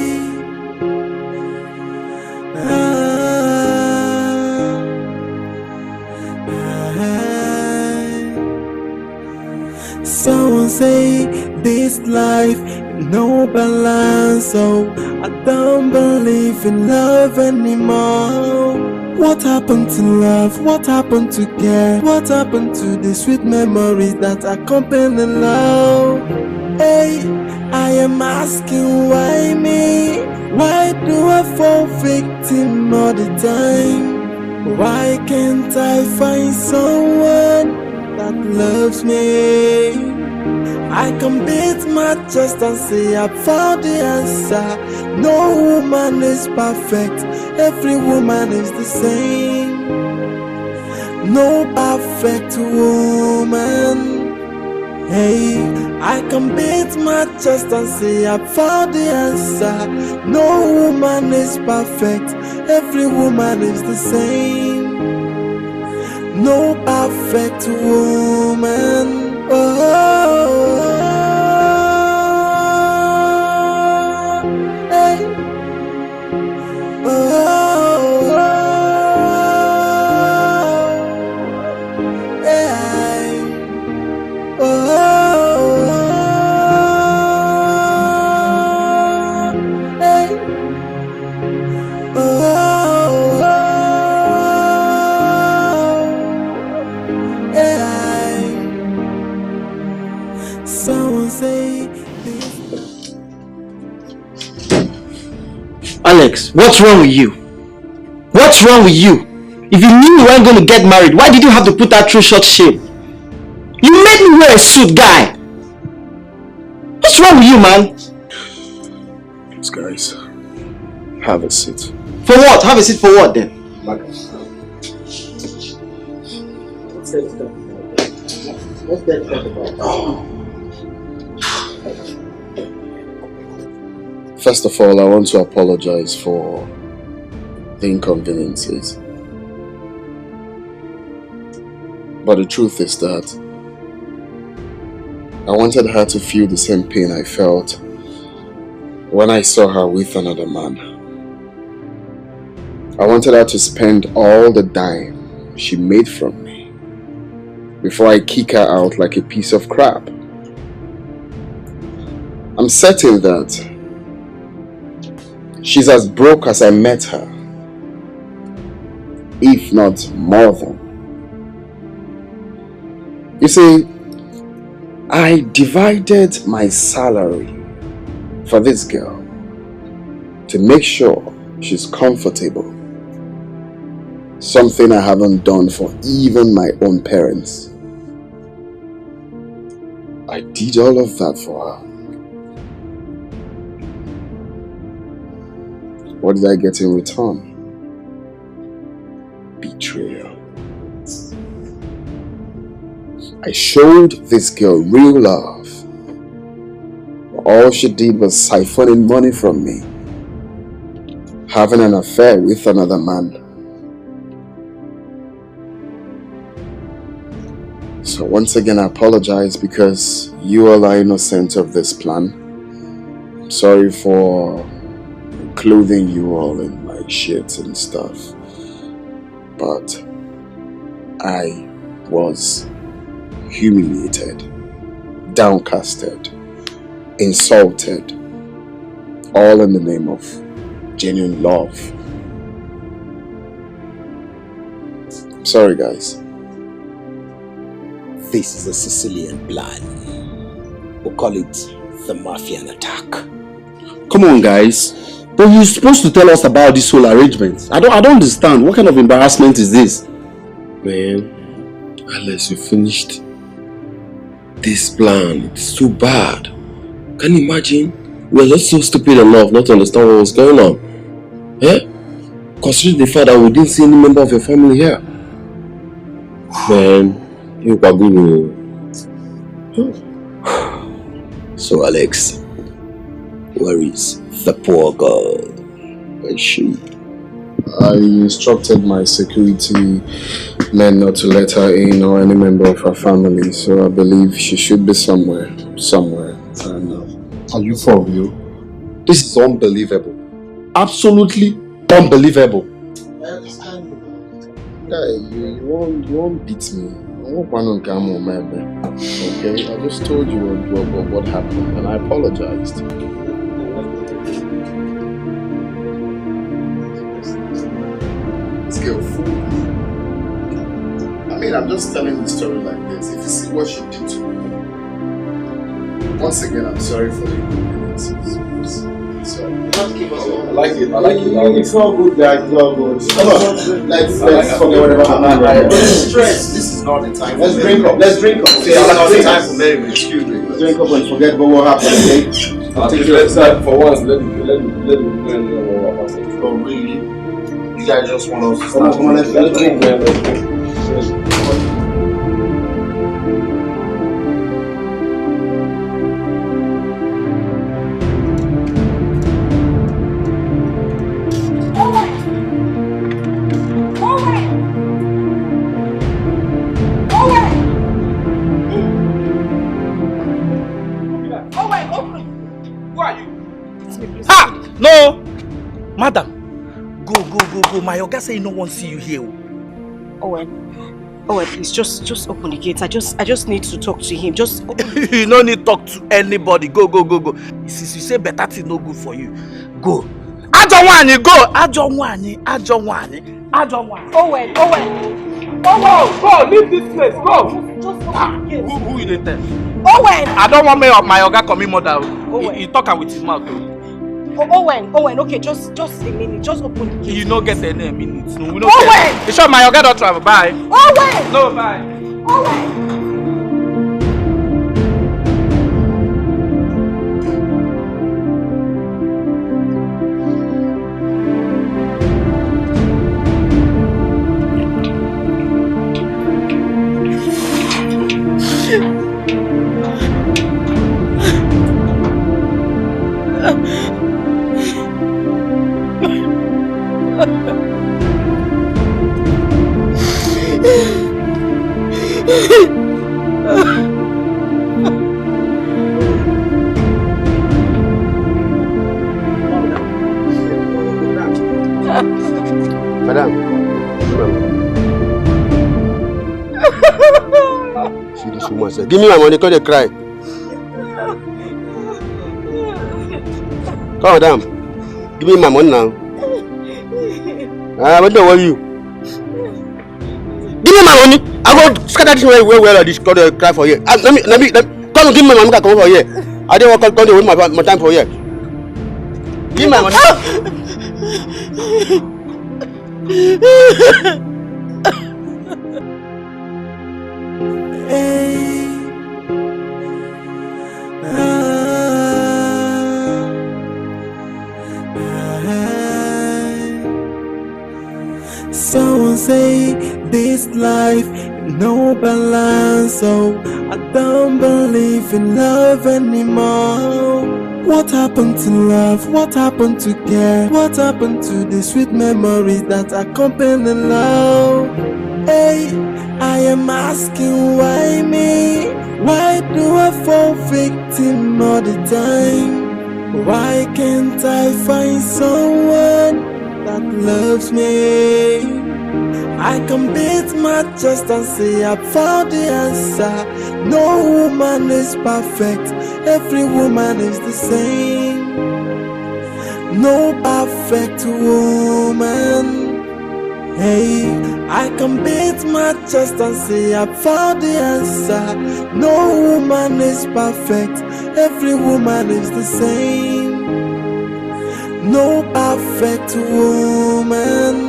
S10: Someone say this life no balance, so I don't believe in love anymore. What happened to love? What happened to care? What happened to the sweet memories that accompany love? Hey, I am asking why me? Why do I fall victim all the time? Why can't I find someone that loves me? I can beat my chest and say I found the answer. No woman is perfect, every woman is the same. No perfect woman. Hey, I can beat my chest and say I found the answer. No woman is perfect, every woman is the same. No perfect woman.
S15: Alex, what's wrong with you? What's wrong with you? If you knew you weren't going to get married, why did you have to put that through such shame? You made me wear a suit, guy. What's wrong with you, man?
S4: Please, guys, have a seat.
S15: For what? Have a seat for what then?
S6: What's that talk about?
S4: First of all, I want to apologize for the inconveniences. But the truth is that I wanted her to feel the same pain I felt when I saw her with another man. I wanted her to spend all the dime she made from me before I kick her out like a piece of crap. I'm certain that she's as broke as I met her, if not more than. You see, I divided my salary for this girl to make sure she's comfortable. Something I haven't done for even my own parents. I did all of that for her. What did I get in return? Betrayal. I showed this girl real love. All she did was siphoning money from me, having an affair with another man. So once again, I apologize because you all are innocent of this plan. I'm sorry for clothing you all in my shit and stuff, but I was humiliated, downcasted, insulted, all in the name of genuine love. I'm sorry, guys.
S12: This is a Sicilian plan. We'll call it the Mafian attack. Come on, guys. But you're supposed to tell us about this whole arrangement. I don't understand. What kind of embarrassment is this?
S13: Man, unless you finished this plan, it's too bad. Can you imagine? We're just so stupid enough not to understand what was going on. Eh? Considering the fact that we didn't see any member of your family here. Man, you Bagulu. So Alex, where is the poor girl? Where is she?
S4: I instructed my security men not to let her in or any member of her family, so I believe she should be somewhere. And,
S12: are you for real? This is unbelievable. Absolutely unbelievable.
S4: You won't beat me. Okay, I just told you what happened and I apologized. This girl fooled me. I mean, I'm just telling the story like this. If you see what she did to me, once again, I'm sorry for the inconveniences. Sorry. I like it.
S20: It's all good, guys. It's all good. Come on. Let's forget whatever happened.
S4: Stress. This is not the time.
S20: Let's drink up. Let's drink up.
S4: See, it's not the time for merriment. Excuse me.
S20: Let's drink up and forget about what happened. Okay?
S17: Let's for once. Let me know what happened.
S20: Oh really? You guys just want us to
S17: come on. Let's drink, man. Let's drink.
S11: No! Madam! Go. My Oga say he no one see you here.
S8: Owen, please, just open the gate. I just need to talk to him. Just open.
S11: You no need talk to anybody. Go. Since you say better thing no good for you, go. Ajonwani, go! Ajonwani.
S8: Owen.
S11: Go, leave this place, go!
S8: Just open the gate.
S11: Who you dey tell?
S8: Owen!
S11: I don't want my Oga come in mother. He talk with his mouth.
S8: Owen, okay, just a minute, just open the gate.
S11: You no get any minutes. No, we no
S8: Owen!
S11: get. You sure my Oga don't travel? Bye.
S8: Owen!
S11: No, bye.
S8: Owen!
S13: Madam. See this woman say, give me my money, because they cry. Come, madam. Give me my money now. What do you? Give me my money. I go scatter this way where this because they cry for here. Let me come give me my money. Come over here. I don't want to come my time for here. Give me my money.
S10: Someone say this life no balance, so I don't believe in love anymore. What happened to love? What happened to care? What happened to the sweet memories that accompany love? Hey, I am asking why me? Why do I fall victim all the time? Why can't I find someone that loves me? I can beat my chest and say I found the answer. No woman is perfect, every woman is the same. No perfect woman. Hey, I can beat my chest and say I found the answer. No woman is perfect, every woman is the same. no perfect woman.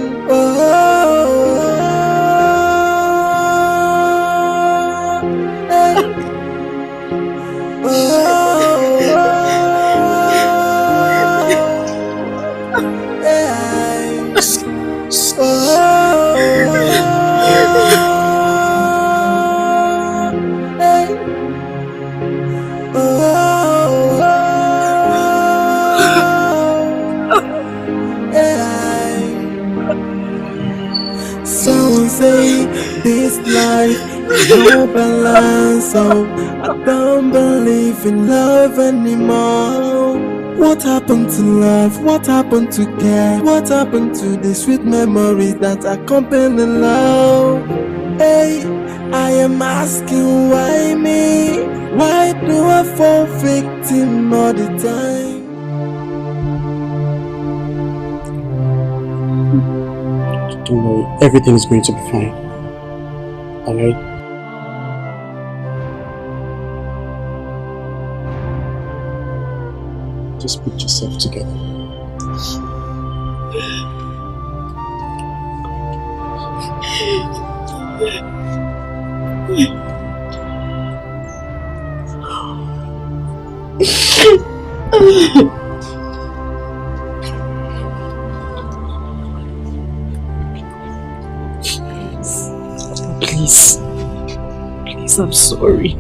S10: Someone say this life is no balance, so I don't believe in love anymore. What happened to love? What happened to care? What happened to the sweet memories that accompany love? Hey, I am asking why me? Why do I fall victim all the time?
S1: Don't worry, everything is going to be fine. Alright? Just put yourself together.
S19: Please, I'm sorry.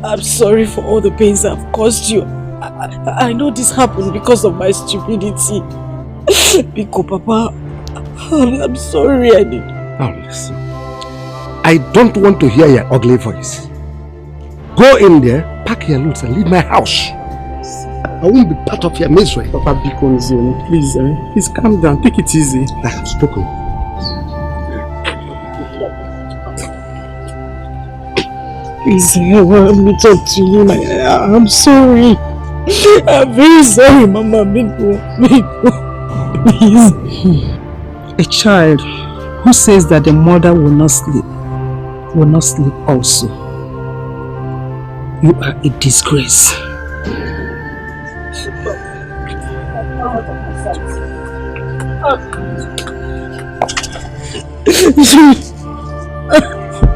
S19: I'm sorry for all the pains I've caused you. I know this happened because of my stupidity. Biko, Papa, I'm sorry.
S3: Now listen, I don't want to hear your ugly voice. Go in there, pack your loads and leave my house. I won't be part of your misery.
S1: Papa, Biko, please calm down, take it easy.
S3: I have spoken.
S19: Please, let me talk to you. I'm sorry. I'm very sorry, Mama. Biko, please. A child who says that the mother will not sleep also. You are a disgrace.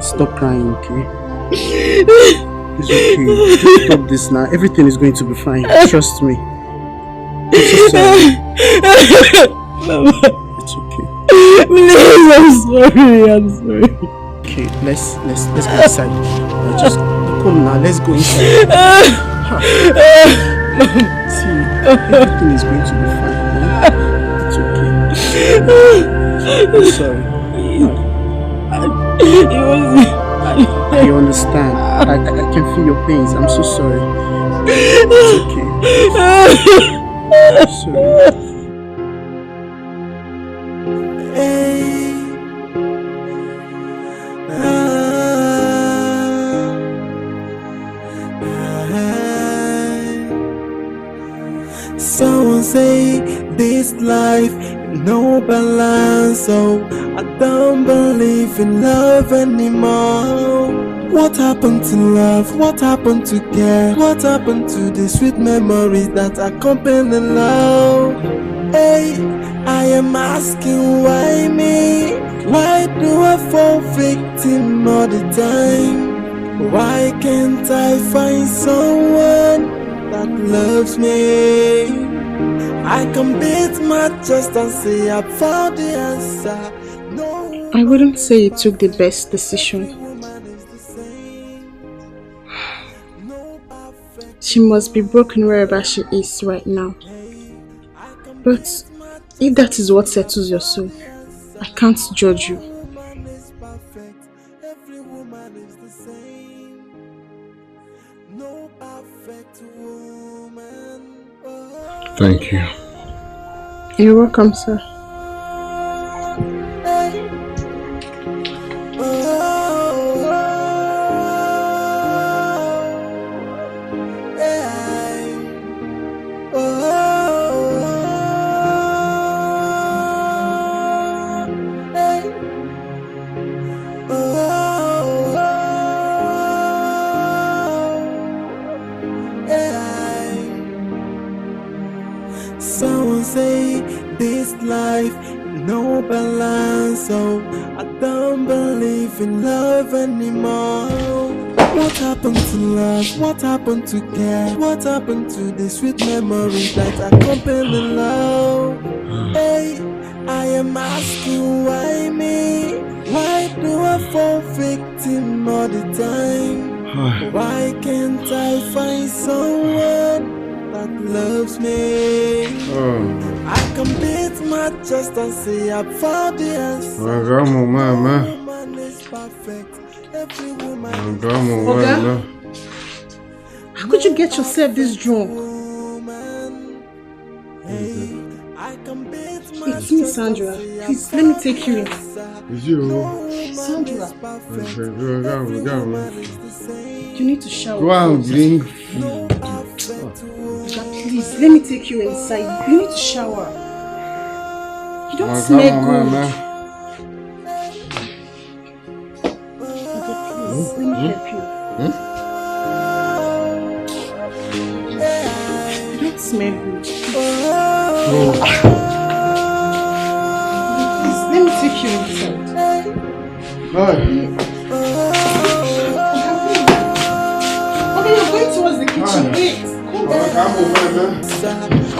S1: Stop crying, okay? It's okay. Stop this now. Everything is going to be fine. Trust me. I'm so sorry. It's okay.
S19: Please, I'm sorry.
S1: Okay, let's go inside. Just come now. Let's go inside. See, everything is going to be fine. It's okay. I'm sorry. I understand. I can feel your pains. I'm so sorry. It's okay. I'm sorry.
S10: Someone say this life no balance, so I don't believe in love anymore. What happened to love? What happened to care? What happened to the sweet memories that accompany love? Hey, I am asking why me? Why do I fall victim all the time? Why can't I find someone that loves me? I can beat my chest and say I found the answer. No,
S16: I wouldn't say you took the best decision. She must be broken wherever she is right now. But if that is what settles your soul, I can't judge you.
S3: Thank you.
S16: You're welcome, sir.
S10: Someone say this life no balance, so I don't believe in love anymore. What happened to love? What happened to care? What happened to the sweet memories that accompany love? Hey, I am asking why me? Why do I fall victim all the time? Why can't I find someone that loves me? I can beat my chest and say I found the answer. Woman is perfect. Every woman is
S16: Oga, how could you get yourself this drunk? It's me, Sandra. Please, let me take you in. Sandra, you need to shower.
S9: Go and bring food.
S16: Please, let me take you inside. You need to shower. You don't smell good. Please, let me help you. You don't smell good. Please, let me take you inside. Okay, you're going towards the kitchen. Wait.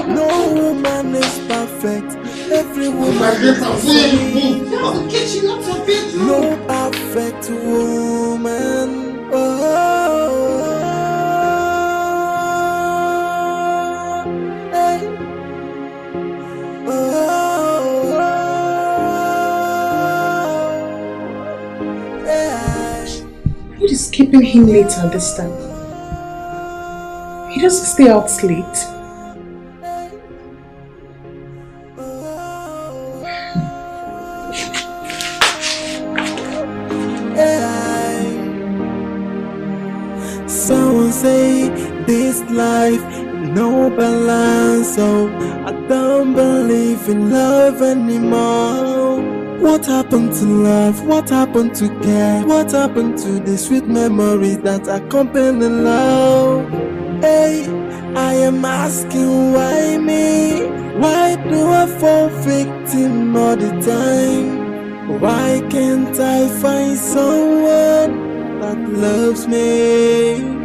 S10: No woman is perfect. Every woman is the same. No perfect woman.
S16: What is keeping him late at this time? He doesn't stay out late.
S10: Someone say this life no balance, so I don't believe in love anymore. What happened to love? What happened to care? What happened to the sweet memories that accompany love? Hey, I am asking why me? Why do I fall victim all the time? Why can't I find someone that loves me?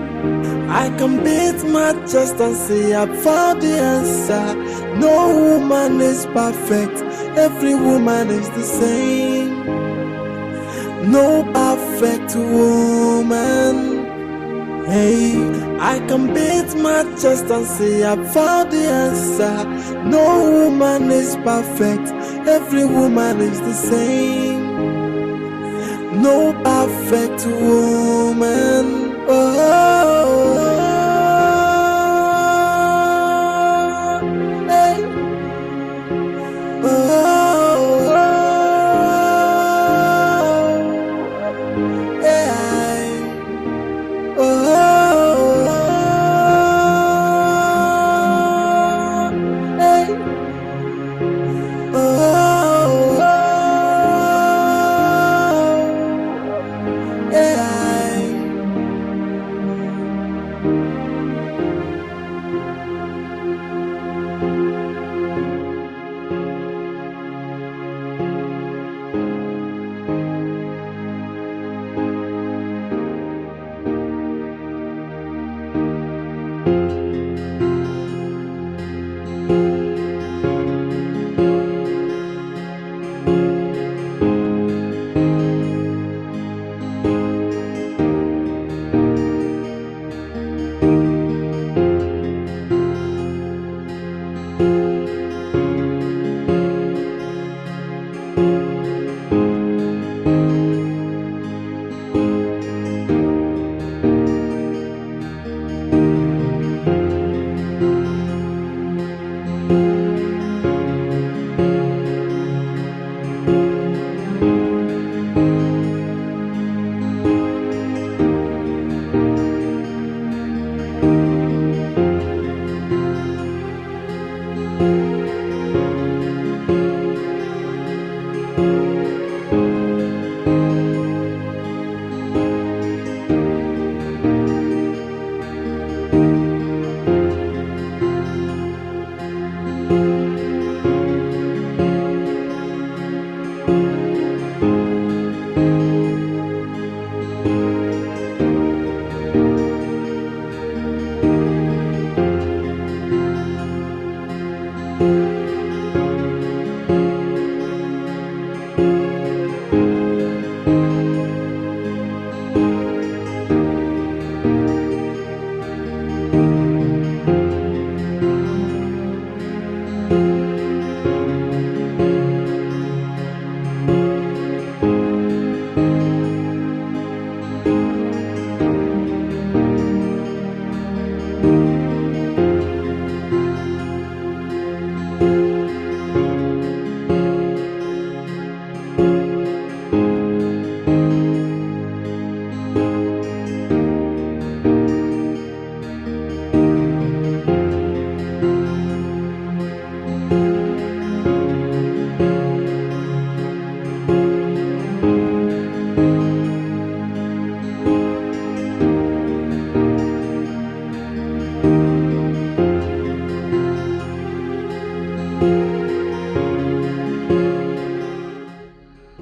S10: I can beat my chest and say I found the answer. No woman is perfect. Every woman is the same. No perfect woman. Hey, I can beat my chest and say I found the answer. No woman is perfect. Every woman is the same. No perfect woman. Hey.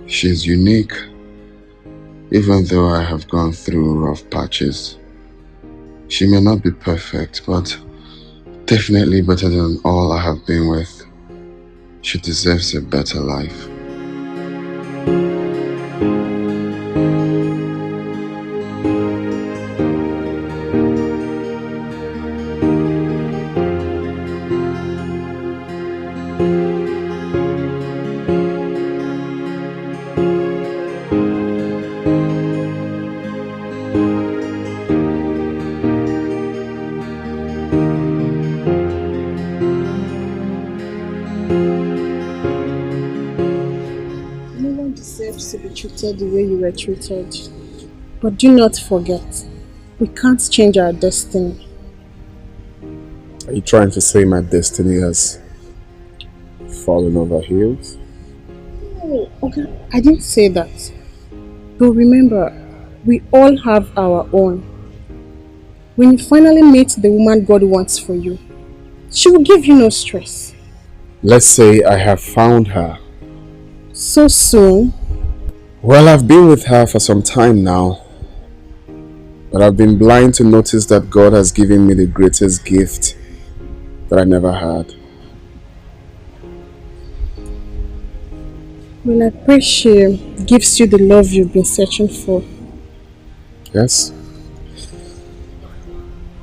S4: She's unique, even though I have gone through rough patches. She may not be perfect, but definitely better than all I have been with. She deserves a better life.
S16: To be treated the way you were treated. But do not forget, we can't change our destiny.
S4: Are you trying to say my destiny has fallen over heels?
S16: No, okay, I didn't say that. But remember, we all have our own. When you finally meet the woman God wants for you, she will give you no stress.
S4: Let's say I have found her.
S16: So soon?
S4: Well, I've been with her for some time now, but I've been blind to notice that God has given me the greatest gift that I never had.
S16: Well, I pray she gives you the love you've been searching for.
S4: Yes.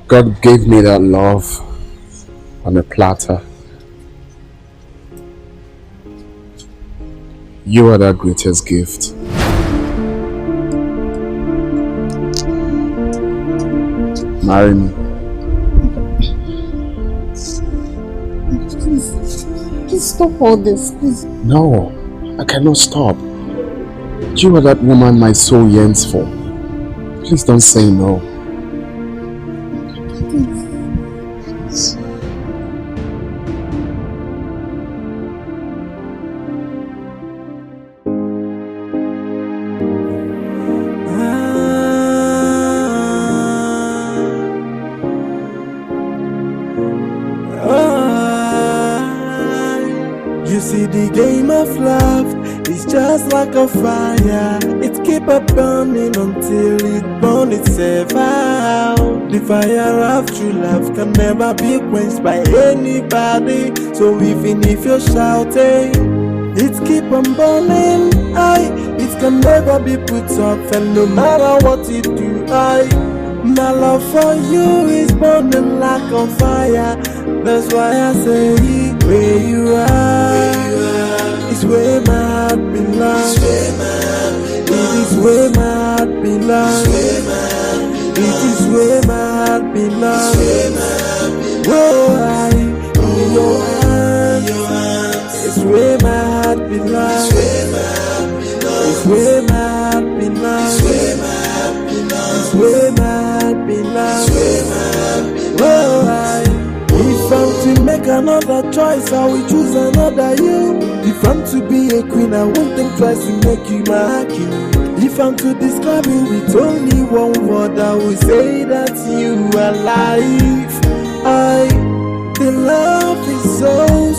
S4: God gave me that love on a platter. You are that greatest gift. Marry me.
S16: Please stop all this, please.
S4: No, I cannot stop. You are that woman my soul yearns for. Please don't say no.
S16: Please.
S10: You see, the game of love is just like a fire. It keep a burning until it burns itself out. The fire of true love can never be quenched by anybody. So even if you're shouting, it keep on burning. It can never be put off, and no matter what you do, my love for you is burning like a fire. That's why I say, where you are, it's where my heart belongs. It is where my heart belongs. It is where my heart belongs. Oh, in your hands, it's where my heart belongs. It's where my heart belongs. It's where my heart belongs. Oh, if I'm to make another choice, I will choose another you. If I'm to be a queen, I won't think twice to make you my king. If I'm to describe you with only one word, I will say that you are life. The love is so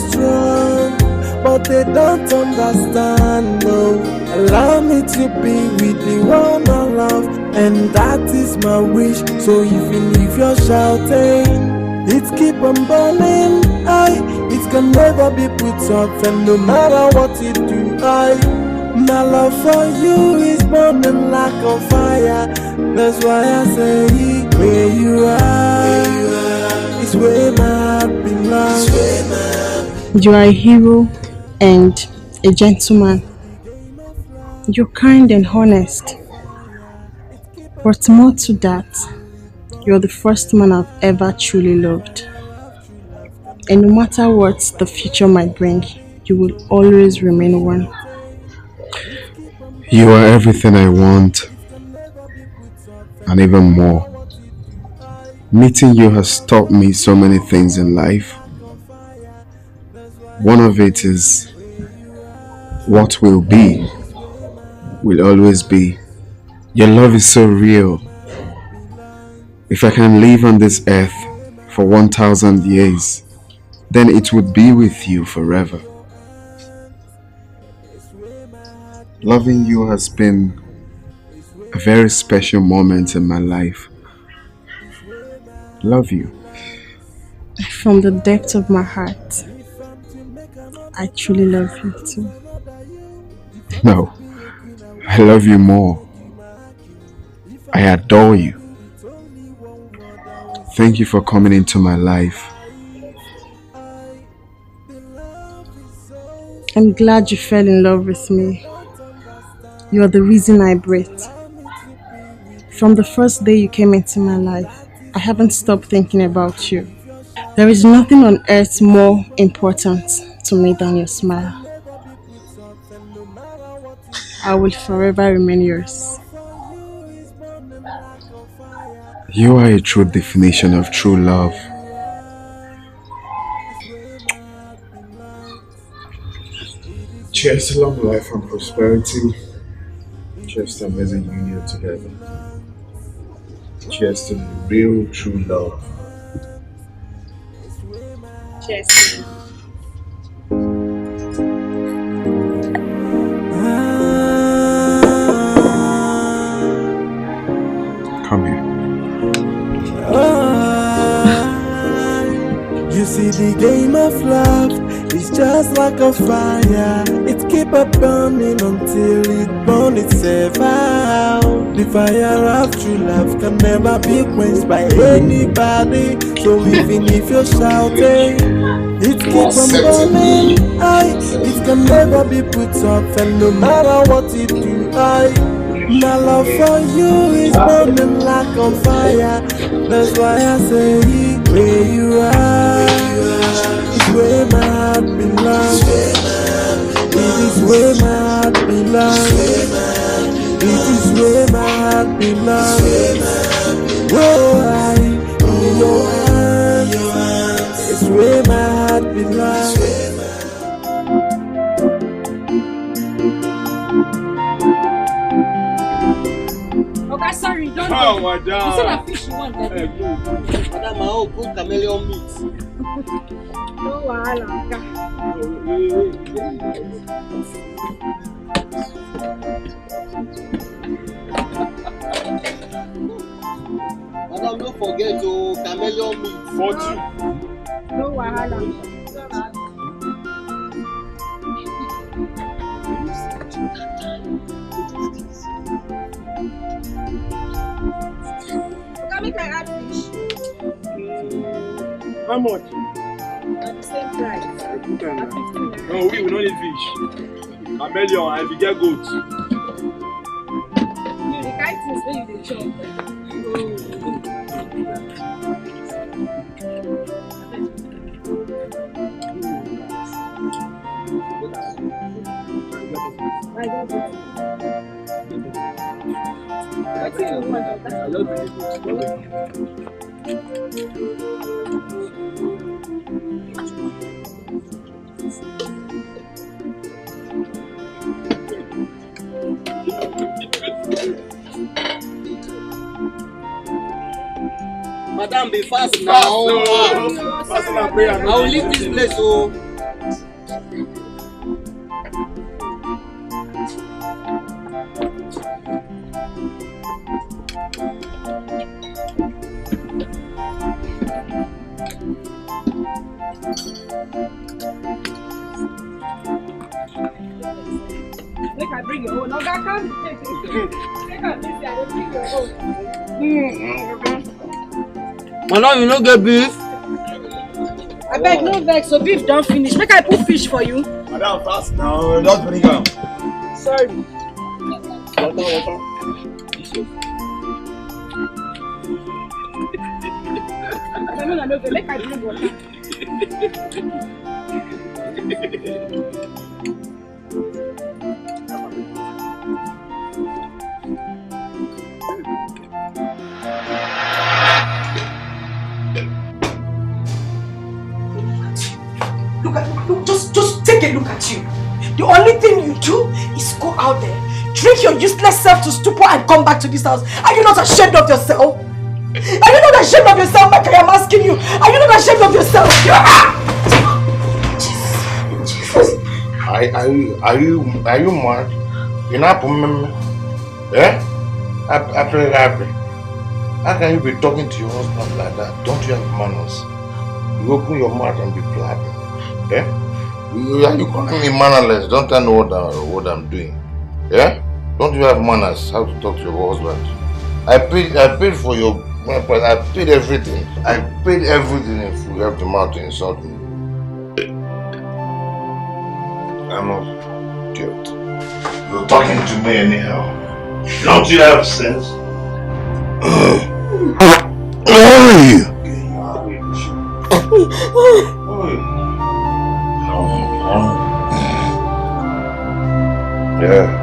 S10: but they don't understand. No, allow me to be with the one I love, and that is my wish. So even if you're shouting, it keep on burning. It can never be put off, and no matter what you do, my love for you is burning like a fire. That's why I say, where you are, is where my heart belongs.
S16: You are a hero and a gentleman. You're kind and honest. But more to that, you're the first man I've ever truly loved. And no matter what the future might bring, you will always remain one.
S4: You are everything I want, and even more. Meeting you has taught me so many things in life. One of it is what will be, will always be. Your love is so real. If I can live on this earth for 1,000 years, then it would be with you forever. Loving you has been a very special moment in my life. Love you.
S16: From the depth of my heart, I truly love you too.
S4: No, I love you more. I adore you. Thank you for coming into my life.
S16: I'm glad you fell in love with me. You're the reason I breathe. From the first day you came into my life, I haven't stopped thinking about you. There is nothing on earth more important to me than your smile. I will forever remain yours.
S4: You are a true definition of true love. Cheers to long life and prosperity. Cheers to amazing union together. Cheers to the real true love.
S16: Cheers.
S4: Come here.
S10: You see the game of love is just like a fire. It keep on burning until it burns itself out. The fire of true love can never be quenched by anybody. So even if you're shouting, it keep on burning. It can never be put off, and no matter what you do, my love for you is burning like a fire. That's why I say, where you are, is where my heart belongs. It is where my heart belongs. It is where my heart belongs. Oh, in your hands, it's where my heart belongs.
S2: Okay, sorry, don't go.
S17: Madam.
S2: You said a fish you want,
S17: Hey, good.
S15: Madam, I hope good chameleon meat.
S2: No wahala.
S15: Madam, don't forget to chameleon meat.
S17: 40.
S2: No wahala. Okay, make my add fish.
S17: How much?
S2: At the same price. At 15
S17: No, we don't need fish. Chameleon, and if you get goat.
S2: You the kind things wey you dey chop. I got it. Wetin you want?
S15: Madam, be fast now.
S17: Fast and prayer.
S15: I will leave this place, oh.
S2: Make I bring your own. No, I can't take it. Make I bring your own.
S15: Madam, you no get beef?
S2: I beg, no vex, so beef don't finish. Make I put fish for you.
S20: Madam, fast now. Don't bring am.
S2: Sorry.
S20: Water.
S2: Make I bring water.
S14: Look, just take a look at you. The only thing you do is go out there, drink your useless self to stupor and come back to this house. Are you not ashamed of yourself? Are you not ashamed of yourself, Mike? I am asking you. Are you not ashamed of yourself? Jesus.
S5: Are you mad? You're not remember? Eh? Happy. How can you be talking to your husband like that? Don't you have manners? You open your mouth and be blabbing. Eh? You calling me mannerless? Don't I know what I'm doing? Yeah? Don't you have manners? How to talk to your husband? I paid for your price. I paid everything. I paid everything if you have the mouth to insult me. I'm not idiot. You're talking to me anyhow. Don't you have sense? Yeah.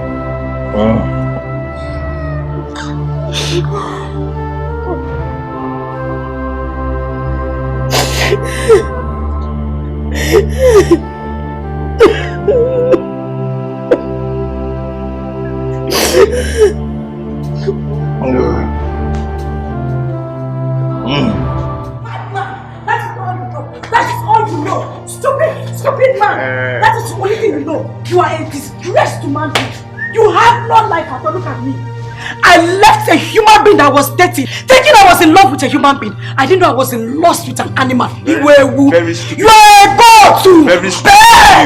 S14: That is all you know. Stupid man. That is the only thing you know. You are a disgrace to manhood. You have no life at all. Look at me. I left a human being that was dirty, thinking I was in love with a human being. I didn't know I was in lust with an animal.
S5: Very stupid.
S14: You are a god too.
S5: Very stupid.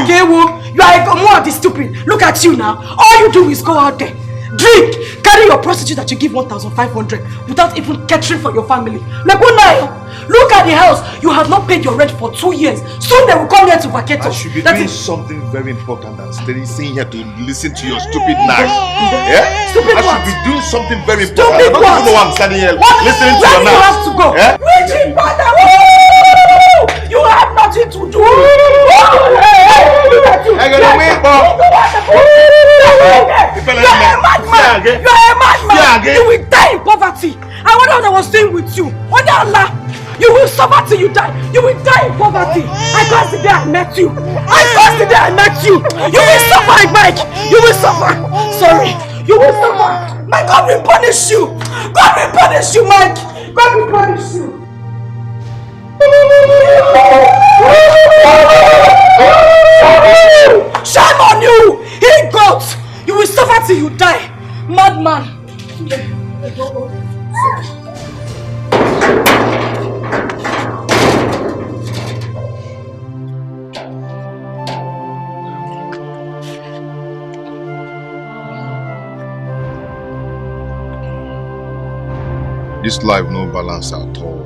S14: You are more of the stupid. Look at you now. All you do is go out there, drink, carry your prostitute that you give 1,500 without even catering for your family. Like one night, look at the house. You have not paid your rent for 2 years. Soon they will come here to vacate us.
S5: I should be doing something very important than sitting here to listen to your stupid nag. Yeah?
S14: Stupid
S5: I
S14: what?
S5: should be doing something very important.
S14: Stupid
S5: I don't even know why I'm standing here listening to your nag.
S14: Where do you have to go?
S5: Yeah?
S14: Richie, brother, you have nothing to do.
S5: I gotta wait, Bob.
S14: You are a madman. You will die in poverty. I wonder what I was saying with you. Wonder Allah. You will suffer till you die. You will die in poverty. I cursed the day I met you. You will suffer, Mike. You will suffer. Sorry. You will suffer. My God will punish you. God will punish you, Mike. God will punish you. Shame on you. He goes. You will suffer till you die. Madman.
S5: This life no balance at all.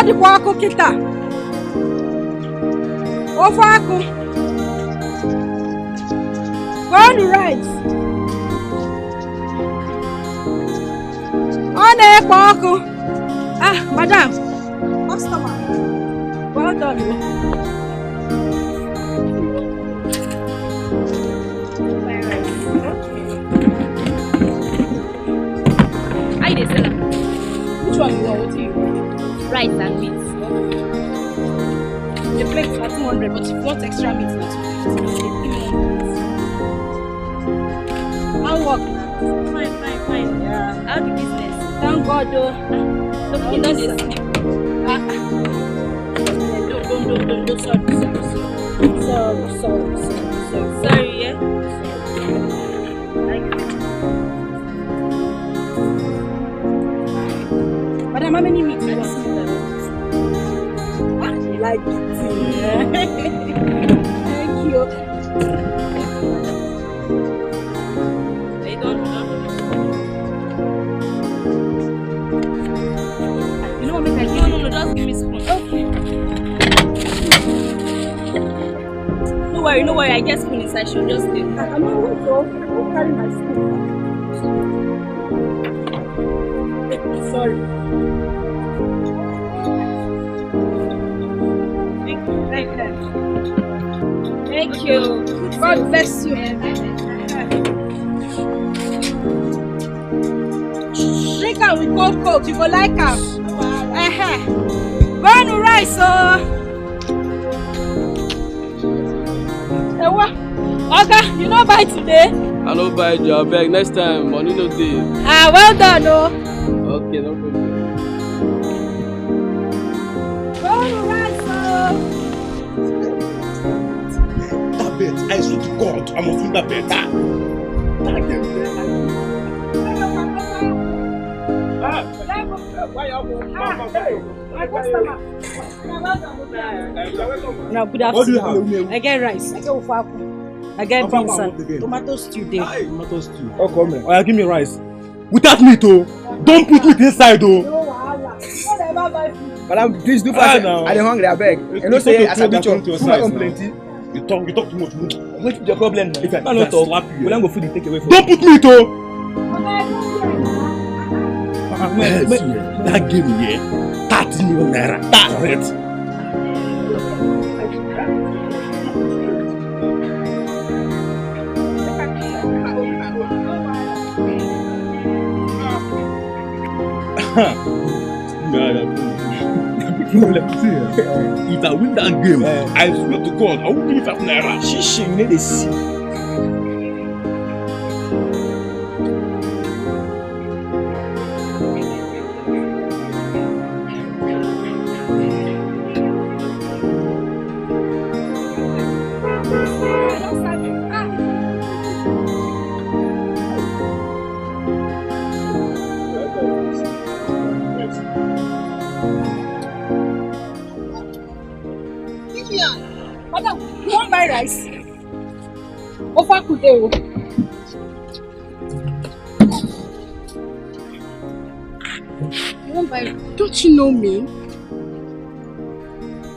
S2: dịkwa ọkụ kịta. Ofe akụ. Go on the right. Ọ na-ekpo ọkụ. Ah, madam. Customer. Well done.
S7: How you sell?
S2: Which one you want? What do you want?
S7: Rice and meat.
S2: The plate is 200, but if you want extra meat, that's 250. How work?
S7: Fine.
S2: Yeah.
S7: How the business?
S2: Thank God, though.
S7: The food don't dey sleep.
S2: Don't. Sorry.
S7: Sorry, yeah.
S2: Madam, how many meat you want? You like it. Thank you.
S7: They don't.
S2: You know what make I give you?
S7: No, just give me spoon.
S2: Okay.
S7: No worry, I get spoon inside, she'll just stay.
S2: I'm not going to carry my spoon. Sorry.
S7: Thank you.
S2: God bless you. Drink am with cold coke, you go like am. Go on rice, Oga, you no buy today?
S17: I no buy your bag. Next time, money no dey.
S2: Ah, well done,
S17: Okay, no problem.
S2: Go on rice,
S12: That bet, I swear to God, I must win that bet.
S2: Now, good afternoon. I get rice. I get ufaku. I get beans and tomato stew there.
S12: Tomato stew. Oh, come here. Oh, give me rice. Without meat, oh. Don't put meat inside, oh.
S18: Madam, please do fast now. I dey hungry, I beg. You know say as I be chop, food come plenty.
S12: You talk too much.
S18: What's the problem now?
S12: If I
S18: no talk,
S12: slap you,
S18: we don't go food take away from
S12: don't put meat, oh. That game here, 30 million naira. That's it. If I win that game, I swear to God, I won't give 5 naira.
S18: Shishi, you need to see.
S2: Madam, you want buy rice? Ofaku dey o. You want buy? Don't you know me?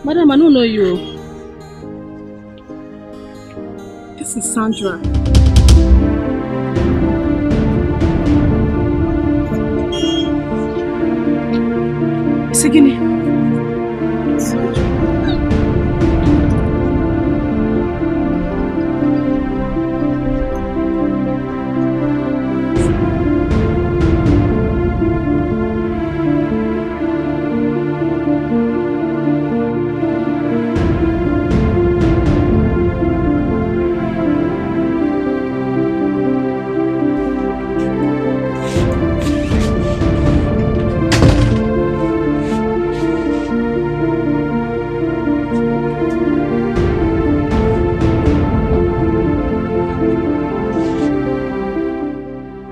S2: Madam, I don't know you. This is Sandra. Isigini.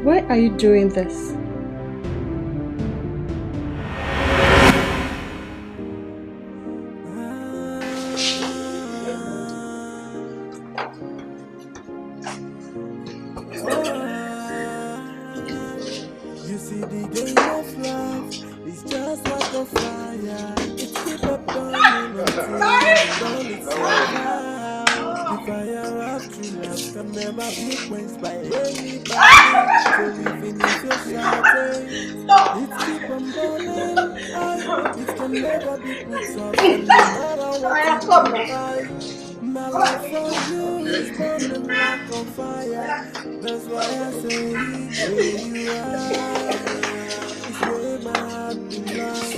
S16: Why are you doing this?
S10: You see the game of life is just like a a fire. It keep on burning until dawn is over. The fire of true love can never be quenched by anybody. So even if you're shouting, it keep on burning. It can never be put off, and no matter what you do, my love for you is burning like a fire. That's why I say where you are is where my heart belongs.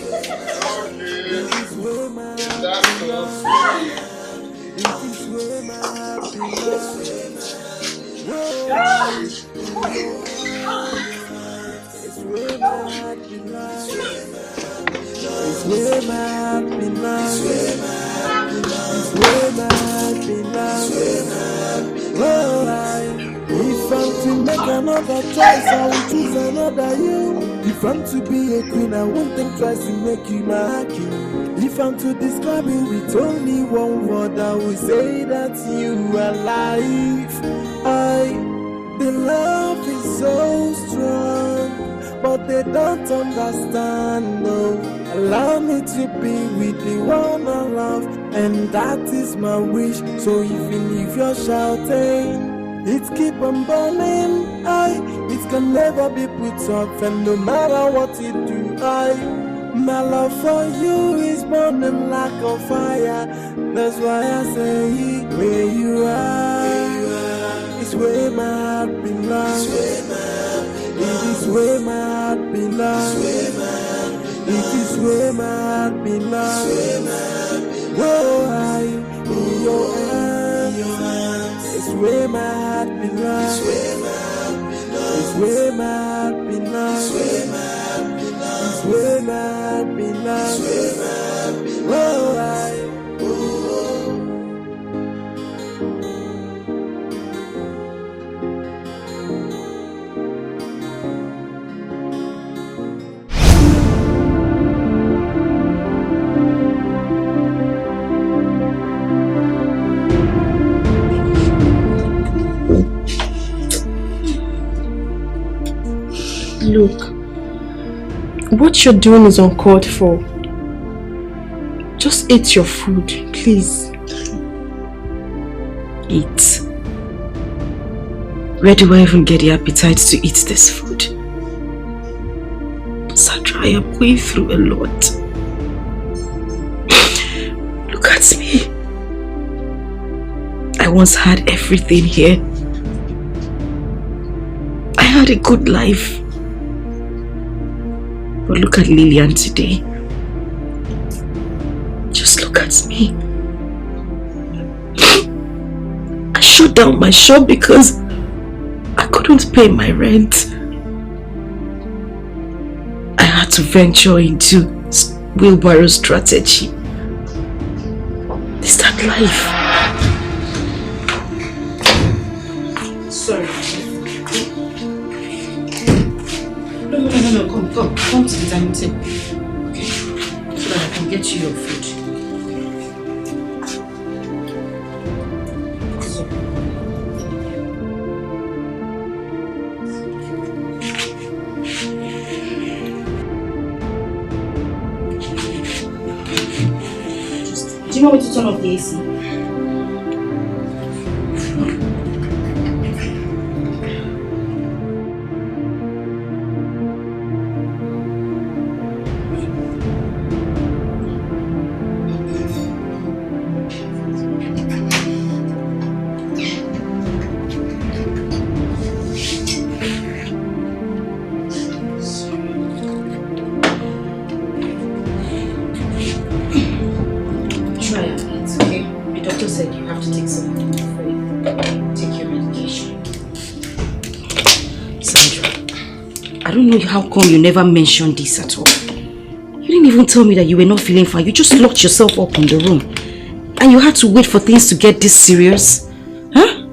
S10: It is where my heart belongs. It is where my heart belongs. Whoa, it's where my heart belongs. It's where my heart belongs. It's where my heart belongs. Whoa, if I'm to make another choice, I will choose another you. If I'm to be a queen, I won't think twice to make you my king. If I'm to describe you with only one word, I will say that you are life. The love is so strong, but they don't understand, no. Allow me to be with the one I love, and that is my wish. So even if you're shouting, it keep on burning, it can never be put off, and no matter what you do, my love for you is burning like a fire. That's why I say where you are is where my heart belongs. It is where my heart belongs. It is where my heart belongs. Whoa, I in your hands. It's where my heart belongs. It's where my heart belongs. It's where my heart belongs. Whoa, I.
S16: Look, what you're doing is uncalled for. Just eat your food, please.
S14: Eat? Where do I even get the appetite to eat this food? Sandra, I am going through a lot. Look at me. I once had everything here. I had a good life. But look at Lillian today. Just look at me. I shut down my shop because I couldn't pay my rent. I had to venture into wheelbarrow strategy. Is that life?
S8: Sorry. No, come to the dining table. Okay? So that I can get you your food. So. Do you want me to turn off the AC?
S14: I don't know how come you never mentioned this at all. You didn't even tell me that you were not feeling fine. You just locked yourself up in the room. And you had to wait for things to get this serious? Huh?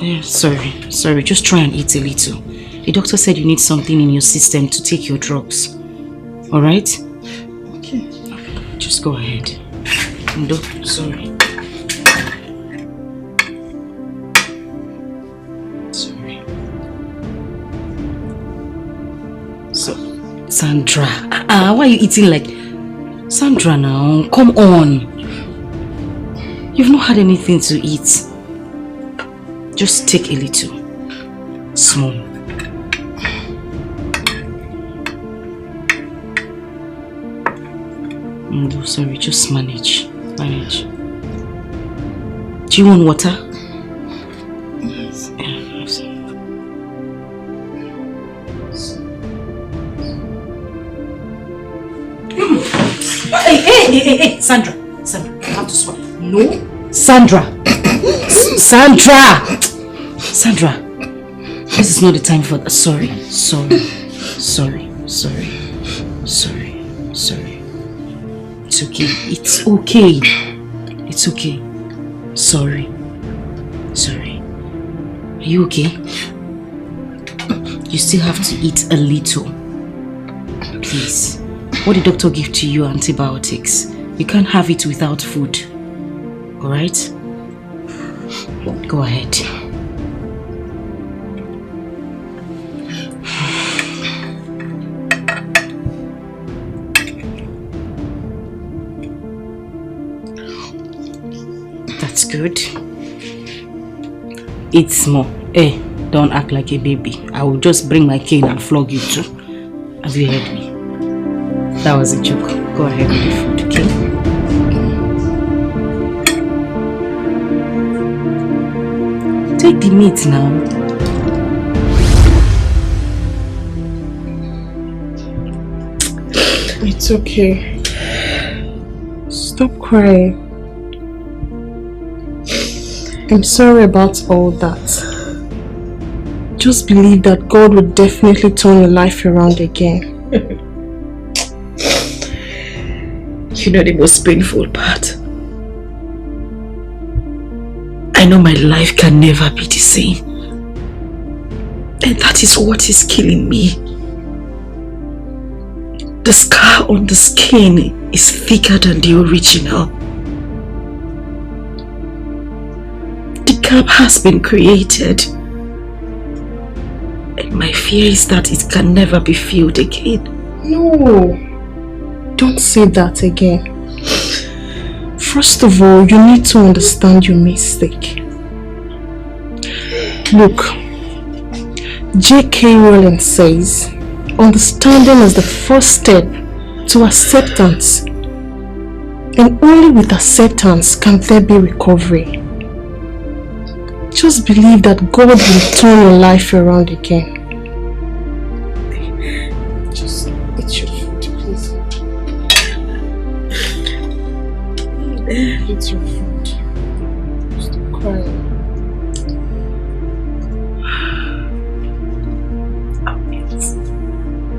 S14: Yeah, sorry. Just try and eat a little. The doctor said you need something in your system to take your drugs. Alright?
S16: Okay.
S14: Just go ahead. No, sorry.
S21: Sandra, why are you eating like... Sandra now, come on. You've not had anything to eat. Just take a little. Small. No, sorry, just manage. Manage. Do you want water?
S16: Yes.
S21: Hey, Sandra, you have to swallow. No, Sandra, Sandra, this is not the time for that. Sorry. It's okay. Sorry. Are you okay? You still have to eat a little. Please. What did the doctor give to you? Antibiotics. You can't have it without food. Alright? Go ahead. That's good. Eat small. Hey, don't act like a baby. I will just bring my cane and flog you too. Have you heard me? That was a joke. Go ahead with the food, okay? Take the meat now.
S16: It's okay. Stop crying. I'm sorry about all that. Just believe that God will definitely turn your life around again.
S14: You know the most painful part? I know my life can never be the same. And that is what is killing me. The scar on the skin is thicker than the original. The gap has been created. And my fear is that it can never be filled again.
S16: No. Don't say that again. First of all, you need to understand your mistake. Look, J.K. Rowling says, understanding is the first step to acceptance. And only with acceptance can there be recovery. Just believe that God will turn your life around again. Just eat your food, please. Eat your food. Stop crying.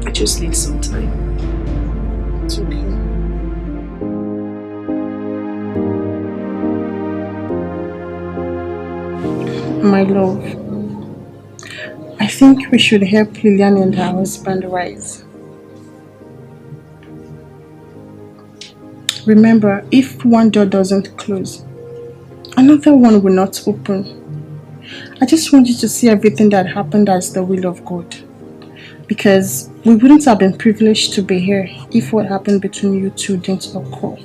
S14: I just need some time.
S16: It's okay. My love, I think we should help Lillian and her husband rise. Remember, if one door doesn't close, another one will not open. I just want you to see everything that happened as the will of God. Because we wouldn't have been privileged to be here if what happened between you two didn't occur.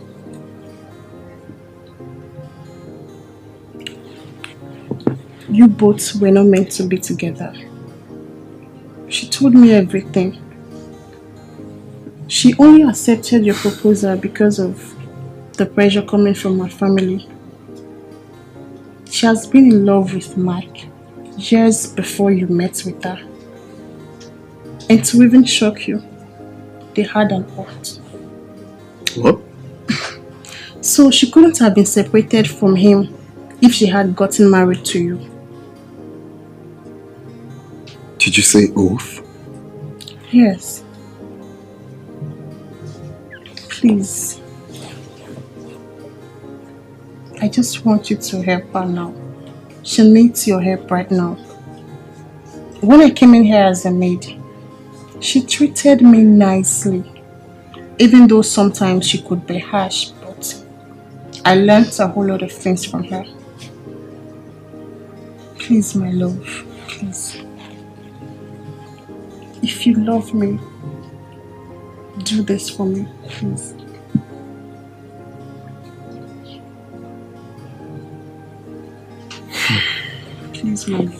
S16: You both were not meant to be together. She told me everything. She only accepted your proposal because of the pressure coming from her family. She has been in love with Mike years before you met with her. And to even shock you, they had an aunt.
S13: What?
S16: So she couldn't have been separated from him if she had gotten married to you.
S13: Did you say oath?
S16: Yes. Please. I just want you to help her now. She needs your help right now. When I came in here as a maid, she treated me nicely. Even though sometimes she could be harsh, but I learned a whole lot of things from her. Please, my love, please. If you love me, do this for me, please. Please, Mom.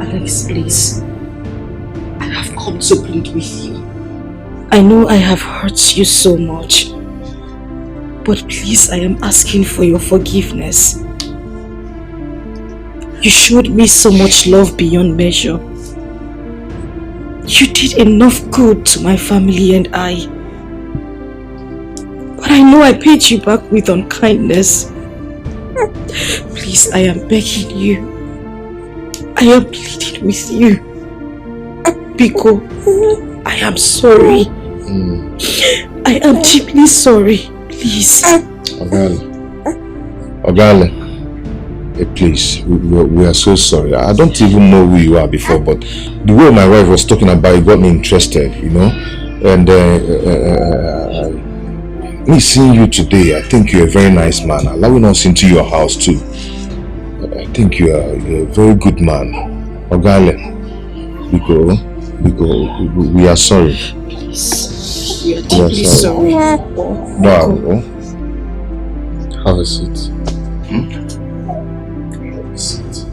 S14: Alex, please. I have come to plead with you. I know I have hurt you so much. But please, I am asking for your forgiveness. You showed me so much love beyond measure. You did enough good to my family and I. But I know I paid you back with unkindness. Please, I am begging you. I am pleading with you. Biko, I am sorry. I am deeply sorry. Please.
S5: Ogale, please, we are so sorry. I don't even know who you are before, but the way my wife was talking about it got me interested, you know. And me seeing you today, I think you're a very nice man. Allowing us into your house too. I think you're a very good man. Ogale, we are sorry.
S14: We are deeply sorry.
S5: Wow. Have a seat. Have a seat.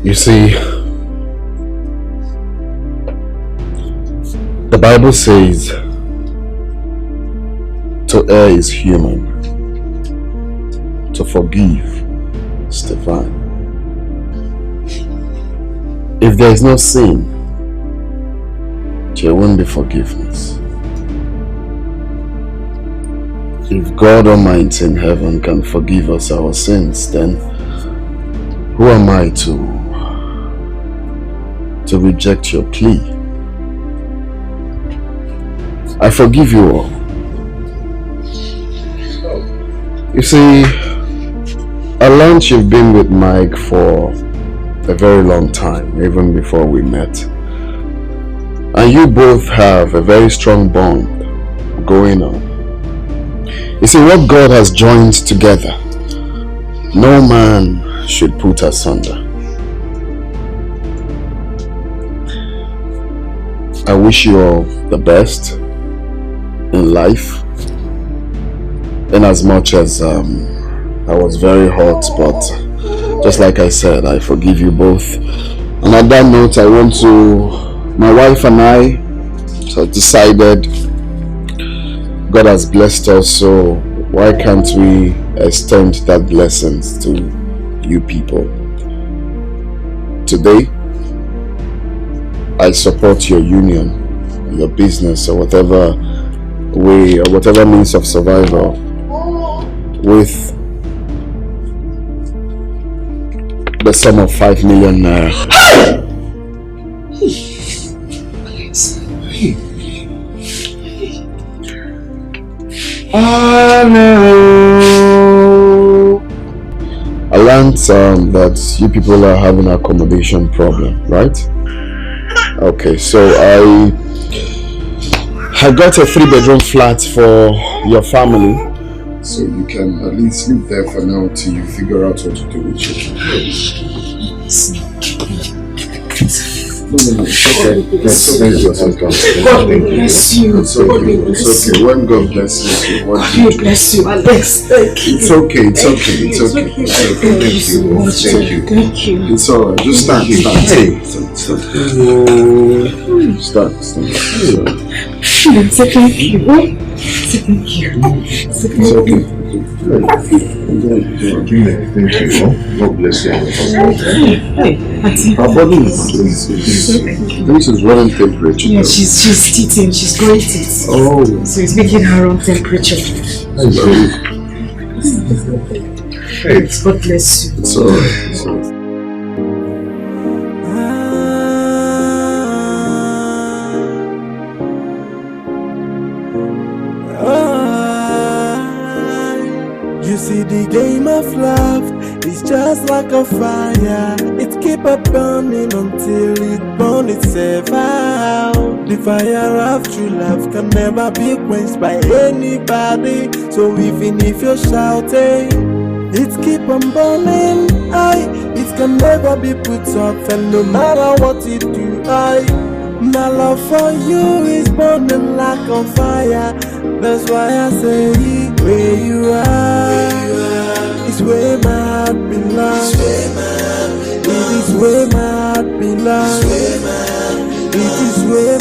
S5: You see, the Bible says to err is human, to forgive is divine. If there is no sin, there won't be forgiveness. If God Almighty in heaven can forgive us our sins, then who am I to reject your plea? I forgive you all. You see, I learned you've been with Mike for a very long time, even before we met. And you both have a very strong bond going on. You see, what God has joined together, no man should put asunder. I wish you all the best in life. In as much as I was very hot, but just like I said, I forgive you both. And on that note, my wife and I have decided God has blessed us, so why can't we extend that blessings to you people? Today, I support your union, your business, or whatever way, or whatever means of survival with the sum of 5 million naira. I learned that you people are having an accommodation problem, right? Okay, so I got a 3-bedroom flat for your family. So you can at least live there for now till you figure out what to do with you. No, it's okay. Thank you.
S14: God bless you.
S5: It's okay. It's okay. When God blesses you, what do you do?
S14: Bless you, Alex. Thank you.
S5: It's okay. It's okay. It's okay. It's okay.
S14: Thank you so much. Thank you.
S5: It's alright. Just stand. Stand.
S14: Say thank you. Say thank you.
S5: It's okay. Thank you. God bless you. Our body is this is running temperature.
S14: Yeah, she's eating. She's going to eat.
S5: Oh.
S14: So it's making her own temperature. God bless you.
S5: It's alright. It's alright.
S10: You see, the game of love is just like a fire. It It keep on burning until it burns itself out. The fire of true love can never be quenched by anybody. So even if you're shouting, it keep on burning. It can never be put off, and no matter what you do, my love for you is burning like a fire. That's why I say, where you are, is where my heart belongs. It is where my heart belongs. It is where